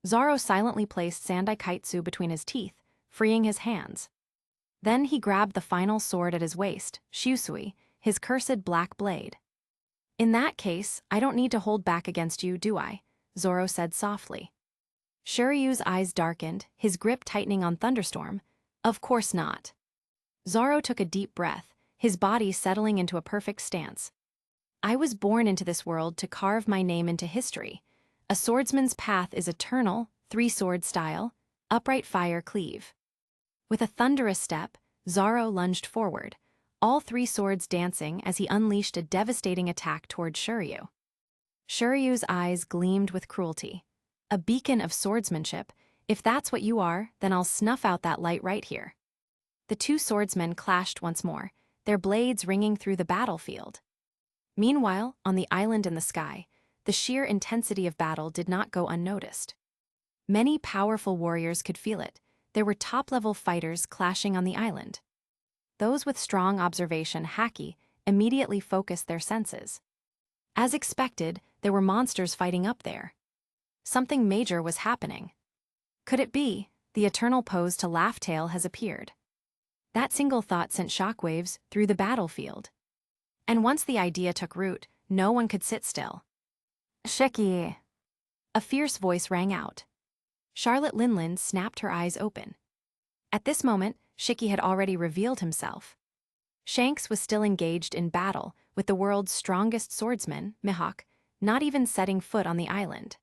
Zoro silently placed Sandaikaitsu between his teeth, freeing his hands. Then he grabbed the final sword at his waist, Shusui, his cursed black blade. In that case, I don't need to hold back against you, do I? Zoro said softly. Shiryu's eyes darkened, his grip tightening on Thunderstorm. Of course not. Zoro took a deep breath, his body settling into a perfect stance. I was born into this world to carve my name into history. A swordsman's path is eternal, three-sword style, upright fire cleave. With a thunderous step, Zoro lunged forward, all three swords dancing as he unleashed a devastating attack toward Shiryu. Shiryu's eyes gleamed with cruelty. A beacon of swordsmanship. If that's what you are, then I'll snuff out that light right here. The two swordsmen clashed once more, their blades ringing through the battlefield. Meanwhile, on the island in the sky, the sheer intensity of battle did not go unnoticed. Many powerful warriors could feel it. There were top-level fighters clashing on the island. Those with strong observation haki immediately focused their senses. As expected, there were monsters fighting up there. Something major was happening. Could it be, the eternal pose to Laugh-Tale has appeared? That single thought sent shockwaves through the battlefield. And once the idea took root, no one could sit still. Shiki! A fierce voice rang out. Charlotte Linlin snapped her eyes open. At this moment, Shiki had already revealed himself. Shanks was still engaged in battle with the world's strongest swordsman, Mihawk, not even setting foot on the island.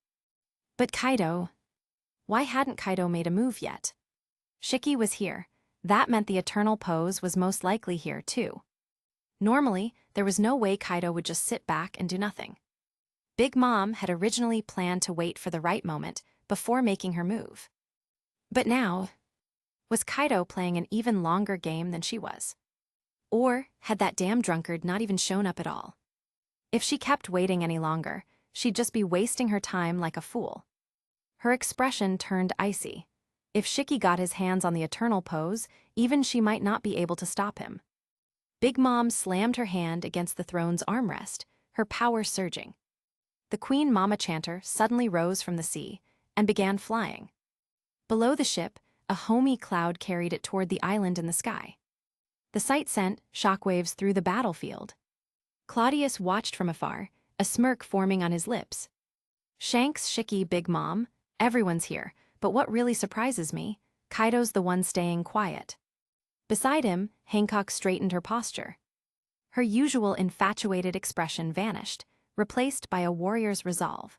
But Kaido... Why hadn't Kaido made a move yet? Shiki was here. That meant the eternal pose was most likely here, too. Normally, there was no way Kaido would just sit back and do nothing. Big Mom had originally planned to wait for the right moment before making her move. But now, was Kaido playing an even longer game than she was? Or had that damn drunkard not even shown up at all? If she kept waiting any longer, she'd just be wasting her time like a fool. Her expression turned icy. If Shiki got his hands on the eternal pose, even she might not be able to stop him. Big Mom slammed her hand against the throne's armrest, her power surging. The Queen Mama Chanter suddenly rose from the sea and began flying. Below the ship, a homey cloud carried it toward the island in the sky. The sight sent shockwaves through the battlefield. Cladius watched from afar, a smirk forming on his lips. Shanks, Shiki, Big Mom, everyone's here, but what really surprises me, Kaido's the one staying quiet. Beside him, Hancock straightened her posture. Her usual infatuated expression vanished, replaced by a warrior's resolve.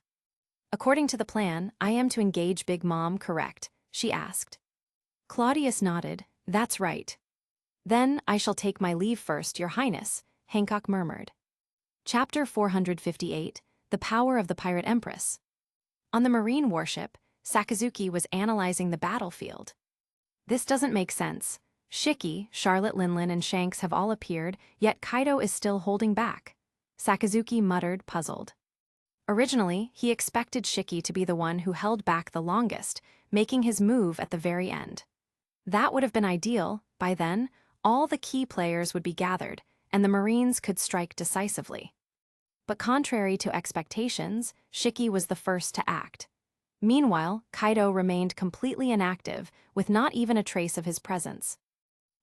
According to the plan, I am to engage Big Mom, correct? She asked. Claudius nodded. That's right. Then I shall take my leave first, Your Highness, Hancock murmured. Chapter 458, The Power of the Pirate Empress. On the marine warship, Sakazuki was analyzing the battlefield. This doesn't make sense. Shiki, Charlotte Linlin, and Shanks have all appeared, yet Kaido is still holding back. Sakazuki muttered, puzzled. Originally, he expected Shiki to be the one who held back the longest, making his move at the very end. That would have been ideal. By then, all the key players would be gathered, and the Marines could strike decisively. But contrary to expectations, Shiki was the first to act. Meanwhile, Kaido remained completely inactive, with not even a trace of his presence.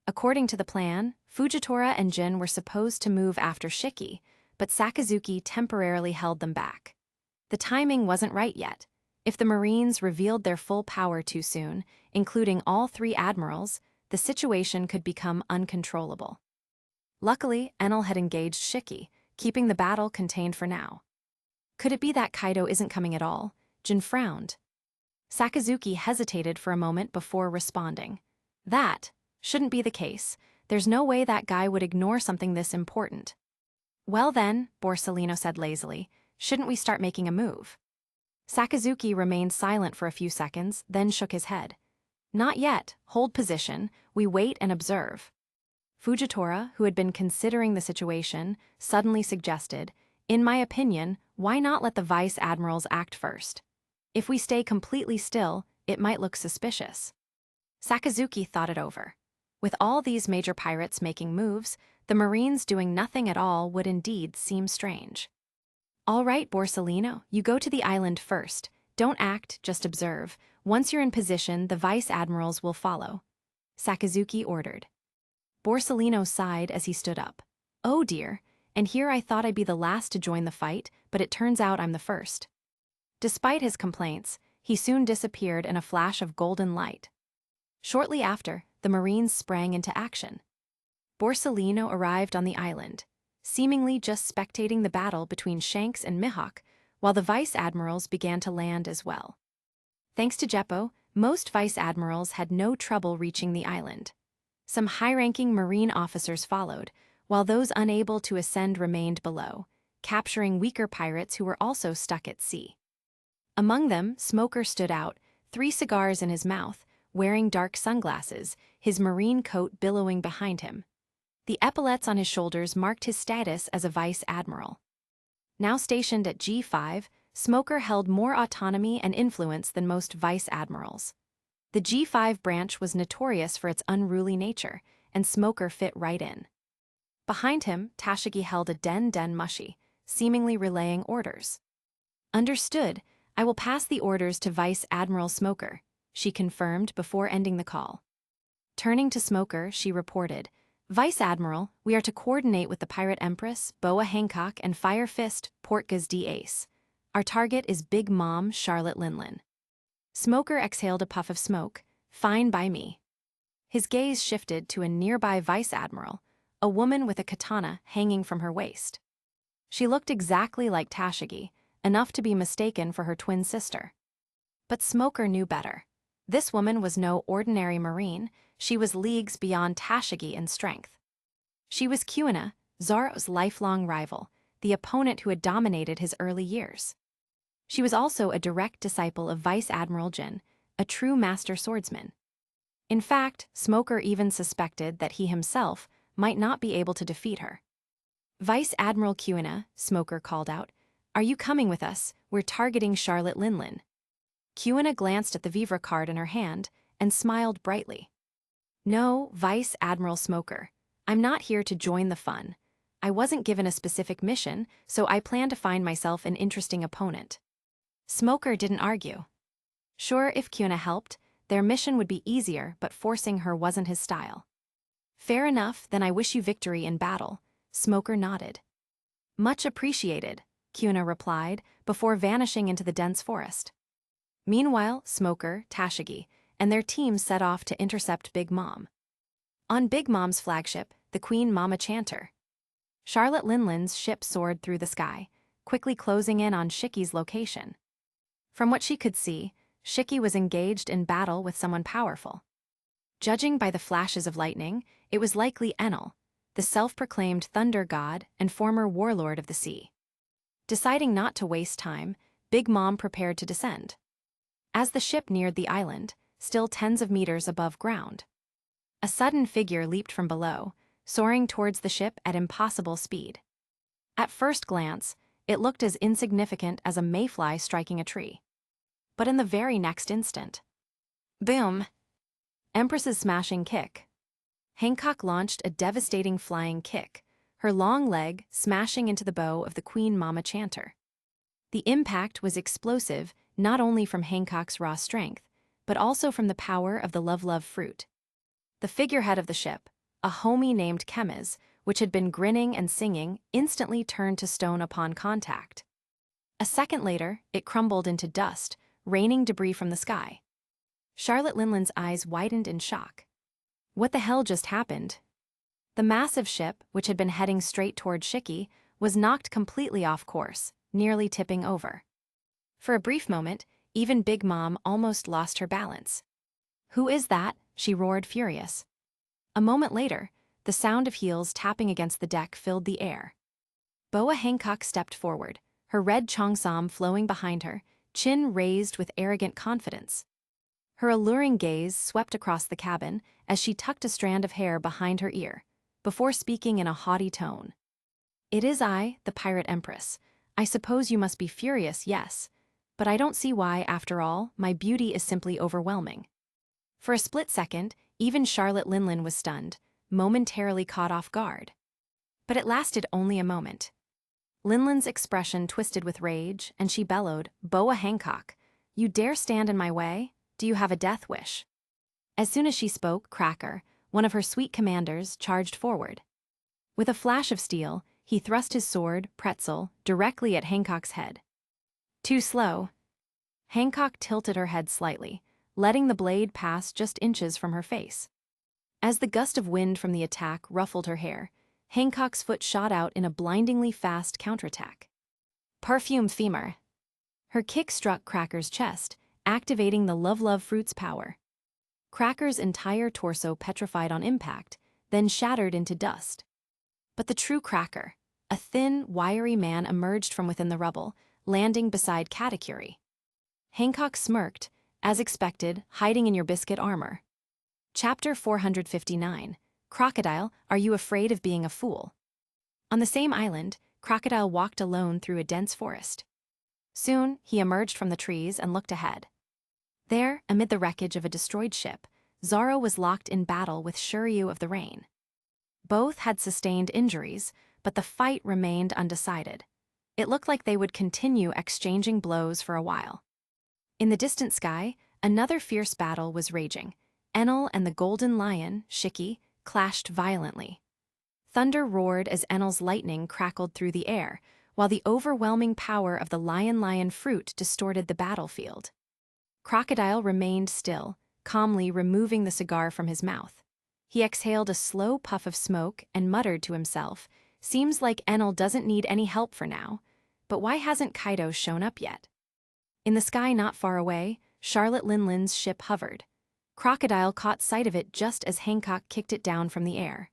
According to the plan, Fujitora and Jin were supposed to move after Shiki, but Sakazuki temporarily held them back. The timing wasn't right yet. If the Marines revealed their full power too soon, including all 3 admirals, the situation could become uncontrollable. Luckily, Enel had engaged Shiki, keeping the battle contained for now. Could it be that Kaido isn't coming at all? Jin frowned. Sakazuki hesitated for a moment before responding. That shouldn't be the case. There's no way that guy would ignore something this important. Well then, Borsellino said lazily, shouldn't we start making a move? Sakazuki remained silent for a few seconds, then shook his head. Not yet. Hold position. We wait and observe. Fujitora, who had been considering the situation, suddenly suggested, in my opinion, why not let the vice admirals act first? If we stay completely still, it might look suspicious. Sakazuki thought it over. With all these major pirates making moves, the Marines doing nothing at all would indeed seem strange. All right, Borsellino, you go to the island first. Don't act, just observe. Once you're in position, the vice admirals will follow. Sakazuki ordered. Borsellino sighed as he stood up. Oh dear, and here I thought I'd be the last to join the fight, but it turns out I'm the first. Despite his complaints, he soon disappeared in a flash of golden light. Shortly after, the Marines sprang into action. Borsellino arrived on the island, seemingly just spectating the battle between Shanks and Mihawk, while the vice admirals began to land as well. Thanks to Jeppo, most vice admirals had no trouble reaching the island. Some high-ranking Marine officers followed, while those unable to ascend remained below, capturing weaker pirates who were also stuck at sea. Among them, Smoker stood out, 3 cigars in his mouth, wearing dark sunglasses, his marine coat billowing behind him. The epaulets on his shoulders marked his status as a vice admiral. Now stationed at G5, Smoker held more autonomy and influence than most vice admirals. The G5 branch was notorious for its unruly nature, and Smoker fit right in. Behind him, Tashigi held a den mushi, seemingly relaying orders. Understood, I will pass the orders to Vice Admiral Smoker, she confirmed before ending the call. Turning to Smoker, she reported, Vice Admiral, we are to coordinate with the Pirate Empress, Boa Hancock, and Fire Fist, Portgas D. Ace. Our target is Big Mom Charlotte Linlin. Smoker exhaled a puff of smoke. Fine by me. His gaze shifted to a nearby vice admiral, a woman with a katana hanging from her waist. She looked exactly like Tashigi, enough to be mistaken for her twin sister. But Smoker knew better. This woman was no ordinary Marine, she was leagues beyond Tashigi in strength. She was Kuina, Zoro's lifelong rival, the opponent who had dominated his early years. She was also a direct disciple of Vice Admiral Jin, a true master swordsman. In fact, Smoker even suspected that he himself might not be able to defeat her. Vice Admiral Kuina, Smoker called out, are you coming with us? We're targeting Charlotte Linlin. Kuina glanced at the Vivre card in her hand and smiled brightly. No, Vice Admiral Smoker, I'm not here to join the fun. I wasn't given a specific mission, so I plan to find myself an interesting opponent. Smoker didn't argue. Sure, if Kuina helped, their mission would be easier, but forcing her wasn't his style. Fair enough, then I wish you victory in battle, Smoker nodded. Much appreciated, Kuina replied, before vanishing into the dense forest. Meanwhile, Smoker, Tashigi, and their teams set off to intercept Big Mom. On Big Mom's flagship, the Queen Mama Chanter, Charlotte Linlin's ship soared through the sky, quickly closing in on Shiki's location. From what she could see, Shiki was engaged in battle with someone powerful. Judging by the flashes of lightning, it was likely Enel, the self-proclaimed thunder god and former warlord of the sea. Deciding not to waste time, Big Mom prepared to descend. As the ship neared the island, still tens of meters above ground, a sudden figure leaped from below, soaring towards the ship at impossible speed. At first glance, it looked as insignificant as a mayfly striking a tree. But in the very next instant, boom! Empress's smashing kick. Hancock launched a devastating flying kick, her long leg smashing into the bow of the Queen Mama Chanter. The impact was explosive not only from Hancock's raw strength, but also from the power of the Love Fruit. The figurehead of the ship, a homie named Chemiz, which had been grinning and singing, instantly turned to stone upon contact. A second later, it crumbled into dust, raining debris from the sky. Charlotte Linland's eyes widened in shock. What the hell just happened? The massive ship, which had been heading straight toward Shiki, was knocked completely off course, nearly tipping over. For a brief moment, even Big Mom almost lost her balance. "Who is that?" she roared, furious. A moment later, the sound of heels tapping against the deck filled the air. Boa Hancock stepped forward, her red cheongsam flowing behind her, chin raised with arrogant confidence. Her alluring gaze swept across the cabin as she tucked a strand of hair behind her ear, before speaking in a haughty tone. "It is I, the Pirate Empress. I suppose you must be furious, yes. But I don't see why, after all, my beauty is simply overwhelming." For a split second, even Charlotte Linland was stunned, momentarily caught off guard. But it lasted only a moment. Linland's expression twisted with rage, and she bellowed, "Boa Hancock, you dare stand in my way? Do you have a death wish?" As soon as she spoke, Cracker, one of her sweet commanders, charged forward. With a flash of steel, he thrust his sword, Pretzel, directly at Hancock's head. Too slow. Hancock tilted her head slightly, letting the blade pass just inches from her face. As the gust of wind from the attack ruffled her hair, Hancock's foot shot out in a blindingly fast counterattack. Perfume femur. Her kick struck Cracker's chest, activating the Logia Fruit's power. Cracker's entire torso petrified on impact, then shattered into dust. But the true Cracker, a thin, wiry man, emerged from within the rubble, landing beside Katakuri. Hancock smirked, as expected, hiding in your biscuit armor. Chapter 459. Crocodile, are you afraid of being a fool? On the same island, Crocodile walked alone through a dense forest. Soon, he emerged from the trees and looked ahead. There, amid the wreckage of a destroyed ship, Zoro was locked in battle with Shiryu of the Rain. Both had sustained injuries, but the fight remained undecided. It looked like they would continue exchanging blows for a while. In the distant sky, another fierce battle was raging. Enel and the Golden Lion, Shiki, clashed violently. Thunder roared as Enel's lightning crackled through the air, while the overwhelming power of the lion fruit distorted the battlefield. Crocodile remained still, calmly removing the cigar from his mouth. He exhaled a slow puff of smoke and muttered to himself, "Seems like Enel doesn't need any help for now, but why hasn't Kaido shown up yet?" In the sky not far away, Charlotte Linland's ship hovered. Crocodile caught sight of it just as Hancock kicked it down from the air.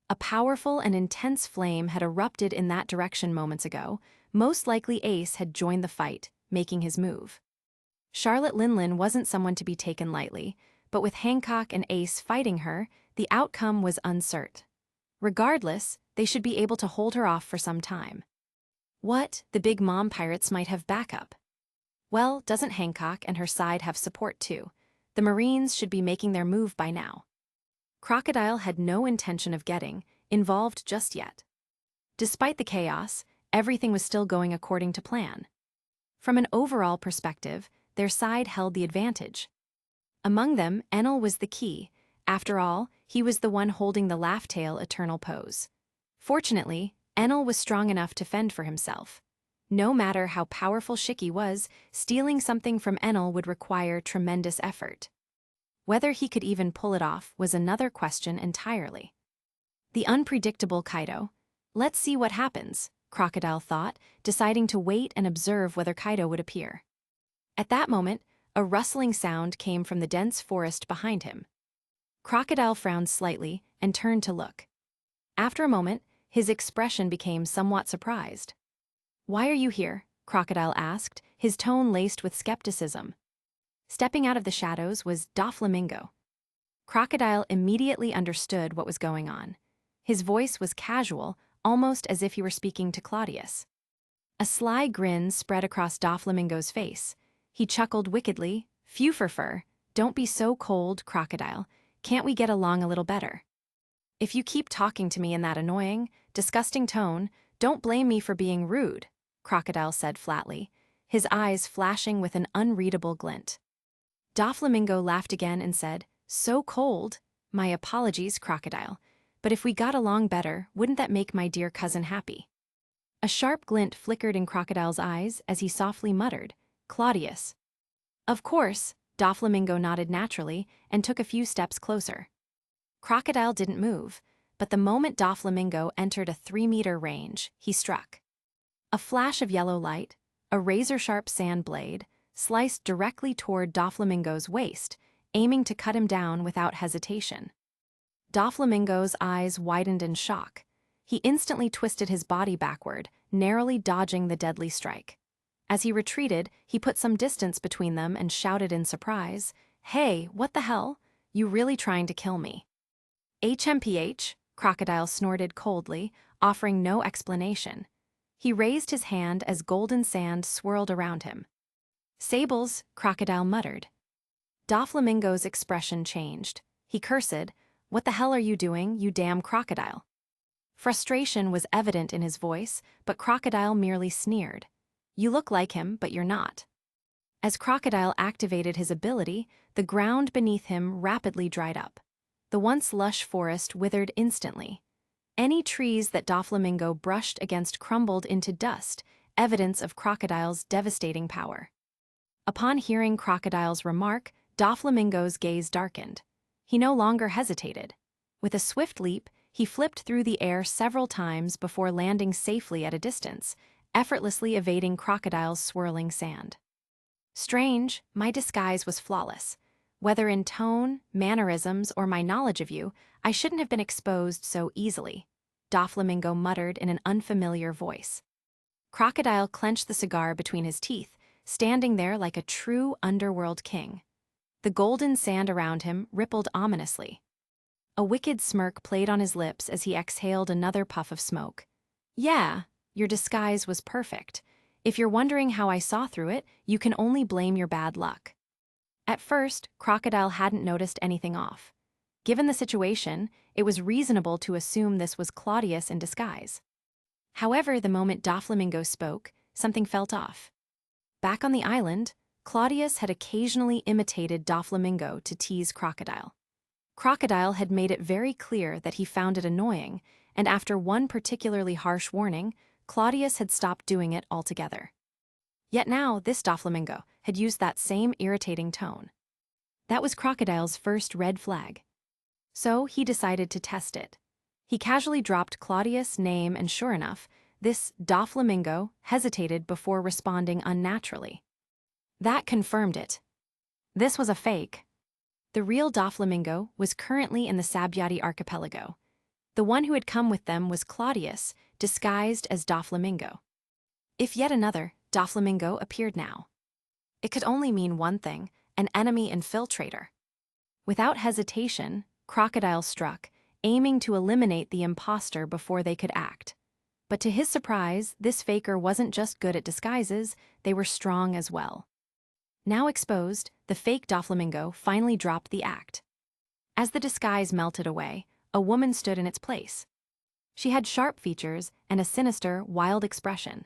A powerful and intense flame had erupted in that direction moments ago. Most likely Ace had joined the fight, making his move. Charlotte Linland wasn't someone to be taken lightly, but with Hancock and Ace fighting her, the outcome was uncertain. Regardless, they should be able to hold her off for some time. What, the Big Mom pirates might have backup? Well, doesn't Hancock and her side have support too? The Marines should be making their move by now. Crocodile had no intention of getting involved just yet. Despite the chaos, everything was still going according to plan. From an overall perspective, their side held the advantage. Among them, Enel was the key. After all, he was the one holding the laugh-tail eternal pose. Fortunately, Enel was strong enough to fend for himself. No matter how powerful Shiki was, stealing something from Enel would require tremendous effort. Whether he could even pull it off was another question entirely. The unpredictable Kaido. Let's see what happens, Crocodile thought, deciding to wait and observe whether Kaido would appear. At that moment, a rustling sound came from the dense forest behind him. Crocodile frowned slightly and turned to look. After a moment, his expression became somewhat surprised. "Why are you here?" Crocodile asked, his tone laced with skepticism. Stepping out of the shadows was Doflamingo. Crocodile immediately understood what was going on. His voice was casual, almost as if he were speaking to Cladius. A sly grin spread across Doflamingo's face. He chuckled wickedly, "Phew for fur, don't be so cold, Crocodile. Can't we get along a little better? If you keep talking to me in that annoying, disgusting tone, don't blame me for being rude," Crocodile said flatly, his eyes flashing with an unreadable glint. Doflamingo laughed again and said, "So cold? My apologies, Crocodile. But if we got along better, wouldn't that make my dear cousin happy?" A sharp glint flickered in Crocodile's eyes as he softly muttered, "Claudius." Of course, Doflamingo nodded naturally and took a few steps closer. Crocodile didn't move, but the moment Doflamingo entered a 3-meter range, he struck. A flash of yellow light, a razor-sharp sand blade, sliced directly toward Doflamingo's waist, aiming to cut him down without hesitation. Doflamingo's eyes widened in shock. He instantly twisted his body backward, narrowly dodging the deadly strike. As he retreated, he put some distance between them and shouted in surprise, "Hey, what the hell? You really trying to kill me?" "HMPH," Crocodile snorted coldly, offering no explanation. He raised his hand as golden sand swirled around him. "Sables," Crocodile muttered. Doflamingo's expression changed. He cursed, "What the hell are you doing, you damn crocodile?" Frustration was evident in his voice, but Crocodile merely sneered. "You look like him, but you're not." As Crocodile activated his ability, the ground beneath him rapidly dried up. The once lush forest withered instantly. Any trees that Doflamingo brushed against crumbled into dust, evidence of Crocodile's devastating power. Upon hearing Crocodile's remark, Doflamingo's gaze darkened. He no longer hesitated. With a swift leap, he flipped through the air several times before landing safely at a distance, effortlessly evading Crocodile's swirling sand. Strange, my disguise was flawless. Whether in tone, mannerisms, or my knowledge of you, I shouldn't have been exposed so easily, Doflamingo muttered in an unfamiliar voice. Crocodile clenched the cigar between his teeth, standing there like a true underworld king. The golden sand around him rippled ominously. A wicked smirk played on his lips as he exhaled another puff of smoke. "Yeah, your disguise was perfect. If you're wondering how I saw through it, you can only blame your bad luck." At first, Crocodile hadn't noticed anything off. Given the situation, it was reasonable to assume this was Cladius in disguise. However, the moment Doflamingo spoke, something felt off. Back on the island, Cladius had occasionally imitated Doflamingo to tease Crocodile. Crocodile had made it very clear that he found it annoying, and after one particularly harsh warning, Cladius had stopped doing it altogether. Yet now, this Doflamingo had used that same irritating tone. That was Crocodile's first red flag. So he decided to test it. He casually dropped Cladius' name, and sure enough, this Doflamingo hesitated before responding unnaturally. That confirmed it. This was a fake. The real Doflamingo was currently in the Sabyati archipelago. The one who had come with them was Cladius, disguised as Doflamingo. If yet another Doflamingo appeared now, it could only mean one thing: an enemy infiltrator. Without hesitation, Crocodile struck, aiming to eliminate the imposter before they could act. But to his surprise, this faker wasn't just good at disguises, they were strong as well. Now exposed, the fake Doflamingo finally dropped the act. As the disguise melted away, a woman stood in its place. She had sharp features and a sinister, wild expression.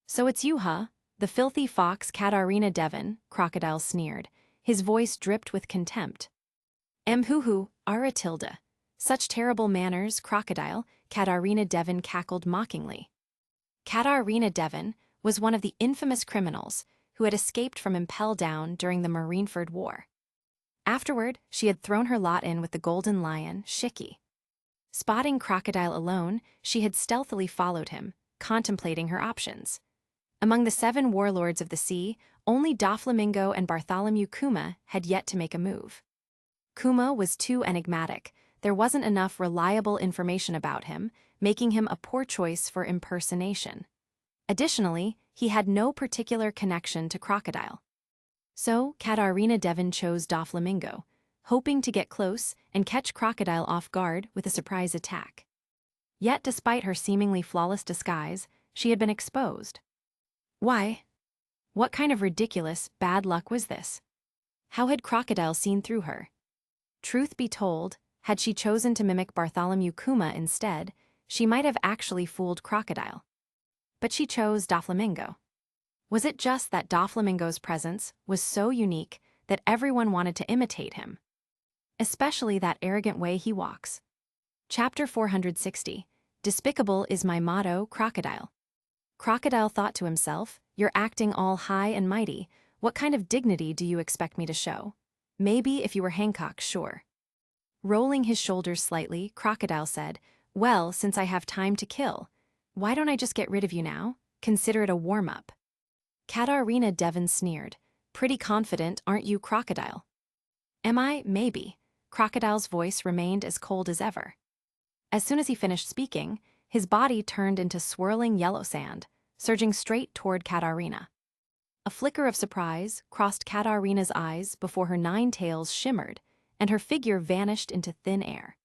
"So it's you, huh? The filthy fox Katarina Devon," Crocodile sneered. His voice dripped with contempt. "Mhuhu, Aratilda. Such terrible manners, Crocodile," Katarina Devon cackled mockingly. Katarina Devon was one of the infamous criminals who had escaped from Impel Down during the Marineford War. Afterward, she had thrown her lot in with the Golden Lion, Shiki. Spotting Crocodile alone, she had stealthily followed him, contemplating her options. Among the 7 warlords of the sea, only Doflamingo and Bartholomew Kuma had yet to make a move. Kuma was too enigmatic. There wasn't enough reliable information about him, making him a poor choice for impersonation. Additionally, he had no particular connection to Crocodile. So, Katarina Devon chose Doflamingo, hoping to get close and catch Crocodile off guard with a surprise attack. Yet despite her seemingly flawless disguise, she had been exposed. Why? What kind of ridiculous bad luck was this? How had Crocodile seen through her? Truth be told, had she chosen to mimic Bartholomew Kuma instead, she might have actually fooled Crocodile. But she chose Doflamingo. Was it just that Doflamingo's presence was so unique that everyone wanted to imitate him? Especially that arrogant way he walks. Chapter 460. Despicable is my motto, Crocodile. Crocodile thought to himself, "You're acting all high and mighty. What kind of dignity do you expect me to show? Maybe if you were Hancock, sure. Rolling his shoulders slightly, Crocodile said, "Well, since I have time to kill, why don't I just get rid of you now? Consider it a warm-up." Katarina Devon sneered. "Pretty confident, aren't you, Crocodile?" "Am I? Maybe." Crocodile's voice remained as cold as ever. As soon as he finished speaking, his body turned into swirling yellow sand, surging straight toward Katarina. A flicker of surprise crossed Katarina's eyes before her 9 tails shimmered, and her figure vanished into thin air.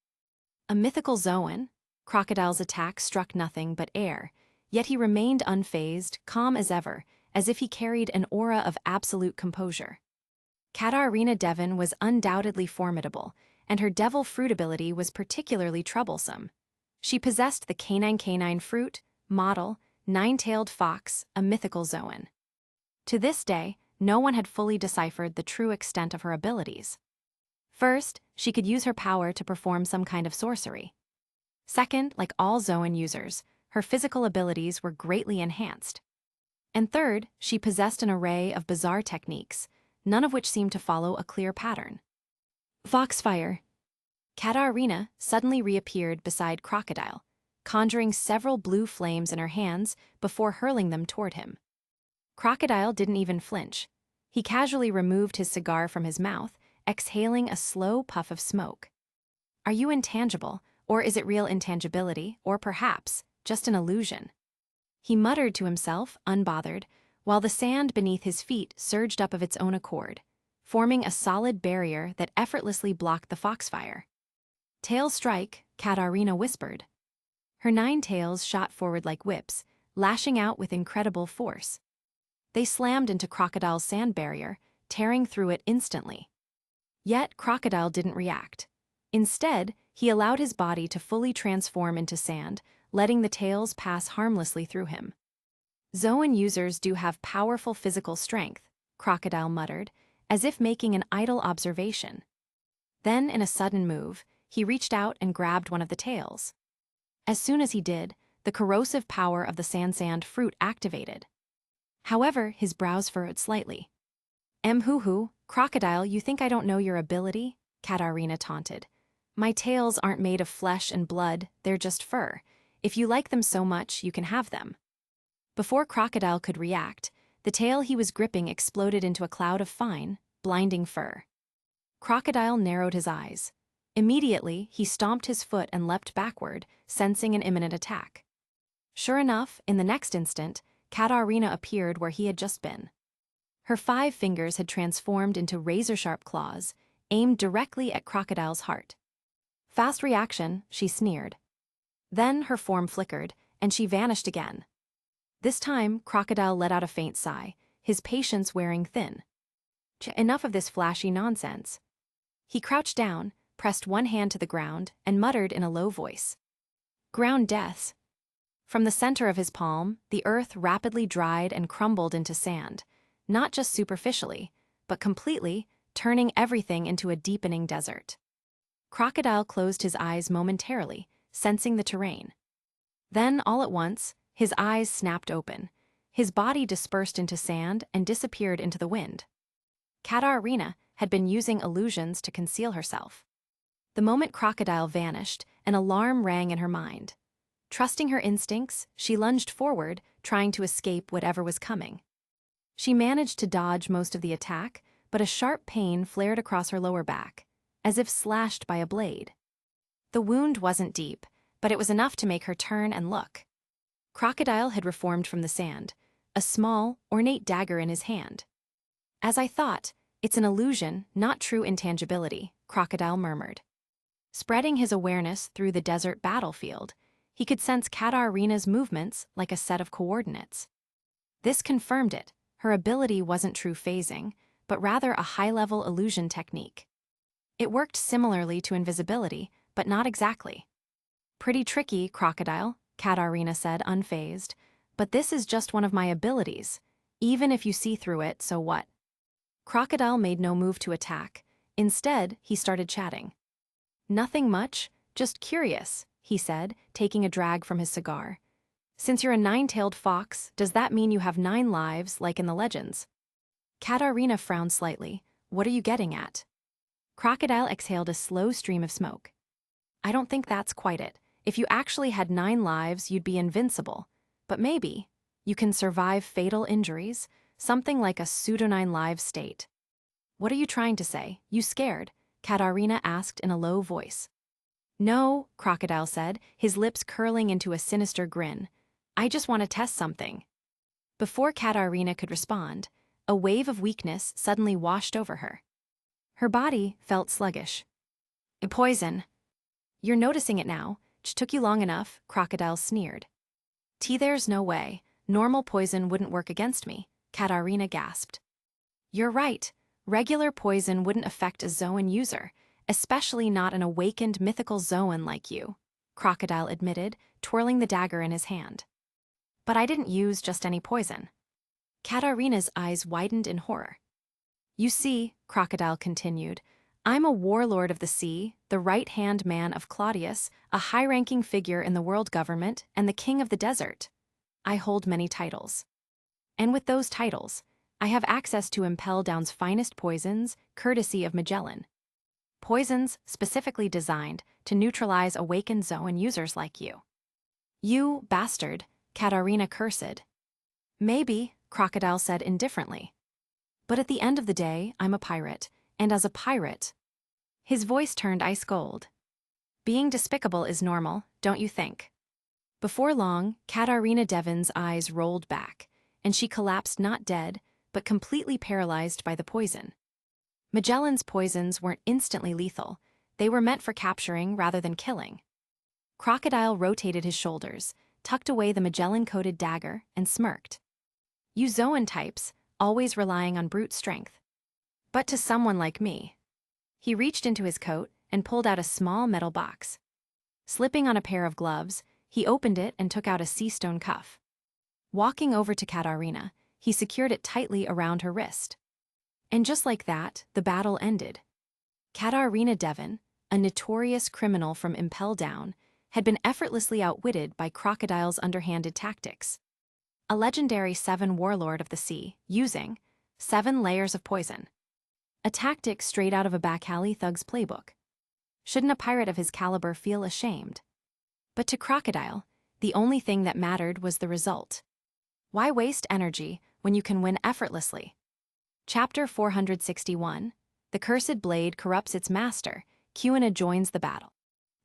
A mythical Zoan, Crocodile's attack struck nothing but air, yet he remained unfazed, calm as ever, as if he carried an aura of absolute composure. Katarina Devon was undoubtedly formidable, and her devil fruit ability was particularly troublesome. She possessed the canine fruit, model, 9-tailed fox, a mythical Zoan. To this day, no one had fully deciphered the true extent of her abilities. First, she could use her power to perform some kind of sorcery. Second, like all Zoan users, her physical abilities were greatly enhanced. And third, she possessed an array of bizarre techniques, none of which seemed to follow a clear pattern. Foxfire. Katarina suddenly reappeared beside Crocodile, conjuring several blue flames in her hands before hurling them toward him. Crocodile didn't even flinch. He casually removed his cigar from his mouth, exhaling a slow puff of smoke. "Are you intangible, or is it real intangibility, or perhaps just an illusion?" He muttered to himself, unbothered, while the sand beneath his feet surged up of its own accord, forming a solid barrier that effortlessly blocked the foxfire. "Tail strike," Katarina whispered. Her 9 tails shot forward like whips, lashing out with incredible force. They slammed into Crocodile's sand barrier, tearing through it instantly. Yet Crocodile didn't react. Instead, he allowed his body to fully transform into sand, letting the tails pass harmlessly through him. "Zoan users do have powerful physical strength," Crocodile muttered, as if making an idle observation. Then, in a sudden move, he reached out and grabbed one of the tails. As soon as he did, the corrosive power of the sand fruit activated. However, his brows furrowed slightly. "Hoo-hoo, Crocodile, you think I don't know your ability?" Katarina taunted. "My tails aren't made of flesh and blood, they're just fur. If you like them so much, you can have them." Before Crocodile could react, the tail he was gripping exploded into a cloud of fine, blinding fur. Crocodile narrowed his eyes. Immediately, he stomped his foot and leapt backward, sensing an imminent attack. Sure enough, in the next instant, Katarina appeared where he had just been. Her 5 fingers had transformed into razor-sharp claws, aimed directly at Crocodile's heart. "Fast reaction," she sneered. Then her form flickered, and she vanished again. This time, Crocodile let out a faint sigh, his patience wearing thin. Enough of this flashy nonsense. He crouched down, pressed one hand to the ground, and muttered in a low voice. "Ground deaths." From the center of his palm, the earth rapidly dried and crumbled into sand, not just superficially, but completely, turning everything into a deepening desert. Crocodile closed his eyes momentarily, sensing the terrain. Then, all at once, his eyes snapped open. His body dispersed into sand and disappeared into the wind. Katarina had been using illusions to conceal herself. The moment Crocodile vanished, an alarm rang in her mind. Trusting her instincts, she lunged forward, trying to escape whatever was coming. She managed to dodge most of the attack, but a sharp pain flared across her lower back, as if slashed by a blade. The wound wasn't deep, but it was enough to make her turn and look. Crocodile had reformed from the sand, a small, ornate dagger in his hand. "As I thought, it's an illusion, not true intangibility," Crocodile murmured. Spreading his awareness through the desert battlefield, he could sense Katarina's movements like a set of coordinates. This confirmed it. Her ability wasn't true phasing, but rather a high-level illusion technique. It worked similarly to invisibility, but not exactly. "Pretty tricky, Crocodile," Katarina said, unfazed, "but this is just one of my abilities. Even if you see through it, so what?" Crocodile made no move to attack. Instead, he started chatting. "Nothing much, just curious," he said, taking a drag from his cigar. "Since you're a 9-tailed fox, does that mean you have 9 lives, like in the legends?" Katarina frowned slightly. What are you getting at? Crocodile exhaled a slow stream of smoke. I don't think that's quite it. If you actually had 9 lives, you'd be invincible. But maybe you can survive fatal injuries, something like a pseudo-9 lives state. What are you trying to say? You scared? Katarina asked in a low voice. No, Crocodile said, his lips curling into a sinister grin. I just want to test something. Before Katarina could respond, a wave of weakness suddenly washed over her. Her body felt sluggish. A poison. You're noticing it now. Took you long enough, Crocodile sneered. There's no way. Normal poison wouldn't work against me, Katarina gasped. You're right. Regular poison wouldn't affect a Zoan user, especially not an awakened mythical Zoan like you, Crocodile admitted, twirling the dagger in his hand. But I didn't use just any poison. Katarina's eyes widened in horror. You see, Crocodile continued, I'm a warlord of the sea, the right-hand man of Cladius, a high-ranking figure in the world government, and the king of the desert. I hold many titles. And with those titles, I have access to Impel Down's finest poisons, courtesy of Magellan. Poisons specifically designed to neutralize awakened Zoan users like you. You bastard, Katarina cursed. Maybe, Crocodile said indifferently. But at the end of the day, I'm a pirate, and as a pirate... His voice turned ice cold. Being despicable is normal, don't you think? Before long, Katarina Devon's eyes rolled back, and she collapsed not dead, but completely paralyzed by the poison. Magellan's poisons weren't instantly lethal. They were meant for capturing rather than killing. Crocodile rotated his shoulders, tucked away the Magellan-coated dagger, and smirked. You Zoan types, always relying on brute strength. But to someone like me. He reached into his coat and pulled out a small metal box. Slipping on a pair of gloves, he opened it and took out a sea stone cuff. Walking over to Katarina, he secured it tightly around her wrist. And just like that, the battle ended. Katarina Devon, a notorious criminal from Impel Down, had been effortlessly outwitted by Crocodile's underhanded tactics. A legendary 7 warlord of the sea, using 7 layers of poison. A tactic straight out of a back-alley thug's playbook. Shouldn't a pirate of his caliber feel ashamed? But to Crocodile, the only thing that mattered was the result. Why waste energy when you can win effortlessly? Chapter 461, The Cursed Blade Corrupts Its Master, Quina joins the battle.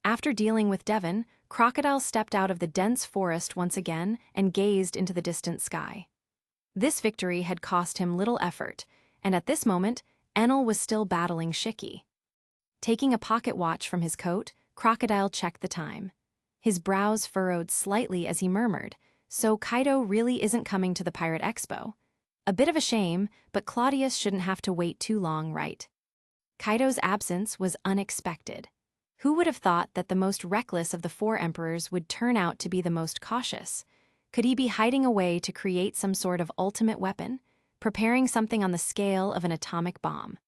After dealing with Devon, Crocodile stepped out of the dense forest once again and gazed into the distant sky. This victory had cost him little effort, and at this moment, Enel was still battling Shiki. Taking a pocket watch from his coat, Crocodile checked the time. His brows furrowed slightly as he murmured, so Kaido really isn't coming to the Pirate Expo. A bit of a shame, but Claudius shouldn't have to wait too long, right? Kaido's absence was unexpected. Who would have thought that the most reckless of the 4 emperors would turn out to be the most cautious? Could he be hiding away to create some sort of ultimate weapon? Preparing something on the scale of an atomic bomb.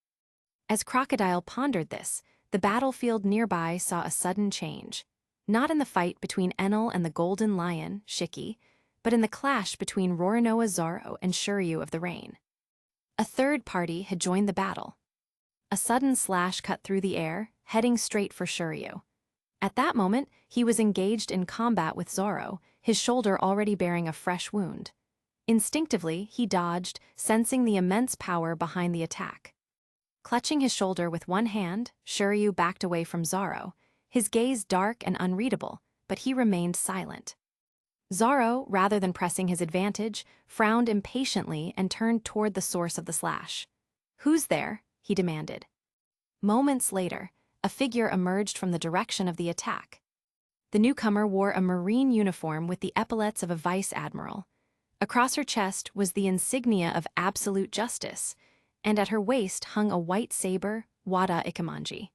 As Crocodile pondered this, the battlefield nearby saw a sudden change. Not in the fight between Enel and the Golden Lion, Shiki, but in the clash between Roronoa Zoro and Shiryu of the Rain. A third party had joined the battle. A sudden slash cut through the air, heading straight for Shiryu. At that moment, he was engaged in combat with Zoro, his shoulder already bearing a fresh wound. Instinctively, he dodged, sensing the immense power behind the attack. Clutching his shoulder with one hand, Shiryu backed away from Zoro, his gaze dark and unreadable, but he remained silent. Zoro, rather than pressing his advantage, frowned impatiently and turned toward the source of the slash. "Who's there?" he demanded. Moments later, a figure emerged from the direction of the attack. The newcomer wore a marine uniform with the epaulets of a vice admiral. Across her chest was the insignia of absolute justice, and at her waist hung a white saber, Wada Ikemanji.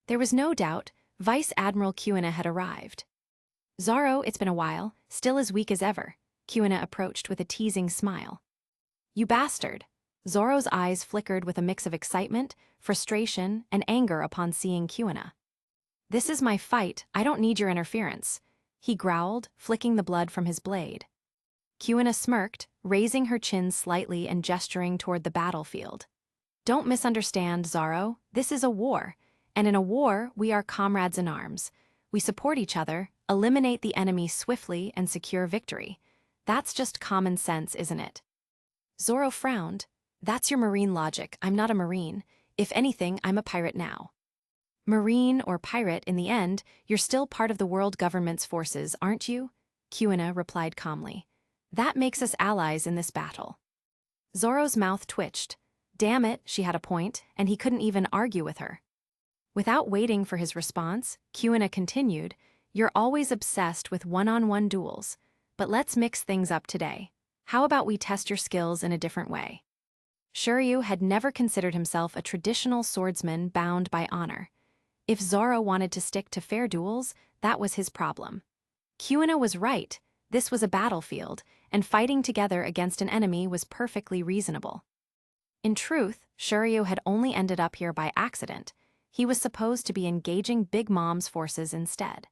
There was no doubt Vice Admiral Quina had arrived. "Zoro, it's been a while, still as weak as ever," Quina approached with a teasing smile. "You bastard!" Zoro's eyes flickered with a mix of excitement, frustration, and anger upon seeing Quina. "This is my fight, I don't need your interference," he growled, flicking the blood from his blade. Quina smirked, raising her chin slightly and gesturing toward the battlefield. "Don't misunderstand, Zoro. This is a war. And in a war, we are comrades in arms. We support each other, eliminate the enemy swiftly, and secure victory. That's just common sense, isn't it?" Zoro frowned. "That's your Marine logic. I'm not a Marine. If anything, I'm a pirate now." "Marine or pirate, in the end, you're still part of the world government's forces, aren't you?" Kuina replied calmly. "That makes us allies in this battle." Zoro's mouth twitched. Damn it, she had a point, and he couldn't even argue with her. Without waiting for his response, Kuina continued, "You're always obsessed with one-on-one duels, but let's mix things up today. How about we test your skills in a different way?" Shiryu had never considered himself a traditional swordsman bound by honor. If Zoro wanted to stick to fair duels, that was his problem. Kuina was right. This was a battlefield, and fighting together against an enemy was perfectly reasonable. In truth, Shiryu had only ended up here by accident. He was supposed to be engaging Big Mom's forces instead.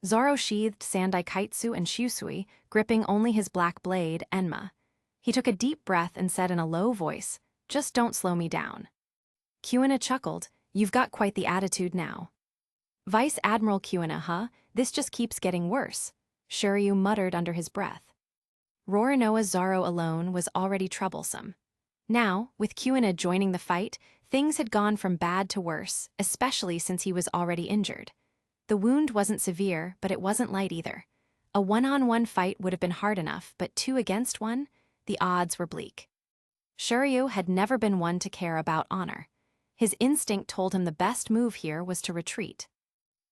Zoro sheathed Sandaikaitsu and Shusui, gripping only his black blade, Enma. He took a deep breath and said in a low voice, "Just don't slow me down." Kuina chuckled, "You've got quite the attitude now." "Vice Admiral Kuina, huh? This just keeps getting worse," Shiryu muttered under his breath. Roronoa Zoro alone was already troublesome. Now, with Kuina joining the fight, things had gone from bad to worse, especially since he was already injured. The wound wasn't severe, but it wasn't light either. A one-on-one fight would have been hard enough, but 2 against 1? The odds were bleak. Shiryu had never been one to care about honor. His instinct told him the best move here was to retreat.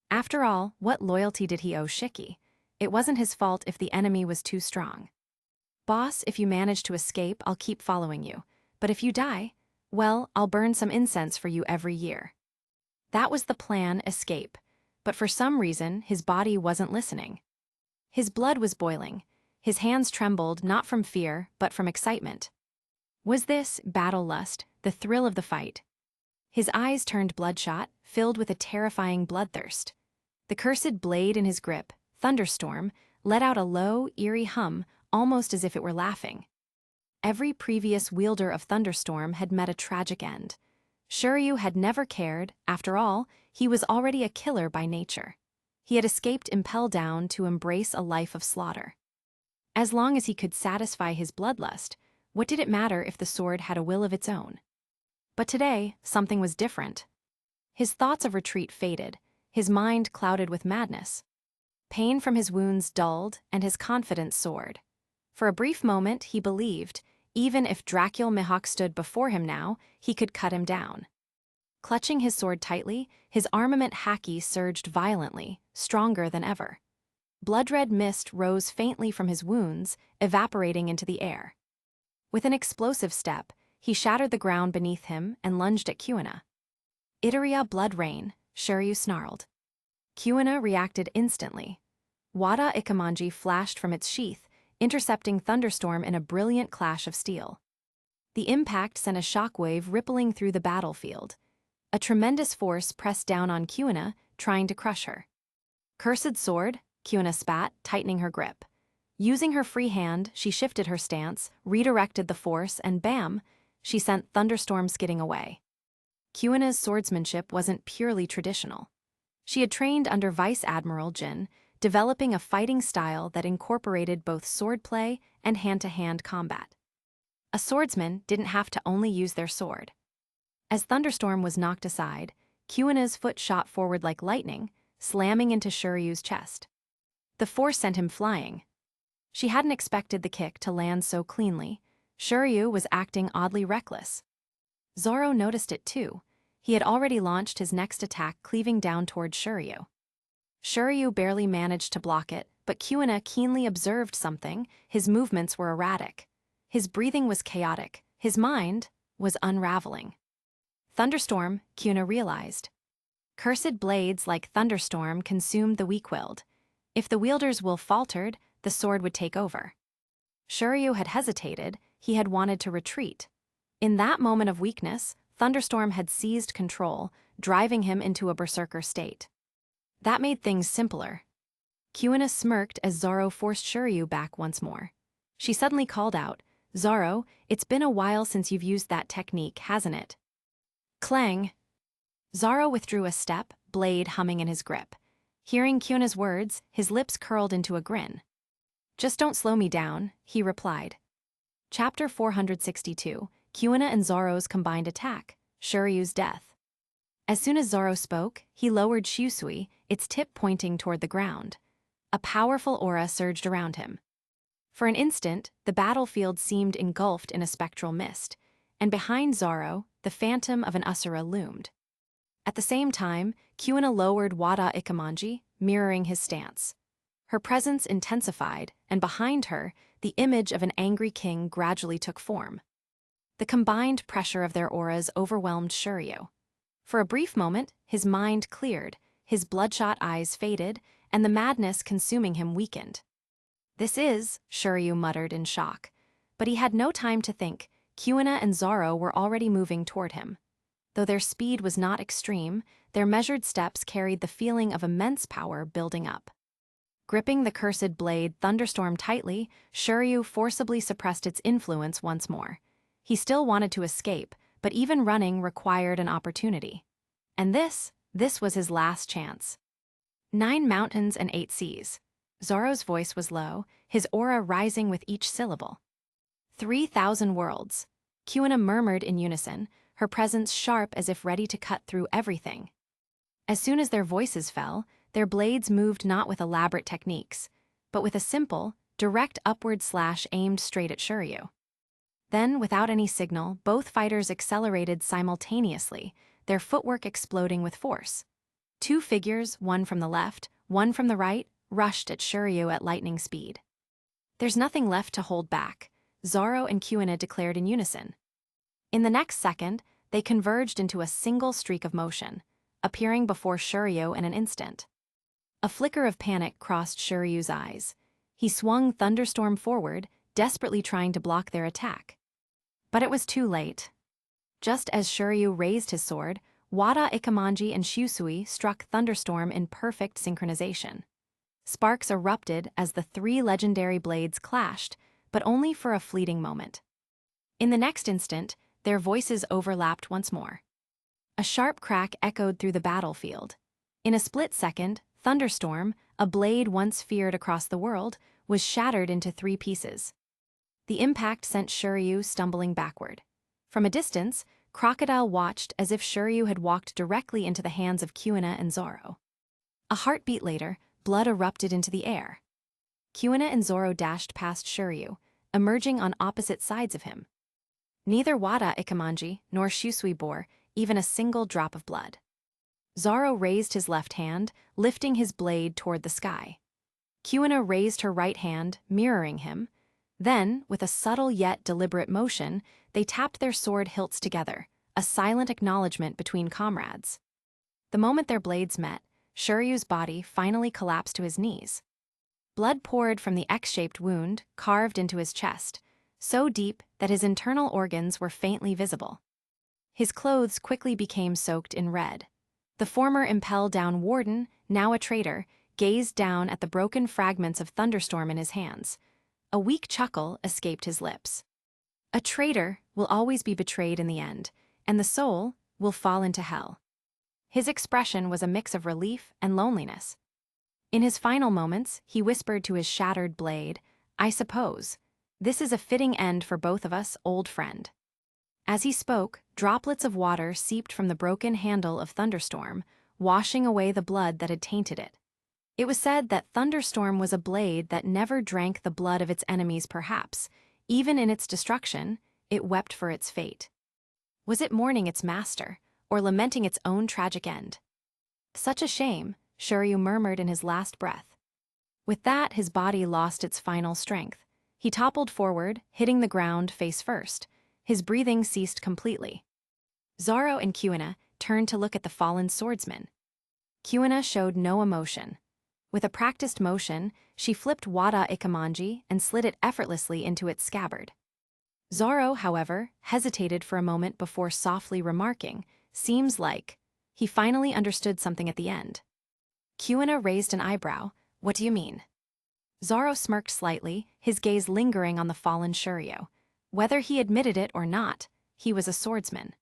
After all, what loyalty did he owe Shiki? It wasn't his fault if the enemy was too strong. "Boss, if you manage to escape, I'll keep following you. But if you die, well, I'll burn some incense for you every year." That was the plan, escape. But for some reason, his body wasn't listening. His blood was boiling. His hands trembled not from fear, but from excitement. Was this battle lust, the thrill of the fight? His eyes turned bloodshot, filled with a terrifying bloodthirst. The cursed blade in his grip, Thunderstorm, let out a low, eerie hum, almost as if it were laughing. Every previous wielder of Thunderstorm had met a tragic end. Shiryu had never cared. After all, he was already a killer by nature. He had escaped Impel Down to embrace a life of slaughter. As long as he could satisfy his bloodlust, what did it matter if the sword had a will of its own? But today, something was different. His thoughts of retreat faded, his mind clouded with madness. Pain from his wounds dulled, and his confidence soared. For a brief moment, he believed, even if Dracul Mihawk stood before him now, he could cut him down. Clutching his sword tightly, his armament haki surged violently, stronger than ever. Blood-red mist rose faintly from his wounds, evaporating into the air. With an explosive step, he shattered the ground beneath him and lunged at Kuina. "Iteria blood rain," Shiryu snarled. Kuina reacted instantly. Wada Ikamanji flashed from its sheath, intercepting Thunderstorm in a brilliant clash of steel. The impact sent a shockwave rippling through the battlefield. A tremendous force pressed down on Kuina, trying to crush her. "Cursed sword," Kuina spat, tightening her grip. Using her free hand, she shifted her stance, redirected the force, and bam, she sent Thunderstorm skidding away. Kuina's swordsmanship wasn't purely traditional. She had trained under Vice Admiral Jin, developing a fighting style that incorporated both swordplay and hand-to-hand combat. A swordsman didn't have to only use their sword. As Thunderstorm was knocked aside, Kuina's foot shot forward like lightning, slamming into Shiryu's chest. The force sent him flying. She hadn't expected the kick to land so cleanly. Shiryu was acting oddly reckless. Zoro noticed it too. He had already launched his next attack, cleaving down toward Shiryu. Shiryu barely managed to block it, but Kuina keenly observed something. His movements were erratic. His breathing was chaotic. His mind was unraveling. Thunderstorm, Kuina realized. Cursed blades like Thunderstorm consumed the weak-willed. If the wielder's will faltered, the sword would take over. Shiryu had hesitated. He had wanted to retreat. In that moment of weakness, Thunderstorm had seized control, driving him into a berserker state. That made things simpler. Kuina smirked as Zoro forced Shiryu back once more. She suddenly called out, "Zoro, it's been a while since you've used that technique, hasn't it?" Clang! Zoro withdrew a step, blade humming in his grip. Hearing Kuna's words, his lips curled into a grin. "Just don't slow me down," he replied. Chapter 462, Kuna and Zoro's combined attack, Shiryu's death. As soon as Zoro spoke, he lowered Shusui, its tip pointing toward the ground. A powerful aura surged around him. For an instant, the battlefield seemed engulfed in a spectral mist, and behind Zoro, the phantom of an Asura loomed. At the same time, Kuna lowered Wada Ikamanji, mirroring his stance. Her presence intensified, and behind her, the image of an angry king gradually took form. The combined pressure of their auras overwhelmed Shiryu. For a brief moment, his mind cleared, his bloodshot eyes faded, and the madness consuming him weakened. "This is," Shiryu muttered in shock. But he had no time to think. Kuna and Zoro were already moving toward him. Though their speed was not extreme, their measured steps carried the feeling of immense power building up. Gripping the cursed blade Thunderstorm tightly, Shiryu forcibly suppressed its influence once more. He still wanted to escape, but even running required an opportunity. And this was his last chance. 9 mountains and 8 seas. Zoro's voice was low, his aura rising with each syllable. 3,000 worlds. Kuna murmured in unison, her presence sharp as if ready to cut through everything. As soon as their voices fell, their blades moved not with elaborate techniques, but with a simple, direct upward slash aimed straight at Shiryu. Then, without any signal, both fighters accelerated simultaneously, their footwork exploding with force. 2 figures, one from the left, one from the right, rushed at Shiryu at lightning speed. "There's nothing left to hold back," Zoro and Kuna declared in unison. In the next second, they converged into a single streak of motion, appearing before Shiryu in an instant. A flicker of panic crossed Shiryu's eyes. He swung Thunderstorm forward, desperately trying to block their attack. But it was too late. Just as Shiryu raised his sword, Wada Ikamanji and Shusui struck Thunderstorm in perfect synchronization. Sparks erupted as the 3 legendary blades clashed, but only for a fleeting moment. In the next instant, their voices overlapped once more. A sharp crack echoed through the battlefield. In a split second, Thunderstorm, a blade once feared across the world, was shattered into 3 pieces. The impact sent Shiryu stumbling backward. From a distance, Crocodile watched as if Shiryu had walked directly into the hands of Kuna and Zoro. A heartbeat later, blood erupted into the air. Kuna and Zoro dashed past Shiryu, emerging on opposite sides of him. Neither Wada Ikamanji nor Shusui bore even a single drop of blood. Zoro raised his left hand, lifting his blade toward the sky. Kuna raised her right hand, mirroring him. Then, with a subtle yet deliberate motion, they tapped their sword hilts together, a silent acknowledgement between comrades. The moment their blades met, Shiryu's body finally collapsed to his knees. Blood poured from the X-shaped wound carved into his chest, so deep that his internal organs were faintly visible. His clothes quickly became soaked in red. The former impel down warden, now a traitor, gazed down at the broken fragments of Thunderstorm in his hands. A weak chuckle escaped his lips. A traitor will always be betrayed in the end, and the soul will fall into hell. His expression was a mix of relief and loneliness. In his final moments, he whispered to his shattered blade, "I suppose this is a fitting end for both of us, old friend." As he spoke, droplets of water seeped from the broken handle of Thunderstorm, washing away the blood that had tainted it. It was said that Thunderstorm was a blade that never drank the blood of its enemies perhaps. Even in its destruction, it wept for its fate. Was it mourning its master, or lamenting its own tragic end? "Such a shame," Shiryu murmured in his last breath. With that, his body lost its final strength. He toppled forward, hitting the ground face first. His breathing ceased completely. Zoro and Kuna turned to look at the fallen swordsman. Kuna showed no emotion. With a practiced motion, she flipped Wada Ikamanji and slid it effortlessly into its scabbard. Zoro, however, hesitated for a moment before softly remarking, "Seems like..." He finally understood something at the end. Kuna raised an eyebrow. "What do you mean?" Zoro smirked slightly, his gaze lingering on the fallen Shuryu. Whether he admitted it or not, he was a swordsman.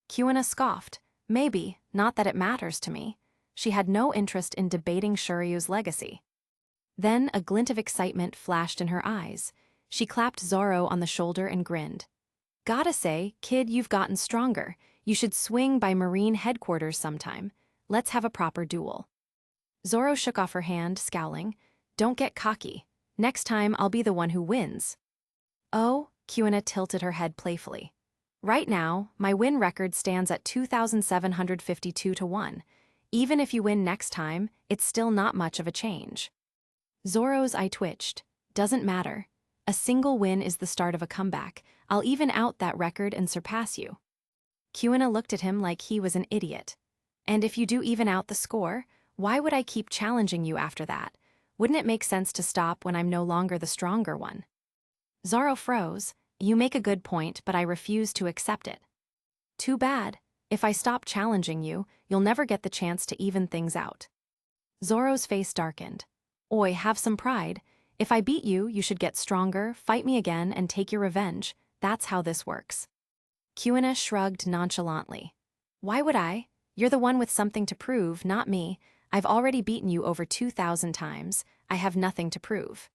Kuina scoffed. Maybe, not that it matters to me. She had no interest in debating Shuryu's legacy. Then a glint of excitement flashed in her eyes. She clapped Zoro on the shoulder and grinned. Gotta say, kid, you've gotten stronger. You should swing by Marine headquarters sometime. Let's have a proper duel. Zoro shook off her hand, scowling. Don't get cocky. Next time I'll be the one who wins. Oh, Kuina tilted her head playfully. Right now, my win record stands at 2,752 to 1. Even if you win next time, it's still not much of a change. Zoro's eye twitched. Doesn't matter. A single win is the start of a comeback. I'll even out that record and surpass you. Kuina looked at him like he was an idiot. And if you do even out the score, why would I keep challenging you after that? Wouldn't it make sense to stop when I'm no longer the stronger one? Zoro froze. You make a good point, but I refuse to accept it. Too bad. If I stop challenging you, you'll never get the chance to even things out. Zoro's face darkened. Oi, have some pride. If I beat you, you should get stronger, fight me again, and take your revenge. That's how this works. Kuina shrugged nonchalantly. Why would I? You're the one with something to prove, not me. I've already beaten you over 2,000 times. I have nothing to prove.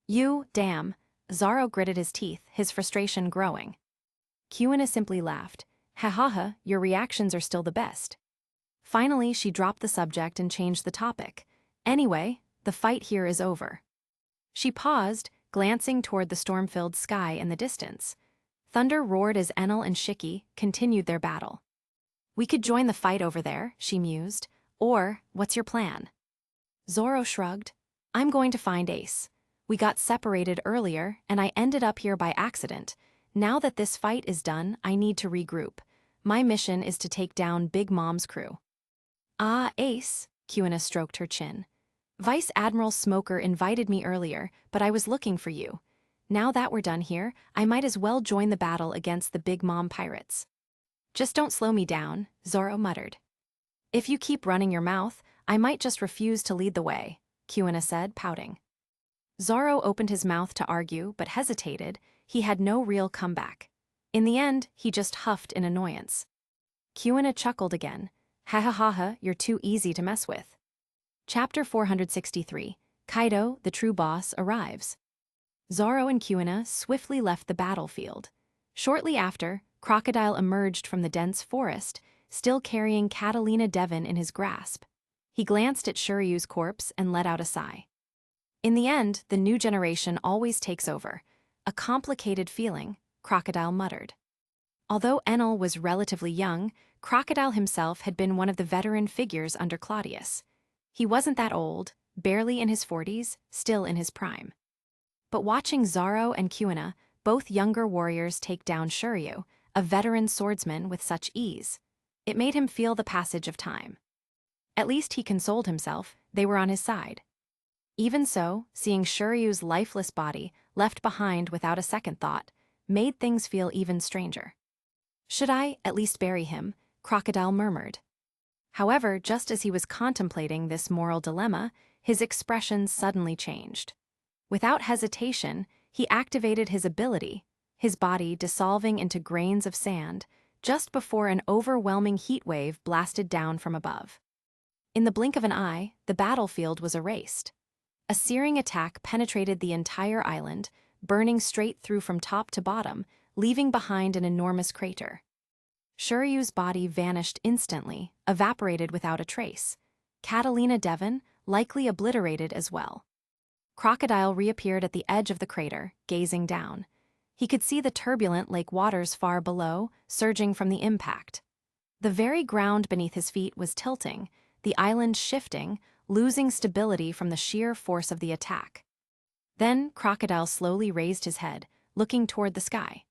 You, damn. Zoro gritted his teeth, his frustration growing. Kuina simply laughed. Ha ha ha, your reactions are still the best. Finally, she dropped the subject and changed the topic. Anyway, the fight here is over. She paused, glancing toward the storm-filled sky in the distance. Thunder roared as Enel and Shiki continued their battle. We could join the fight over there, she mused. Or, what's your plan? Zoro shrugged. I'm going to find Ace. We got separated earlier, and I ended up here by accident. Now that this fight is done, I need to regroup. My mission is to take down Big Mom's crew. Ah, Ace, Kuina stroked her chin. Vice Admiral Smoker invited me earlier, but I was looking for you. Now that we're done here, I might as well join the battle against the Big Mom pirates. Just don't slow me down, Zoro muttered. If you keep running your mouth, I might just refuse to lead the way, Kuina said, pouting. Zoro opened his mouth to argue, but hesitated. He had no real comeback. In the end, he just huffed in annoyance. Kuina chuckled again. Ha ha ha ha, you're too easy to mess with. Chapter 463. Kaido, the true boss, arrives. Zoro and Kuina swiftly left the battlefield. Shortly after, Crocodile emerged from the dense forest, still carrying Catalina Devon in his grasp. He glanced at Shuryu's corpse and let out a sigh. In the end, the new generation always takes over. A complicated feeling, Crocodile muttered. Although Enel was relatively young, Crocodile himself had been one of the veteran figures under Cladius. He wasn't that old, barely in his 40s, still in his prime. But watching Zoro and Kuina, both younger warriors, take down Shuryu, a veteran swordsman, with such ease, it made him feel the passage of time. At least he consoled himself, they were on his side. Even so, seeing Shuryu's lifeless body, left behind without a second thought, made things feel even stranger. Should I at least bury him? Crocodile murmured. However, just as he was contemplating this moral dilemma, his expression suddenly changed. Without hesitation, he activated his ability, his body dissolving into grains of sand, just before an overwhelming heat wave blasted down from above. In the blink of an eye, the battlefield was erased. A searing attack penetrated the entire island, burning straight through from top to bottom, leaving behind an enormous crater. Shuryu's body vanished instantly, evaporated without a trace. Catalina Devon likely obliterated as well. Crocodile reappeared at the edge of the crater, gazing down. He could see the turbulent lake waters far below, surging from the impact. The very ground beneath his feet was tilting, the island shifting, losing stability from the sheer force of the attack. Then Crocodile slowly raised his head, looking toward the sky.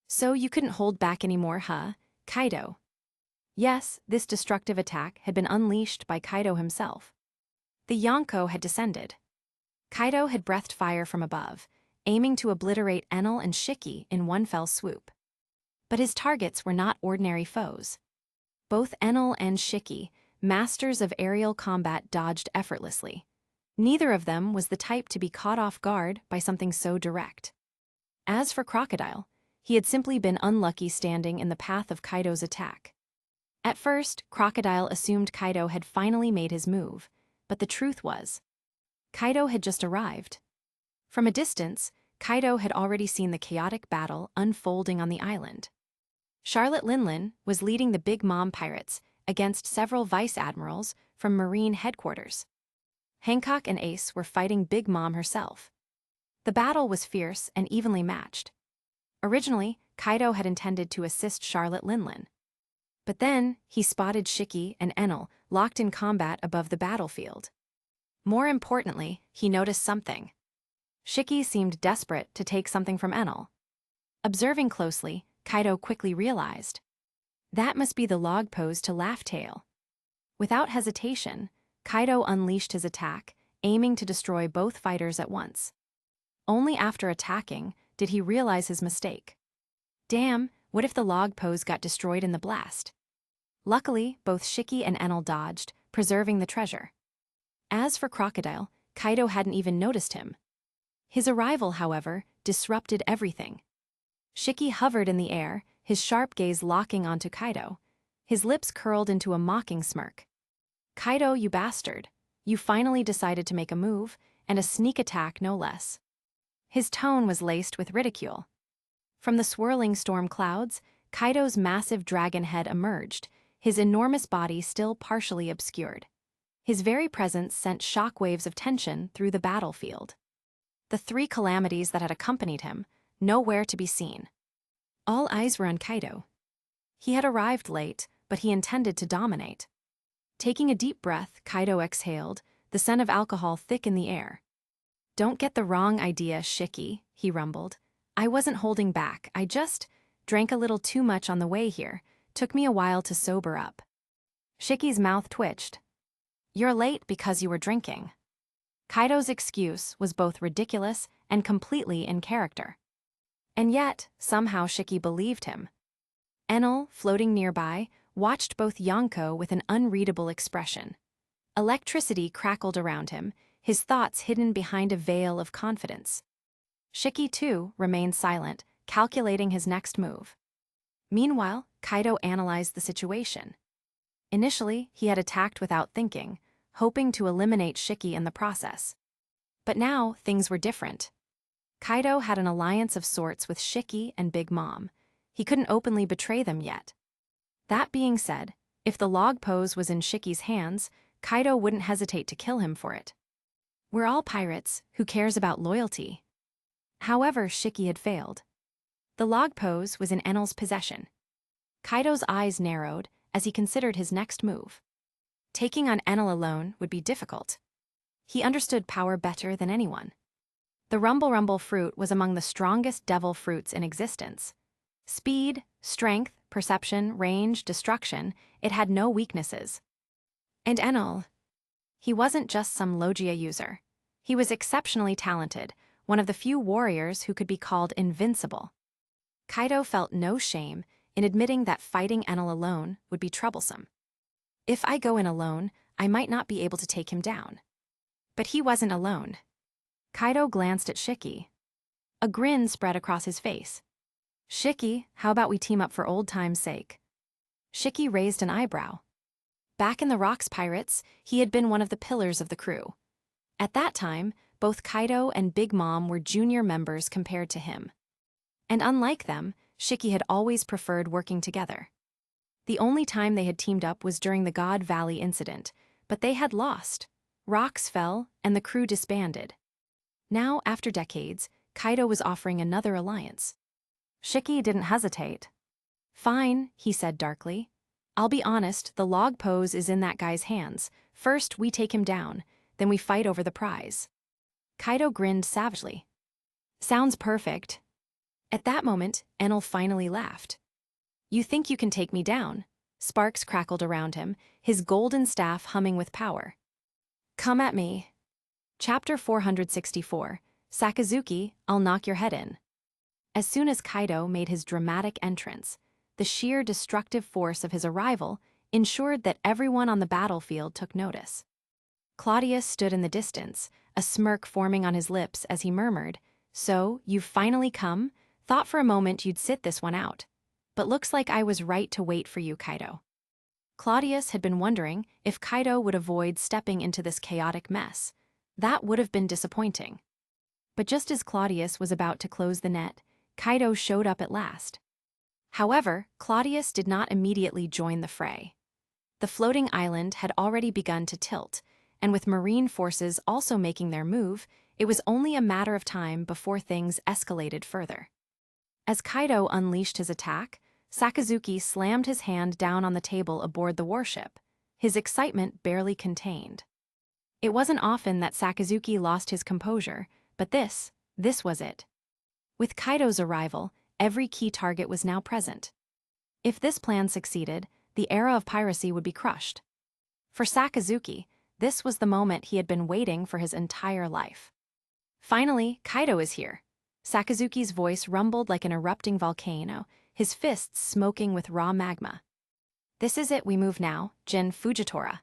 So you couldn't hold back anymore, huh, Kaido? Yes, this destructive attack had been unleashed by Kaido himself. The Yonko had descended. Kaido had breathed fire from above, aiming to obliterate Enel and Shiki in one fell swoop. But his targets were not ordinary foes. Both Enel and Shiki, masters of aerial combat, dodged effortlessly. Neither of them was the type to be caught off guard by something so direct. As for Crocodile, he had simply been unlucky standing in the path of Kaido's attack. At first, Crocodile assumed Kaido had finally made his move, but the truth was, Kaido had just arrived. From a distance, Kaido had already seen the chaotic battle unfolding on the island. Charlotte Linlin was leading the Big Mom pirates against several vice admirals from Marine headquarters. Hancock and Ace were fighting Big Mom herself. The battle was fierce and evenly matched. Originally, Kaido had intended to assist Charlotte Linlin. But then, he spotted Shiki and Enel locked in combat above the battlefield. More importantly, he noticed something. Shiki seemed desperate to take something from Enel. Observing closely, Kaido quickly realized. That must be the log pose to Laugh Tale. Without hesitation, Kaido unleashed his attack, aiming to destroy both fighters at once. Only after attacking did he realize his mistake. Damn, what if the log pose got destroyed in the blast? Luckily, both Shiki and Enel dodged, preserving the treasure. As for Crocodile, Kaido hadn't even noticed him. His arrival, however, disrupted everything. Shiki hovered in the air, his sharp gaze locking onto Kaido. His lips curled into a mocking smirk. Kaido, you bastard. You finally decided to make a move, and a sneak attack no less. His tone was laced with ridicule. From the swirling storm clouds, Kaido's massive dragon head emerged, his enormous body still partially obscured. His very presence sent shockwaves of tension through the battlefield. The three calamities that had accompanied him, nowhere to be seen. All eyes were on Kaido. He had arrived late, but he intended to dominate. Taking a deep breath, Kaido exhaled, the scent of alcohol thick in the air. Don't get the wrong idea, Shiki, he rumbled. I wasn't holding back, I just drank a little too much on the way here. Took me a while to sober up. Shiki's mouth twitched. You're late because you were drinking. Kaido's excuse was both ridiculous and completely in character. And yet, somehow Shiki believed him. Enel, floating nearby, watched both Yonko with an unreadable expression. Electricity crackled around him, his thoughts hidden behind a veil of confidence. Shiki, too, remained silent, calculating his next move. Meanwhile, Kaido analyzed the situation. Initially, he had attacked without thinking, hoping to eliminate Shiki in the process. But now, things were different. Kaido had an alliance of sorts with Shiki and Big Mom. He couldn't openly betray them yet. That being said, if the log pose was in Shiki's hands, Kaido wouldn't hesitate to kill him for it. We're all pirates, who cares about loyalty? However, Shiki had failed. The log pose was in Enel's possession. Kaido's eyes narrowed as he considered his next move. Taking on Enel alone would be difficult. He understood power better than anyone. The Rumble fruit was among the strongest devil fruits in existence. Speed, strength, perception, range, destruction, it had no weaknesses. And Enel, he wasn't just some Logia user. He was exceptionally talented, one of the few warriors who could be called invincible. Kaido felt no shame in admitting that fighting Enel alone would be troublesome. If I go in alone, I might not be able to take him down. But he wasn't alone. Kaido glanced at Shiki. A grin spread across his face. Shiki, how about we team up for old time's sake? Shiki raised an eyebrow. Back in the Rocks Pirates, he had been one of the pillars of the crew. At that time, both Kaido and Big Mom were junior members compared to him. And unlike them, Shiki had always preferred working together. The only time they had teamed up was during the God Valley incident, but they had lost. Rocks fell, and the crew disbanded. Now, after decades, Kaido was offering another alliance. Shiki didn't hesitate. Fine, he said darkly. I'll be honest, the log pose is in that guy's hands. First, we take him down, then we fight over the prize. Kaido grinned savagely. Sounds perfect. At that moment, Enel finally laughed. You think you can take me down? Sparks crackled around him, his golden staff humming with power. Come at me. Chapter 464, Sakazuki, I'll knock your head in. As soon as Kaido made his dramatic entrance, the sheer destructive force of his arrival ensured that everyone on the battlefield took notice. Claudius stood in the distance, a smirk forming on his lips as he murmured, "So, you've finally come? Thought for a moment you'd sit this one out. But looks like I was right to wait for you, Kaido." Claudius had been wondering if Kaido would avoid stepping into this chaotic mess. That would have been disappointing. But just as Claudius was about to close the net, Kaido showed up at last. However, Claudius did not immediately join the fray. The floating island had already begun to tilt, and with marine forces also making their move, it was only a matter of time before things escalated further. As Kaido unleashed his attack, Sakazuki slammed his hand down on the table aboard the warship, his excitement barely contained. It wasn't often that Sakazuki lost his composure, but this was it. With Kaido's arrival, every key target was now present. If this plan succeeded, the era of piracy would be crushed. For Sakazuki, this was the moment he had been waiting for his entire life. Finally, Kaido is here. Sakazuki's voice rumbled like an erupting volcano, his fists smoking with raw magma. "This is it, we move now, Jin Fujitora."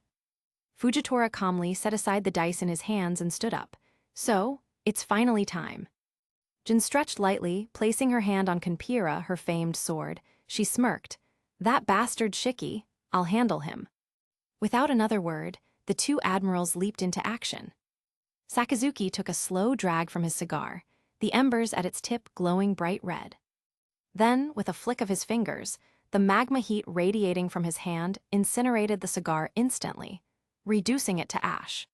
Fujitora calmly set aside the dice in his hands and stood up. "So, it's finally time." Jin stretched lightly, placing her hand on Kanpira, her famed sword. She smirked. "That bastard Shiki, I'll handle him." Without another word, the two admirals leaped into action. Sakazuki took a slow drag from his cigar, the embers at its tip glowing bright red. Then, with a flick of his fingers, the magma heat radiating from his hand incinerated the cigar instantly, reducing it to ash.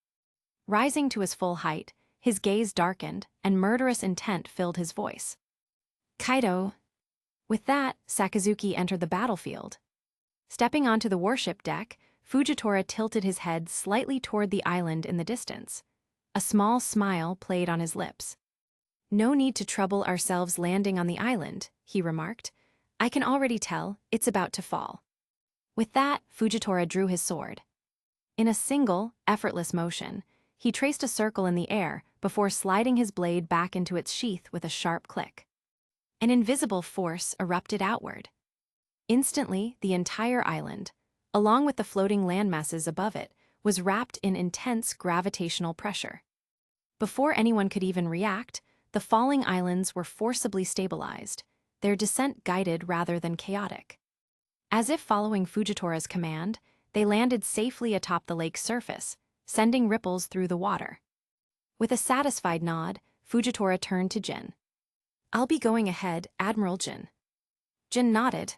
Rising to his full height, his gaze darkened, and murderous intent filled his voice. "Kaido." With that, Sakazuki entered the battlefield. Stepping onto the warship deck, Fujitora tilted his head slightly toward the island in the distance. A small smile played on his lips. "No need to trouble ourselves landing on the island," he remarked. "I can already tell it's about to fall." With that, Fujitora drew his sword. In a single, effortless motion, he traced a circle in the air before sliding his blade back into its sheath with a sharp click. An invisible force erupted outward. Instantly, the entire island, along with the floating landmasses above it, was wrapped in intense gravitational pressure. Before anyone could even react, the falling islands were forcibly stabilized, their descent guided rather than chaotic. As if following Fujitora's command, they landed safely atop the lake's surface, sending ripples through the water. With a satisfied nod, Fujitora turned to Jin. "I'll be going ahead, Admiral Jin." Jin nodded.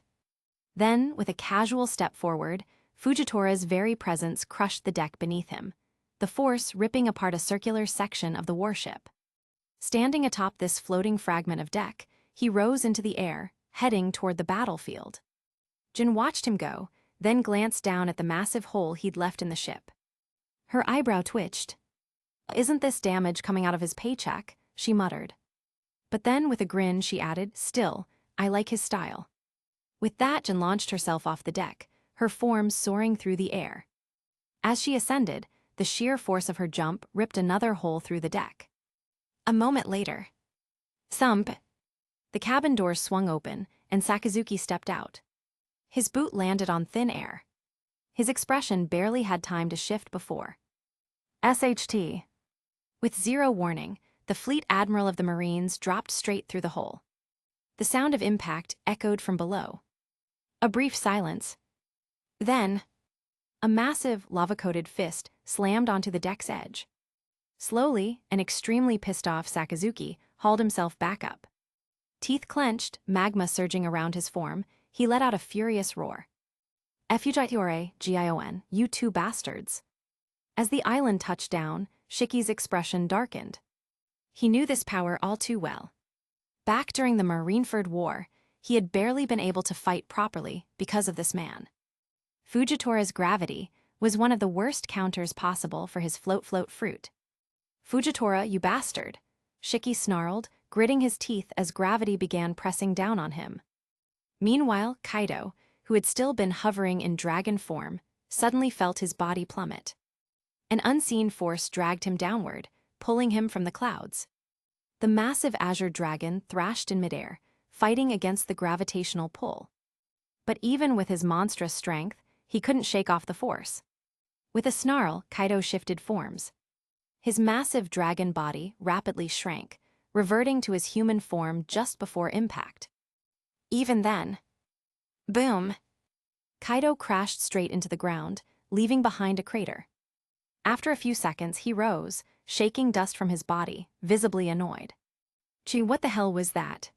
Then, with a casual step forward, Fujitora's very presence crushed the deck beneath him, the force ripping apart a circular section of the warship. Standing atop this floating fragment of deck, he rose into the air, heading toward the battlefield. Jin watched him go, then glanced down at the massive hole he'd left in the ship. Her eyebrow twitched. "Isn't this damage coming out of his paycheck?" she muttered. But then, with a grin, she added, "Still, I like his style." With that, Jin launched herself off the deck, her form soaring through the air. As she ascended, the sheer force of her jump ripped another hole through the deck. A moment later, thump! The cabin doors swung open, and Sakazuki stepped out. His boot landed on thin air. His expression barely had time to shift before. SHT. With zero warning, the fleet admiral of the Marines dropped straight through the hole. The sound of impact echoed from below. A brief silence. Then, a massive, lava-coated fist slammed onto the deck's edge. Slowly, and extremely pissed off Sakazuki hauled himself back up. Teeth clenched, magma surging around his form, he let out a furious roar. "Fujitiore, Gion, you two bastards." As the island touched down, Shiki's expression darkened. He knew this power all too well. Back during the Marineford War, he had barely been able to fight properly because of this man. Fujitora's gravity was one of the worst counters possible for his float fruit. "Fujitora, you bastard," Shiki snarled, gritting his teeth as gravity began pressing down on him. Meanwhile, Kaido, who had still been hovering in dragon form, suddenly felt his body plummet. An unseen force dragged him downward, pulling him from the clouds. The massive azure dragon thrashed in midair, fighting against the gravitational pull. But even with his monstrous strength, he couldn't shake off the force. With a snarl, Kaido shifted forms. His massive dragon body rapidly shrank, reverting to his human form just before impact. Even then, boom! Kaido crashed straight into the ground, leaving behind a crater. After a few seconds, he rose, shaking dust from his body, visibly annoyed. Gee, what the hell was that?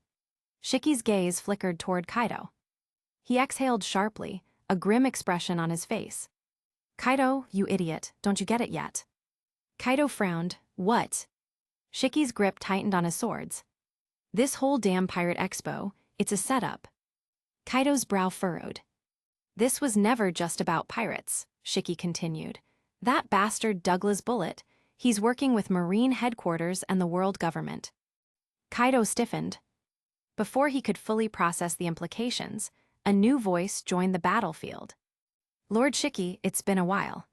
Shiki's gaze flickered toward Kaido. He exhaled sharply, a grim expression on his face. Kaido, you idiot, don't you get it yet? Kaido frowned. What? Shiki's grip tightened on his swords. This whole damn pirate expo, it's a setup. Kaido's brow furrowed. This was never just about pirates, Shiki continued. That bastard Douglas Bullet, he's working with Marine headquarters and the world government. Kaido stiffened. Before he could fully process the implications, a new voice joined the battlefield. Lord Shiki, it's been a while.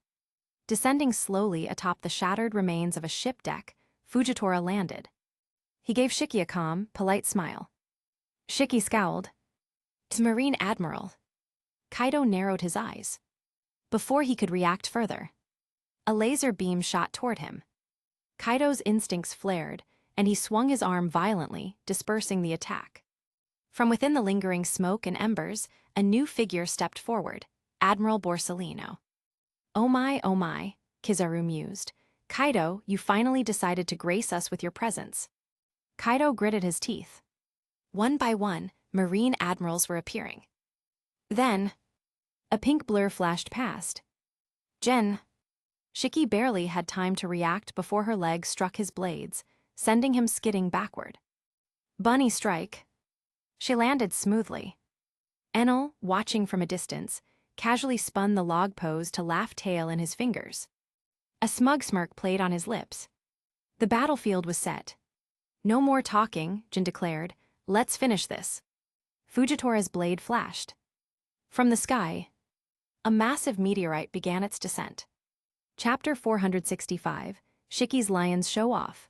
Descending slowly atop the shattered remains of a ship deck, Fujitora landed. He gave Shiki a calm, polite smile. Shiki scowled. "'Tis Marine Admiral." Kaido narrowed his eyes. Before he could react further, a laser beam shot toward him. Kaido's instincts flared, and he swung his arm violently, dispersing the attack. From within the lingering smoke and embers, a new figure stepped forward, Admiral Borsellino. Oh my, Kizaru mused. Kaido, you finally decided to grace us with your presence. Kaido gritted his teeth. One by one, Marine admirals were appearing. Then, a pink blur flashed past. Jen. Shiki barely had time to react before her leg struck his blades, sending him skidding backward. Bunny strike. She landed smoothly. Enel, watching from a distance, casually spun the log pose to laugh tail in his fingers. A smug smirk played on his lips. The battlefield was set. No more talking, Jin declared. Let's finish this. Fujitora's blade flashed. From the sky, a massive meteorite began its descent. Chapter 465, Shiki's Lions Show Off.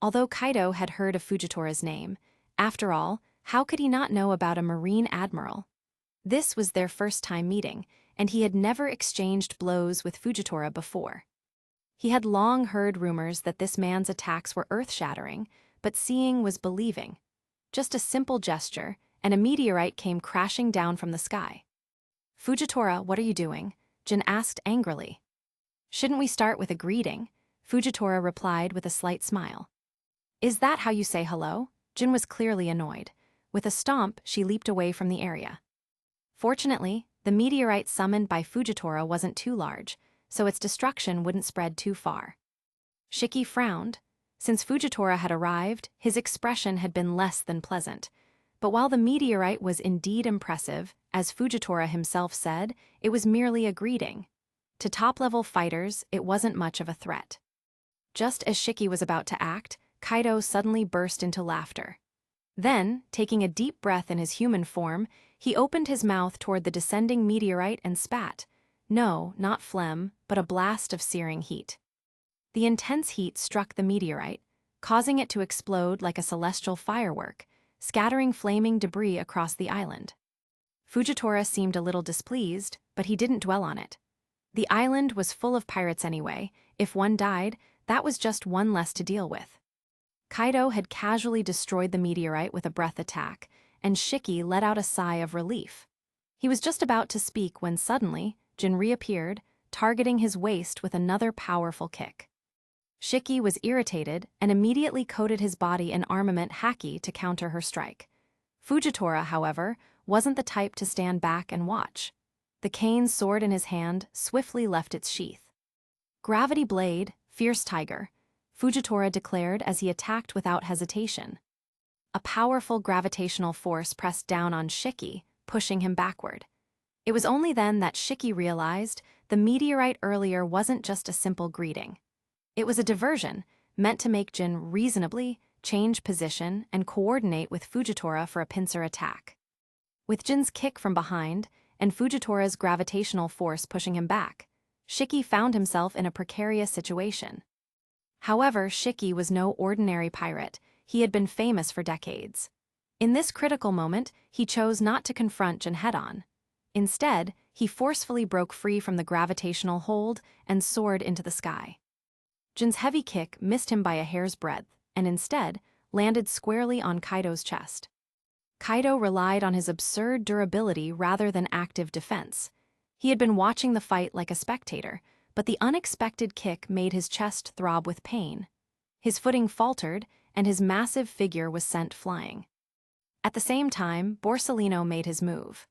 Although Kaido had heard of Fujitora's name, after all, how could he not know about a Marine admiral? This was their first time meeting, and he had never exchanged blows with Fujitora before. He had long heard rumors that this man's attacks were earth-shattering, but seeing was believing. Just a simple gesture, and a meteorite came crashing down from the sky. Fujitora, what are you doing? Jin asked angrily. Shouldn't we start with a greeting? Fujitora replied with a slight smile. Is that how you say hello? Jin was clearly annoyed. With a stomp, she leaped away from the area. Fortunately, the meteorite summoned by Fujitora wasn't too large, so its destruction wouldn't spread too far. Shiki frowned. Since Fujitora had arrived, his expression had been less than pleasant. But while the meteorite was indeed impressive, as Fujitora himself said, it was merely a greeting. To top-level fighters, it wasn't much of a threat. Just as Shiki was about to act, Kaido suddenly burst into laughter. Then, taking a deep breath in his human form, he opened his mouth toward the descending meteorite and spat. No, not phlegm, but a blast of searing heat. The intense heat struck the meteorite, causing it to explode like a celestial firework, scattering flaming debris across the island. Fujitora seemed a little displeased, but he didn't dwell on it. The island was full of pirates anyway. If one died, that was just one less to deal with. Kaido had casually destroyed the meteorite with a breath attack, and Shiki let out a sigh of relief. He was just about to speak when suddenly, Jin reappeared, targeting his waist with another powerful kick. Shiki was irritated and immediately coated his body in armament haki to counter her strike. Fujitora, however, wasn't the type to stand back and watch. The cane sword in his hand swiftly left its sheath. Gravity blade, fierce tiger, Fujitora declared as he attacked without hesitation. A powerful gravitational force pressed down on Shiki, pushing him backward. It was only then that Shiki realized the meteorite earlier wasn't just a simple greeting. It was a diversion, meant to make Jin reasonably change position and coordinate with Fujitora for a pincer attack. With Jin's kick from behind, and Fujitora's gravitational force pushing him back, Shiki found himself in a precarious situation. However, Shiki was no ordinary pirate. He had been famous for decades. In this critical moment, he chose not to confront Jin head-on. Instead, he forcefully broke free from the gravitational hold and soared into the sky. Jin's heavy kick missed him by a hair's breadth and instead landed squarely on Kaido's chest. Kaido relied on his absurd durability rather than active defense. He had been watching the fight like a spectator, but the unexpected kick made his chest throb with pain. His footing faltered, and his massive figure was sent flying. At the same time, Borsalino made his move.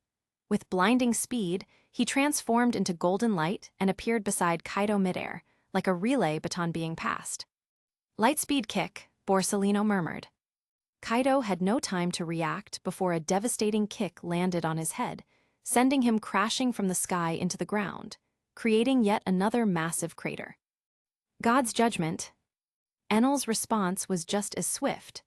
With blinding speed, he transformed into golden light and appeared beside Kaido midair, like a relay baton being passed. "Lightspeed kick," Borsalino murmured. Kaido had no time to react before a devastating kick landed on his head, sending him crashing from the sky into the ground, creating yet another massive crater. God's judgment. Enel's response was just as swift.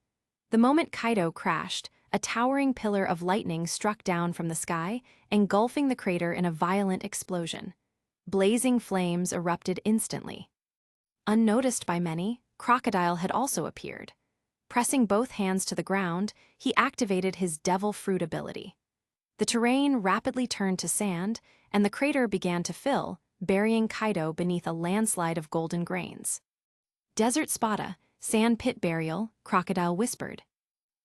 The moment Kaido crashed, a towering pillar of lightning struck down from the sky, engulfing the crater in a violent explosion. Blazing flames erupted instantly. Unnoticed by many, Crocodile had also appeared. Pressing both hands to the ground, he activated his Devil Fruit ability. The terrain rapidly turned to sand, and the crater began to fill, burying Kaido beneath a landslide of golden grains. "Desert Spada, sand pit burial," Crocodile whispered.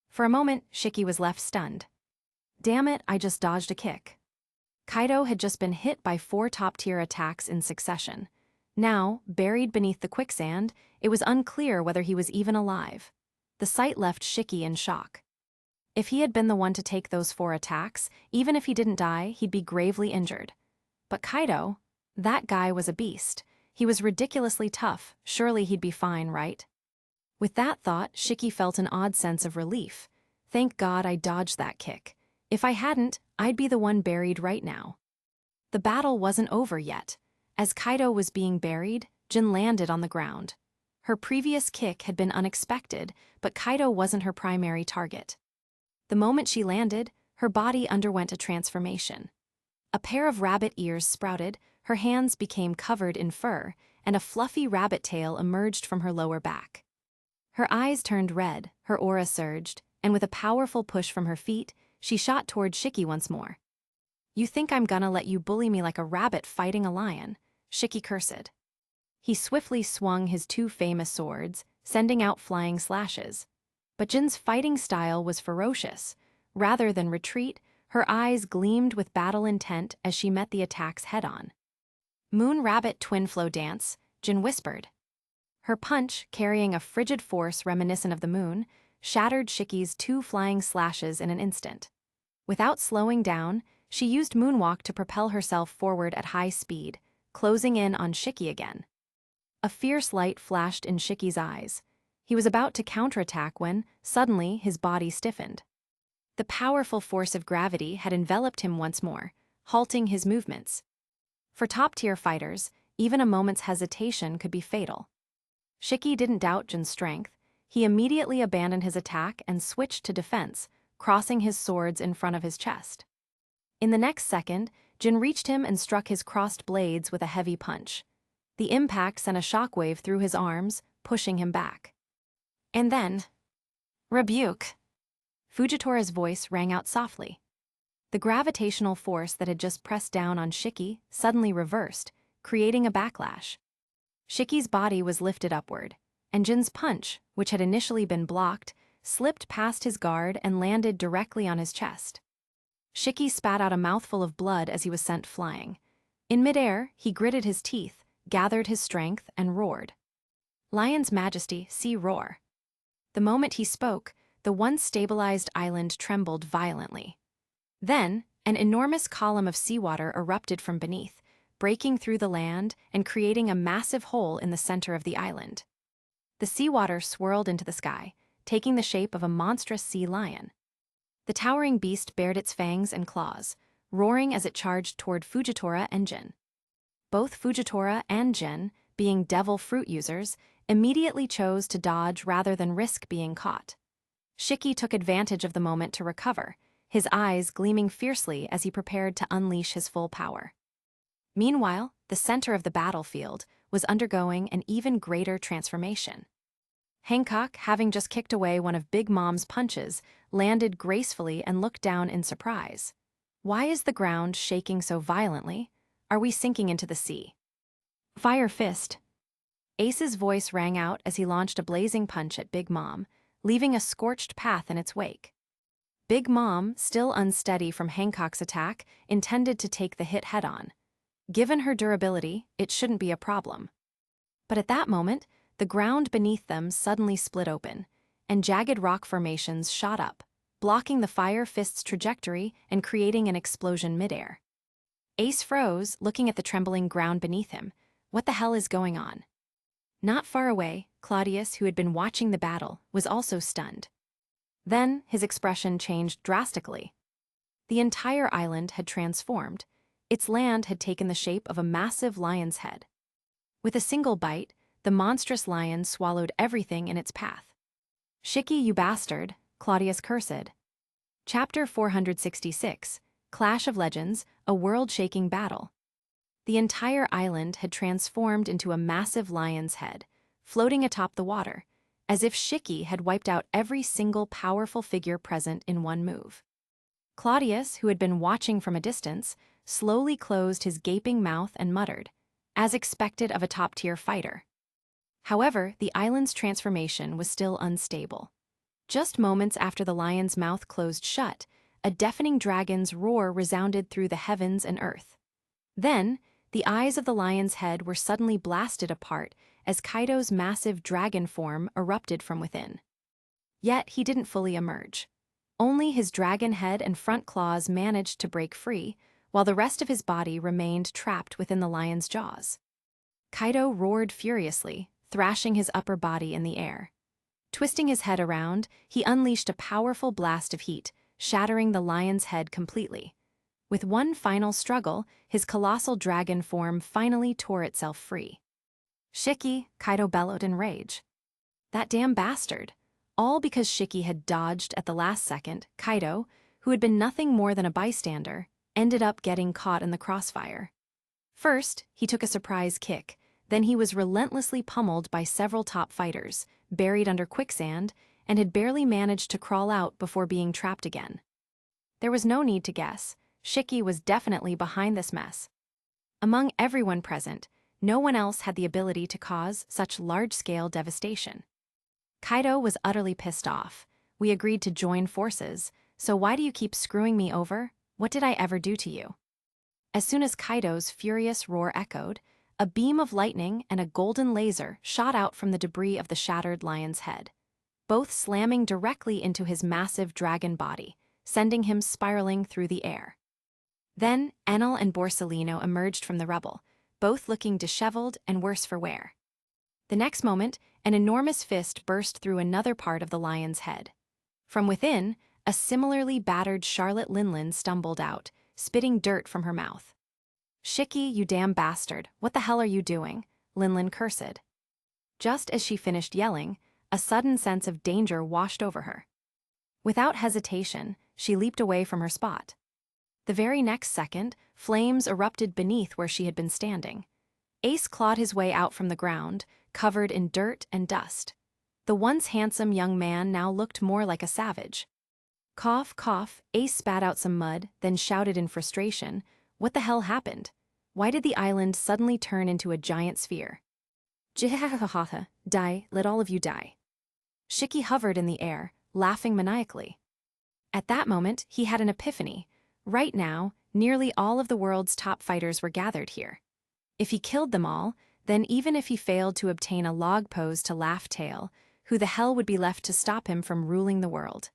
For a moment, Shiki was left stunned. Damn it, I just dodged a kick. Kaido had just been hit by 4 top-tier attacks in succession. Now, buried beneath the quicksand, it was unclear whether he was even alive. The sight left Shiki in shock. If he had been the one to take those 4 attacks, even if he didn't die, he'd be gravely injured. But Kaido, that guy was a beast. He was ridiculously tough, surely he'd be fine, right? With that thought, Shiki felt an odd sense of relief. Thank God I dodged that kick. If I hadn't, I'd be the one buried right now. The battle wasn't over yet. As Kaido was being buried, Jin landed on the ground. Her previous kick had been unexpected, but Kaido wasn't her primary target. The moment she landed, her body underwent a transformation. A pair of rabbit ears sprouted, her hands became covered in fur, and a fluffy rabbit tail emerged from her lower back. Her eyes turned red, her aura surged, and with a powerful push from her feet, she shot toward Shiki once more. "You think I'm gonna let you bully me like a rabbit fighting a lion?" Shiki cursed. He swiftly swung his 2 famous swords, sending out flying slashes. But Jin's fighting style was ferocious. Rather than retreat, her eyes gleamed with battle intent as she met the attacks head-on. "Moon Rabbit Twin Flow Dance," Jin whispered. Her punch, carrying a frigid force reminiscent of the moon, shattered Shiki's 2 flying slashes in an instant. Without slowing down, she used Moonwalk to propel herself forward at high speed, closing in on Shiki again. A fierce light flashed in Shiki's eyes. He was about to counterattack when, suddenly, his body stiffened. The powerful force of gravity had enveloped him once more, halting his movements. For top-tier fighters, even a moment's hesitation could be fatal. Shiki didn't doubt Jin's strength. He immediately abandoned his attack and switched to defense, crossing his swords in front of his chest. In the next second, Jin reached him and struck his crossed blades with a heavy punch. The impact sent a shockwave through his arms, pushing him back. And then, "Rebuke!" Fujitora's voice rang out softly. The gravitational force that had just pressed down on Shiki suddenly reversed, creating a backlash. Shiki's body was lifted upward, and Jin's punch, which had initially been blocked, slipped past his guard and landed directly on his chest. Shiki spat out a mouthful of blood as he was sent flying. In midair, he gritted his teeth, gathered his strength, and roared. "Lion's Majesty, see roar." The moment he spoke, the once stabilized island trembled violently. Then, an enormous column of seawater erupted from beneath, breaking through the land and creating a massive hole in the center of the island. The seawater swirled into the sky, taking the shape of a monstrous sea lion. The towering beast bared its fangs and claws, roaring as it charged toward Fujitora and Jin. Both Fujitora and Jin, being devil fruit users, immediately chose to dodge rather than risk being caught. Shiki took advantage of the moment to recover, his eyes gleaming fiercely as he prepared to unleash his full power. Meanwhile, the center of the battlefield was undergoing an even greater transformation. Hancock, having just kicked away one of Big Mom's punches, landed gracefully and looked down in surprise. Why is the ground shaking so violently? Are we sinking into the sea? Fire fist. Ace's voice rang out as he launched a blazing punch at Big Mom, leaving a scorched path in its wake. Big Mom, still unsteady from Hancock's attack, intended to take the hit head-on. Given her durability, it shouldn't be a problem. But at that moment, the ground beneath them suddenly split open, and jagged rock formations shot up, blocking the fire fist's trajectory and creating an explosion midair. Ace froze, looking at the trembling ground beneath him. What the hell is going on? Not far away, Cladius, who had been watching the battle, was also stunned. Then, his expression changed drastically. The entire island had transformed. Its land had taken the shape of a massive lion's head. With a single bite, the monstrous lion swallowed everything in its path. "Shiki, you bastard," Claudius cursed. Chapter 466, Clash of Legends, a world-shaking battle. The entire island had transformed into a massive lion's head, floating atop the water, as if Shiki had wiped out every single powerful figure present in one move. Claudius, who had been watching from a distance, slowly closed his gaping mouth and muttered, as expected of a top-tier fighter. However, the island's transformation was still unstable. Just moments after the lion's mouth closed shut, a deafening dragon's roar resounded through the heavens and earth. Then, the eyes of the lion's head were suddenly blasted apart as Kaido's massive dragon form erupted from within. Yet he didn't fully emerge. Only his dragon head and front claws managed to break free, while the rest of his body remained trapped within the lion's jaws. Kaido roared furiously, thrashing his upper body in the air. Twisting his head around, he unleashed a powerful blast of heat, shattering the lion's head completely. With one final struggle, his colossal dragon form finally tore itself free. "Shiki," Kaido bellowed in rage. That damn bastard. All because Shiki had dodged at the last second, Kaido, who had been nothing more than a bystander, ended up getting caught in the crossfire. First, he took a surprise kick, then he was relentlessly pummeled by several top fighters, buried under quicksand, and had barely managed to crawl out before being trapped again. There was no need to guess. Shiki was definitely behind this mess. Among everyone present, no one else had the ability to cause such large-scale devastation. Kaido was utterly pissed off. "We agreed to join forces, so why do you keep screwing me over? What did I ever do to you?" As soon as Kaido's furious roar echoed, a beam of lightning and a golden laser shot out from the debris of the shattered lion's head, both slamming directly into his massive dragon body, sending him spiraling through the air. Then, Enel and Borsellino emerged from the rubble, both looking disheveled and worse for wear. The next moment, an enormous fist burst through another part of the lion's head. From within, a similarly battered Charlotte Linlin stumbled out, spitting dirt from her mouth. "Shiki, you damn bastard, what the hell are you doing?" Linlin cursed. Just as she finished yelling, a sudden sense of danger washed over her. Without hesitation, she leaped away from her spot. The very next second, flames erupted beneath where she had been standing. Ace clawed his way out from the ground, covered in dirt and dust. The once handsome young man now looked more like a savage. Cough, cough, Ace spat out some mud, then shouted in frustration, "What the hell happened? Why did the island suddenly turn into a giant sphere?" "Jihahaha, die, let all of you die." Shiki hovered in the air, laughing maniacally. At that moment, he had an epiphany. Right now, nearly all of the world's top fighters were gathered here. If he killed them all, then even if he failed to obtain a log pose to Laugh Tale, who the hell would be left to stop him from ruling the world?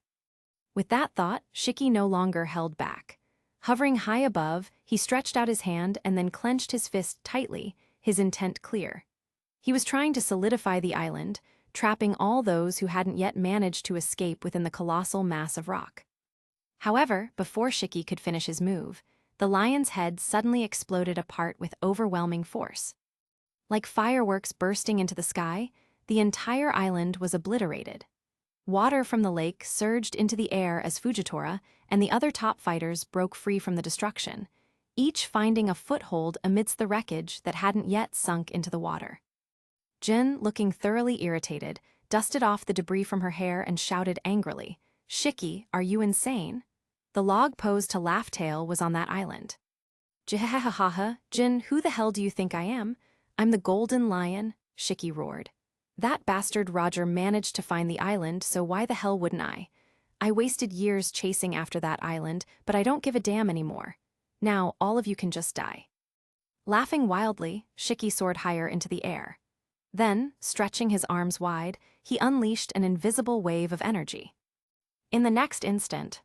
With that thought, Shiki no longer held back. Hovering high above, he stretched out his hand and then clenched his fist tightly, his intent clear. He was trying to solidify the island, trapping all those who hadn't yet managed to escape within the colossal mass of rock. However, before Shiki could finish his move, the lion's head suddenly exploded apart with overwhelming force. Like fireworks bursting into the sky, the entire island was obliterated. Water from the lake surged into the air as Fujitora and the other top fighters broke free from the destruction, each finding a foothold amidst the wreckage that hadn't yet sunk into the water. Jin, looking thoroughly irritated, dusted off the debris from her hair and shouted angrily, "Shiki, are you insane? The log posed to Laugh-Tail was on that island. Jihahahaha, Jin, who the hell do you think I am? I'm the Golden Lion, Shiki roared. That bastard Roger managed to find the island, so why the hell wouldn't I? I wasted years chasing after that island, but I don't give a damn anymore. Now, all of you can just die. Laughing wildly, Shiki soared higher into the air. Then, stretching his arms wide, he unleashed an invisible wave of energy. In the next instant,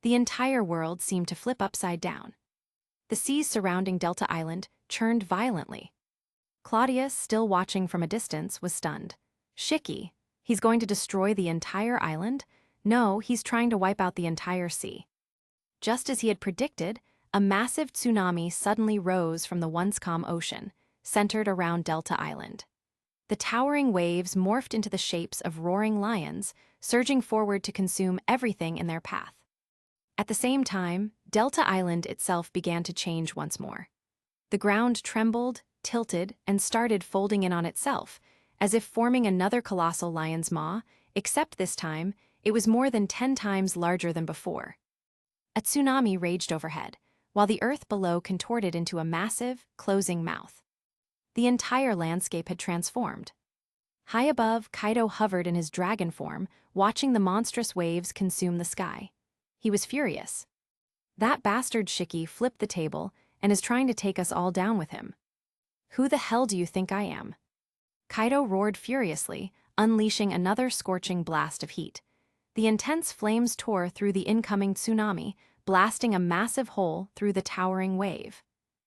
the entire world seemed to flip upside down. The seas surrounding Delta Island churned violently. Cladius, still watching from a distance, was stunned. Shiki, he's going to destroy the entire island? No, he's trying to wipe out the entire sea. Just as he had predicted, a massive tsunami suddenly rose from the once calm ocean, centered around Delta Island. The towering waves morphed into the shapes of roaring lions, surging forward to consume everything in their path. At the same time, Delta Island itself began to change once more. The ground trembled, tilted, and started folding in on itself, as if forming another colossal lion's maw, except this time, it was more than 10 times larger than before. A tsunami raged overhead, while the earth below contorted into a massive, closing mouth. The entire landscape had transformed. High above, Kaido hovered in his dragon form, watching the monstrous waves consume the sky. He was furious. That bastard Shiki flipped the table and is trying to take us all down with him. Who the hell do you think I am? Kaido roared furiously, unleashing another scorching blast of heat. The intense flames tore through the incoming tsunami, blasting a massive hole through the towering wave.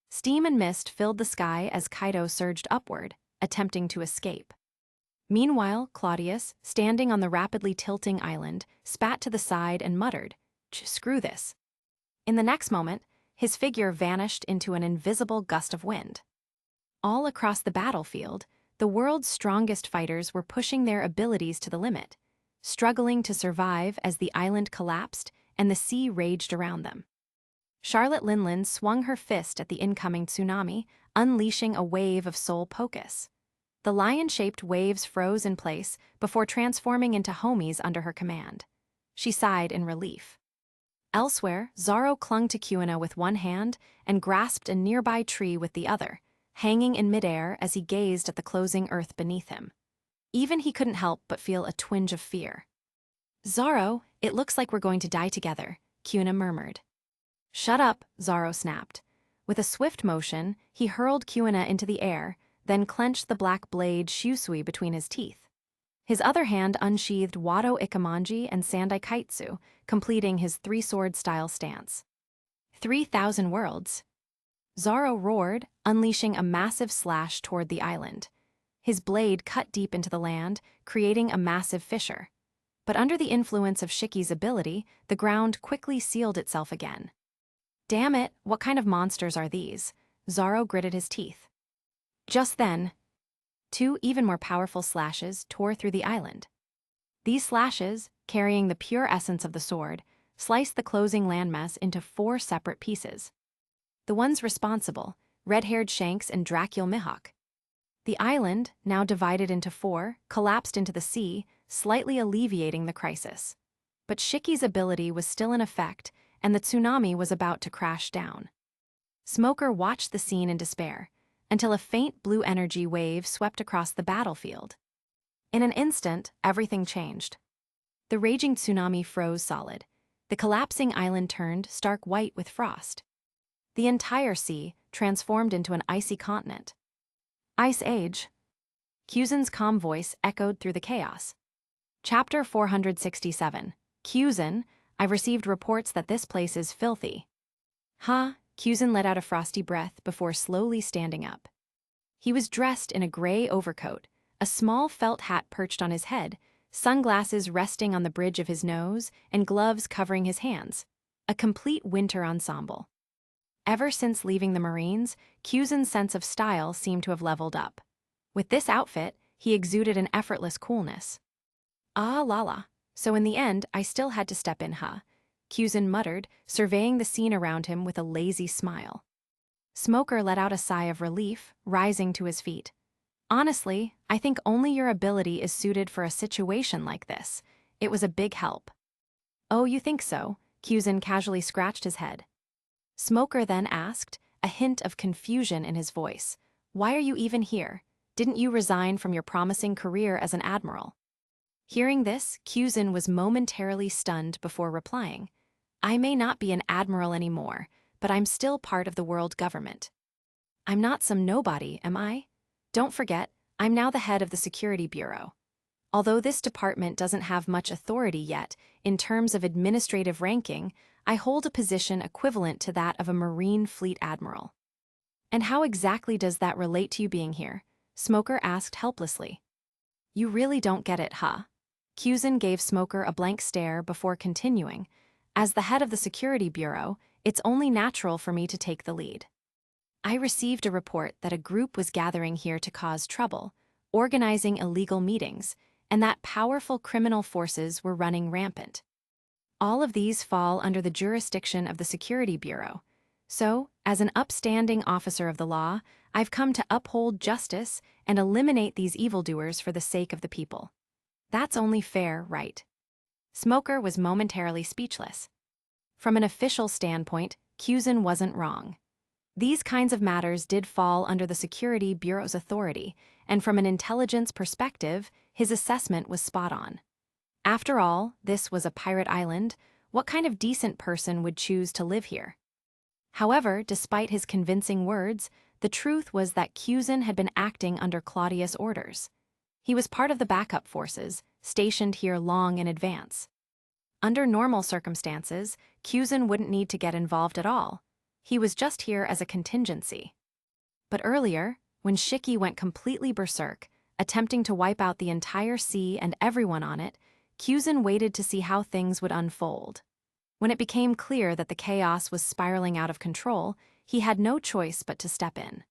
Steam and mist filled the sky as Kaido surged upward, attempting to escape. Meanwhile, Cladius, standing on the rapidly tilting island, spat to the side and muttered, "Screw this." In the next moment, his figure vanished into an invisible gust of wind. All across the battlefield, the world's strongest fighters were pushing their abilities to the limit, struggling to survive as the island collapsed and the sea raged around them. Charlotte Linlin swung her fist at the incoming tsunami, unleashing a wave of soul pocus. The lion-shaped waves froze in place before transforming into homies under her command. She sighed in relief. Elsewhere, Zoro clung to Kuina with one hand and grasped a nearby tree with the other, hanging in midair as he gazed at the closing earth beneath him. Even he couldn't help but feel a twinge of fear. "Zoro, it looks like we're going to die together," Kuina murmured. "Shut up," Zoro snapped. With a swift motion, he hurled Kuina into the air, then clenched the black blade Shusui between his teeth. His other hand unsheathed Wado Ikamanji and Sandai Kaitsu, completing his three-sword-style stance. 3,000 worlds. Zoro roared, unleashing a massive slash toward the island. His blade cut deep into the land, creating a massive fissure. But under the influence of Shiki's ability, the ground quickly sealed itself again. "Damn it, what kind of monsters are these?" Zoro gritted his teeth. Just then, 2 even more powerful slashes tore through the island. These slashes, carrying the pure essence of the sword, sliced the closing landmass into 4 separate pieces. The ones responsible, red-haired Shanks and Dracul Mihawk. The island, now divided into 4, collapsed into the sea, slightly alleviating the crisis. But Shiki's ability was still in effect, and the tsunami was about to crash down. Smoker watched the scene in despair, until a faint blue energy wave swept across the battlefield. In an instant, everything changed. The raging tsunami froze solid. The collapsing island turned stark white with frost. The entire sea transformed into an icy continent. Ice Age. Kyuzen's calm voice echoed through the chaos. Chapter 467. Kyuzen, I've received reports that this place is filthy. Huh? Kyuzen let out a frosty breath before slowly standing up. He was dressed in a gray overcoat, a small felt hat perched on his head, sunglasses resting on the bridge of his nose, and gloves covering his hands. A complete winter ensemble. Ever since leaving the Marines, Kyuzen's sense of style seemed to have leveled up. With this outfit, he exuded an effortless coolness. "Ah la la, so in the end I still had to step in, huh?" Kyuzen muttered, surveying the scene around him with a lazy smile. Smoker let out a sigh of relief, rising to his feet. "Honestly, I think only your ability is suited for a situation like this. It was a big help." "Oh, you think so?" Kyuzin casually scratched his head. Smoker then asked, a hint of confusion in his voice, "Why are you even here? Didn't you resign from your promising career as an admiral?" Hearing this, Kyuzin was momentarily stunned before replying, "I may not be an admiral anymore, but I'm still part of the world government. I'm not some nobody, am I? Don't forget, I'm now the head of the Security Bureau. Although this department doesn't have much authority yet, in terms of administrative ranking, I hold a position equivalent to that of a Marine Fleet Admiral." "And how exactly does that relate to you being here?" Smoker asked helplessly. "You really don't get it, huh?" Kyuzin gave Smoker a blank stare before continuing, "As the head of the Security Bureau, it's only natural for me to take the lead. I received a report that a group was gathering here to cause trouble, organizing illegal meetings, and that powerful criminal forces were running rampant. All of these fall under the jurisdiction of the Security Bureau. So, as an upstanding officer of the law, I've come to uphold justice and eliminate these evildoers for the sake of the people. That's only fair, right?" Smoker was momentarily speechless. From an official standpoint, Kyuzin wasn't wrong. These kinds of matters did fall under the Security Bureau's authority, and from an intelligence perspective, his assessment was spot on. After all, this was a pirate island. What kind of decent person would choose to live here? However, despite his convincing words, the truth was that Kyuzin had been acting under Cladius' orders. He was part of the backup forces, stationed here long in advance. Under normal circumstances, Kyuzin wouldn't need to get involved at all. He was just here as a contingency. But earlier, when Shiki went completely berserk, attempting to wipe out the entire sea and everyone on it, Kyuzin waited to see how things would unfold. When it became clear that the chaos was spiraling out of control, he had no choice but to step in.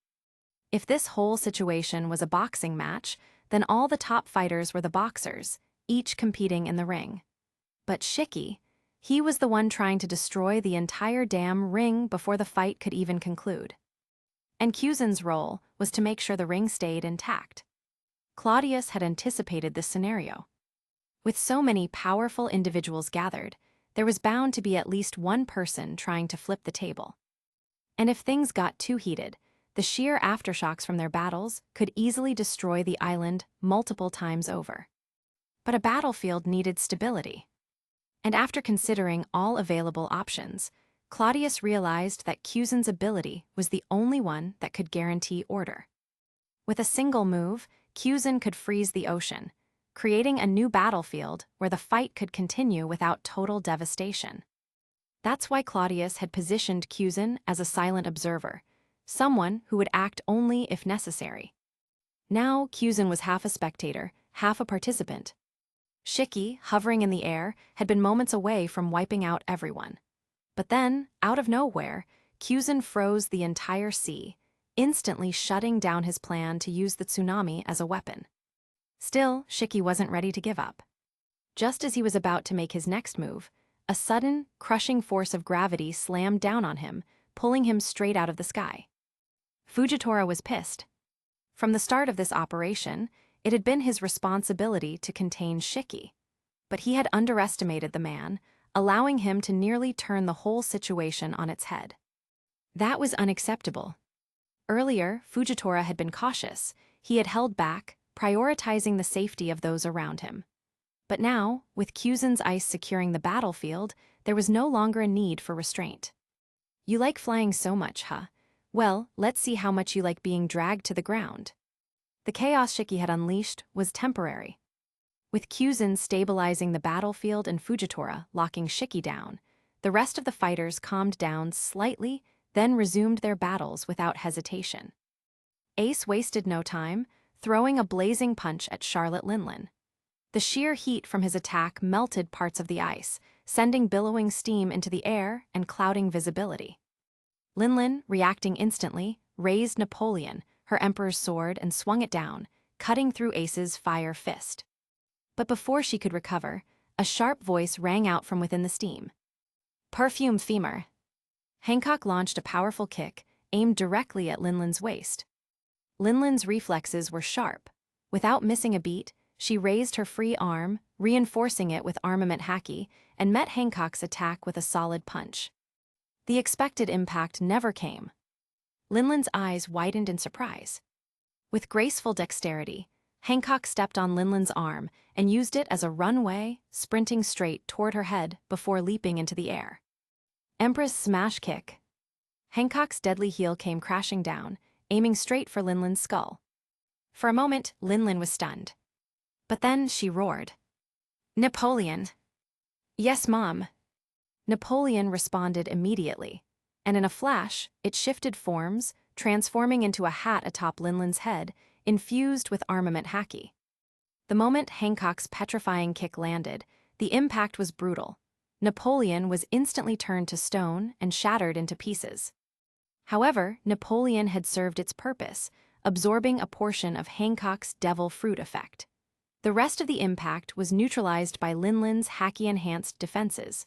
If this whole situation was a boxing match, then all the top fighters were the boxers, each competing in the ring. But Shiki, he was the one trying to destroy the entire damn ring before the fight could even conclude. And Kyuzin's role was to make sure the ring stayed intact. Claudius had anticipated this scenario. With so many powerful individuals gathered, there was bound to be at least one person trying to flip the table. And if things got too heated, the sheer aftershocks from their battles could easily destroy the island multiple times over. But a battlefield needed stability. And after considering all available options, Claudius realized that Kyuzin's ability was the only one that could guarantee order. With a single move, Kyuzin could freeze the ocean, creating a new battlefield where the fight could continue without total devastation. That's why Claudius had positioned Kyuzin as a silent observer, someone who would act only if necessary. Now Kyuzin was half a spectator, half a participant. Shiki, hovering in the air, had been moments away from wiping out everyone. But then, out of nowhere, Kyuzin froze the entire sea, instantly shutting down his plan to use the tsunami as a weapon. Still, Shiki wasn't ready to give up. Just as he was about to make his next move, a sudden, crushing force of gravity slammed down on him, pulling him straight out of the sky. Fujitora was pissed. From the start of this operation, it had been his responsibility to contain Shiki. But he had underestimated the man, allowing him to nearly turn the whole situation on its head. That was unacceptable. Earlier, Fujitora had been cautious. He had held back, prioritizing the safety of those around him. But now, with Kyuzin's ice securing the battlefield, there was no longer a need for restraint. "You like flying so much, huh? Well, let's see how much you like being dragged to the ground." The chaos Shiki had unleashed was temporary. With Kyuzin stabilizing the battlefield and Fujitora locking Shiki down, the rest of the fighters calmed down slightly, then resumed their battles without hesitation. Ace wasted no time, throwing a blazing punch at Charlotte Linlin. The sheer heat from his attack melted parts of the ice, sending billowing steam into the air and clouding visibility. Linlin, reacting instantly, raised Napoleon, her emperor's sword, and swung it down, cutting through Ace's fire fist. But before she could recover, a sharp voice rang out from within the steam. "Perfume femur." Hancock launched a powerful kick, aimed directly at Linlin's waist. Linlin's reflexes were sharp. Without missing a beat, she raised her free arm, reinforcing it with armament haki, and met Hancock's attack with a solid punch. The expected impact never came. Linlin's eyes widened in surprise. With graceful dexterity, Hancock stepped on Linlin's arm and used it as a runway, sprinting straight toward her head before leaping into the air. Empress smash kick. Hancock's deadly heel came crashing down, aiming straight for Linlin's skull. For a moment, Linlin was stunned. But then she roared. "Napoleon!" "Yes, Mom." Napoleon responded immediately, and in a flash, it shifted forms, transforming into a hat atop Linlin's head, infused with armament haki. The moment Hancock's petrifying kick landed, the impact was brutal. Napoleon was instantly turned to stone and shattered into pieces. However, Napoleon had served its purpose, absorbing a portion of Hancock's devil fruit effect. The rest of the impact was neutralized by Linlin's haki-enhanced defenses.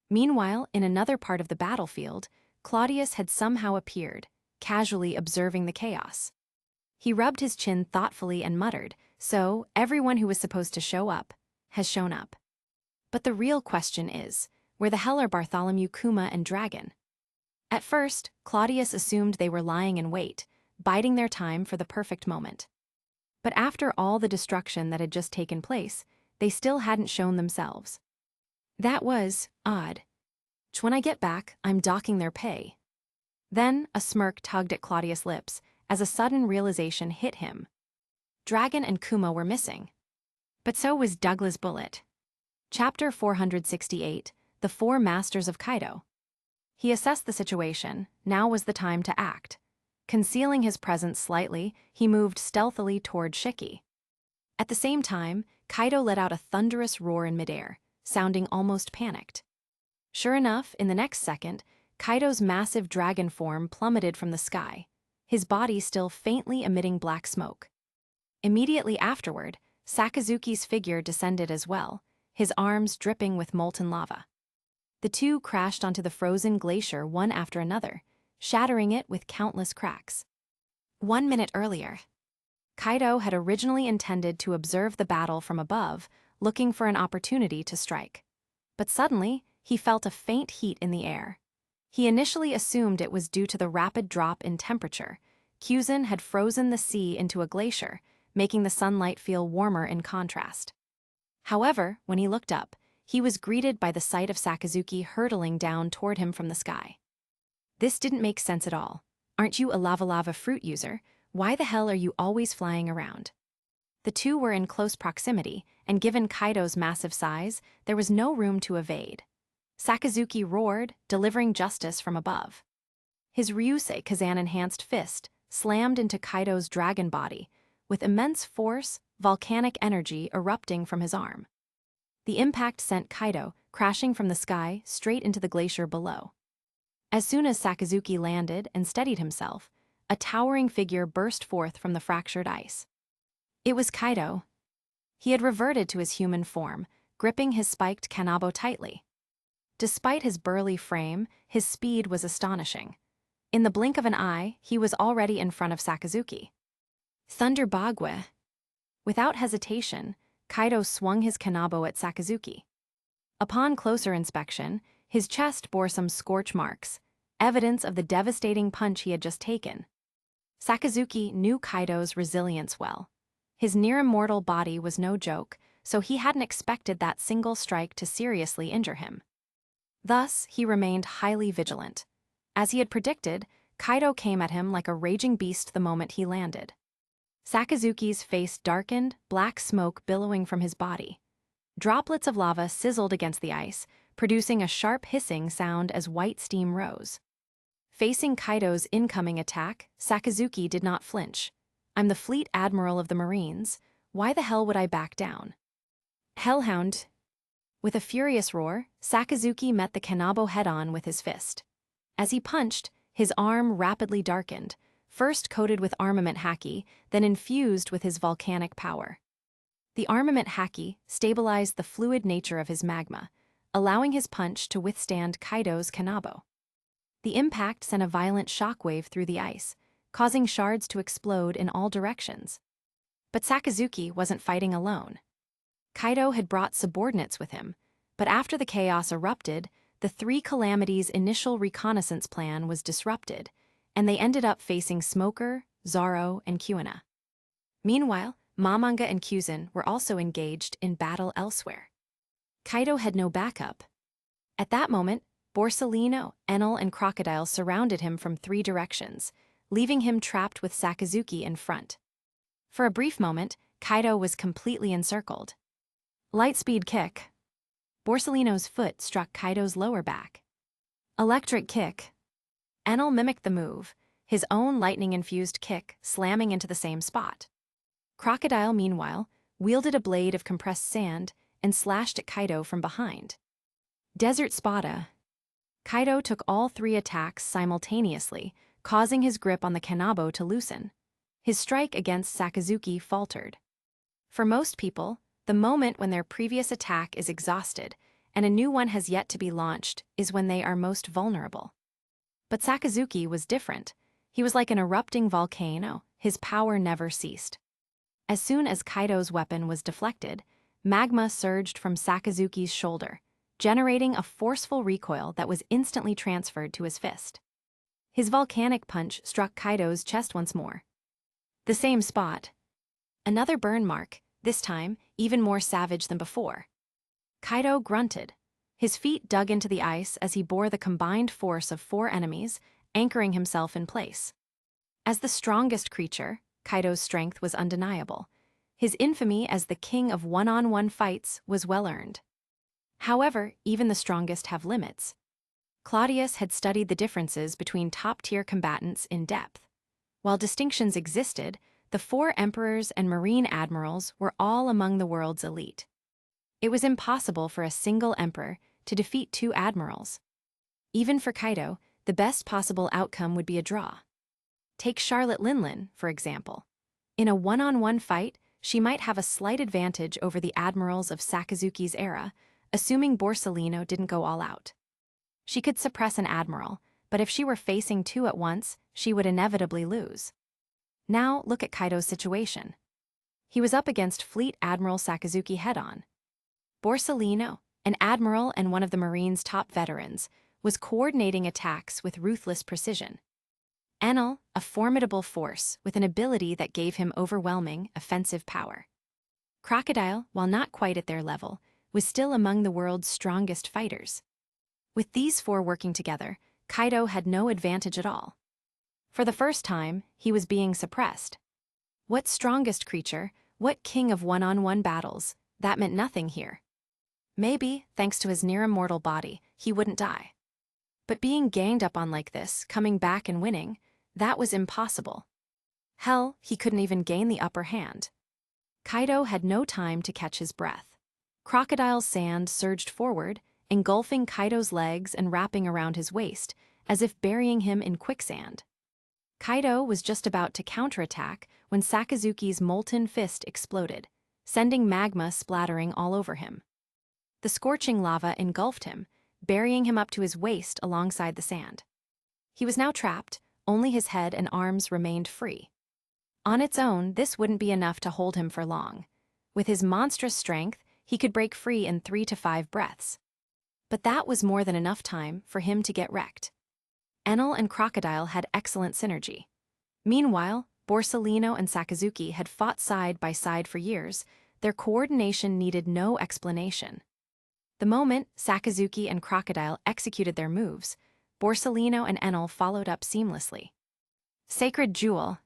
Meanwhile, in another part of the battlefield, Cladius had somehow appeared, casually observing the chaos. He rubbed his chin thoughtfully and muttered, "So, everyone who was supposed to show up has shown up. But the real question is, where the hell are Bartholomew, Kuma, and Dragon?" At first, Cladius assumed they were lying in wait, biding their time for the perfect moment. But after all the destruction that had just taken place, they still hadn't shown themselves. That was odd. When I get back, I'm docking their pay. Then a smirk tugged at Claudius' lips as a sudden realization hit him. Dragon and Kuma were missing. But so was Douglas Bullet. Chapter 468, The Four Masters of Kaido. He assessed the situation. Now was the time to act. Concealing his presence slightly, he moved stealthily toward Shiki. At the same time, Kaido let out a thunderous roar in midair, sounding almost panicked. Sure enough, in the next second, Kaido's massive dragon form plummeted from the sky, his body still faintly emitting black smoke. Immediately afterward, Sakazuki's figure descended as well, his arms dripping with molten lava. The two crashed onto the frozen glacier one after another, shattering it with countless cracks. 1 minute earlier, Kaido had originally intended to observe the battle from above, looking for an opportunity to strike. But suddenly, he felt a faint heat in the air. He initially assumed it was due to the rapid drop in temperature. Kyuzen had frozen the sea into a glacier, making the sunlight feel warmer in contrast. However, when he looked up, he was greeted by the sight of Sakazuki hurtling down toward him from the sky. This didn't make sense at all. "Aren't you a lava fruit user? Why the hell are you always flying around?" The two were in close proximity, and given Kaido's massive size, there was no room to evade. Sakazuki roared, delivering justice from above. His Ryusei Kazan-enhanced fist slammed into Kaido's dragon body, with immense force, volcanic energy erupting from his arm. The impact sent Kaido crashing from the sky straight into the glacier below. As soon as Sakazuki landed and steadied himself, a towering figure burst forth from the fractured ice. It was Kaido. He had reverted to his human form, gripping his spiked kanabo tightly. Despite his burly frame, his speed was astonishing. In the blink of an eye, he was already in front of Sakazuki. Thunder Bagua. Without hesitation, Kaido swung his kanabo at Sakazuki. Upon closer inspection, his chest bore some scorch marks, evidence of the devastating punch he had just taken. Sakazuki knew Kaido's resilience well. His near-immortal body was no joke, so he hadn't expected that single strike to seriously injure him. Thus, he remained highly vigilant. As he had predicted, Kaido came at him like a raging beast the moment he landed. Sakazuki's face darkened, black smoke billowing from his body. Droplets of lava sizzled against the ice, producing a sharp hissing sound as white steam rose. Facing Kaido's incoming attack, Sakazuki did not flinch. "I'm the fleet admiral of the Marines. Why the hell would I back down?" "Hellhound!" With a furious roar, Sakazuki met the kanabo head-on with his fist. As he punched, his arm rapidly darkened, first coated with armament haki, then infused with his volcanic power. The armament haki stabilized the fluid nature of his magma, allowing his punch to withstand Kaido's kanabo. The impact sent a violent shockwave through the ice, causing shards to explode in all directions. But Sakazuki wasn't fighting alone. Kaido had brought subordinates with him, but after the chaos erupted, the Three Calamities' initial reconnaissance plan was disrupted, and they ended up facing Smoker, Zoro, and Kuina. Meanwhile, Momonga and Kyuzen were also engaged in battle elsewhere. Kaido had no backup. At that moment, Borsalino, Enel, and Crocodile surrounded him from 3 directions, leaving him trapped with Sakazuki in front. For a brief moment, Kaido was completely encircled. Lightspeed kick. Borsalino's foot struck Kaido's lower back. Electric kick. Enel mimicked the move, his own lightning-infused kick slamming into the same spot. Crocodile, meanwhile, wielded a blade of compressed sand and slashed at Kaido from behind. Desert Spada. Kaido took all 3 attacks simultaneously, causing his grip on the kanabo to loosen. His strike against Sakazuki faltered. For most people, the moment when their previous attack is exhausted and a new one has yet to be launched is when they are most vulnerable. But Sakazuki was different. He was like an erupting volcano, his power never ceased. As soon as Kaido's weapon was deflected, magma surged from Sakazuki's shoulder, generating a forceful recoil that was instantly transferred to his fist. His volcanic punch struck Kaido's chest once more. The same spot. Another burn mark, this time even more savage than before. Kaido grunted. His feet dug into the ice as he bore the combined force of 4 enemies, anchoring himself in place. As the strongest creature, Kaido's strength was undeniable. His infamy as the king of one-on-one fights was well-earned. However, even the strongest have limits. Cladius had studied the differences between top-tier combatants in depth. While distinctions existed, the 4 emperors and marine admirals were all among the world's elite. It was impossible for a single emperor to defeat 2 admirals. Even for Kaido, the best possible outcome would be a draw. Take Charlotte Linlin, for example. In a one-on-one fight, she might have a slight advantage over the admirals of Sakazuki's era, assuming Borsalino didn't go all out. She could suppress an admiral, but if she were facing 2 at once, she would inevitably lose. Now look at Kaido's situation. He was up against Fleet Admiral Sakazuki head-on. Borsalino, an admiral and one of the Marine's top veterans, was coordinating attacks with ruthless precision. Enel, a formidable force with an ability that gave him overwhelming, offensive power. Crocodile, while not quite at their level, was still among the world's strongest fighters. With these 4 working together, Kaido had no advantage at all. For the first time, he was being suppressed. What strongest creature, what king of one-on-one battles, that meant nothing here. Maybe, thanks to his near-immortal body, he wouldn't die. But being ganged up on like this, coming back and winning, that was impossible. Hell, he couldn't even gain the upper hand. Kaido had no time to catch his breath. Crocodile's sand surged forward, engulfing Kaido's legs and wrapping around his waist, as if burying him in quicksand. Kaido was just about to counterattack when Sakazuki's molten fist exploded, sending magma splattering all over him. The scorching lava engulfed him, burying him up to his waist alongside the sand. He was now trapped, only his head and arms remained free. On its own, this wouldn't be enough to hold him for long. With his monstrous strength, he could break free in 3 to 5 breaths. But that was more than enough time for him to get wrecked. Enel and Crocodile had excellent synergy. Meanwhile, Borsalino and Sakazuki had fought side by side for years. Their coordination needed no explanation. The moment Sakazuki and Crocodile executed their moves, Borsalino and Enel followed up seamlessly. Sacred Jewel.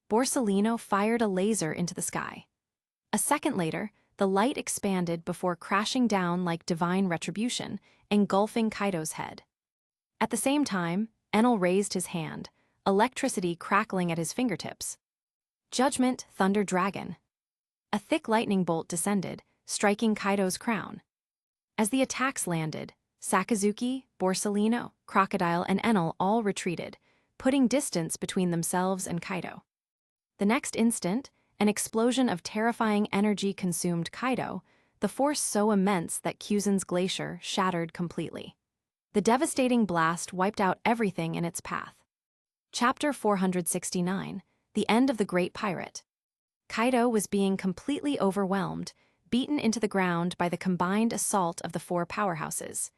Borsalino fired a laser into the sky. A second later, the light expanded before crashing down like divine retribution, engulfing Kaido's head. At the same time, Enel raised his hand, electricity crackling at his fingertips. Judgment Thunder Dragon. A thick lightning bolt descended, striking Kaido's crown. As the attacks landed, Sakazuki, Borsalino, Crocodile, and Enel all retreated, putting distance between themselves and Kaido. The next instant, an explosion of terrifying energy consumed Kaido, the force so immense that Kyuzen's glacier shattered completely. The devastating blast wiped out everything in its path. Chapter 469, The End of the Great Pirate. Kaido was being completely overwhelmed, beaten into the ground by the combined assault of the four powerhouses.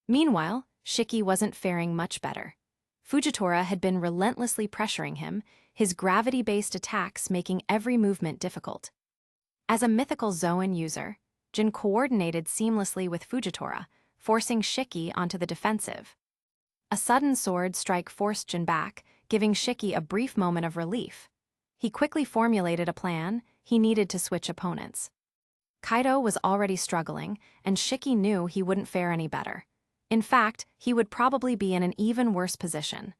Meanwhile, Shiki wasn't faring much better. Fujitora had been relentlessly pressuring him, his gravity-based attacks making every movement difficult. As a mythical Zoan user, Jin coordinated seamlessly with Fujitora, forcing Shiki onto the defensive. A sudden sword strike forced Jin back, giving Shiki a brief moment of relief. He quickly formulated a plan. He needed to switch opponents. Kaido was already struggling, and Shiki knew he wouldn't fare any better. In fact, he would probably be in an even worse position.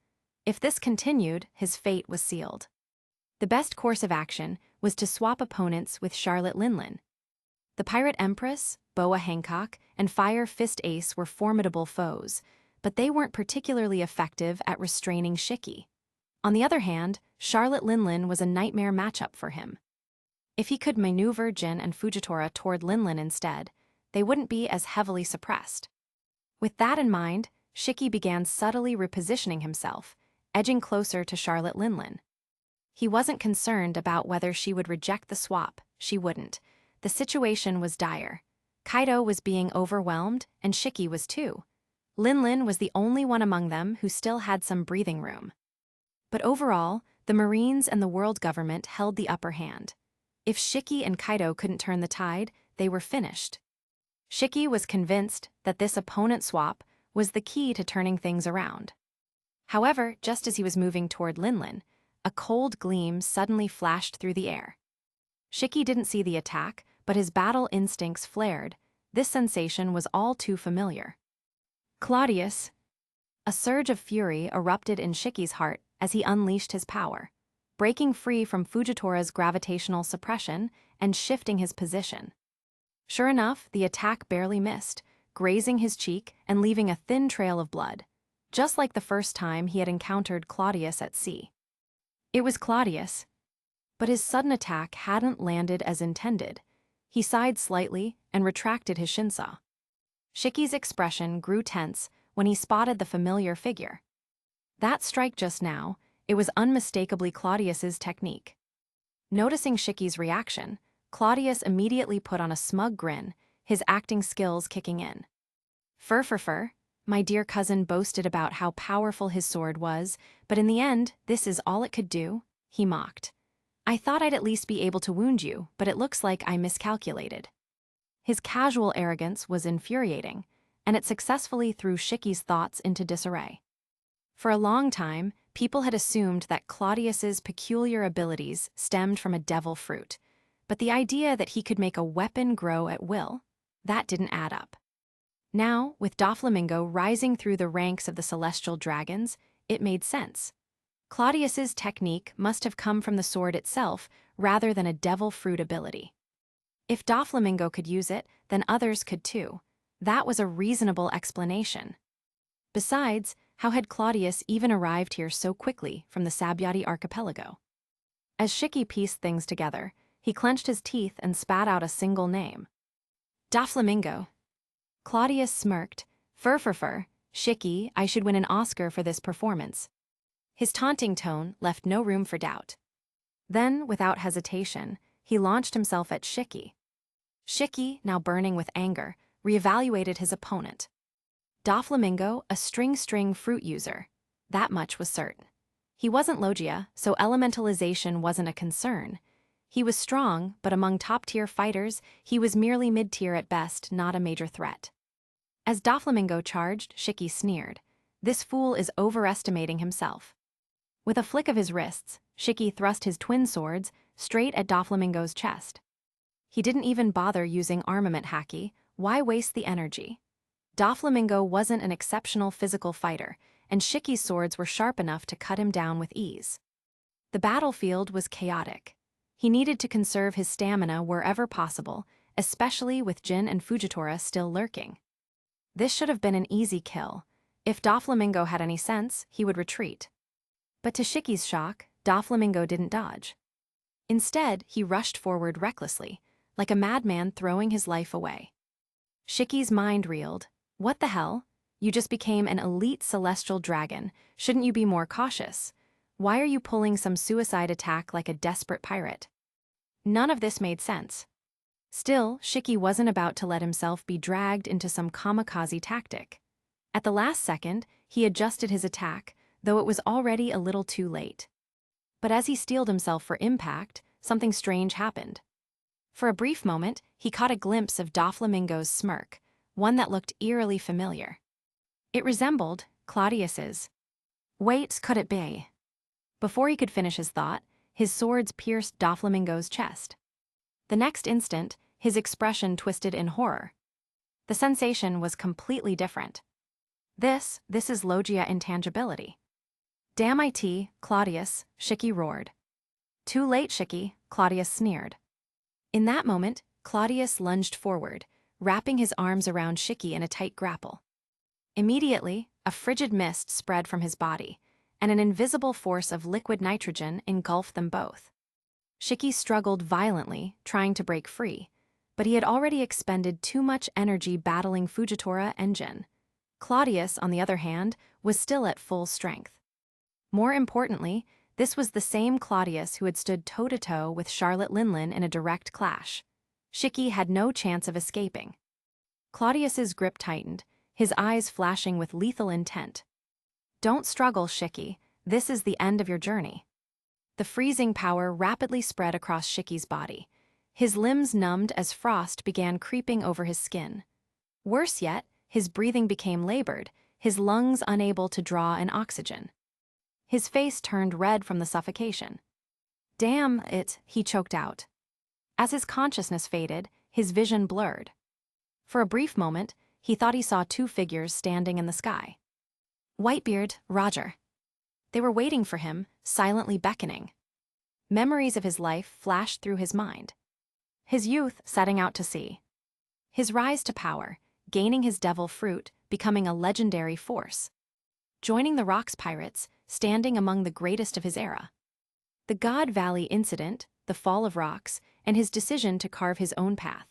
If this continued, his fate was sealed. The best course of action was to swap opponents with Charlotte Linlin. The Pirate Empress, Boa Hancock, and Fire Fist Ace were formidable foes, but they weren't particularly effective at restraining Shiki. On the other hand, Charlotte Linlin was a nightmare matchup for him. If he could maneuver Jin and Fujitora toward Linlin instead, they wouldn't be as heavily suppressed. With that in mind, Shiki began subtly repositioning himself, edging closer to Charlotte Linlin. He wasn't concerned about whether she would reject the swap. She wouldn't. The situation was dire. Kaido was being overwhelmed, and Shiki was too. Linlin was the only one among them who still had some breathing room. But overall, the Marines and the world government held the upper hand. If Shiki and Kaido couldn't turn the tide, they were finished. Shiki was convinced that this opponent swap was the key to turning things around. However, just as he was moving toward Linlin, a cold gleam suddenly flashed through the air. Shiki didn't see the attack, but his battle instincts flared. This sensation was all too familiar. Cladius. A surge of fury erupted in Shiki's heart as he unleashed his power, breaking free from Fujitora's gravitational suppression and shifting his position. Sure enough, the attack barely missed, grazing his cheek and leaving a thin trail of blood, just like the first time he had encountered Cladius at sea. It was Cladius, but his sudden attack hadn't landed as intended. He sighed slightly and retracted his shinsaw. Shiki's expression grew tense when he spotted the familiar figure. That strike just now, it was unmistakably Claudius's technique. Noticing Shiki's reaction, Claudius immediately put on a smug grin, his acting skills kicking in. Fur, my dear cousin boasted about how powerful his sword was, but in the end, this is all it could do, he mocked. I thought I'd at least be able to wound you, but it looks like I miscalculated. His casual arrogance was infuriating, and it successfully threw Shiki's thoughts into disarray. For a long time, people had assumed that Claudius's peculiar abilities stemmed from a devil fruit, but the idea that he could make a weapon grow at will, that didn't add up. Now, with Doflamingo rising through the ranks of the celestial dragons, it made sense. Claudius's technique must have come from the sword itself rather than a devil fruit ability. If Doflamingo could use it, then others could too. That was a reasonable explanation. Besides, how had Claudius even arrived here so quickly from the Sabyati archipelago? As Shiki pieced things together, he clenched his teeth and spat out a single name. Doflamingo. Claudius smirked. Fur, Shiki, I should win an Oscar for this performance. His taunting tone left no room for doubt. Then, without hesitation, he launched himself at Shiki. Shiki, now burning with anger, reevaluated his opponent. Doflamingo, a string fruit user. That much was certain. He wasn't Logia, so elementalization wasn't a concern. He was strong, but among top-tier fighters, he was merely mid-tier at best, not a major threat. As Doflamingo charged, Shiki sneered. This fool is overestimating himself. With a flick of his wrists, Shiki thrust his twin swords straight at Doflamingo's chest. He didn't even bother using armament haki. Why waste the energy? Doflamingo wasn't an exceptional physical fighter, and Shiki's swords were sharp enough to cut him down with ease. The battlefield was chaotic. He needed to conserve his stamina wherever possible, especially with Jin and Fujitora still lurking. This should have been an easy kill. If Doflamingo had any sense, he would retreat. But to Shiki's shock, Doflamingo didn't dodge. Instead, he rushed forward recklessly, like a madman throwing his life away. Shiki's mind reeled. What the hell? You just became an elite celestial dragon. Shouldn't you be more cautious? Why are you pulling some suicide attack like a desperate pirate? None of this made sense. Still, Shiki wasn't about to let himself be dragged into some kamikaze tactic. At the last second, he adjusted his attack, though it was already a little too late. But as he steeled himself for impact, something strange happened. For a brief moment, he caught a glimpse of Doflamingo's smirk, one that looked eerily familiar. It resembled Claudius's. Wait, could it be? Before he could finish his thought, his swords pierced Doflamingo's chest. The next instant, his expression twisted in horror. The sensation was completely different. This is Logia intangibility. Damn it, Claudius, Shiki roared. Too late, Shiki, Claudius sneered. In that moment, Claudius lunged forward, wrapping his arms around Shiki in a tight grapple. Immediately, a frigid mist spread from his body, and an invisible force of liquid nitrogen engulfed them both. Shiki struggled violently, trying to break free, but he had already expended too much energy battling Fujitora and Jin. Claudius, on the other hand, was still at full strength. More importantly, this was the same Claudius who had stood toe-to-toe with Charlotte Linlin in a direct clash. Shiki had no chance of escaping. Claudius's grip tightened, his eyes flashing with lethal intent. Don't struggle, Shiki. This is the end of your journey. The freezing power rapidly spread across Shiki's body. His limbs numbed as frost began creeping over his skin. Worse yet, his breathing became labored, his lungs unable to draw in oxygen. His face turned red from the suffocation. Damn it, he choked out. As his consciousness faded, his vision blurred. For a brief moment, he thought he saw two figures standing in the sky. Whitebeard, Roger. They were waiting for him, silently beckoning. Memories of his life flashed through his mind. His youth setting out to sea. His rise to power, gaining his devil fruit, becoming a legendary force. Joining the Rocks Pirates, standing among the greatest of his era. The God Valley incident, the fall of Rocks, and his decision to carve his own path.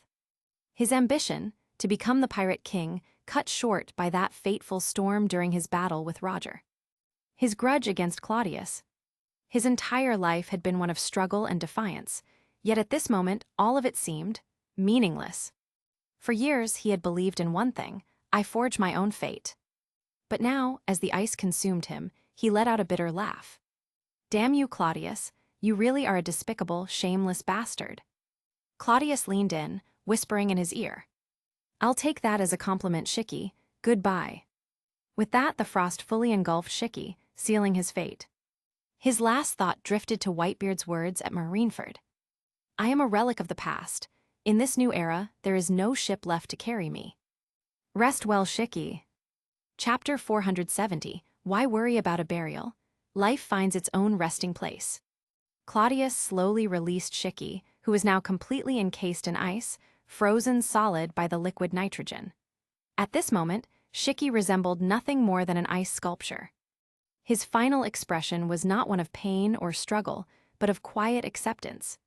His ambition, to become the Pirate King, cut short by that fateful storm during his battle with Roger. His grudge against Claudius. His entire life had been one of struggle and defiance, yet at this moment all of it seemed meaningless. For years he had believed in one thing: I forge my own fate. But now, as the ice consumed him, he let out a bitter laugh. Damn you, Claudius, you really are a despicable, shameless bastard. Claudius leaned in, whispering in his ear. I'll take that as a compliment, Shiki. Goodbye. With that, the frost fully engulfed Shiki, sealing his fate. His last thought drifted to Whitebeard's words at Marineford. I am a relic of the past. In this new era, there is no ship left to carry me. Rest well, Shiki. Chapter 470, Why Worry About a Burial? Life finds its own resting place. Claudius slowly released Shiki, who was now completely encased in ice, frozen solid by the liquid nitrogen. At this moment, Shiki resembled nothing more than an ice sculpture. His final expression was not one of pain or struggle, but of quiet acceptance.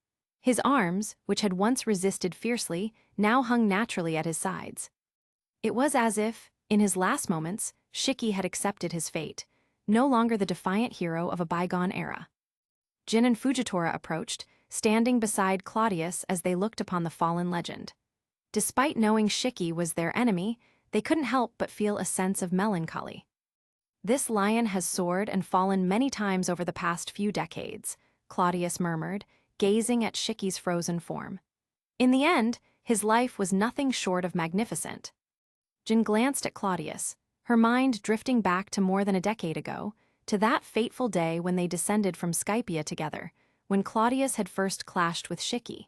His arms, which had once resisted fiercely, now hung naturally at his sides. It was as if, in his last moments, Shiki had accepted his fate, no longer the defiant hero of a bygone era. Jin and Fujitora approached, standing beside Claudius as they looked upon the fallen legend. Despite knowing Shiki was their enemy, they couldn't help but feel a sense of melancholy. This lion has soared and fallen many times over the past few decades, Claudius murmured, gazing at Shiki's frozen form. In the end, his life was nothing short of magnificent. Jin glanced at Claudius, her mind drifting back to more than a decade ago, to that fateful day when they descended from Skypia together, when Claudius had first clashed with Shiki.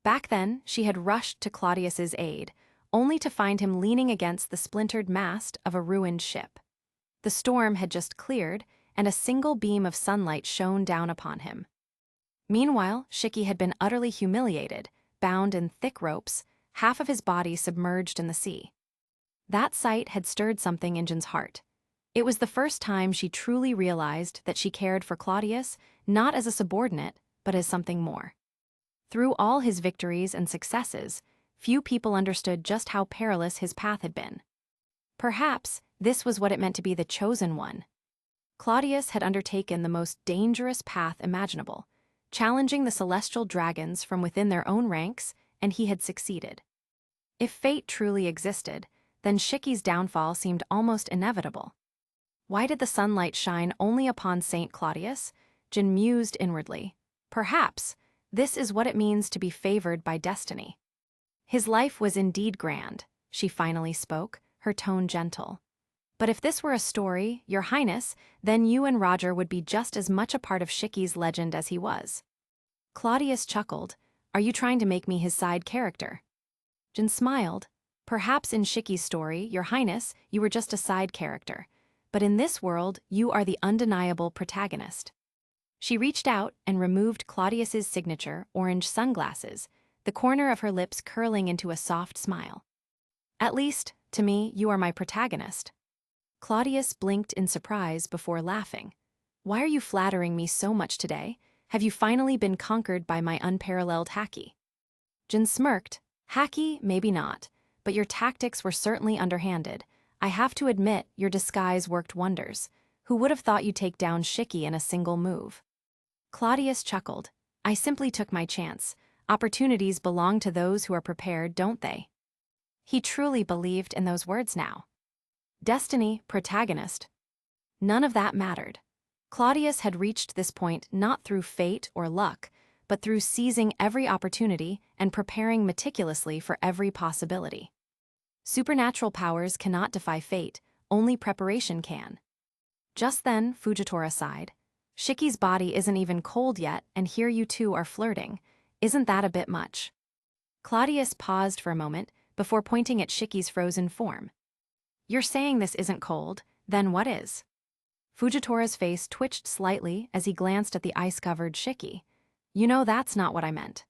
Back then, she had rushed to Claudius's aid, only to find him leaning against the splintered mast of a ruined ship. The storm had just cleared, and a single beam of sunlight shone down upon him. Meanwhile, Shiki had been utterly humiliated, bound in thick ropes, half of his body submerged in the sea. That sight had stirred something in Jin's heart. It was the first time she truly realized that she cared for Claudius not as a subordinate, but as something more. Through all his victories and successes, few people understood just how perilous his path had been. Perhaps this was what it meant to be the chosen one. Claudius had undertaken the most dangerous path imaginable, challenging the celestial dragons from within their own ranks and he had succeeded. If fate truly existed, then Shiki's downfall seemed almost inevitable. Why did the sunlight shine only upon Saint Cladius? Jin mused inwardly. Perhaps this is what it means to be favored by destiny. His life was indeed grand, she finally spoke, her tone gentle. But if this were a story, Your Highness, then you and Roger would be just as much a part of Shiki's legend as he was. Cladius chuckled. Are you trying to make me his side character? Jin smiled. Perhaps in Shiki's story, Your Highness, you were just a side character. But in this world, you are the undeniable protagonist. She reached out and removed Claudius's signature orange sunglasses, the corner of her lips curling into a soft smile. At least, to me, you are my protagonist. Claudius blinked in surprise before laughing. Why are you flattering me so much today? Have you finally been conquered by my unparalleled haki? Jin smirked. Haki, maybe not, but your tactics were certainly underhanded. I have to admit, your disguise worked wonders. Who would have thought you'd take down Shiki in a single move? Claudius chuckled. I simply took my chance. Opportunities belong to those who are prepared, don't they? He truly believed in those words now. Destiny, protagonist. None of that mattered. Claudius had reached this point not through fate or luck, but through seizing every opportunity and preparing meticulously for every possibility. Supernatural powers cannot defy fate, only preparation can. Just then, Fujitora sighed. Shiki's body isn't even cold yet, and here you two are flirting. Isn't that a bit much? Claudius paused for a moment before pointing at Shiki's frozen form. You're saying this isn't cold, then what is? Fujitora's face twitched slightly as he glanced at the ice-covered Shiki. You know that's not what I meant.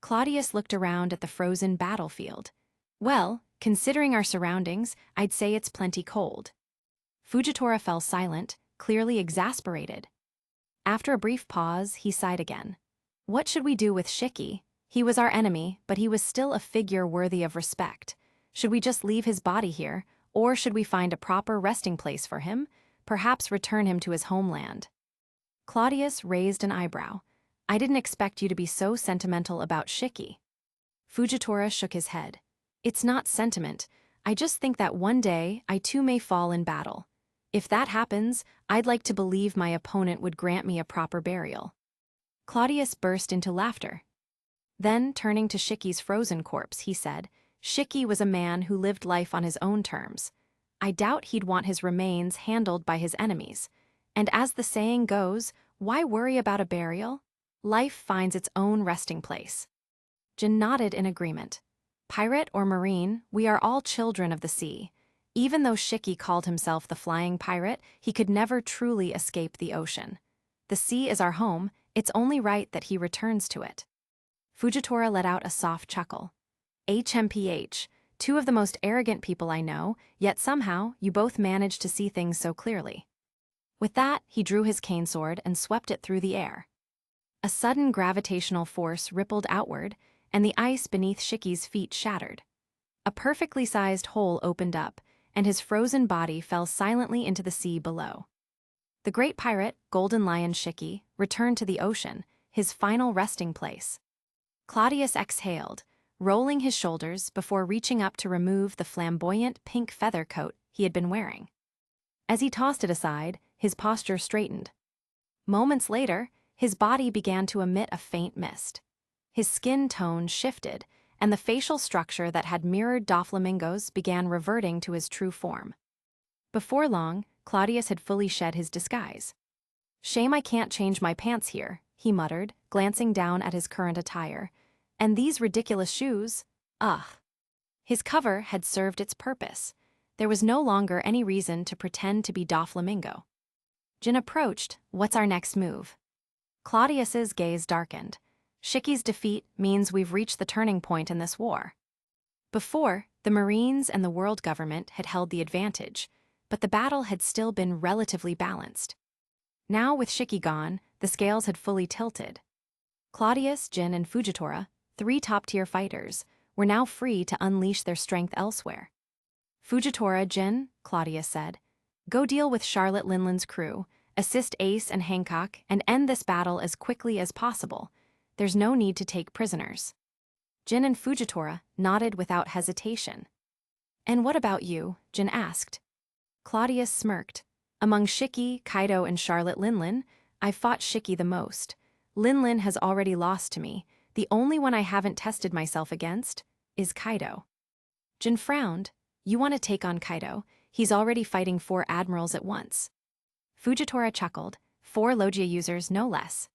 Claudius looked around at the frozen battlefield. Well, considering our surroundings, I'd say it's plenty cold. Fujitora fell silent, clearly exasperated. After a brief pause, he sighed again. What should we do with Shiki? He was our enemy, but he was still a figure worthy of respect. Should we just leave his body here, or should we find a proper resting place for him? Perhaps return him to his homeland. Claudius raised an eyebrow. I didn't expect you to be so sentimental about Shiki. Fujitora shook his head. It's not sentiment. I just think that one day I too may fall in battle. If that happens, I'd like to believe my opponent would grant me a proper burial. Claudius burst into laughter. Then, turning to Shiki's frozen corpse, he said, Shiki was a man who lived life on his own terms. I doubt he'd want his remains handled by his enemies. And as the saying goes, why worry about a burial? Life finds its own resting place. Jin nodded in agreement. Pirate or marine, we are all children of the sea. Even though Shiki called himself the flying pirate, he could never truly escape the ocean. The sea is our home, it's only right that he returns to it. Fujitora let out a soft chuckle. HMPH, two of the most arrogant people I know, yet somehow you both manage to see things so clearly. With that, he drew his cane sword and swept it through the air. A sudden gravitational force rippled outward, and the ice beneath Shiki's feet shattered. A perfectly sized hole opened up, and his frozen body fell silently into the sea below. The great pirate, Golden Lion Shiki, returned to the ocean, his final resting place. Claudius exhaled, rolling his shoulders before reaching up to remove the flamboyant pink feather coat he had been wearing. As he tossed it aside, his posture straightened. Moments later, his body began to emit a faint mist. His skin tone shifted, and the facial structure that had mirrored Doflamingo's began reverting to his true form. Before long, Claudius had fully shed his disguise. Shame I can't change my pants here, he muttered, glancing down at his current attire. And these ridiculous shoes? Ugh. His cover had served its purpose. There was no longer any reason to pretend to be Doflamingo. Jin approached. What's our next move? Claudius's gaze darkened. Shiki's defeat means we've reached the turning point in this war. Before, the Marines and the world government had held the advantage, but the battle had still been relatively balanced. Now, with Shiki gone, the scales had fully tilted. Claudius, Jin, and Fujitora, three top-tier fighters, were now free to unleash their strength elsewhere. Fujitora, Jin, Claudius said, go deal with Charlotte Linland's crew, assist Ace and Hancock, and end this battle as quickly as possible. There's no need to take prisoners. Jin and Fujitora nodded without hesitation. And what about you? Jin asked. Claudius smirked. Among Shiki, Kaido, and Charlotte Linlin, I fought Shiki the most. Linlin has already lost to me. The only one I haven't tested myself against is Kaido. Jin frowned. You want to take on Kaido? He's already fighting 4 admirals at once. Fujitora chuckled. 4 Logia users, no less.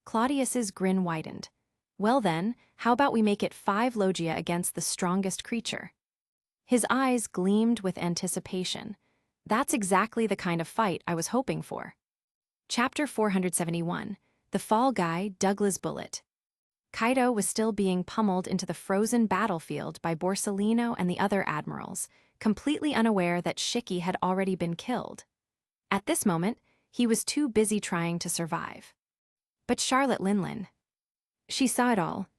Claudius's grin widened. Well then, how about we make it 5 Logia against the strongest creature? His eyes gleamed with anticipation. That's exactly the kind of fight I was hoping for. Chapter 471, The Fall Guy, Douglas Bullet. Kaido was still being pummeled into the frozen battlefield by Borsellino and the other admirals, completely unaware that Shiki had already been killed. At this moment, he was too busy trying to survive. But Charlotte Linlin. She saw it all.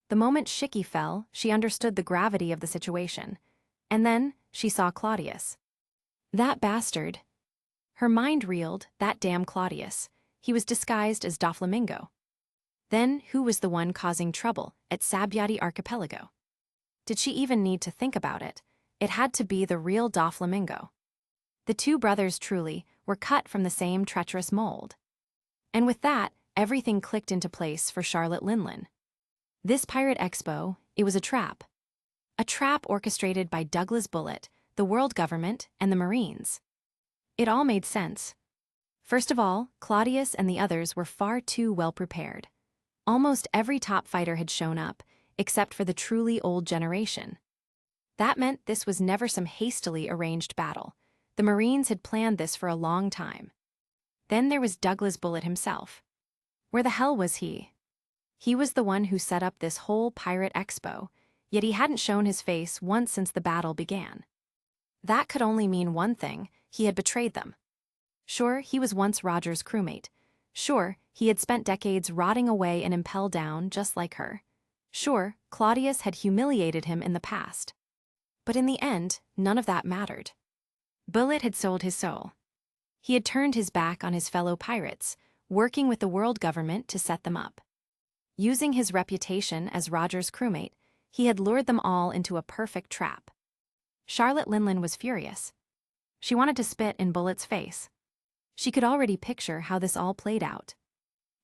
The moment Shiki fell, she understood the gravity of the situation. And then, she saw Claudius. That bastard. Her mind reeled, that damn Claudius. He was disguised as Doflamingo. Then, who was the one causing trouble at Sabyati Archipelago? Did she even need to think about it? It had to be the real Doflamingo. The 2 brothers truly were cut from the same treacherous mold. And with that, everything clicked into place for Charlotte Linlin. This Pirate Expo, it was a trap. A trap orchestrated by Douglas Bullet, the world government, and the Marines. It all made sense. First of all, Claudius and the others were far too well prepared. Almost every top fighter had shown up, except for the truly old generation. That meant this was never some hastily arranged battle. The Marines had planned this for a long time. Then there was Douglas Bullet himself. Where the hell was he? He was the one who set up this whole Pirate Expo, yet he hadn't shown his face once since the battle began. That could only mean one thing: he had betrayed them. Sure, he was once Roger's crewmate. Sure, he had spent decades rotting away in Impel Down just like her. Sure, Claudius had humiliated him in the past. But in the end, none of that mattered. Bullet had sold his soul. He had turned his back on his fellow pirates, working with the world government to set them up. Using his reputation as Roger's crewmate, he had lured them all into a perfect trap. Charlotte Linlin was furious. She wanted to spit in Bullet's face. She could already picture how this all played out.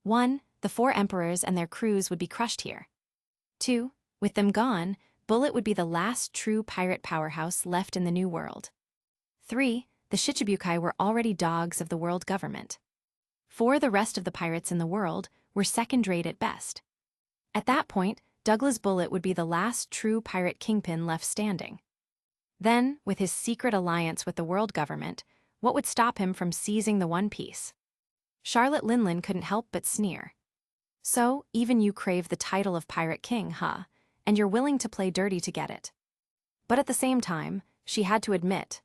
1. The 4 emperors and their crews would be crushed here. 2. With them gone, Bullet would be the last true pirate powerhouse left in the New World. 3. The Shichibukai were already dogs of the world government. 4. The rest of the pirates in the world were second-rate at best. At that point, Douglas Bullet would be the last true pirate kingpin left standing. Then, with his secret alliance with the world government, what would stop him from seizing the One Piece? Charlotte Linlin couldn't help but sneer. So, even you crave the title of Pirate King, huh? And you're willing to play dirty to get it. But at the same time, she had to admit,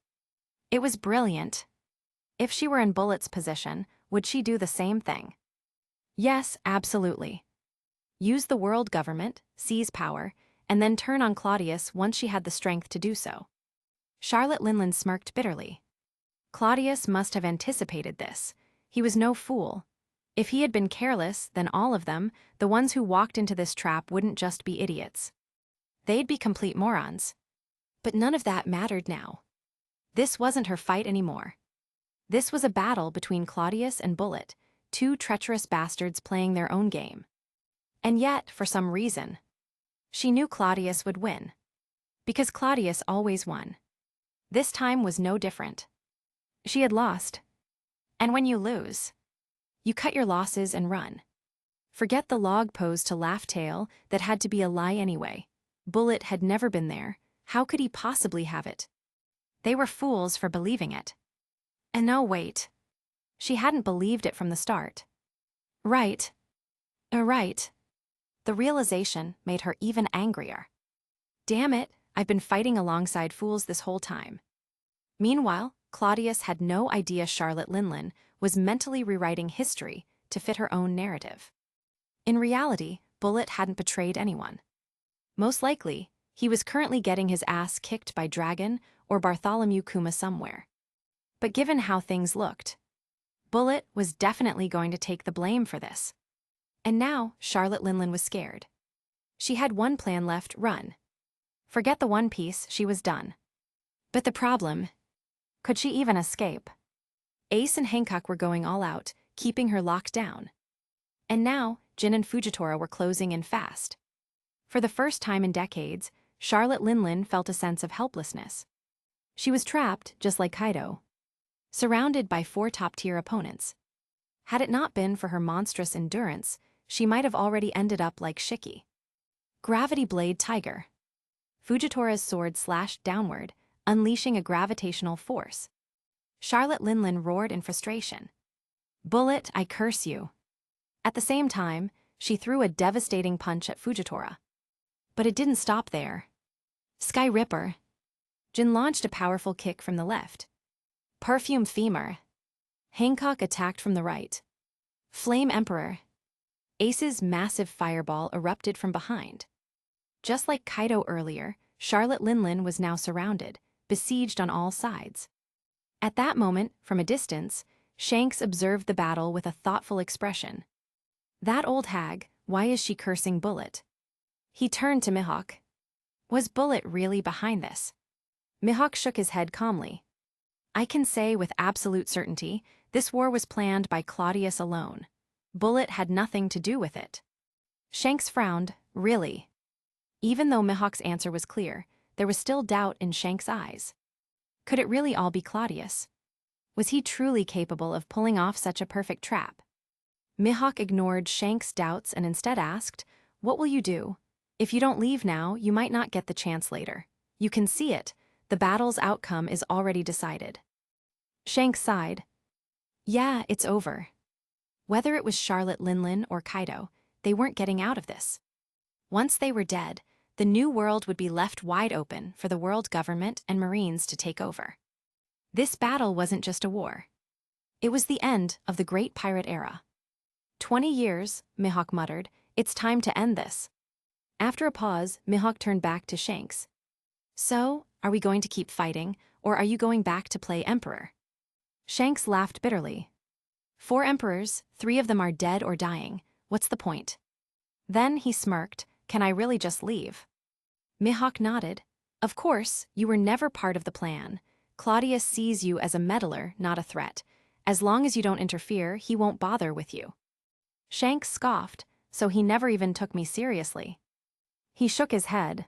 it was brilliant. If she were in Bullet's position, would she do the same thing? Yes, absolutely. Use the world government, seize power, and then turn on Claudius once she had the strength to do so. Charlotte Linlin smirked bitterly. Claudius must have anticipated this. He was no fool. If he had been careless, then all of them, the ones who walked into this trap, wouldn't just be idiots. They'd be complete morons. But none of that mattered now. This wasn't her fight anymore. This was a battle between Claudius and Bullet, 2 treacherous bastards playing their own game. And yet, for some reason, she knew Claudius would win. Because Claudius always won. This time was no different. She had lost. And when you lose, you cut your losses and run. Forget the log pose to Laugh Tale that had to be a lie anyway. Bullet had never been there. How could he possibly have it? They were fools for believing it. And no, wait. She hadn't believed it from the start. Right. Right. The realization made her even angrier. Damn it, I've been fighting alongside fools this whole time. Meanwhile, Claudius had no idea Charlotte Linlin was mentally rewriting history to fit her own narrative. In reality, Bullet hadn't betrayed anyone. Most likely, he was currently getting his ass kicked by Dragon or Bartholomew Kuma somewhere. But given how things looked, Bullet was definitely going to take the blame for this. And now, Charlotte Linlin was scared. She had one plan left: run. Forget the One Piece, she was done. But the problem, could she even escape? Ace and Hancock were going all out, keeping her locked down. And now, Jin and Fujitora were closing in fast. For the first time in decades, Charlotte Linlin felt a sense of helplessness. She was trapped, just like Kaido, surrounded by 4 top-tier opponents. Had it not been for her monstrous endurance, she might have already ended up like Shiki. Gravity Blade Tiger. Fujitora's sword slashed downward, unleashing a gravitational force. Charlotte Linlin roared in frustration. Bullet, I curse you. At the same time, she threw a devastating punch at Fujitora. But it didn't stop there. Sky Ripper. Jin launched a powerful kick from the left. Perfume Femur. Hancock attacked from the right. Flame Emperor. Ace's massive fireball erupted from behind. Just like Kaido earlier, Charlotte Linlin was now surrounded, besieged on all sides. At that moment, from a distance, Shanks observed the battle with a thoughtful expression. That old hag, why is she cursing Bullet? He turned to Mihawk. Was Bullet really behind this? Mihawk shook his head calmly. I can say with absolute certainty, this war was planned by Cladius alone. Bullet had nothing to do with it. Shanks frowned. Really? Even though Mihawk's answer was clear, there was still doubt in Shanks' eyes. Could it really all be Cladius? Was he truly capable of pulling off such a perfect trap? Mihawk ignored Shanks' doubts and instead asked, what will you do? If you don't leave now, you might not get the chance later. You can see it. The battle's outcome is already decided. Shanks sighed. Yeah, it's over. Whether it was Charlotte Linlin or Kaido, they weren't getting out of this. Once they were dead, the new world would be left wide open for the world government and Marines to take over. This battle wasn't just a war. It was the end of the Great Pirate Era. 20 years, Mihawk muttered, it's time to end this. After a pause, Mihawk turned back to Shanks. So, are we going to keep fighting, or are you going back to play Emperor? Shanks laughed bitterly. 4 emperors, 3 of them are dead or dying. What's the point? Then he smirked. Can I really just leave? Mihawk nodded. Of course, you were never part of the plan. Claudius sees you as a meddler, not a threat. As long as you don't interfere, he won't bother with you. Shanks scoffed, so he never even took me seriously. He shook his head.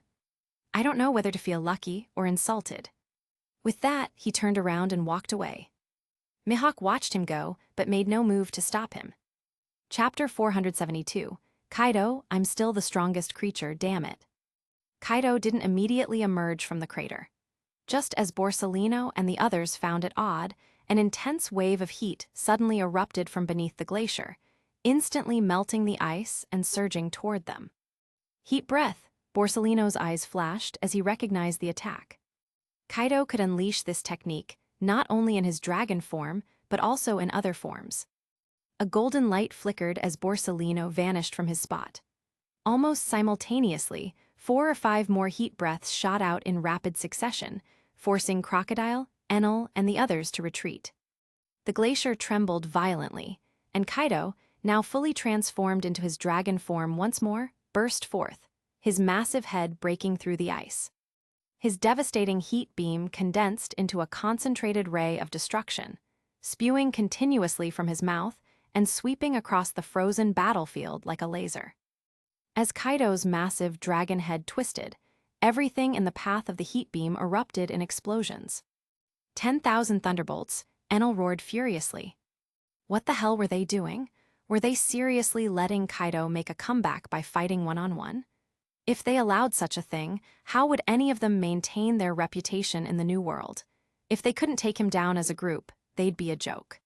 I don't know whether to feel lucky or insulted. With that, he turned around and walked away. Mihawk watched him go, but made no move to stop him. Chapter 472. Kaido, I'm still the strongest creature, damn it. Kaido didn't immediately emerge from the crater. Just as Borsalino and the others found it odd, an intense wave of heat suddenly erupted from beneath the glacier, instantly melting the ice and surging toward them. Heat breath, Borsalino's eyes flashed as he recognized the attack. Kaido could unleash this technique not only in his dragon form, but also in other forms. A golden light flickered as Borsalino vanished from his spot. Almost simultaneously, 4 or 5 more heat breaths shot out in rapid succession, forcing Crocodile, Enel, and the others to retreat. The glacier trembled violently, and Kaido, now fully transformed into his dragon form once more, burst forth, his massive head breaking through the ice. His devastating heat beam condensed into a concentrated ray of destruction, spewing continuously from his mouth and sweeping across the frozen battlefield like a laser. As Kaido's massive dragon head twisted, everything in the path of the heat beam erupted in explosions. 10,000 thunderbolts, Enel roared furiously. What the hell were they doing? Were they seriously letting Kaido make a comeback by fighting one-on-one? If they allowed such a thing, how would any of them maintain their reputation in the New World? If they couldn't take him down as a group, they'd be a joke.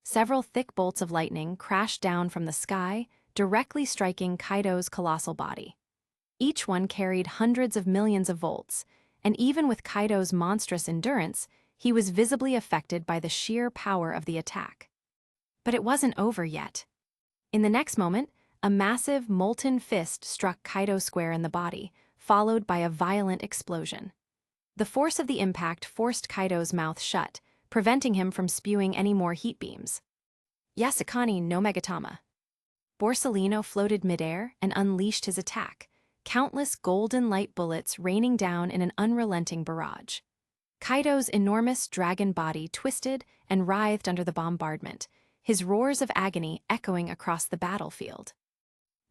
Several thick bolts of lightning crashed down from the sky, directly striking Kaido's colossal body. Each one carried hundreds of millions of volts, and even with Kaido's monstrous endurance, he was visibly affected by the sheer power of the attack. But it wasn't over yet. In the next moment, a massive, molten fist struck Kaido square in the body, followed by a violent explosion. The force of the impact forced Kaido's mouth shut, preventing him from spewing any more heat beams. Yasukani no Megatama. Borsalino floated midair and unleashed his attack, countless golden light bullets raining down in an unrelenting barrage. Kaido's enormous dragon body twisted and writhed under the bombardment, his roars of agony echoing across the battlefield.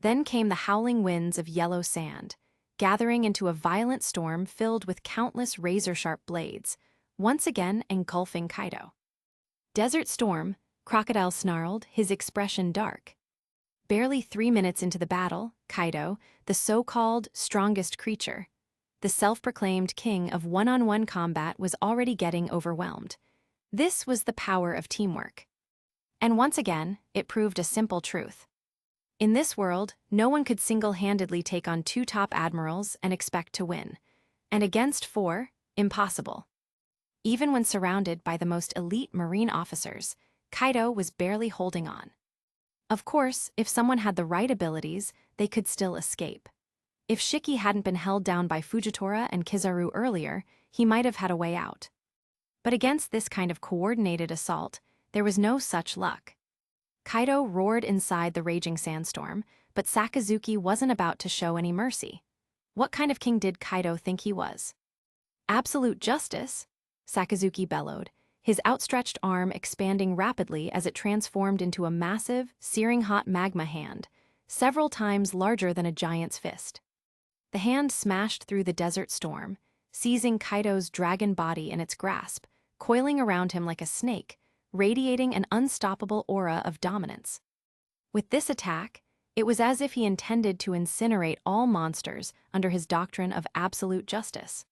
Then came the howling winds of yellow sand, gathering into a violent storm filled with countless razor-sharp blades, once again engulfing Kaido. Desert Storm, Crocodile snarled, his expression dark. Barely 3 minutes into the battle, Kaido, the so-called strongest creature, the self-proclaimed king of one-on-one combat, was already getting overwhelmed. This was the power of teamwork. And once again, it proved a simple truth. In this world, no one could single-handedly take on 2 top admirals and expect to win. And against 4, impossible. Even when surrounded by the most elite marine officers, Kaido was barely holding on. Of course, if someone had the right abilities, they could still escape. If Shiki hadn't been held down by Fujitora and Kizaru earlier, he might have had a way out. But against this kind of coordinated assault, there was no such luck. Kaido roared inside the raging sandstorm, but Sakazuki wasn't about to show any mercy. What kind of king did Kaido think he was? Absolute justice? Sakazuki bellowed, his outstretched arm expanding rapidly as it transformed into a massive, searing-hot magma hand, several times larger than a giant's fist. The hand smashed through the desert storm, seizing Kaido's dragon body in its grasp, coiling around him like a snake, radiating an unstoppable aura of dominance. With this attack, it was as if he intended to incinerate all monsters under his doctrine of absolute justice.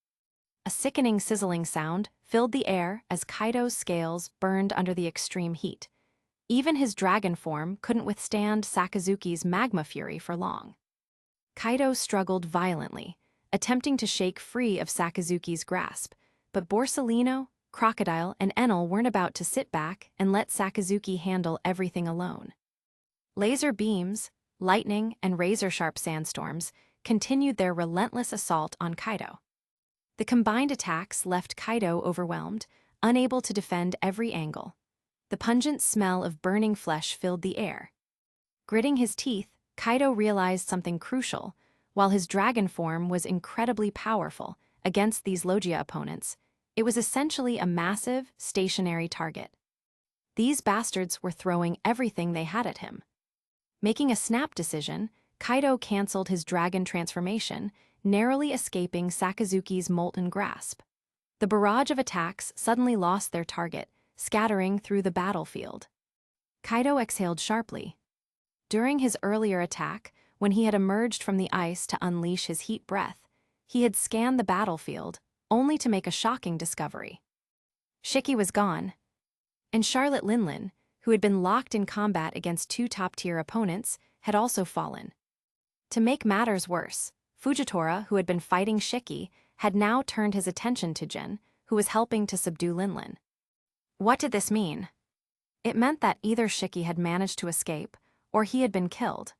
A sickening sizzling sound filled the air as Kaido's scales burned under the extreme heat. Even his dragon form couldn't withstand Sakazuki's magma fury for long. Kaido struggled violently, attempting to shake free of Sakazuki's grasp, but Borsalino, Crocodile, and Enel weren't about to sit back and let Sakazuki handle everything alone. Laser beams, lightning, and razor-sharp sandstorms continued their relentless assault on Kaido. The combined attacks left Kaido overwhelmed, unable to defend every angle. The pungent smell of burning flesh filled the air. Gritting his teeth, Kaido realized something crucial. While his dragon form was incredibly powerful against these Logia opponents, it was essentially a massive, stationary target. These bastards were throwing everything they had at him. Making a snap decision, Kaido canceled his dragon transformation, narrowly escaping Sakazuki's molten grasp. The barrage of attacks suddenly lost their target, scattering through the battlefield. Kaido exhaled sharply. During his earlier attack, when he had emerged from the ice to unleash his heat breath, he had scanned the battlefield, only to make a shocking discovery. Shiki was gone, and Charlotte Linlin, who had been locked in combat against 2 top-tier opponents, had also fallen. To make matters worse, Fujitora, who had been fighting Shiki, had now turned his attention to Jin, who was helping to subdue Linlin. What did this mean? It meant that either Shiki had managed to escape, or he had been killed.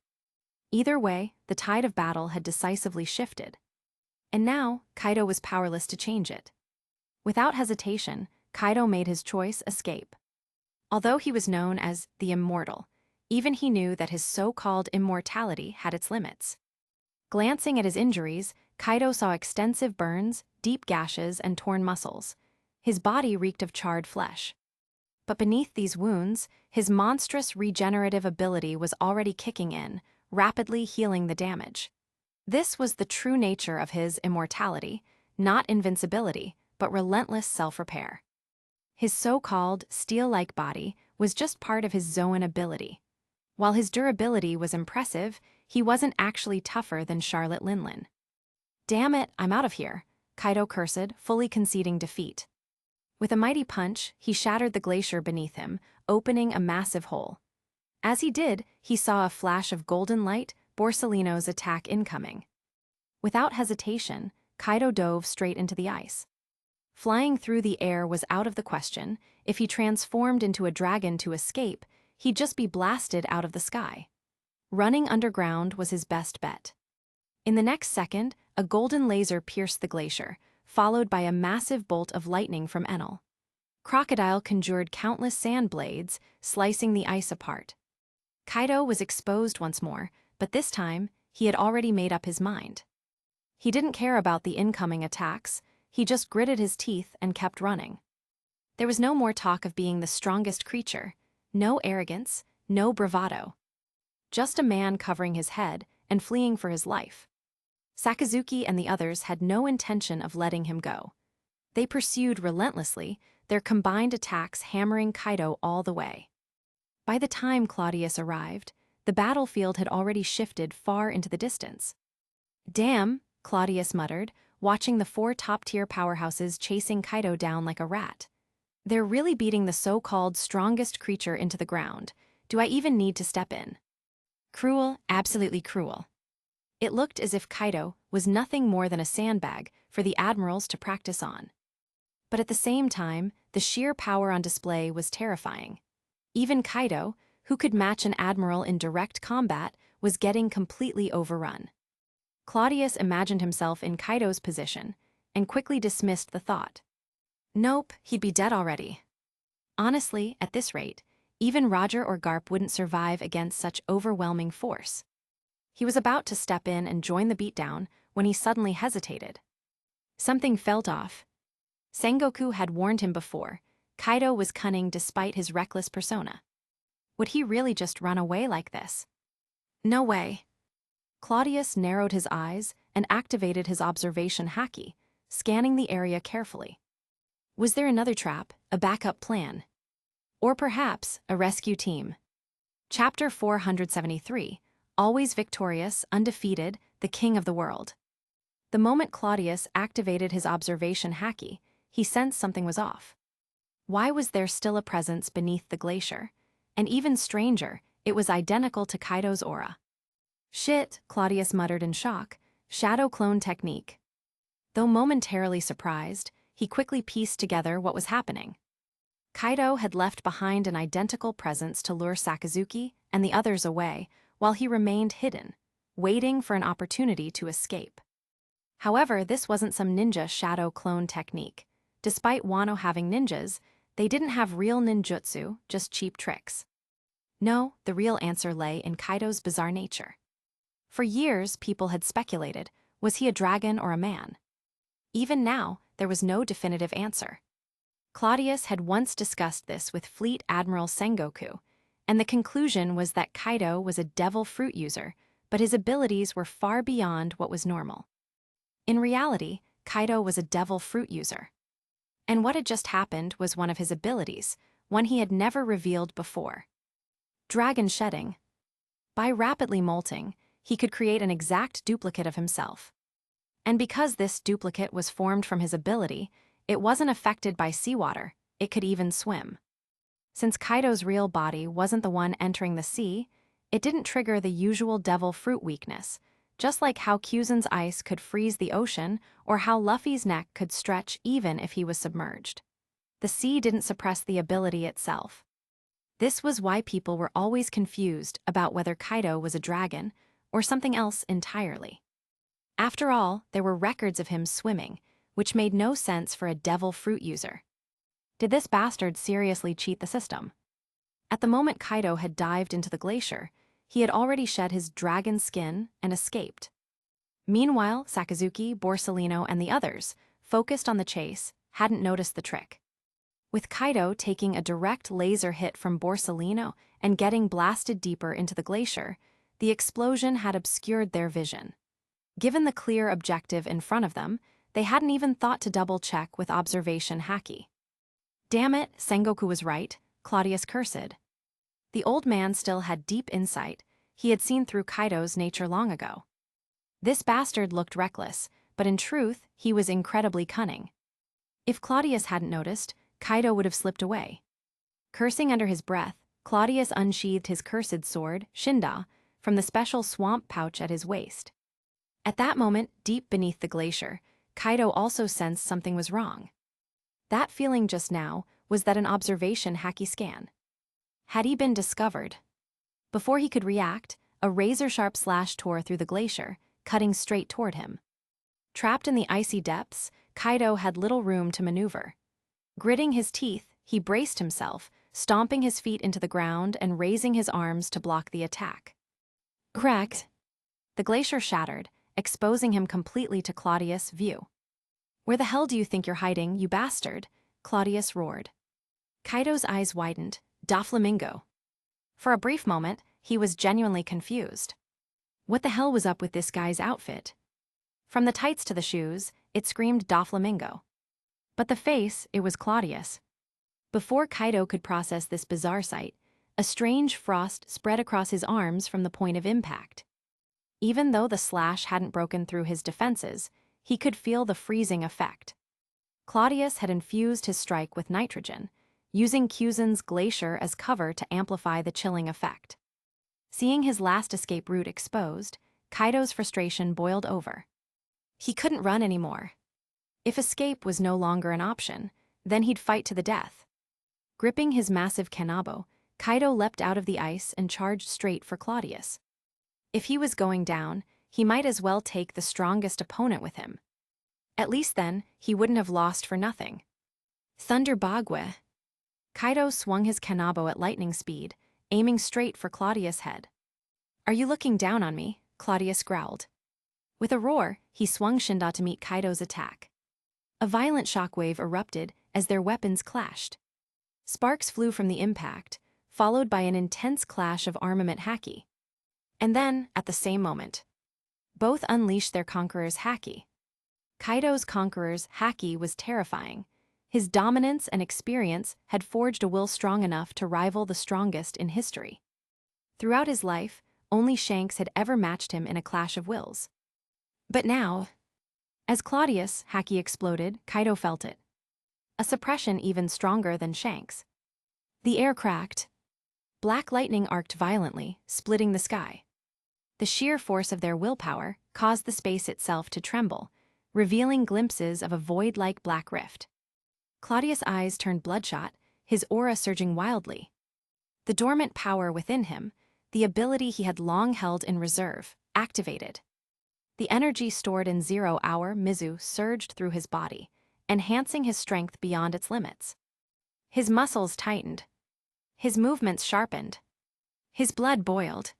Either way, the tide of battle had decisively shifted. And now, Kaido was powerless to change it. Without hesitation, Kaido made his choice: escape. Although he was known as the Immortal, even he knew that his so-called immortality had its limits. Glancing at his injuries, Kaido saw extensive burns, deep gashes, and torn muscles. His body reeked of charred flesh. But beneath these wounds, his monstrous regenerative ability was already kicking in, rapidly healing the damage. This was the true nature of his immortality, not invincibility, but relentless self-repair. His so-called steel-like body was just part of his Zoan ability. While his durability was impressive, he wasn't actually tougher than Charlotte Linlin. Damn it, I'm out of here, Kaido cursed, fully conceding defeat. With a mighty punch, he shattered the glacier beneath him, opening a massive hole. As he did, he saw a flash of golden light, Borsalino's attack incoming. Without hesitation, Kaido dove straight into the ice. Flying through the air was out of the question. If he transformed into a dragon to escape, he'd just be blasted out of the sky. Running underground was his best bet. In the next second, a golden laser pierced the glacier, followed by a massive bolt of lightning from Enel. Crocodile conjured countless sand blades, slicing the ice apart. Kaido was exposed once more, but this time, he had already made up his mind. He didn't care about the incoming attacks, he just gritted his teeth and kept running. There was no more talk of being the strongest creature, no arrogance, no bravado. Just a man covering his head and fleeing for his life. Sakazuki and the others had no intention of letting him go. They pursued relentlessly, their combined attacks hammering Kaido all the way. By the time Claudius arrived, the battlefield had already shifted far into the distance. "Damn," Claudius muttered, watching the 4 top-tier powerhouses chasing Kaido down like a rat. "They're really beating the so-called strongest creature into the ground. Do I even need to step in?" Cruel, absolutely cruel. It looked as if Kaido was nothing more than a sandbag for the admirals to practice on. But at the same time, the sheer power on display was terrifying. Even Kaido, who could match an admiral in direct combat, was getting completely overrun. Claudius imagined himself in Kaido's position and quickly dismissed the thought. Nope, he'd be dead already. Honestly, at this rate, even Roger or Garp wouldn't survive against such overwhelming force. He was about to step in and join the beatdown when he suddenly hesitated. Something felt off. Sengoku had warned him before. Kaido was cunning despite his reckless persona. Would he really just run away like this? No way. Claudius narrowed his eyes and activated his observation haki, scanning the area carefully. Was there another trap, a backup plan? Or perhaps a rescue team? Chapter 473, Always Victorious, Undefeated, the King of the World. The moment Claudius activated his observation haki, he sensed something was off. Why was there still a presence beneath the glacier? And even stranger, it was identical to Kaido's aura. Shit, Claudius muttered in shock, shadow clone technique. Though momentarily surprised, he quickly pieced together what was happening. Kaido had left behind an identical presence to lure Sakazuki and the others away, while he remained hidden, waiting for an opportunity to escape. However, this wasn't some ninja shadow clone technique. Despite Wano having ninjas, they didn't have real ninjutsu, just cheap tricks. No, the real answer lay in Kaido's bizarre nature. For years, people had speculated, was he a dragon or a man? Even now, there was no definitive answer. Claudius had once discussed this with Fleet Admiral Sengoku, and the conclusion was that Kaido was a devil fruit user, but his abilities were far beyond what was normal. In reality, Kaido was a devil fruit user. And what had just happened was one of his abilities, one he had never revealed before. Dragon shedding. By rapidly molting, he could create an exact duplicate of himself. And because this duplicate was formed from his ability, it wasn't affected by seawater, it could even swim. Since Kaido's real body wasn't the one entering the sea, it didn't trigger the usual devil fruit weakness, just like how Kyuzen's ice could freeze the ocean or how Luffy's neck could stretch even if he was submerged. The sea didn't suppress the ability itself. This was why people were always confused about whether Kaido was a dragon or something else entirely. After all, there were records of him swimming, which made no sense for a devil fruit user. Did this bastard seriously cheat the system? At the moment Kaido had dived into the glacier, he had already shed his dragon skin and escaped. Meanwhile, Sakazuki, Borsalino, and the others, focused on the chase, hadn't noticed the trick. With Kaido taking a direct laser hit from Borsalino and getting blasted deeper into the glacier, the explosion had obscured their vision. Given the clear objective in front of them, they hadn't even thought to double-check with observation haki. Damn it, Sengoku was right, Claudius cursed. The old man still had deep insight, he had seen through Kaido's nature long ago. This bastard looked reckless, but in truth, he was incredibly cunning. If Claudius hadn't noticed, Kaido would have slipped away. Cursing under his breath, Claudius unsheathed his cursed sword, Shinda, from the special swamp pouch at his waist. At that moment, deep beneath the glacier, Kaido also sensed something was wrong. That feeling just now was that an observation haki scan. Had he been discovered? Before he could react, a razor-sharp slash tore through the glacier, cutting straight toward him. Trapped in the icy depths, Kaido had little room to maneuver. Gritting his teeth, he braced himself, stomping his feet into the ground and raising his arms to block the attack. Cracked. The glacier shattered, exposing him completely to Cladius' view. "Where the hell do you think you're hiding, you bastard?" Cladius roared. Kaido's eyes widened. "Doflamingo." For a brief moment, he was genuinely confused. What the hell was up with this guy's outfit? From the tights to the shoes, it screamed Doflamingo. But the face, it was Cladius. Before Kaido could process this bizarre sight, a strange frost spread across his arms from the point of impact. Even though the slash hadn't broken through his defenses, he could feel the freezing effect. Cladius had infused his strike with nitrogen, using Cuzin's glacier as cover to amplify the chilling effect. Seeing his last escape route exposed, Kaido's frustration boiled over. He couldn't run anymore. If escape was no longer an option, then he'd fight to the death. Gripping his massive kanabo, Kaido leapt out of the ice and charged straight for Cladius. If he was going down, he might as well take the strongest opponent with him. At least then, he wouldn't have lost for nothing. Thunder Bagwe. Kaido swung his kanabo at lightning speed, aiming straight for Cladius' head. "Are you looking down on me?" Cladius growled. With a roar, he swung Shinda to meet Kaido's attack. A violent shockwave erupted as their weapons clashed. Sparks flew from the impact, followed by an intense clash of armament haki. And then, at the same moment, both unleashed their conqueror's haki. Kaido's conqueror's haki was terrifying. His dominance and experience had forged a will strong enough to rival the strongest in history. Throughout his life, only Shanks had ever matched him in a clash of wills. But now, as Cladius' haki exploded, Kaido felt it. A suppression even stronger than Shanks'. The air cracked. Black lightning arced violently, splitting the sky. The sheer force of their willpower caused the space itself to tremble, revealing glimpses of a void-like black rift. Cladius' eyes turned bloodshot, his aura surging wildly. The dormant power within him, the ability he had long held in reserve, activated. The energy stored in 0 Hour Mizu surged through his body, enhancing his strength beyond its limits. His muscles tightened. His movements sharpened. His blood boiled.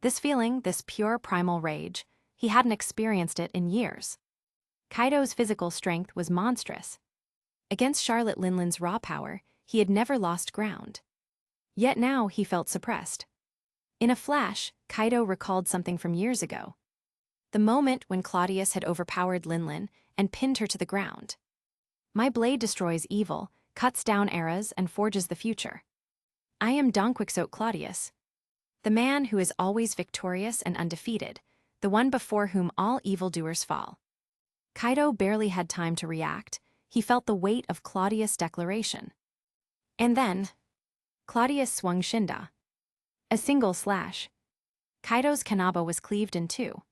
This feeling, this pure primal rage, he hadn't experienced it in years. Kaido's physical strength was monstrous. Against Charlotte Linlin's raw power, he had never lost ground. Yet now he felt suppressed. In a flash, Kaido recalled something from years ago. The moment when Cladius had overpowered Linlin and pinned her to the ground. "My blade destroys evil, cuts down eras, and forges the future. I am Donquixote Cladius, the man who is always victorious and undefeated, the one before whom all evildoers fall." Kaido barely had time to react. He felt the weight of Cladius' declaration. And then, Cladius swung Shinda. A single slash. Kaido's kanabo was cleaved in two.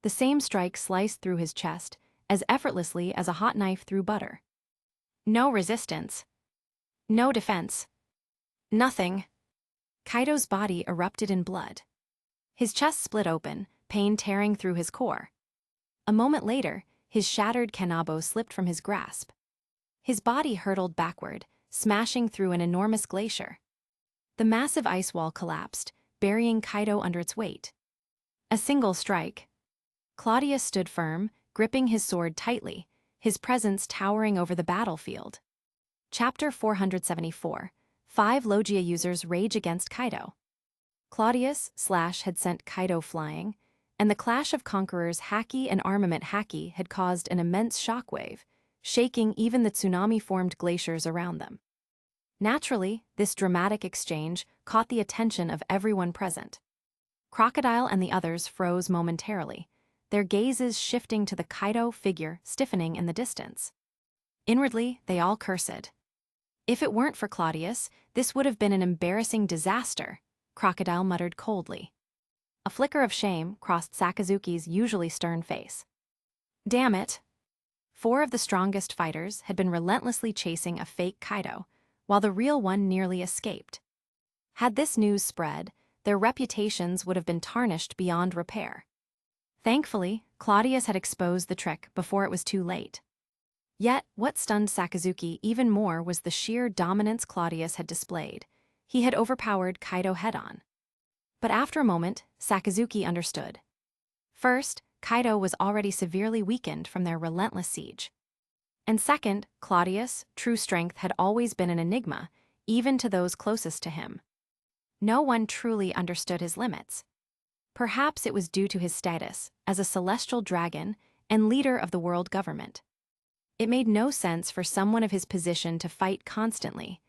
The same strike sliced through his chest, as effortlessly as a hot knife through butter. No resistance. No defense. Nothing. Kaido's body erupted in blood. His chest split open, pain tearing through his core. A moment later, his shattered kanabo slipped from his grasp. His body hurtled backward, smashing through an enormous glacier. The massive ice wall collapsed, burying Kaido under its weight. A single strike. Cladius stood firm, gripping his sword tightly, his presence towering over the battlefield. Chapter 474. 5 Logia users rage against Kaido. Cladius' slash had sent Kaido flying, and the clash of conquerors' haki and armament haki had caused an immense shockwave, shaking even the tsunami-formed glaciers around them. Naturally, this dramatic exchange caught the attention of everyone present. Crocodile and the others froze momentarily, their gazes shifting to the Kaido figure stiffening in the distance. Inwardly, they all cursed. If it weren't for Cladius, this would have been an embarrassing disaster, Crocodile muttered coldly. A flicker of shame crossed Sakazuki's usually stern face. Damn it. 4 of the strongest fighters had been relentlessly chasing a fake Kaido, while the real one nearly escaped. Had this news spread, their reputations would have been tarnished beyond repair. Thankfully, Cladius had exposed the trick before it was too late. Yet, what stunned Sakazuki even more was the sheer dominance Cladius had displayed. He had overpowered Kaido head-on. But after a moment, Sakazuki understood. First, Kaido was already severely weakened from their relentless siege. And second, Cladius' true strength had always been an enigma, even to those closest to him. No one truly understood his limits. Perhaps it was due to his status as a celestial dragon and leader of the world government. It made no sense for someone of his position to fight constantly.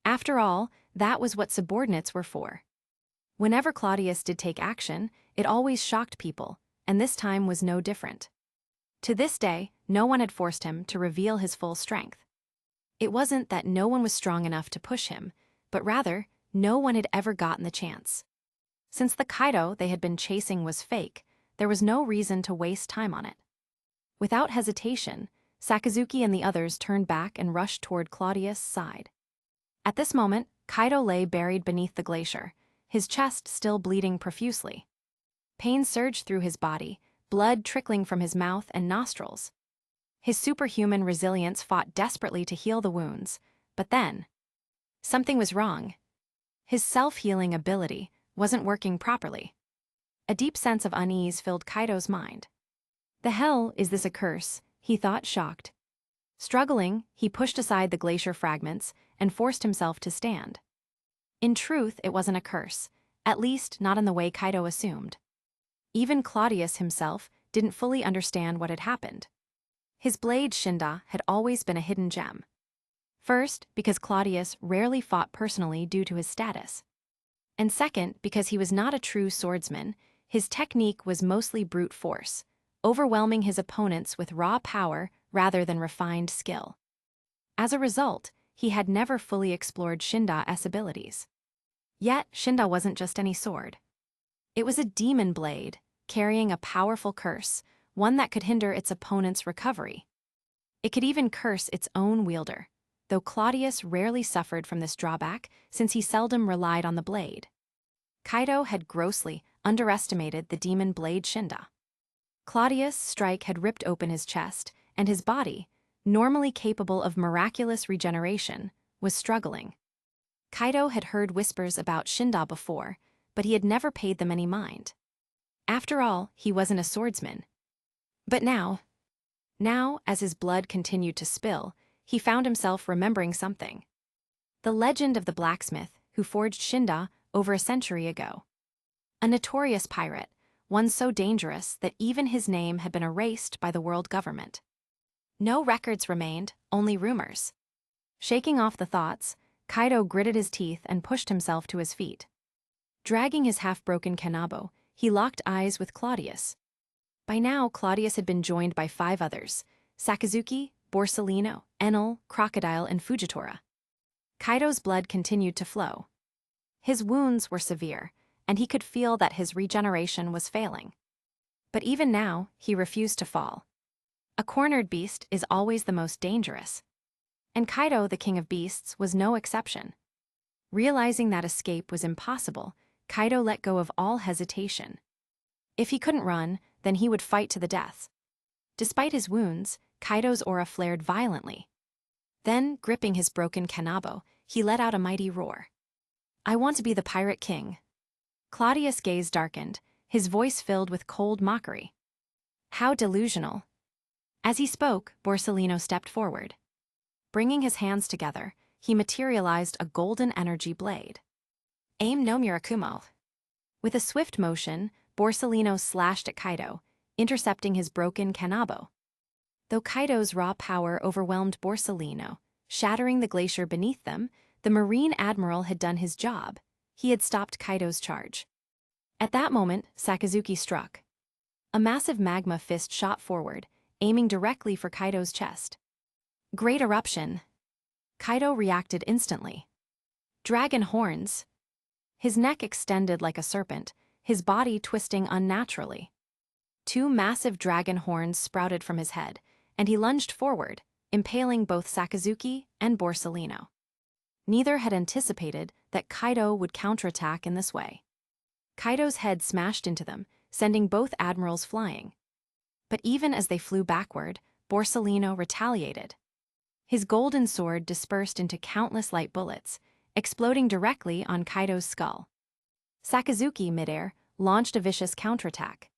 After all, that was what subordinates were for. Whenever Cladius did take action, it always shocked people, and this time was no different. To this day, no one had forced him to reveal his full strength. It wasn't that no one was strong enough to push him, but rather, no one had ever gotten the chance. Since the Kaido they had been chasing was fake, there was no reason to waste time on it. Without hesitation, Sakazuki and the others turned back and rushed toward Cladius' side. At this moment, Kaido lay buried beneath the glacier, his chest still bleeding profusely. Pain surged through his body, blood trickling from his mouth and nostrils. His superhuman resilience fought desperately to heal the wounds, but then something was wrong. His self-healing ability wasn't working properly. A deep sense of unease filled Kaido's mind. The hell is this a curse? He thought, shocked. Struggling, he pushed aside the glacier fragments and forced himself to stand. In truth, it wasn't a curse, at least not in the way Kaido assumed. Even Cladius himself didn't fully understand what had happened. His blade Shinda had always been a hidden gem. First, because Cladius rarely fought personally due to his status. And second, because he was not a true swordsman, his technique was mostly brute force, overwhelming his opponents with raw power rather than refined skill. As a result, he had never fully explored Shinda's abilities. Yet, Shinda wasn't just any sword. It was a demon blade, carrying a powerful curse, one that could hinder its opponent's recovery. It could even curse its own wielder, though Cladius rarely suffered from this drawback since he seldom relied on the blade. Kaido had grossly underestimated the demon blade Shinda. Cladius' strike had ripped open his chest, and his body, normally capable of miraculous regeneration, was struggling. Kaido had heard whispers about Shinda before, but he had never paid them any mind. After all, he wasn't a swordsman. But now, as his blood continued to spill, he found himself remembering something. The legend of the blacksmith who forged Shinda over a century ago. A notorious pirate, one so dangerous that even his name had been erased by the world government. No records remained, only rumors. Shaking off the thoughts, Kaido gritted his teeth and pushed himself to his feet. Dragging his half-broken kanabo, he locked eyes with Cladius. By now, Cladius had been joined by 5 others: Sakazuki, Borsalino, Enel, Crocodile, and Fujitora. Kaido's blood continued to flow. His wounds were severe, and he could feel that his regeneration was failing. But even now, he refused to fall. A cornered beast is always the most dangerous. And Kaido, the king of beasts, was no exception. Realizing that escape was impossible, Kaido let go of all hesitation. If he couldn't run, then he would fight to the death. Despite his wounds, Kaido's aura flared violently. Then, gripping his broken kanabo, he let out a mighty roar. "I want to be the pirate king." Cladius' gaze darkened, his voice filled with cold mockery. How delusional. As he spoke, Borsalino stepped forward. Bringing his hands together, he materialized a golden energy blade. Aim no Murakumo. With a swift motion, Borsalino slashed at Kaido, intercepting his broken kanabo. Though Kaido's raw power overwhelmed Borsalino, shattering the glacier beneath them, the Marine Admiral had done his job. He had stopped Kaido's charge. At that moment, Sakazuki struck. A massive magma fist shot forward, aiming directly for Kaido's chest. Great eruption. Kaido reacted instantly. Dragon horns. His neck extended like a serpent, his body twisting unnaturally. 2 massive dragon horns sprouted from his head, and he lunged forward, impaling both Sakazuki and Borsalino. Neither had anticipated that Kaido would counterattack in this way. Kaido's head smashed into them, sending both admirals flying. But even as they flew backward, Borsalino retaliated. His golden sword dispersed into countless light bullets, exploding directly on Kaido's skull. Sakazuki, midair, launched a vicious counterattack.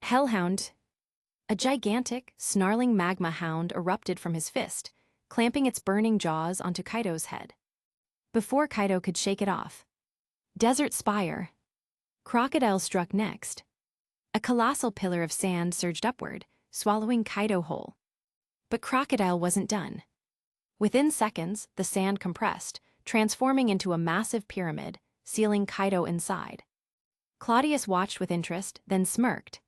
Hellhound, A gigantic, snarling magma hound erupted from his fist, clamping its burning jaws onto Kaido's head. Before Kaido could shake it off, Desert Spire. Crocodile struck next. A colossal pillar of sand surged upward, swallowing Kaido whole. But Crocodile wasn't done. Within seconds, the sand compressed, transforming into a massive pyramid, sealing Kaido inside. Cladius watched with interest, then smirked.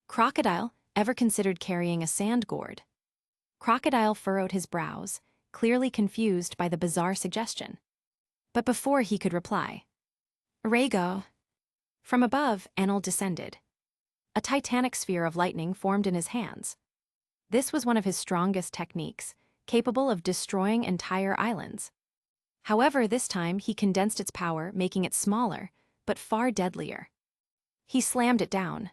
Crocodile ever considered carrying a sand gourd? Crocodile furrowed his brows, clearly confused by the bizarre suggestion. But before he could reply, Rego. From above, Enel descended. A titanic sphere of lightning formed in his hands. This was one of his strongest techniques, capable of destroying entire islands. However, this time he condensed its power, making it smaller, but far deadlier. He slammed it down.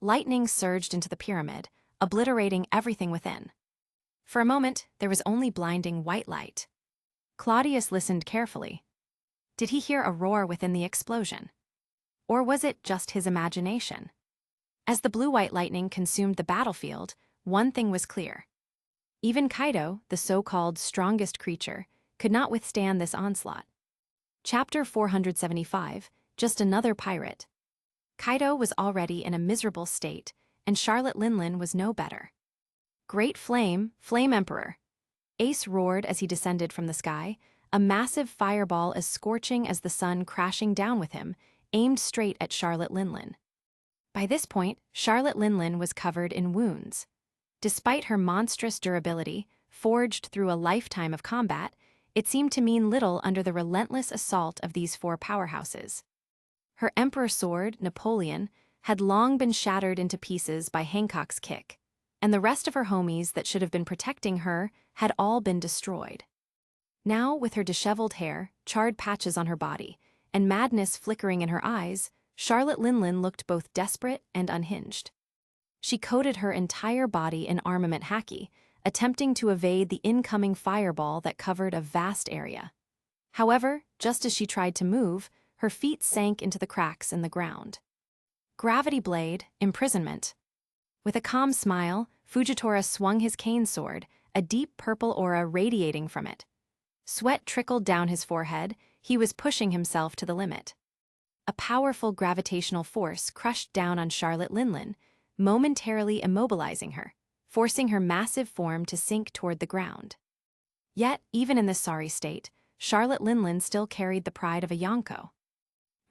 Lightning surged into the pyramid, obliterating everything within. For a moment, there was only blinding white light. Claudius listened carefully. Did he hear a roar within the explosion? Or was it just his imagination? As the blue-white lightning consumed the battlefield, one thing was clear. Even Kaido, the so-called strongest creature, could not withstand this onslaught. Chapter 475, Just Another Pirate. Kaido was already in a miserable state, and Charlotte Linlin was no better. Great Flame, Flame Emperor. Ace roared as he descended from the sky, a massive fireball as scorching as the sun crashing down with him, aimed straight at Charlotte Linlin. By this point, Charlotte Linlin was covered in wounds. Despite her monstrous durability, forged through a lifetime of combat, it seemed to mean little under the relentless assault of these four powerhouses. Her emperor sword, Napoleon, had long been shattered into pieces by Hancock's kick, and the rest of her homies that should have been protecting her had all been destroyed. Now, with her disheveled hair, charred patches on her body, and madness flickering in her eyes, Charlotte Linlin looked both desperate and unhinged. She coated her entire body in armament haki, attempting to evade the incoming fireball that covered a vast area. However, just as she tried to move, her feet sank into the cracks in the ground. Gravity blade, imprisonment. With a calm smile, Fujitora swung his cane sword, a deep purple aura radiating from it. Sweat trickled down his forehead, he was pushing himself to the limit. A powerful gravitational force crushed down on Charlotte Linlin, momentarily immobilizing her, forcing her massive form to sink toward the ground. Yet, even in this sorry state, Charlotte Linlin still carried the pride of a Yonko.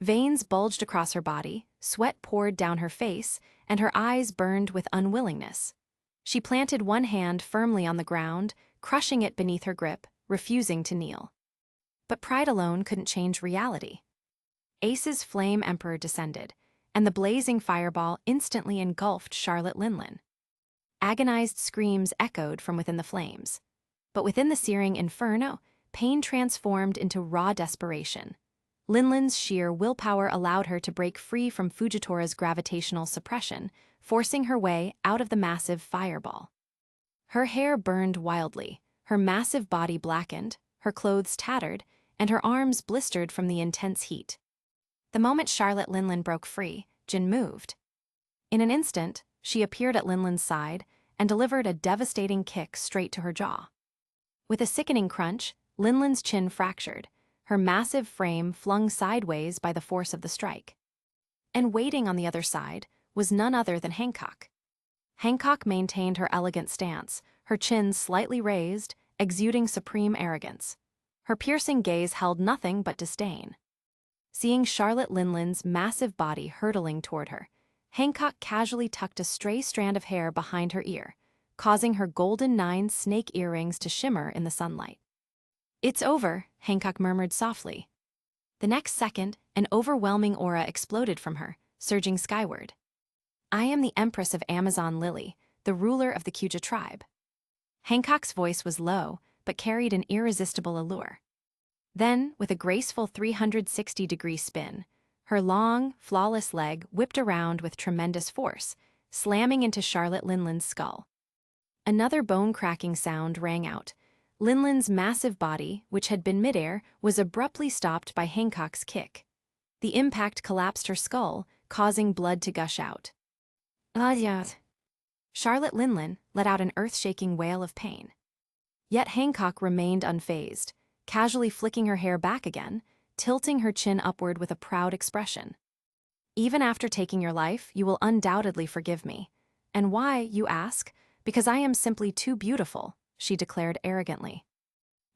Veins bulged across her body, sweat poured down her face, and her eyes burned with unwillingness. She planted one hand firmly on the ground, crushing it beneath her grip, refusing to kneel. But pride alone couldn't change reality. Ace's Flame Emperor descended, and the blazing fireball instantly engulfed Charlotte Linlin. Agonized screams echoed from within the flames. But within the searing inferno, pain transformed into raw desperation. Linlin's sheer willpower allowed her to break free from Fujitora's gravitational suppression, forcing her way out of the massive fireball. Her hair burned wildly, her massive body blackened, her clothes tattered, and her arms blistered from the intense heat. The moment Charlotte Linlin broke free, Jin moved. In an instant, she appeared at Linlin's side and delivered a devastating kick straight to her jaw. With a sickening crunch, Linlin's chin fractured, her massive frame flung sideways by the force of the strike. And waiting on the other side was none other than Hancock. Hancock maintained her elegant stance, her chin slightly raised, exuding supreme arrogance. Her piercing gaze held nothing but disdain. Seeing Charlotte Linlin's massive body hurtling toward her, Hancock casually tucked a stray strand of hair behind her ear, causing her golden 9 snake earrings to shimmer in the sunlight. "It's over," Hancock murmured softly. The next second, an overwhelming aura exploded from her, surging skyward. "I am the Empress of Amazon Lily, the ruler of the Kuja tribe." Hancock's voice was low, but carried an irresistible allure. Then, with a graceful 360-degree spin, her long, flawless leg whipped around with tremendous force, slamming into Charlotte Linlin's skull. Another bone-cracking sound rang out. Linlin's massive body, which had been midair, was abruptly stopped by Hancock's kick. The impact collapsed her skull, causing blood to gush out. "Adios." Charlotte Linlin let out an earth-shaking wail of pain. Yet Hancock remained unfazed, casually flicking her hair back again, tilting her chin upward with a proud expression. Even after taking your life, you will undoubtedly forgive me. And why, you ask? Because I am simply too beautiful, she declared arrogantly.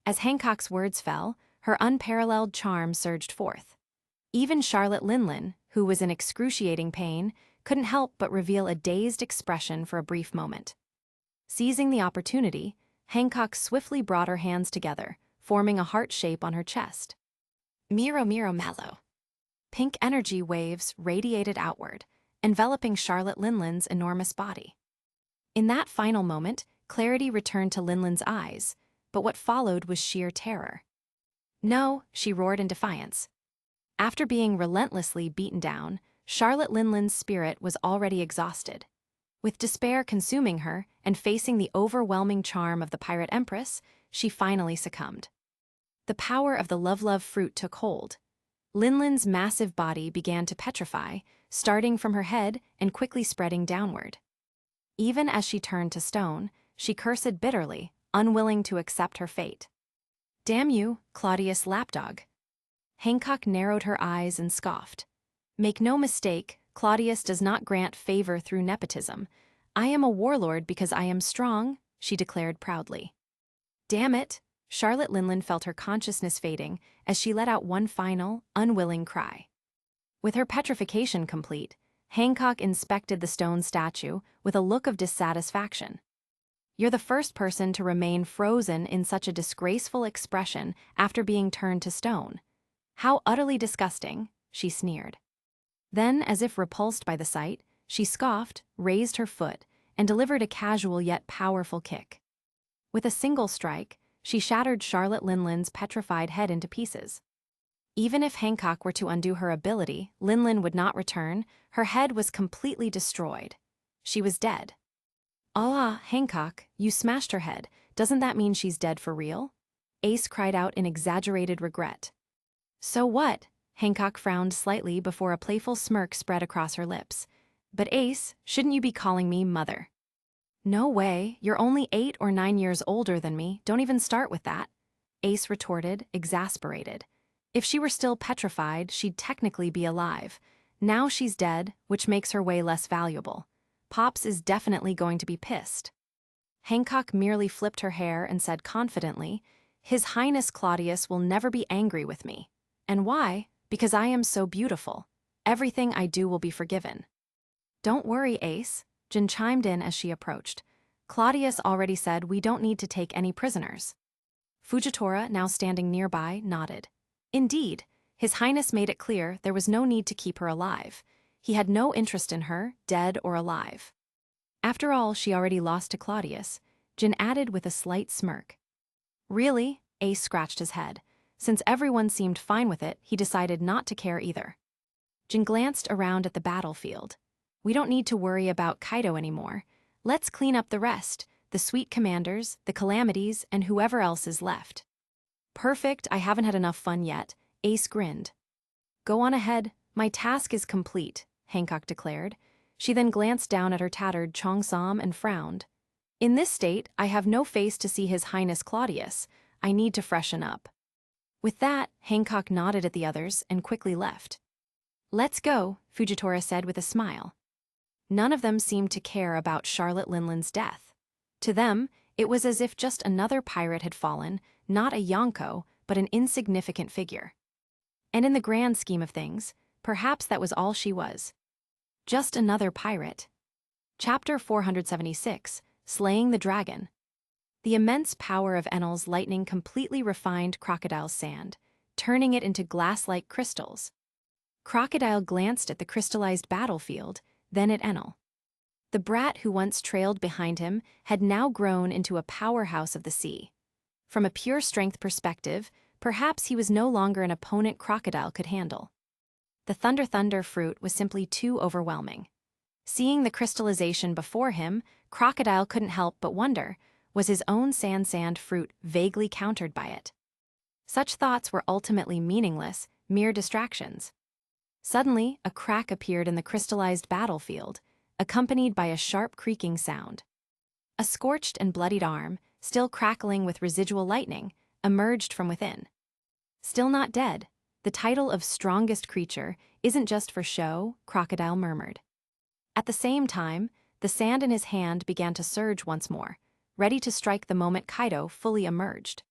As Hancock's words fell, her unparalleled charm surged forth. Even Charlotte Linlin, who was in excruciating pain, couldn't help but reveal a dazed expression for a brief moment. Seizing the opportunity, Hancock swiftly brought her hands together, forming a heart shape on her chest. Miro miro mallow. Pink energy waves radiated outward, enveloping Charlotte Linlin's enormous body. In that final moment, clarity returned to Linlin's eyes, but what followed was sheer terror. No, she roared in defiance. After being relentlessly beaten down, Charlotte Linlin's spirit was already exhausted. With despair consuming her and facing the overwhelming charm of the pirate empress, she finally succumbed. The power of the love fruit took hold. Linlin's massive body began to petrify, starting from her head and quickly spreading downward. Even as she turned to stone, she cursed bitterly, unwilling to accept her fate. "Damn you, Cladius lapdog." Hancock narrowed her eyes and scoffed. "Make no mistake, Cladius does not grant favor through nepotism. I am a warlord because I am strong," she declared proudly. "Damn it!" Charlotte Linlin felt her consciousness fading as she let out one final, unwilling cry. With her petrification complete, Hancock inspected the stone statue with a look of dissatisfaction. "You're the first person to remain frozen in such a disgraceful expression after being turned to stone. How utterly disgusting," she sneered. Then, as if repulsed by the sight, she scoffed, raised her foot, and delivered a casual yet powerful kick. With a single strike, she shattered Charlotte Linlin's petrified head into pieces. Even if Hancock were to undo her ability, Linlin would not return. Her head was completely destroyed. She was dead. "Ah, Hancock, you smashed her head. Doesn't that mean she's dead for real?" Ace cried out in exaggerated regret. "So what?" Hancock frowned slightly before a playful smirk spread across her lips. "But Ace, shouldn't you be calling me mother?" "No way, you're only 8 or 9 years older than me, don't even start with that," Ace retorted, exasperated. If she were still petrified, she'd technically be alive. Now she's dead, which makes her way less valuable. Pops is definitely going to be pissed. Hancock merely flipped her hair and said confidently, "His Highness Claudius will never be angry with me. And why? Because I am so beautiful. Everything I do will be forgiven." "Don't worry, Ace," Jin chimed in as she approached. "Claudius already said we don't need to take any prisoners." Fujitora, now standing nearby, nodded. Indeed, His Highness made it clear there was no need to keep her alive. He had no interest in her, dead or alive. After all, she already lost to Claudius, Jin added with a slight smirk. "Really?" Ace scratched his head. Since everyone seemed fine with it, he decided not to care either. Jin glanced around at the battlefield. "We don't need to worry about Kaido anymore. Let's clean up the rest, the sweet commanders, the calamities, and whoever else is left." "Perfect, I haven't had enough fun yet," Ace grinned. "Go on ahead, my task is complete," Hancock declared. She then glanced down at her tattered cheongsam and frowned. "In this state, I have no face to see His Highness Claudius. I need to freshen up." With that, Hancock nodded at the others and quickly left. "Let's go," Fujitora said with a smile. None of them seemed to care about Charlotte Linlin's death. To them, it was as if just another pirate had fallen, not a Yonko, but an insignificant figure. And in the grand scheme of things, perhaps that was all she was. Just another pirate. Chapter 476, Slaying the Dragon. The immense power of Enel's lightning completely refined Crocodile's sand, turning it into glass-like crystals. Crocodile glanced at the crystallized battlefield, then at Enel. The brat who once trailed behind him had now grown into a powerhouse of the sea. From a pure strength perspective, perhaps he was no longer an opponent Crocodile could handle. The Thunder fruit was simply too overwhelming. Seeing the crystallization before him, Crocodile couldn't help but wonder, was his own sand fruit vaguely countered by it? Such thoughts were ultimately meaningless, mere distractions. Suddenly, a crack appeared in the crystallized battlefield, accompanied by a sharp creaking sound. A scorched and bloodied arm, still crackling with residual lightning, emerged from within. Still not dead, the title of strongest creature isn't just for show, Crocodile murmured. At the same time, the sand in his hand began to surge once more, ready to strike the moment Kaido fully emerged.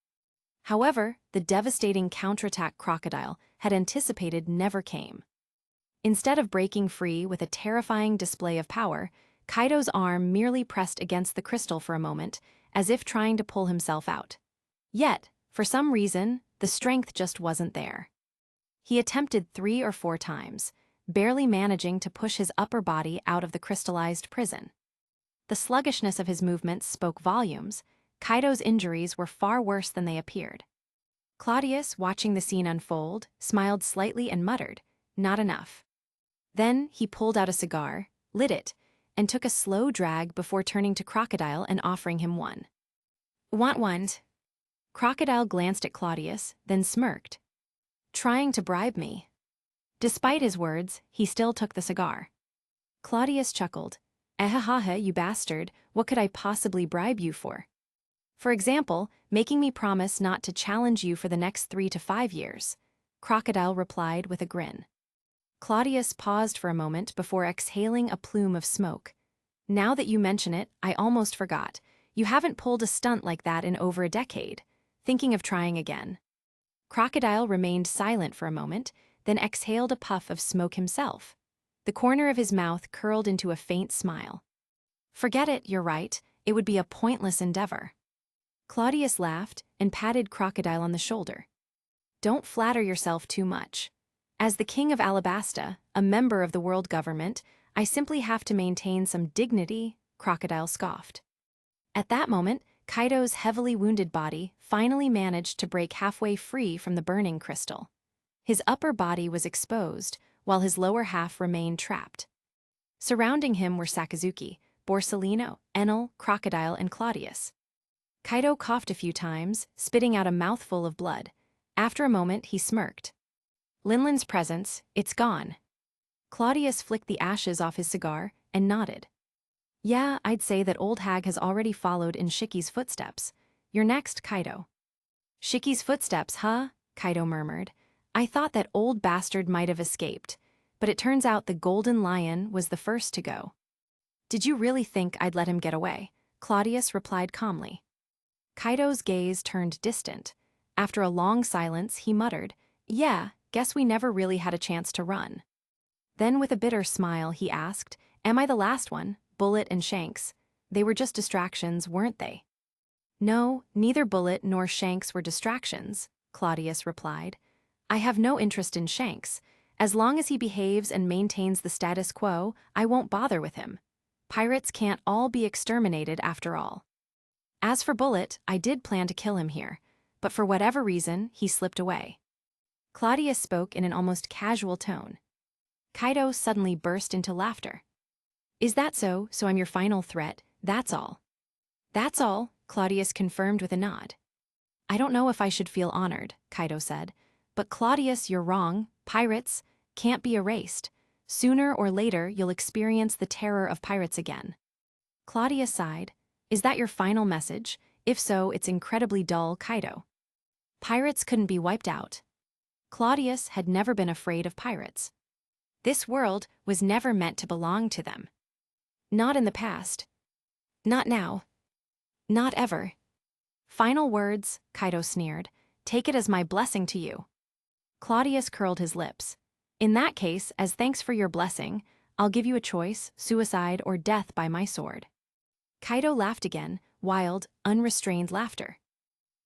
However, the devastating counterattack Crocodile had anticipated never came. Instead of breaking free with a terrifying display of power, Kaido's arm merely pressed against the crystal for a moment, as if trying to pull himself out. Yet, for some reason, the strength just wasn't there. He attempted 3 or 4 times, barely managing to push his upper body out of the crystallized prison. The sluggishness of his movements spoke volumes. Kaido's injuries were far worse than they appeared. Cladius, watching the scene unfold, smiled slightly and muttered, "Not enough." Then he pulled out a cigar, lit it, and took a slow drag before turning to Crocodile and offering him one. "Want one?" Crocodile glanced at Cladius, then smirked. "Trying to bribe me." Despite his words, he still took the cigar. Cladius chuckled. "Ehahaha, you bastard, what could I possibly bribe you for? For example, making me promise not to challenge you for the next 3 to 5 years. Crocodile replied with a grin. Cladius paused for a moment before exhaling a plume of smoke. "Now that you mention it, I almost forgot. You haven't pulled a stunt like that in over a decade. Thinking of trying again?" Crocodile remained silent for a moment, then exhaled a puff of smoke himself. The corner of his mouth curled into a faint smile. "Forget it, you're right. It would be a pointless endeavor." Cladius laughed and patted Crocodile on the shoulder. "Don't flatter yourself too much. As the king of Alabasta, a member of the world government, I simply have to maintain some dignity," Crocodile scoffed. At that moment, Kaido's heavily wounded body finally managed to break halfway free from the burning crystal. His upper body was exposed, while his lower half remained trapped. Surrounding him were Sakazuki, Borsellino, Enel, Crocodile, and Cladius. Kaido coughed a few times, spitting out a mouthful of blood. After a moment, he smirked. "Linlin's presence, it's gone." Cladius flicked the ashes off his cigar and nodded. "Yeah, I'd say that old hag has already followed in Shiki's footsteps. You're next, Kaido." "Shiki's footsteps, huh?" Kaido murmured. "I thought that old bastard might have escaped, but it turns out the Golden Lion was the first to go." "Did you really think I'd let him get away?" Cladius replied calmly. Kaido's gaze turned distant. After a long silence, he muttered, "Yeah, guess we never really had a chance to run." Then with a bitter smile, he asked, "Am I the last one? Bullet and Shanks. They were just distractions, weren't they?" "No, neither Bullet nor Shanks were distractions," Cladius replied. "I have no interest in Shanks. As long as he behaves and maintains the status quo, I won't bother with him. Pirates can't all be exterminated after all. As for Bullet, I did plan to kill him here, but for whatever reason, he slipped away." Cladius spoke in an almost casual tone. Kaido suddenly burst into laughter. "Is that so? So I'm your final threat, that's all?" "That's all," Cladius confirmed with a nod. "I don't know if I should feel honored," Kaido said, "but Cladius, you're wrong. Pirates can't be erased. Sooner or later, you'll experience the terror of pirates again." Cladius sighed. "Is that your final message? If so, it's incredibly dull, Kaido." Pirates couldn't be wiped out. Cladius had never been afraid of pirates. This world was never meant to belong to them. Not in the past. Not now. Not ever. "Final words," Kaido sneered. "Take it as my blessing to you." Cladius curled his lips. "In that case, as thanks for your blessing, I'll give you a choice, suicide or death by my sword." Kaido laughed again, wild, unrestrained laughter.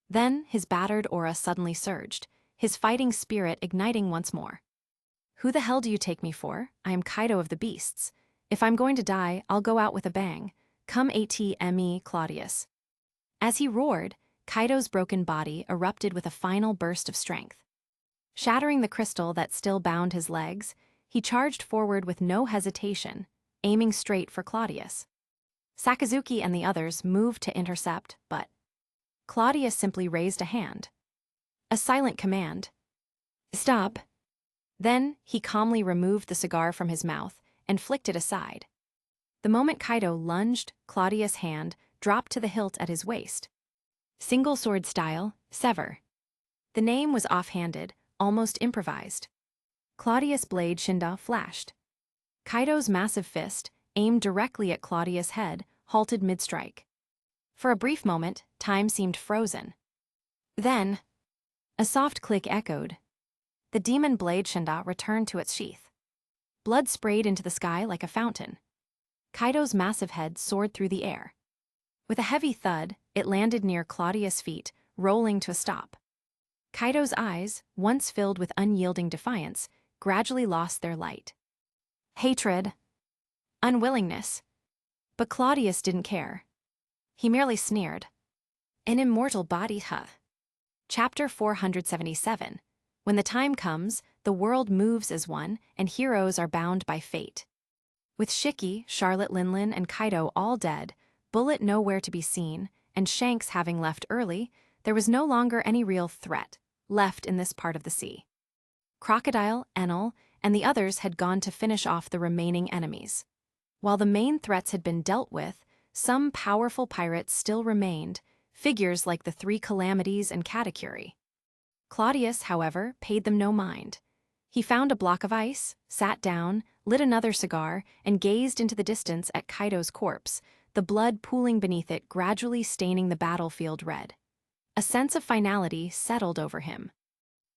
Then his battered aura suddenly surged, his fighting spirit igniting once more. "Who the hell do you take me for? I am Kaido of the Beasts. If I'm going to die, I'll go out with a bang. Come at me, Cladius." As he roared, Kaido's broken body erupted with a final burst of strength. Shattering the crystal that still bound his legs, he charged forward with no hesitation, aiming straight for Cladius. Sakazuki and the others moved to intercept, but Cladius simply raised a hand. A silent command. "Stop." Then he calmly removed the cigar from his mouth and flicked it aside. The moment Kaido lunged, Claudius' hand dropped to the hilt at his waist. Single sword style, sever. The name was offhanded, almost improvised. Claudius' blade Shinda flashed. Kaido's massive fist, aimed directly at Claudius' head, halted mid-strike. For a brief moment, time seemed frozen. Then, a soft click echoed. The demon blade Shinda returned to its sheath. Blood sprayed into the sky like a fountain. Kaido's massive head soared through the air. With a heavy thud, it landed near Claudius' feet, rolling to a stop. Kaido's eyes, once filled with unyielding defiance, gradually lost their light. Hatred. Unwillingness. But Claudius didn't care. He merely sneered. An immortal body, huh? Chapter 477. When the time comes, the world moves as one, and heroes are bound by fate. With Shiki, Charlotte Linlin, and Kaido all dead, Bullet nowhere to be seen, and Shanks having left early, there was no longer any real threat left in this part of the sea. Crocodile, Enel, and the others had gone to finish off the remaining enemies. While the main threats had been dealt with, some powerful pirates still remained, figures like the Three Calamities and Katakuri. Claudius, however, paid them no mind. He found a block of ice, sat down, lit another cigar, and gazed into the distance at Kaido's corpse, the blood pooling beneath it gradually staining the battlefield red. A sense of finality settled over him.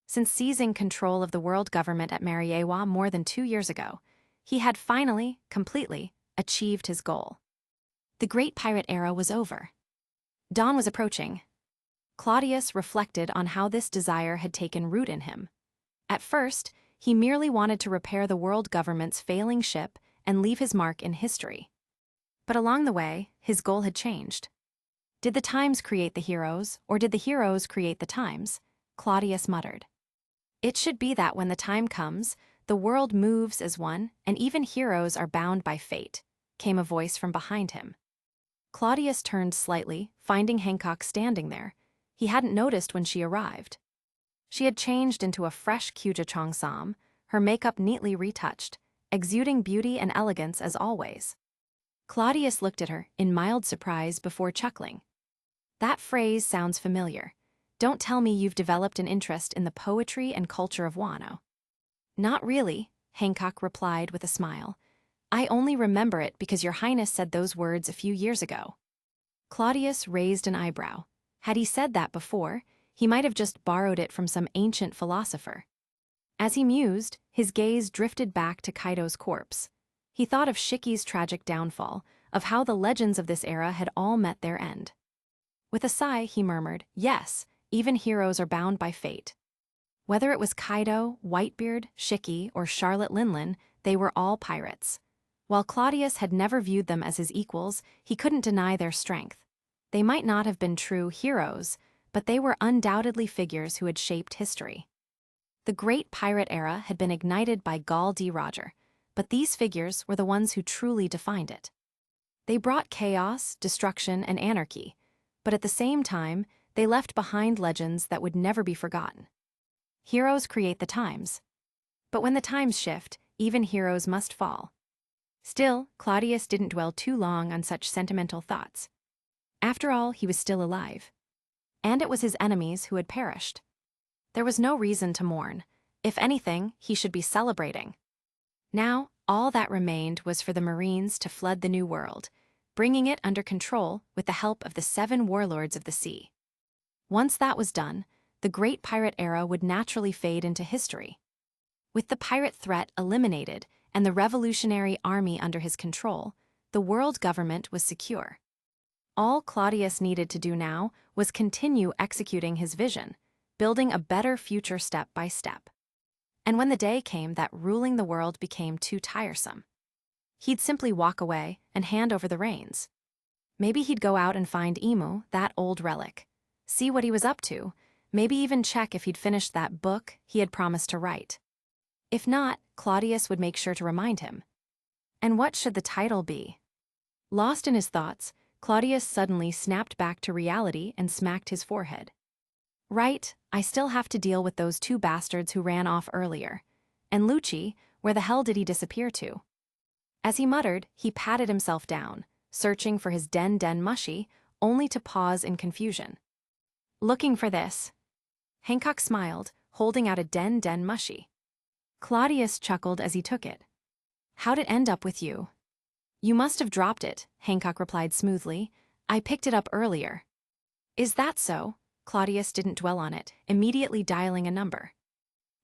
Since seizing control of the world government at Mariewa more than 2 years ago, he had finally, completely, achieved his goal. The Great Pirate Era was over. Dawn was approaching. Claudius reflected on how this desire had taken root in him. At first, he merely wanted to repair the world government's failing ship and leave his mark in history. But along the way, his goal had changed. Did the times create the heroes, or did the heroes create the times? Claudius muttered. It should be that when the time comes, the world moves as one, and even heroes are bound by fate, came a voice from behind him. Claudius turned slightly, finding Hancock standing there. He hadn't noticed when she arrived. She had changed into a fresh Kyuja Cheongsam, her makeup neatly retouched, exuding beauty and elegance as always. Claudius looked at her in mild surprise before chuckling. That phrase sounds familiar. Don't tell me you've developed an interest in the poetry and culture of Wano. Not really, Hancock replied with a smile. I only remember it because your highness said those words a few years ago. Claudius raised an eyebrow. Had he said that before, he might have just borrowed it from some ancient philosopher. As he mused, his gaze drifted back to Kaido's corpse. He thought of Shiki's tragic downfall, of how the legends of this era had all met their end. With a sigh, he murmured, yes, even heroes are bound by fate. Whether it was Kaido, Whitebeard, Shiki, or Charlotte Linlin, they were all pirates. While Claudius had never viewed them as his equals, he couldn't deny their strength. They might not have been true heroes, but they were undoubtedly figures who had shaped history. The Great Pirate Era had been ignited by Gall D. Roger, but these figures were the ones who truly defined it. They brought chaos, destruction, and anarchy, but at the same time, they left behind legends that would never be forgotten. Heroes create the times. But when the times shift, even heroes must fall. Still, Claudius didn't dwell too long on such sentimental thoughts. After all, he was still alive. And it was his enemies who had perished. There was no reason to mourn. If anything, he should be celebrating. Now, all that remained was for the Marines to flood the New World, bringing it under control with the help of the 7 warlords of the sea. Once that was done, the Great Pirate Era would naturally fade into history. With the pirate threat eliminated and the revolutionary army under his control, the world government was secure. All Claudius needed to do now was continue executing his vision, building a better future step by step. And when the day came that ruling the world became too tiresome, he'd simply walk away and hand over the reins. Maybe he'd go out and find Imu, that old relic, see what he was up to, maybe even check if he'd finished that book he had promised to write. If not, Claudius would make sure to remind him. And what should the title be? Lost in his thoughts, Claudius suddenly snapped back to reality and smacked his forehead. Right, I still have to deal with those 2 bastards who ran off earlier. And Lucci, where the hell did he disappear to? As he muttered, he patted himself down, searching for his den mushy, only to pause in confusion. Looking for this. Hancock smiled, holding out a den mushy. Claudius chuckled as he took it. How'd it end up with you? You must have dropped it, Hancock replied smoothly. I picked it up earlier. Is that so? Claudius didn't dwell on it, immediately dialing a number.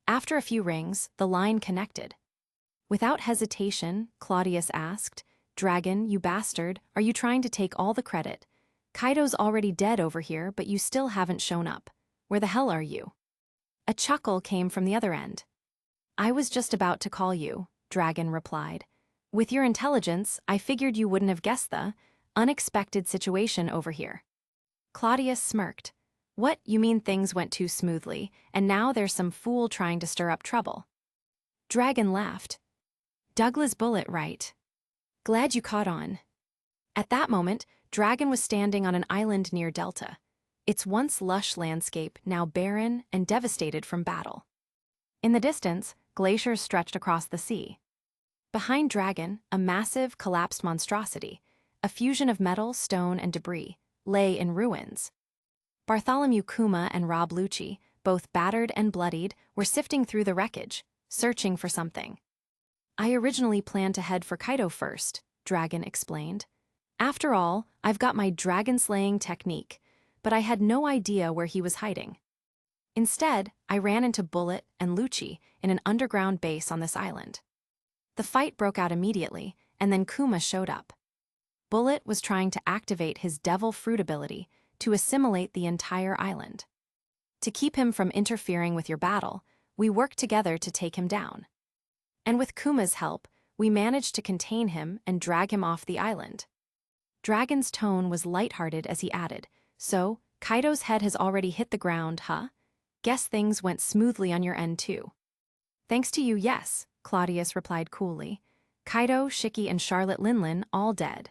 After a few rings, the line connected. Without hesitation, Claudius asked, Dragon, you bastard, are you trying to take all the credit? Kaido's already dead over here, but you still haven't shown up. Where the hell are you? A chuckle came from the other end. I was just about to call you, Dragon replied. With your intelligence, I figured you wouldn't have guessed the unexpected situation over here. Claudius smirked. What, you mean things went too smoothly, and now there's some fool trying to stir up trouble? Dragon laughed. Douglas Bullet, right? Glad you caught on. At that moment, Dragon was standing on an island near Delta, its once lush landscape now barren and devastated from battle. In the distance, glaciers stretched across the sea. Behind Dragon, a massive, collapsed monstrosity, a fusion of metal, stone, and debris, lay in ruins. Bartholomew Kuma and Rob Lucci, both battered and bloodied, were sifting through the wreckage, searching for something. I originally planned to head for Kaido first, Dragon explained. After all, I've got my dragon-slaying technique, but I had no idea where he was hiding. Instead, I ran into Bullet and Lucci in an underground base on this island. The fight broke out immediately, and then Kuma showed up. Bullet was trying to activate his Devil Fruit ability to assimilate the entire island. To keep him from interfering with your battle, we worked together to take him down. And with Kuma's help, we managed to contain him and drag him off the island. Dragon's tone was lighthearted as he added, So, Kaido's head has already hit the ground, huh? Guess things went smoothly on your end too. Thanks to you, yes, Claudius replied coolly. Kaido, Shiki, and Charlotte Linlin all dead.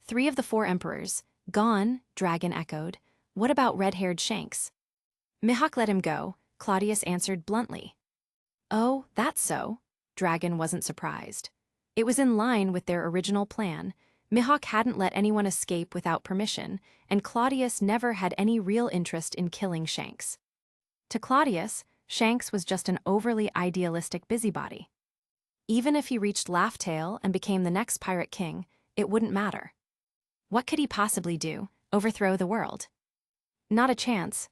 3 of the 4 emperors, gone, Dragon echoed. What about red-haired Shanks? Mihawk let him go, Claudius answered bluntly. Oh, that's so. Dragon wasn't surprised. It was in line with their original plan. Mihawk hadn't let anyone escape without permission, and Claudius never had any real interest in killing Shanks. To Claudius, Shanks was just an overly idealistic busybody. Even if he reached Laugh-Tale and became the next pirate king, it wouldn't matter. What could he possibly do? Overthrow the world? Not a chance.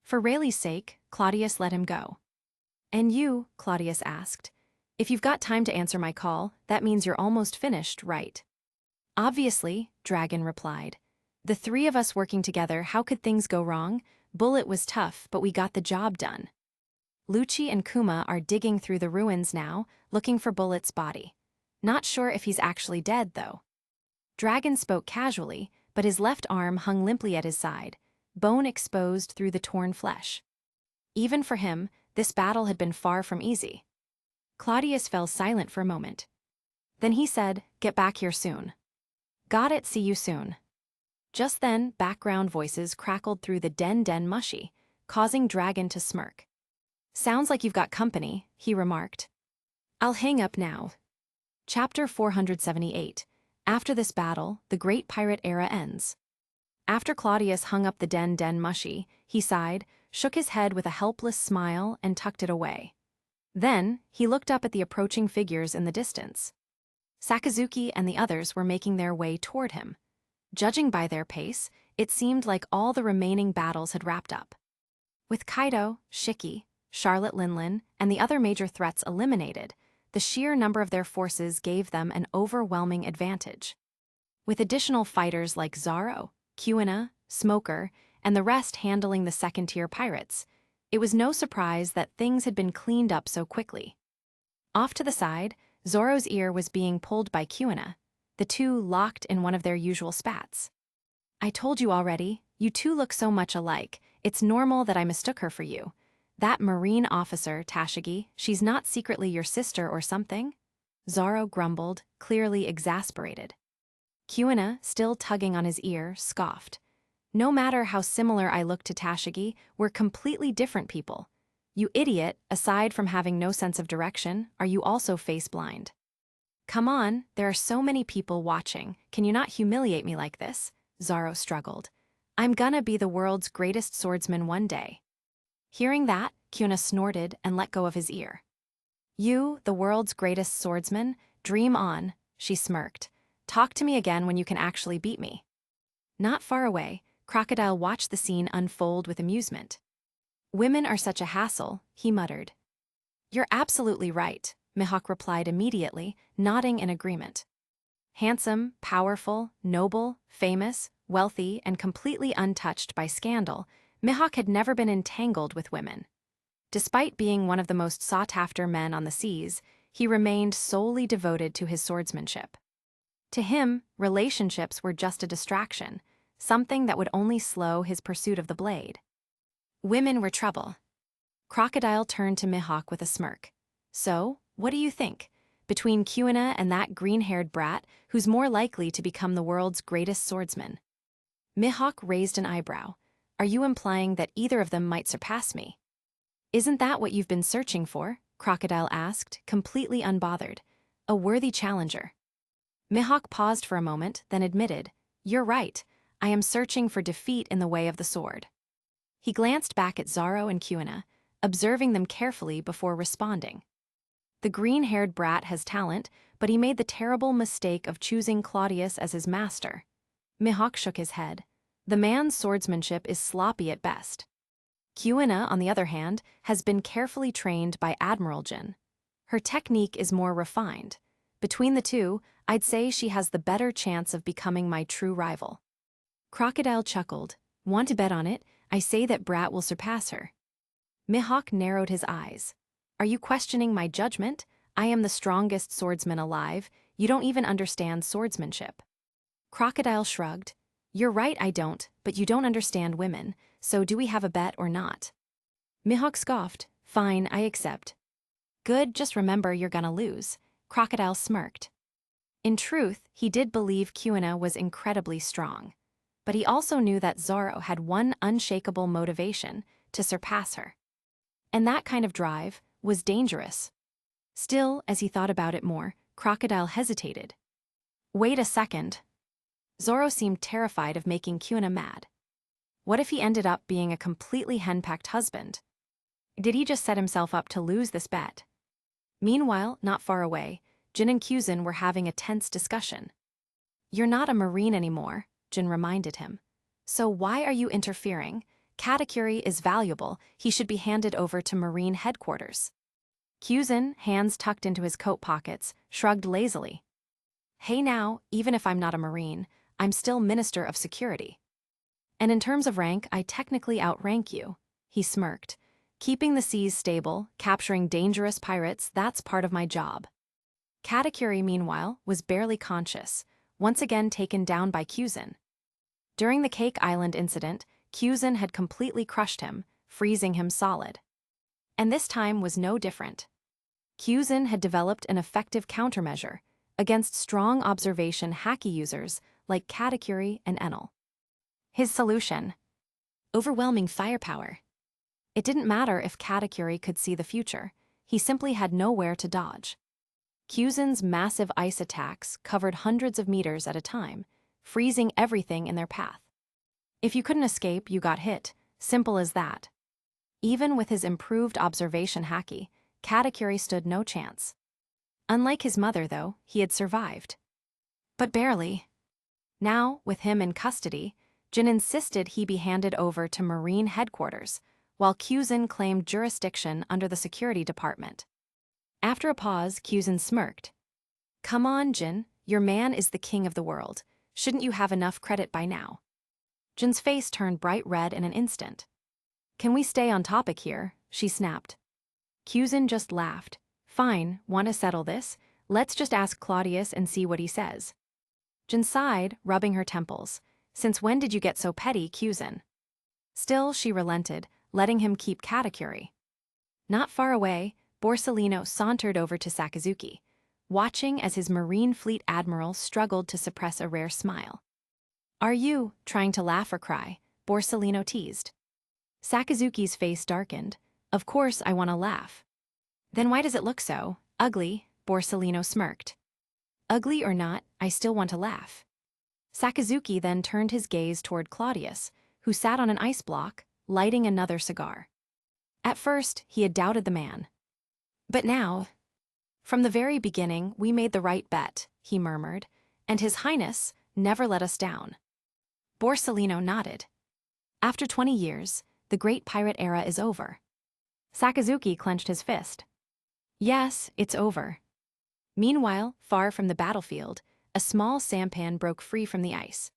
For Rayleigh's sake, Claudius let him go. And you, Claudius asked, if you've got time to answer my call, that means you're almost finished, right? Obviously, Dragon replied. The 3 of us working together, how could things go wrong? Bullet was tough, but we got the job done. Lucci and Kuma are digging through the ruins now, looking for Bullet's body. Not sure if he's actually dead, though. Dragon spoke casually, but his left arm hung limply at his side, bone exposed through the torn flesh. Even for him, this battle had been far from easy. Claudius fell silent for a moment. Then he said, Get back here soon. Got it, see you soon. Just then, background voices crackled through the den mushy, causing Dragon to smirk. Sounds like you've got company, he remarked. I'll hang up now. Chapter 478. After this battle, the Great Pirate Era ends. After Claudius hung up the den mushy, he sighed, shook his head with a helpless smile, and tucked it away. Then, he looked up at the approaching figures in the distance. Sakazuki and the others were making their way toward him. Judging by their pace, it seemed like all the remaining battles had wrapped up. With Kaido, Shiki, Charlotte Linlin, and the other major threats eliminated, the sheer number of their forces gave them an overwhelming advantage. With additional fighters like Zoro, Kuina, Smoker, and the rest handling the second-tier pirates, it was no surprise that things had been cleaned up so quickly. Off to the side, Zoro's ear was being pulled by Kuina, the 2 locked in one of their usual spats. I told you already, you 2 look so much alike, it's normal that I mistook her for you. That Marine officer, Tashigi, she's not secretly your sister or something? Zoro grumbled, clearly exasperated. Kuina, still tugging on his ear, scoffed. No matter how similar I look to Tashigi, we're completely different people. You idiot, aside from having no sense of direction, are you also face blind? Come on, there are so many people watching. Can you not humiliate me like this? Zoro struggled. I'm gonna be the world's greatest swordsman one day. Hearing that, Kuna snorted and let go of his ear. You, the world's greatest swordsman? Dream on, she smirked. Talk to me again when you can actually beat me. Not far away, Crocodile watched the scene unfold with amusement. Women are such a hassle, he muttered. You're absolutely right, Mihawk replied immediately, nodding in agreement. Handsome, powerful, noble, famous, wealthy, and completely untouched by scandal, Mihawk had never been entangled with women. Despite being one of the most sought-after men on the seas, he remained solely devoted to his swordsmanship. To him, relationships were just a distraction, something that would only slow his pursuit of the blade. Women were trouble. Crocodile turned to Mihawk with a smirk. So, what do you think? Between Kuna and that green-haired brat, who's more likely to become the world's greatest swordsman? Mihawk raised an eyebrow. Are you implying that either of them might surpass me? Isn't that what you've been searching for? Crocodile asked, completely unbothered. A worthy challenger. Mihawk paused for a moment, then admitted, You're right, I am searching for defeat in the way of the sword. He glanced back at Zoro and Kuna, observing them carefully before responding. The green-haired brat has talent, but he made the terrible mistake of choosing Cladius as his master. Mihawk shook his head. The man's swordsmanship is sloppy at best. Kuna, on the other hand, has been carefully trained by Admiral Jin. Her technique is more refined. Between the two, I'd say she has the better chance of becoming my true rival. Crocodile chuckled. Want to bet on it? I say that brat will surpass her. Mihawk narrowed his eyes. Are you questioning my judgment? I am the strongest swordsman alive. You don't even understand swordsmanship. Crocodile shrugged. You're right, I don't, but you don't understand women, so do we have a bet or not? Mihawk scoffed. Fine, I accept. Good, just remember you're gonna lose. Crocodile smirked. In truth, he did believe Kuna was incredibly strong. But he also knew that Zoro had one unshakable motivation, to surpass her. And that kind of drive was dangerous. Still, as he thought about it more, Crocodile hesitated. Wait a second. Zoro seemed terrified of making Kuna mad. What if he ended up being a completely henpecked husband? Did he just set himself up to lose this bet? Meanwhile, not far away, Jin and Kyuzin were having a tense discussion. You're not a marine anymore, Jin reminded him. So why are you interfering? Katakuri is valuable, he should be handed over to Marine headquarters. Kyuzin, hands tucked into his coat pockets, shrugged lazily. Hey now, even if I'm not a Marine, I'm still Minister of Security. And in terms of rank, I technically outrank you, he smirked. Keeping the seas stable, capturing dangerous pirates, that's part of my job. Katakuri, meanwhile, was barely conscious, once again taken down by Kyuzin. During the Cake Island incident, Kyuzin had completely crushed him, freezing him solid. And this time was no different. Kyuzin had developed an effective countermeasure against strong observation haki users like Katakuri and Enel. His solution: overwhelming firepower. It didn't matter if Katakuri could see the future, he simply had nowhere to dodge. Kyuzin's massive ice attacks covered hundreds of meters at a time, freezing everything in their path. If you couldn't escape, you got hit, simple as that. Even with his improved observation haki, Katakuri stood no chance. Unlike his mother, though, he had survived. But barely. Now, with him in custody, Jin insisted he be handed over to Marine headquarters, while Kyuzin claimed jurisdiction under the security department. After a pause, Kyuzin smirked. Come on, Jin, your man is the king of the world. Shouldn't you have enough credit by now? Jin's face turned bright red in an instant. Can we stay on topic here? She snapped. Kyuzin just laughed. Fine, want to settle this? Let's just ask Claudius and see what he says. Jin sighed, rubbing her temples. Since when did you get so petty, Kyuzin? Still, she relented, letting him keep Katakuri. Not far away, Borsellino sauntered over to Sakazuki, watching as his Marine Fleet Admiral struggled to suppress a rare smile. Are you trying to laugh or cry? Borsellino teased. Sakazuki's face darkened. Of course I want to laugh. Then why does it look so ugly? Borsellino smirked. Ugly or not, I still want to laugh. Sakazuki then turned his gaze toward Claudius, who sat on an ice block, lighting another cigar. At first, he had doubted the man. But now, from the very beginning, we made the right bet, he murmured, and His Highness never let us down. Borsellino nodded. After 20 years, the great pirate era is over. Sakazuki clenched his fist. Yes, it's over. Meanwhile, far from the battlefield, a small sampan broke free from the ice.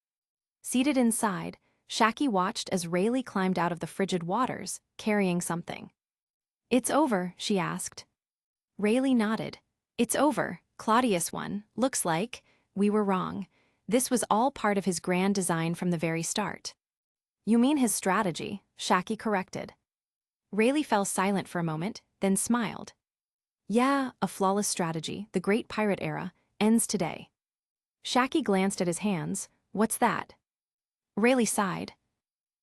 Seated inside, Shaki watched as Rayleigh climbed out of the frigid waters, carrying something. It's over, she asked. Rayleigh nodded. It's over, Claudius won. Looks like we were wrong. This was all part of his grand design from the very start. You mean his strategy, Shaki corrected. Rayleigh fell silent for a moment, then smiled. Yeah, a flawless strategy, the great pirate era, ends today. Shaki glanced at his hands. What's that? Rayleigh sighed.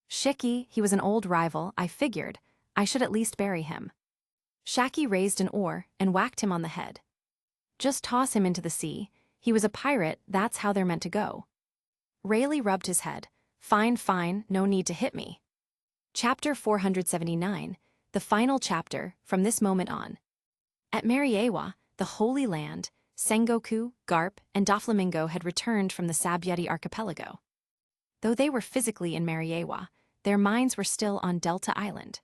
Shiki, he was an old rival, I figured. I should at least bury him. Shaki raised an oar and whacked him on the head. Just toss him into the sea. He was a pirate, that's how they're meant to go. Rayleigh rubbed his head. Fine, fine, no need to hit me. Chapter 479, the final chapter, from this moment on. At Mariewa, the Holy Land, Sengoku, Garp, and Doflamingo had returned from the Sabyeti archipelago. Though they were physically in Mariewa, their minds were still on Delta Island.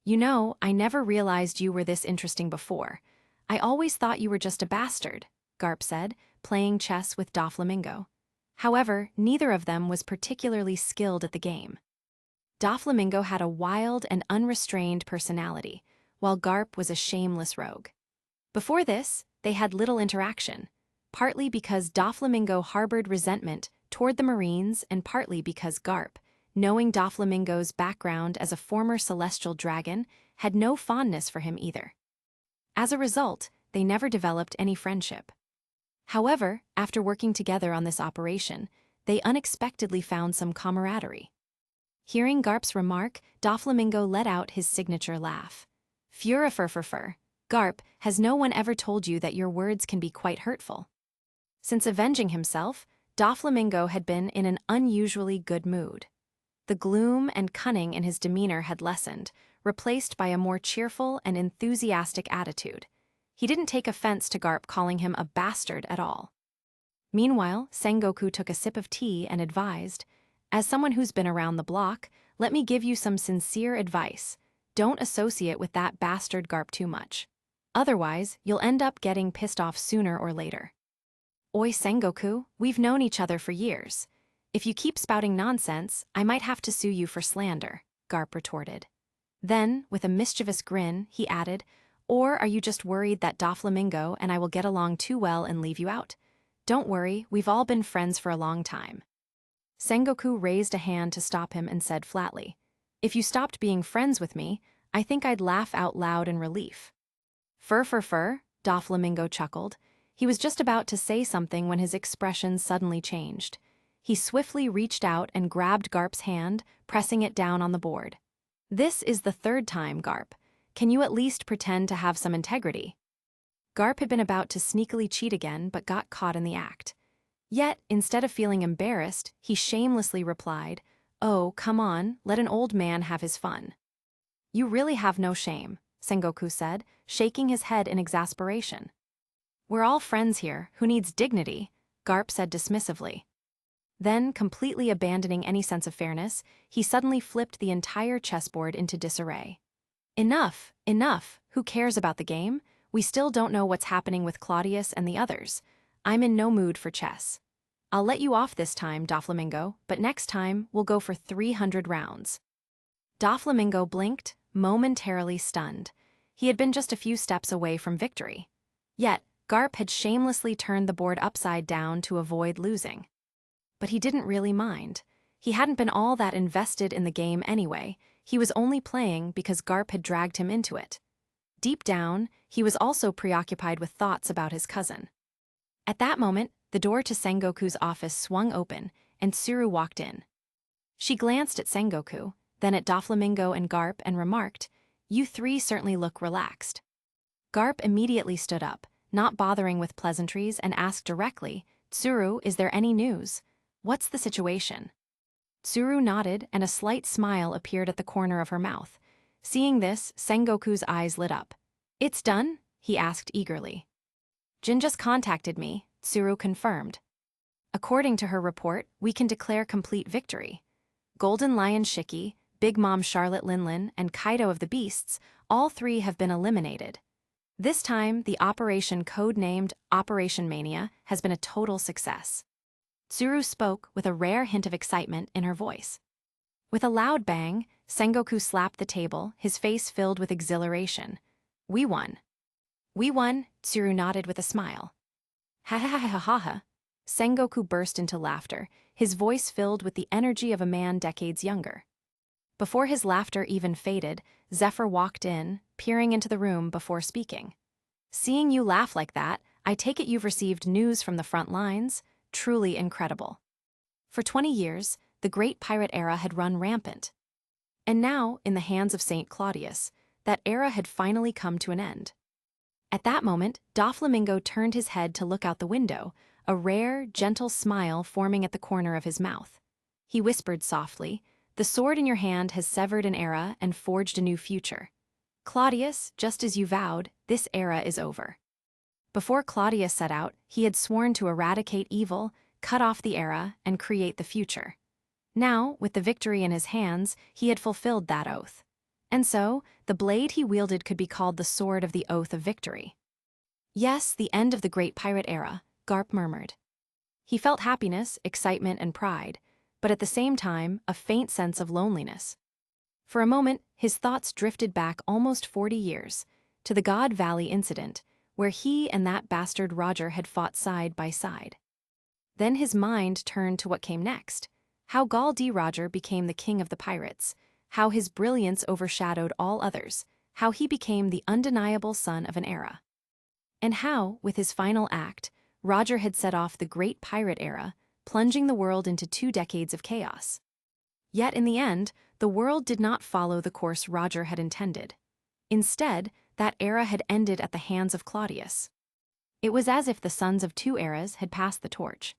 You know, I never realized you were this interesting before. I always thought you were just a bastard, Garp said, playing chess with Doflamingo. However, neither of them was particularly skilled at the game. Doflamingo had a wild and unrestrained personality, while Garp was a shameless rogue. Before this, they had little interaction, partly because Doflamingo harbored resentment toward the Marines and partly because Garp, knowing Doflamingo's background as a former celestial dragon, had no fondness for him either. As a result, they never developed any friendship. However, after working together on this operation, they unexpectedly found some camaraderie. Hearing Garp's remark, Doflamingo let out his signature laugh. Furifurfurfur. Garp, has no one ever told you that your words can be quite hurtful? Since avenging himself, Doflamingo had been in an unusually good mood. The gloom and cunning in his demeanor had lessened, replaced by a more cheerful and enthusiastic attitude. He didn't take offense to Garp calling him a bastard at all. Meanwhile, Sengoku took a sip of tea and advised, as someone who's been around the block, let me give you some sincere advice. Don't associate with that bastard Garp too much. Otherwise, you'll end up getting pissed off sooner or later. Oi, Sengoku, we've known each other for years. If you keep spouting nonsense, I might have to sue you for slander, Garp retorted. Then, with a mischievous grin, he added, or are you just worried that Doflamingo and I will get along too well and leave you out? Don't worry, we've all been friends for a long time. Sengoku raised a hand to stop him and said flatly, if you stopped being friends with me, I think I'd laugh out loud in relief. Fur, Doflamingo chuckled. He was just about to say something when his expression suddenly changed. He swiftly reached out and grabbed Garp's hand, pressing it down on the board. This is the third time, Garp. Can you at least pretend to have some integrity? Garp had been about to sneakily cheat again, but got caught in the act. Yet, instead of feeling embarrassed, he shamelessly replied, oh, come on, let an old man have his fun. You really have no shame, Sengoku said, shaking his head in exasperation. We're all friends here, who needs dignity? Garp said dismissively. Then, completely abandoning any sense of fairness, he suddenly flipped the entire chessboard into disarray. Enough, who cares about the game? We still don't know what's happening with Claudius and the others. I'm in no mood for chess. I'll let you off this time, Doflamingo, but next time we'll go for 300 rounds. Doflamingo blinked, momentarily stunned. He had been just a few steps away from victory. Yet, Garp had shamelessly turned the board upside down to avoid losing. But he didn't really mind. He hadn't been all that invested in the game anyway. He was only playing because Garp had dragged him into it. Deep down, he was also preoccupied with thoughts about his cousin. At that moment, the door to Sengoku's office swung open, and Tsuru walked in. She glanced at Sengoku, then at Doflamingo and Garp and remarked, you three certainly look relaxed. Garp immediately stood up, not bothering with pleasantries, and asked directly, "Tsuru, is there any news? What's the situation?" Tsuru nodded, and a slight smile appeared at the corner of her mouth. Seeing this, Sengoku's eyes lit up. "It's done?" he asked eagerly. "Jin just contacted me," Tsuru confirmed. "According to her report, we can declare complete victory. Golden Lion Shiki, Big Mom Charlotte Linlin, and Kaido of the Beasts, all three have been eliminated. This time, the operation code-named Operation Mania has been a total success." Tsuru spoke with a rare hint of excitement in her voice. With a loud bang, Sengoku slapped the table, his face filled with exhilaration. "We won." "We won," Tsuru nodded with a smile. "Ha ha ha ha ha ha." Sengoku burst into laughter, his voice filled with the energy of a man decades younger. Before his laughter even faded, Zephyr walked in, peering into the room before speaking. "Seeing you laugh like that, I take it you've received news from the front lines? Truly incredible." For 20 years, the Great Pirate Era had run rampant. And now, in the hands of St. Claudius, that era had finally come to an end. At that moment, Doflamingo turned his head to look out the window, a rare, gentle smile forming at the corner of his mouth. He whispered softly, "The sword in your hand has severed an era and forged a new future. Claudius, just as you vowed, this era is over." Before Claudius set out, he had sworn to eradicate evil, cut off the era, and create the future. Now, with the victory in his hands, he had fulfilled that oath. And so, the blade he wielded could be called the Sword of the Oath of Victory. "Yes, the end of the Great Pirate Era," Garp murmured. He felt happiness, excitement, and pride, but at the same time, a faint sense of loneliness. For a moment, his thoughts drifted back almost 40 years, to the God Valley incident, where he and that bastard Roger had fought side by side. Then his mind turned to what came next, how Gall D. Roger became the king of the pirates, how his brilliance overshadowed all others, how he became the undeniable son of an era. And how, with his final act, Roger had set off the Great Pirate Era, plunging the world into 2 decades of chaos. Yet in the end, the world did not follow the course Roger had intended. Instead, that era had ended at the hands of Claudius. It was as if the sons of 2 eras had passed the torch.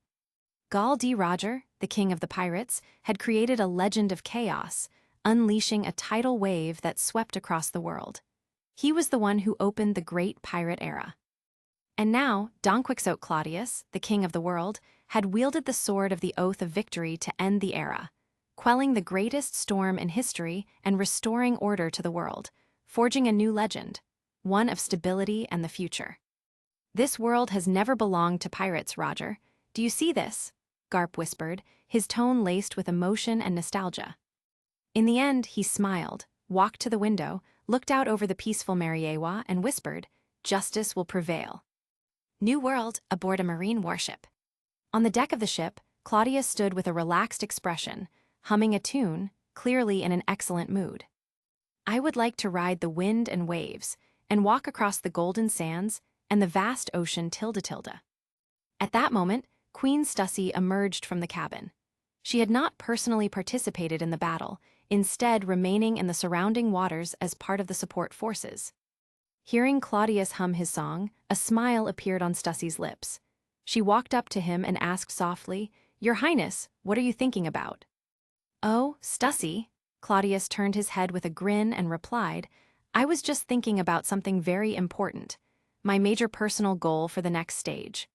Gall D. Roger, the king of the pirates, had created a legend of chaos, unleashing a tidal wave that swept across the world. He was the one who opened the Great Pirate Era. And now, Donquixote Claudius, the king of the world, had wielded the sword of the Oath of Victory to end the era, quelling the greatest storm in history and restoring order to the world, forging a new legend, one of stability and the future. "This world has never belonged to pirates, Roger. Do you see this?" Garp whispered, his tone laced with emotion and nostalgia. In the end, he smiled, walked to the window, looked out over the peaceful Mariewa, and whispered, "Justice will prevail." New world aboard a marine warship. On the deck of the ship, Claudius stood with a relaxed expression, humming a tune, clearly in an excellent mood. "I would like to ride the wind and waves, and walk across the golden sands and the vast ocean tilde. At that moment, Queen Stussy emerged from the cabin. She had not personally participated in the battle, instead remaining in the surrounding waters as part of the support forces. Hearing Claudius hum his song, a smile appeared on Stussy's lips. She walked up to him and asked softly, "Your Highness, what are you thinking about?" "Oh, Stussy," Claudius turned his head with a grin and replied, "I was just thinking about something very important, my major personal goal for the next stage."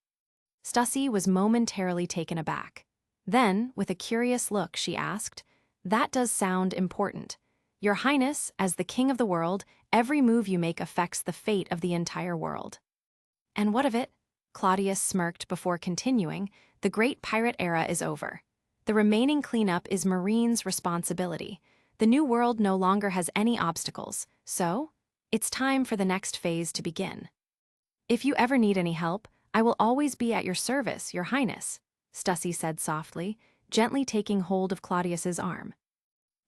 Stussy was momentarily taken aback. Then, with a curious look, she asked, "That does sound important. Your Highness, as the king of the world, every move you make affects the fate of the entire world." "And what of it?" Claudius smirked before continuing, "The Great Pirate Era is over. The remaining cleanup is Marine's responsibility. The new world no longer has any obstacles, so it's time for the next phase to begin. If you ever need any help, I will always be at your service, Your Highness," Stussy said softly, gently taking hold of Claudius's arm.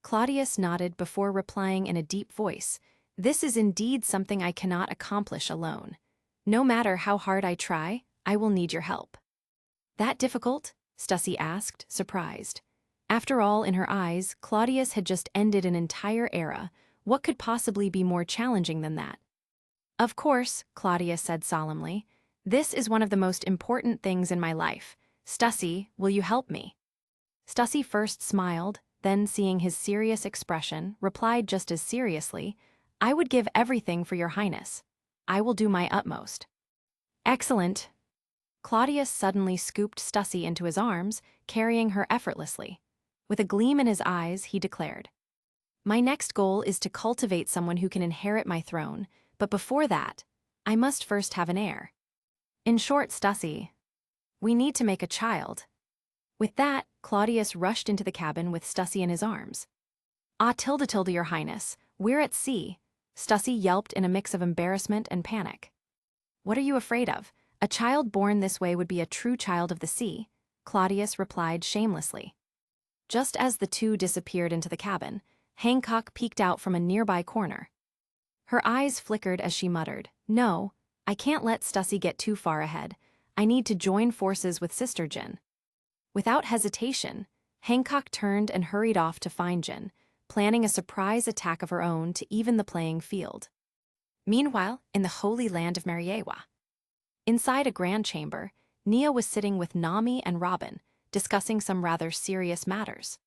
Claudius nodded before replying in a deep voice, "This is indeed something I cannot accomplish alone. No matter how hard I try, I will need your help." "That difficult?" Stussy asked, surprised. After all, in her eyes, Claudius had just ended an entire era. What could possibly be more challenging than that? "Of course," Claudius said solemnly. This is one of the most important things in my life. Stussy, will you help me? Stussy first smiled, then seeing his serious expression, replied just as seriously, I would give everything for your highness. I will do my utmost. Excellent. Claudius suddenly scooped Stussy into his arms, carrying her effortlessly. With a gleam in his eyes, he declared, my next goal is to cultivate someone who can inherit my throne, but before that, I must first have an heir. In short, Stussy, we need to make a child. With that, Claudius rushed into the cabin with Stussy in his arms. Ah, tilde, your highness, we're at sea. Stussy yelped in a mix of embarrassment and panic. What are you afraid of? A child born this way would be a true child of the sea, Claudius replied shamelessly. Just as the two disappeared into the cabin, Hancock peeked out from a nearby corner. Her eyes flickered as she muttered, no, I can't let Stussy get too far ahead. I need to join forces with Sister Jin. Without hesitation, Hancock turned and hurried off to find Jin, planning a surprise attack of her own to even the playing field. Meanwhile, in the holy land of Mariewa, inside a grand chamber, Nia was sitting with Nami and Robin, discussing some rather serious matters.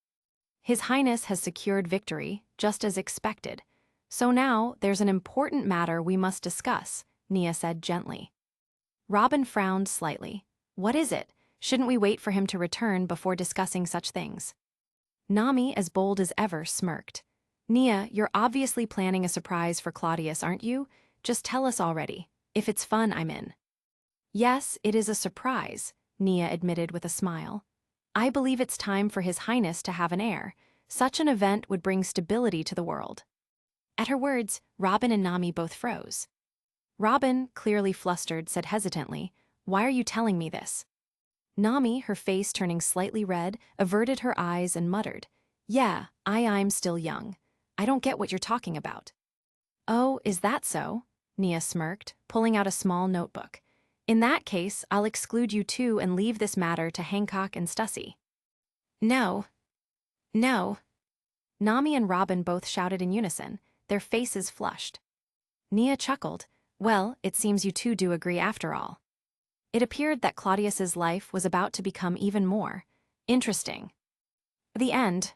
His Highness has secured victory, just as expected. So now, there's an important matter we must discuss, Nia said gently. Robin frowned slightly. What is it? Shouldn't we wait for him to return before discussing such things? Nami, as bold as ever, smirked. Nia, you're obviously planning a surprise for Claudius, aren't you? Just tell us already. If it's fun, I'm in. Yes, it is a surprise, Nia admitted with a smile. I believe it's time for His Highness to have an heir. Such an event would bring stability to the world. At her words, Robin and Nami both froze. Robin, clearly flustered, said hesitantly, Why are you telling me this? Nami, her face turning slightly red, averted her eyes and muttered, Yeah, I'm still young. I don't get what you're talking about. Oh, is that so? Nia smirked, pulling out a small notebook. In that case, I'll exclude you too and leave this matter to Hancock and Stussy. No. No. Nami and Robin both shouted in unison, their faces flushed. Nia chuckled. Well, it seems you two do agree after all. It appeared that Claudius's life was about to become even more interesting. The end.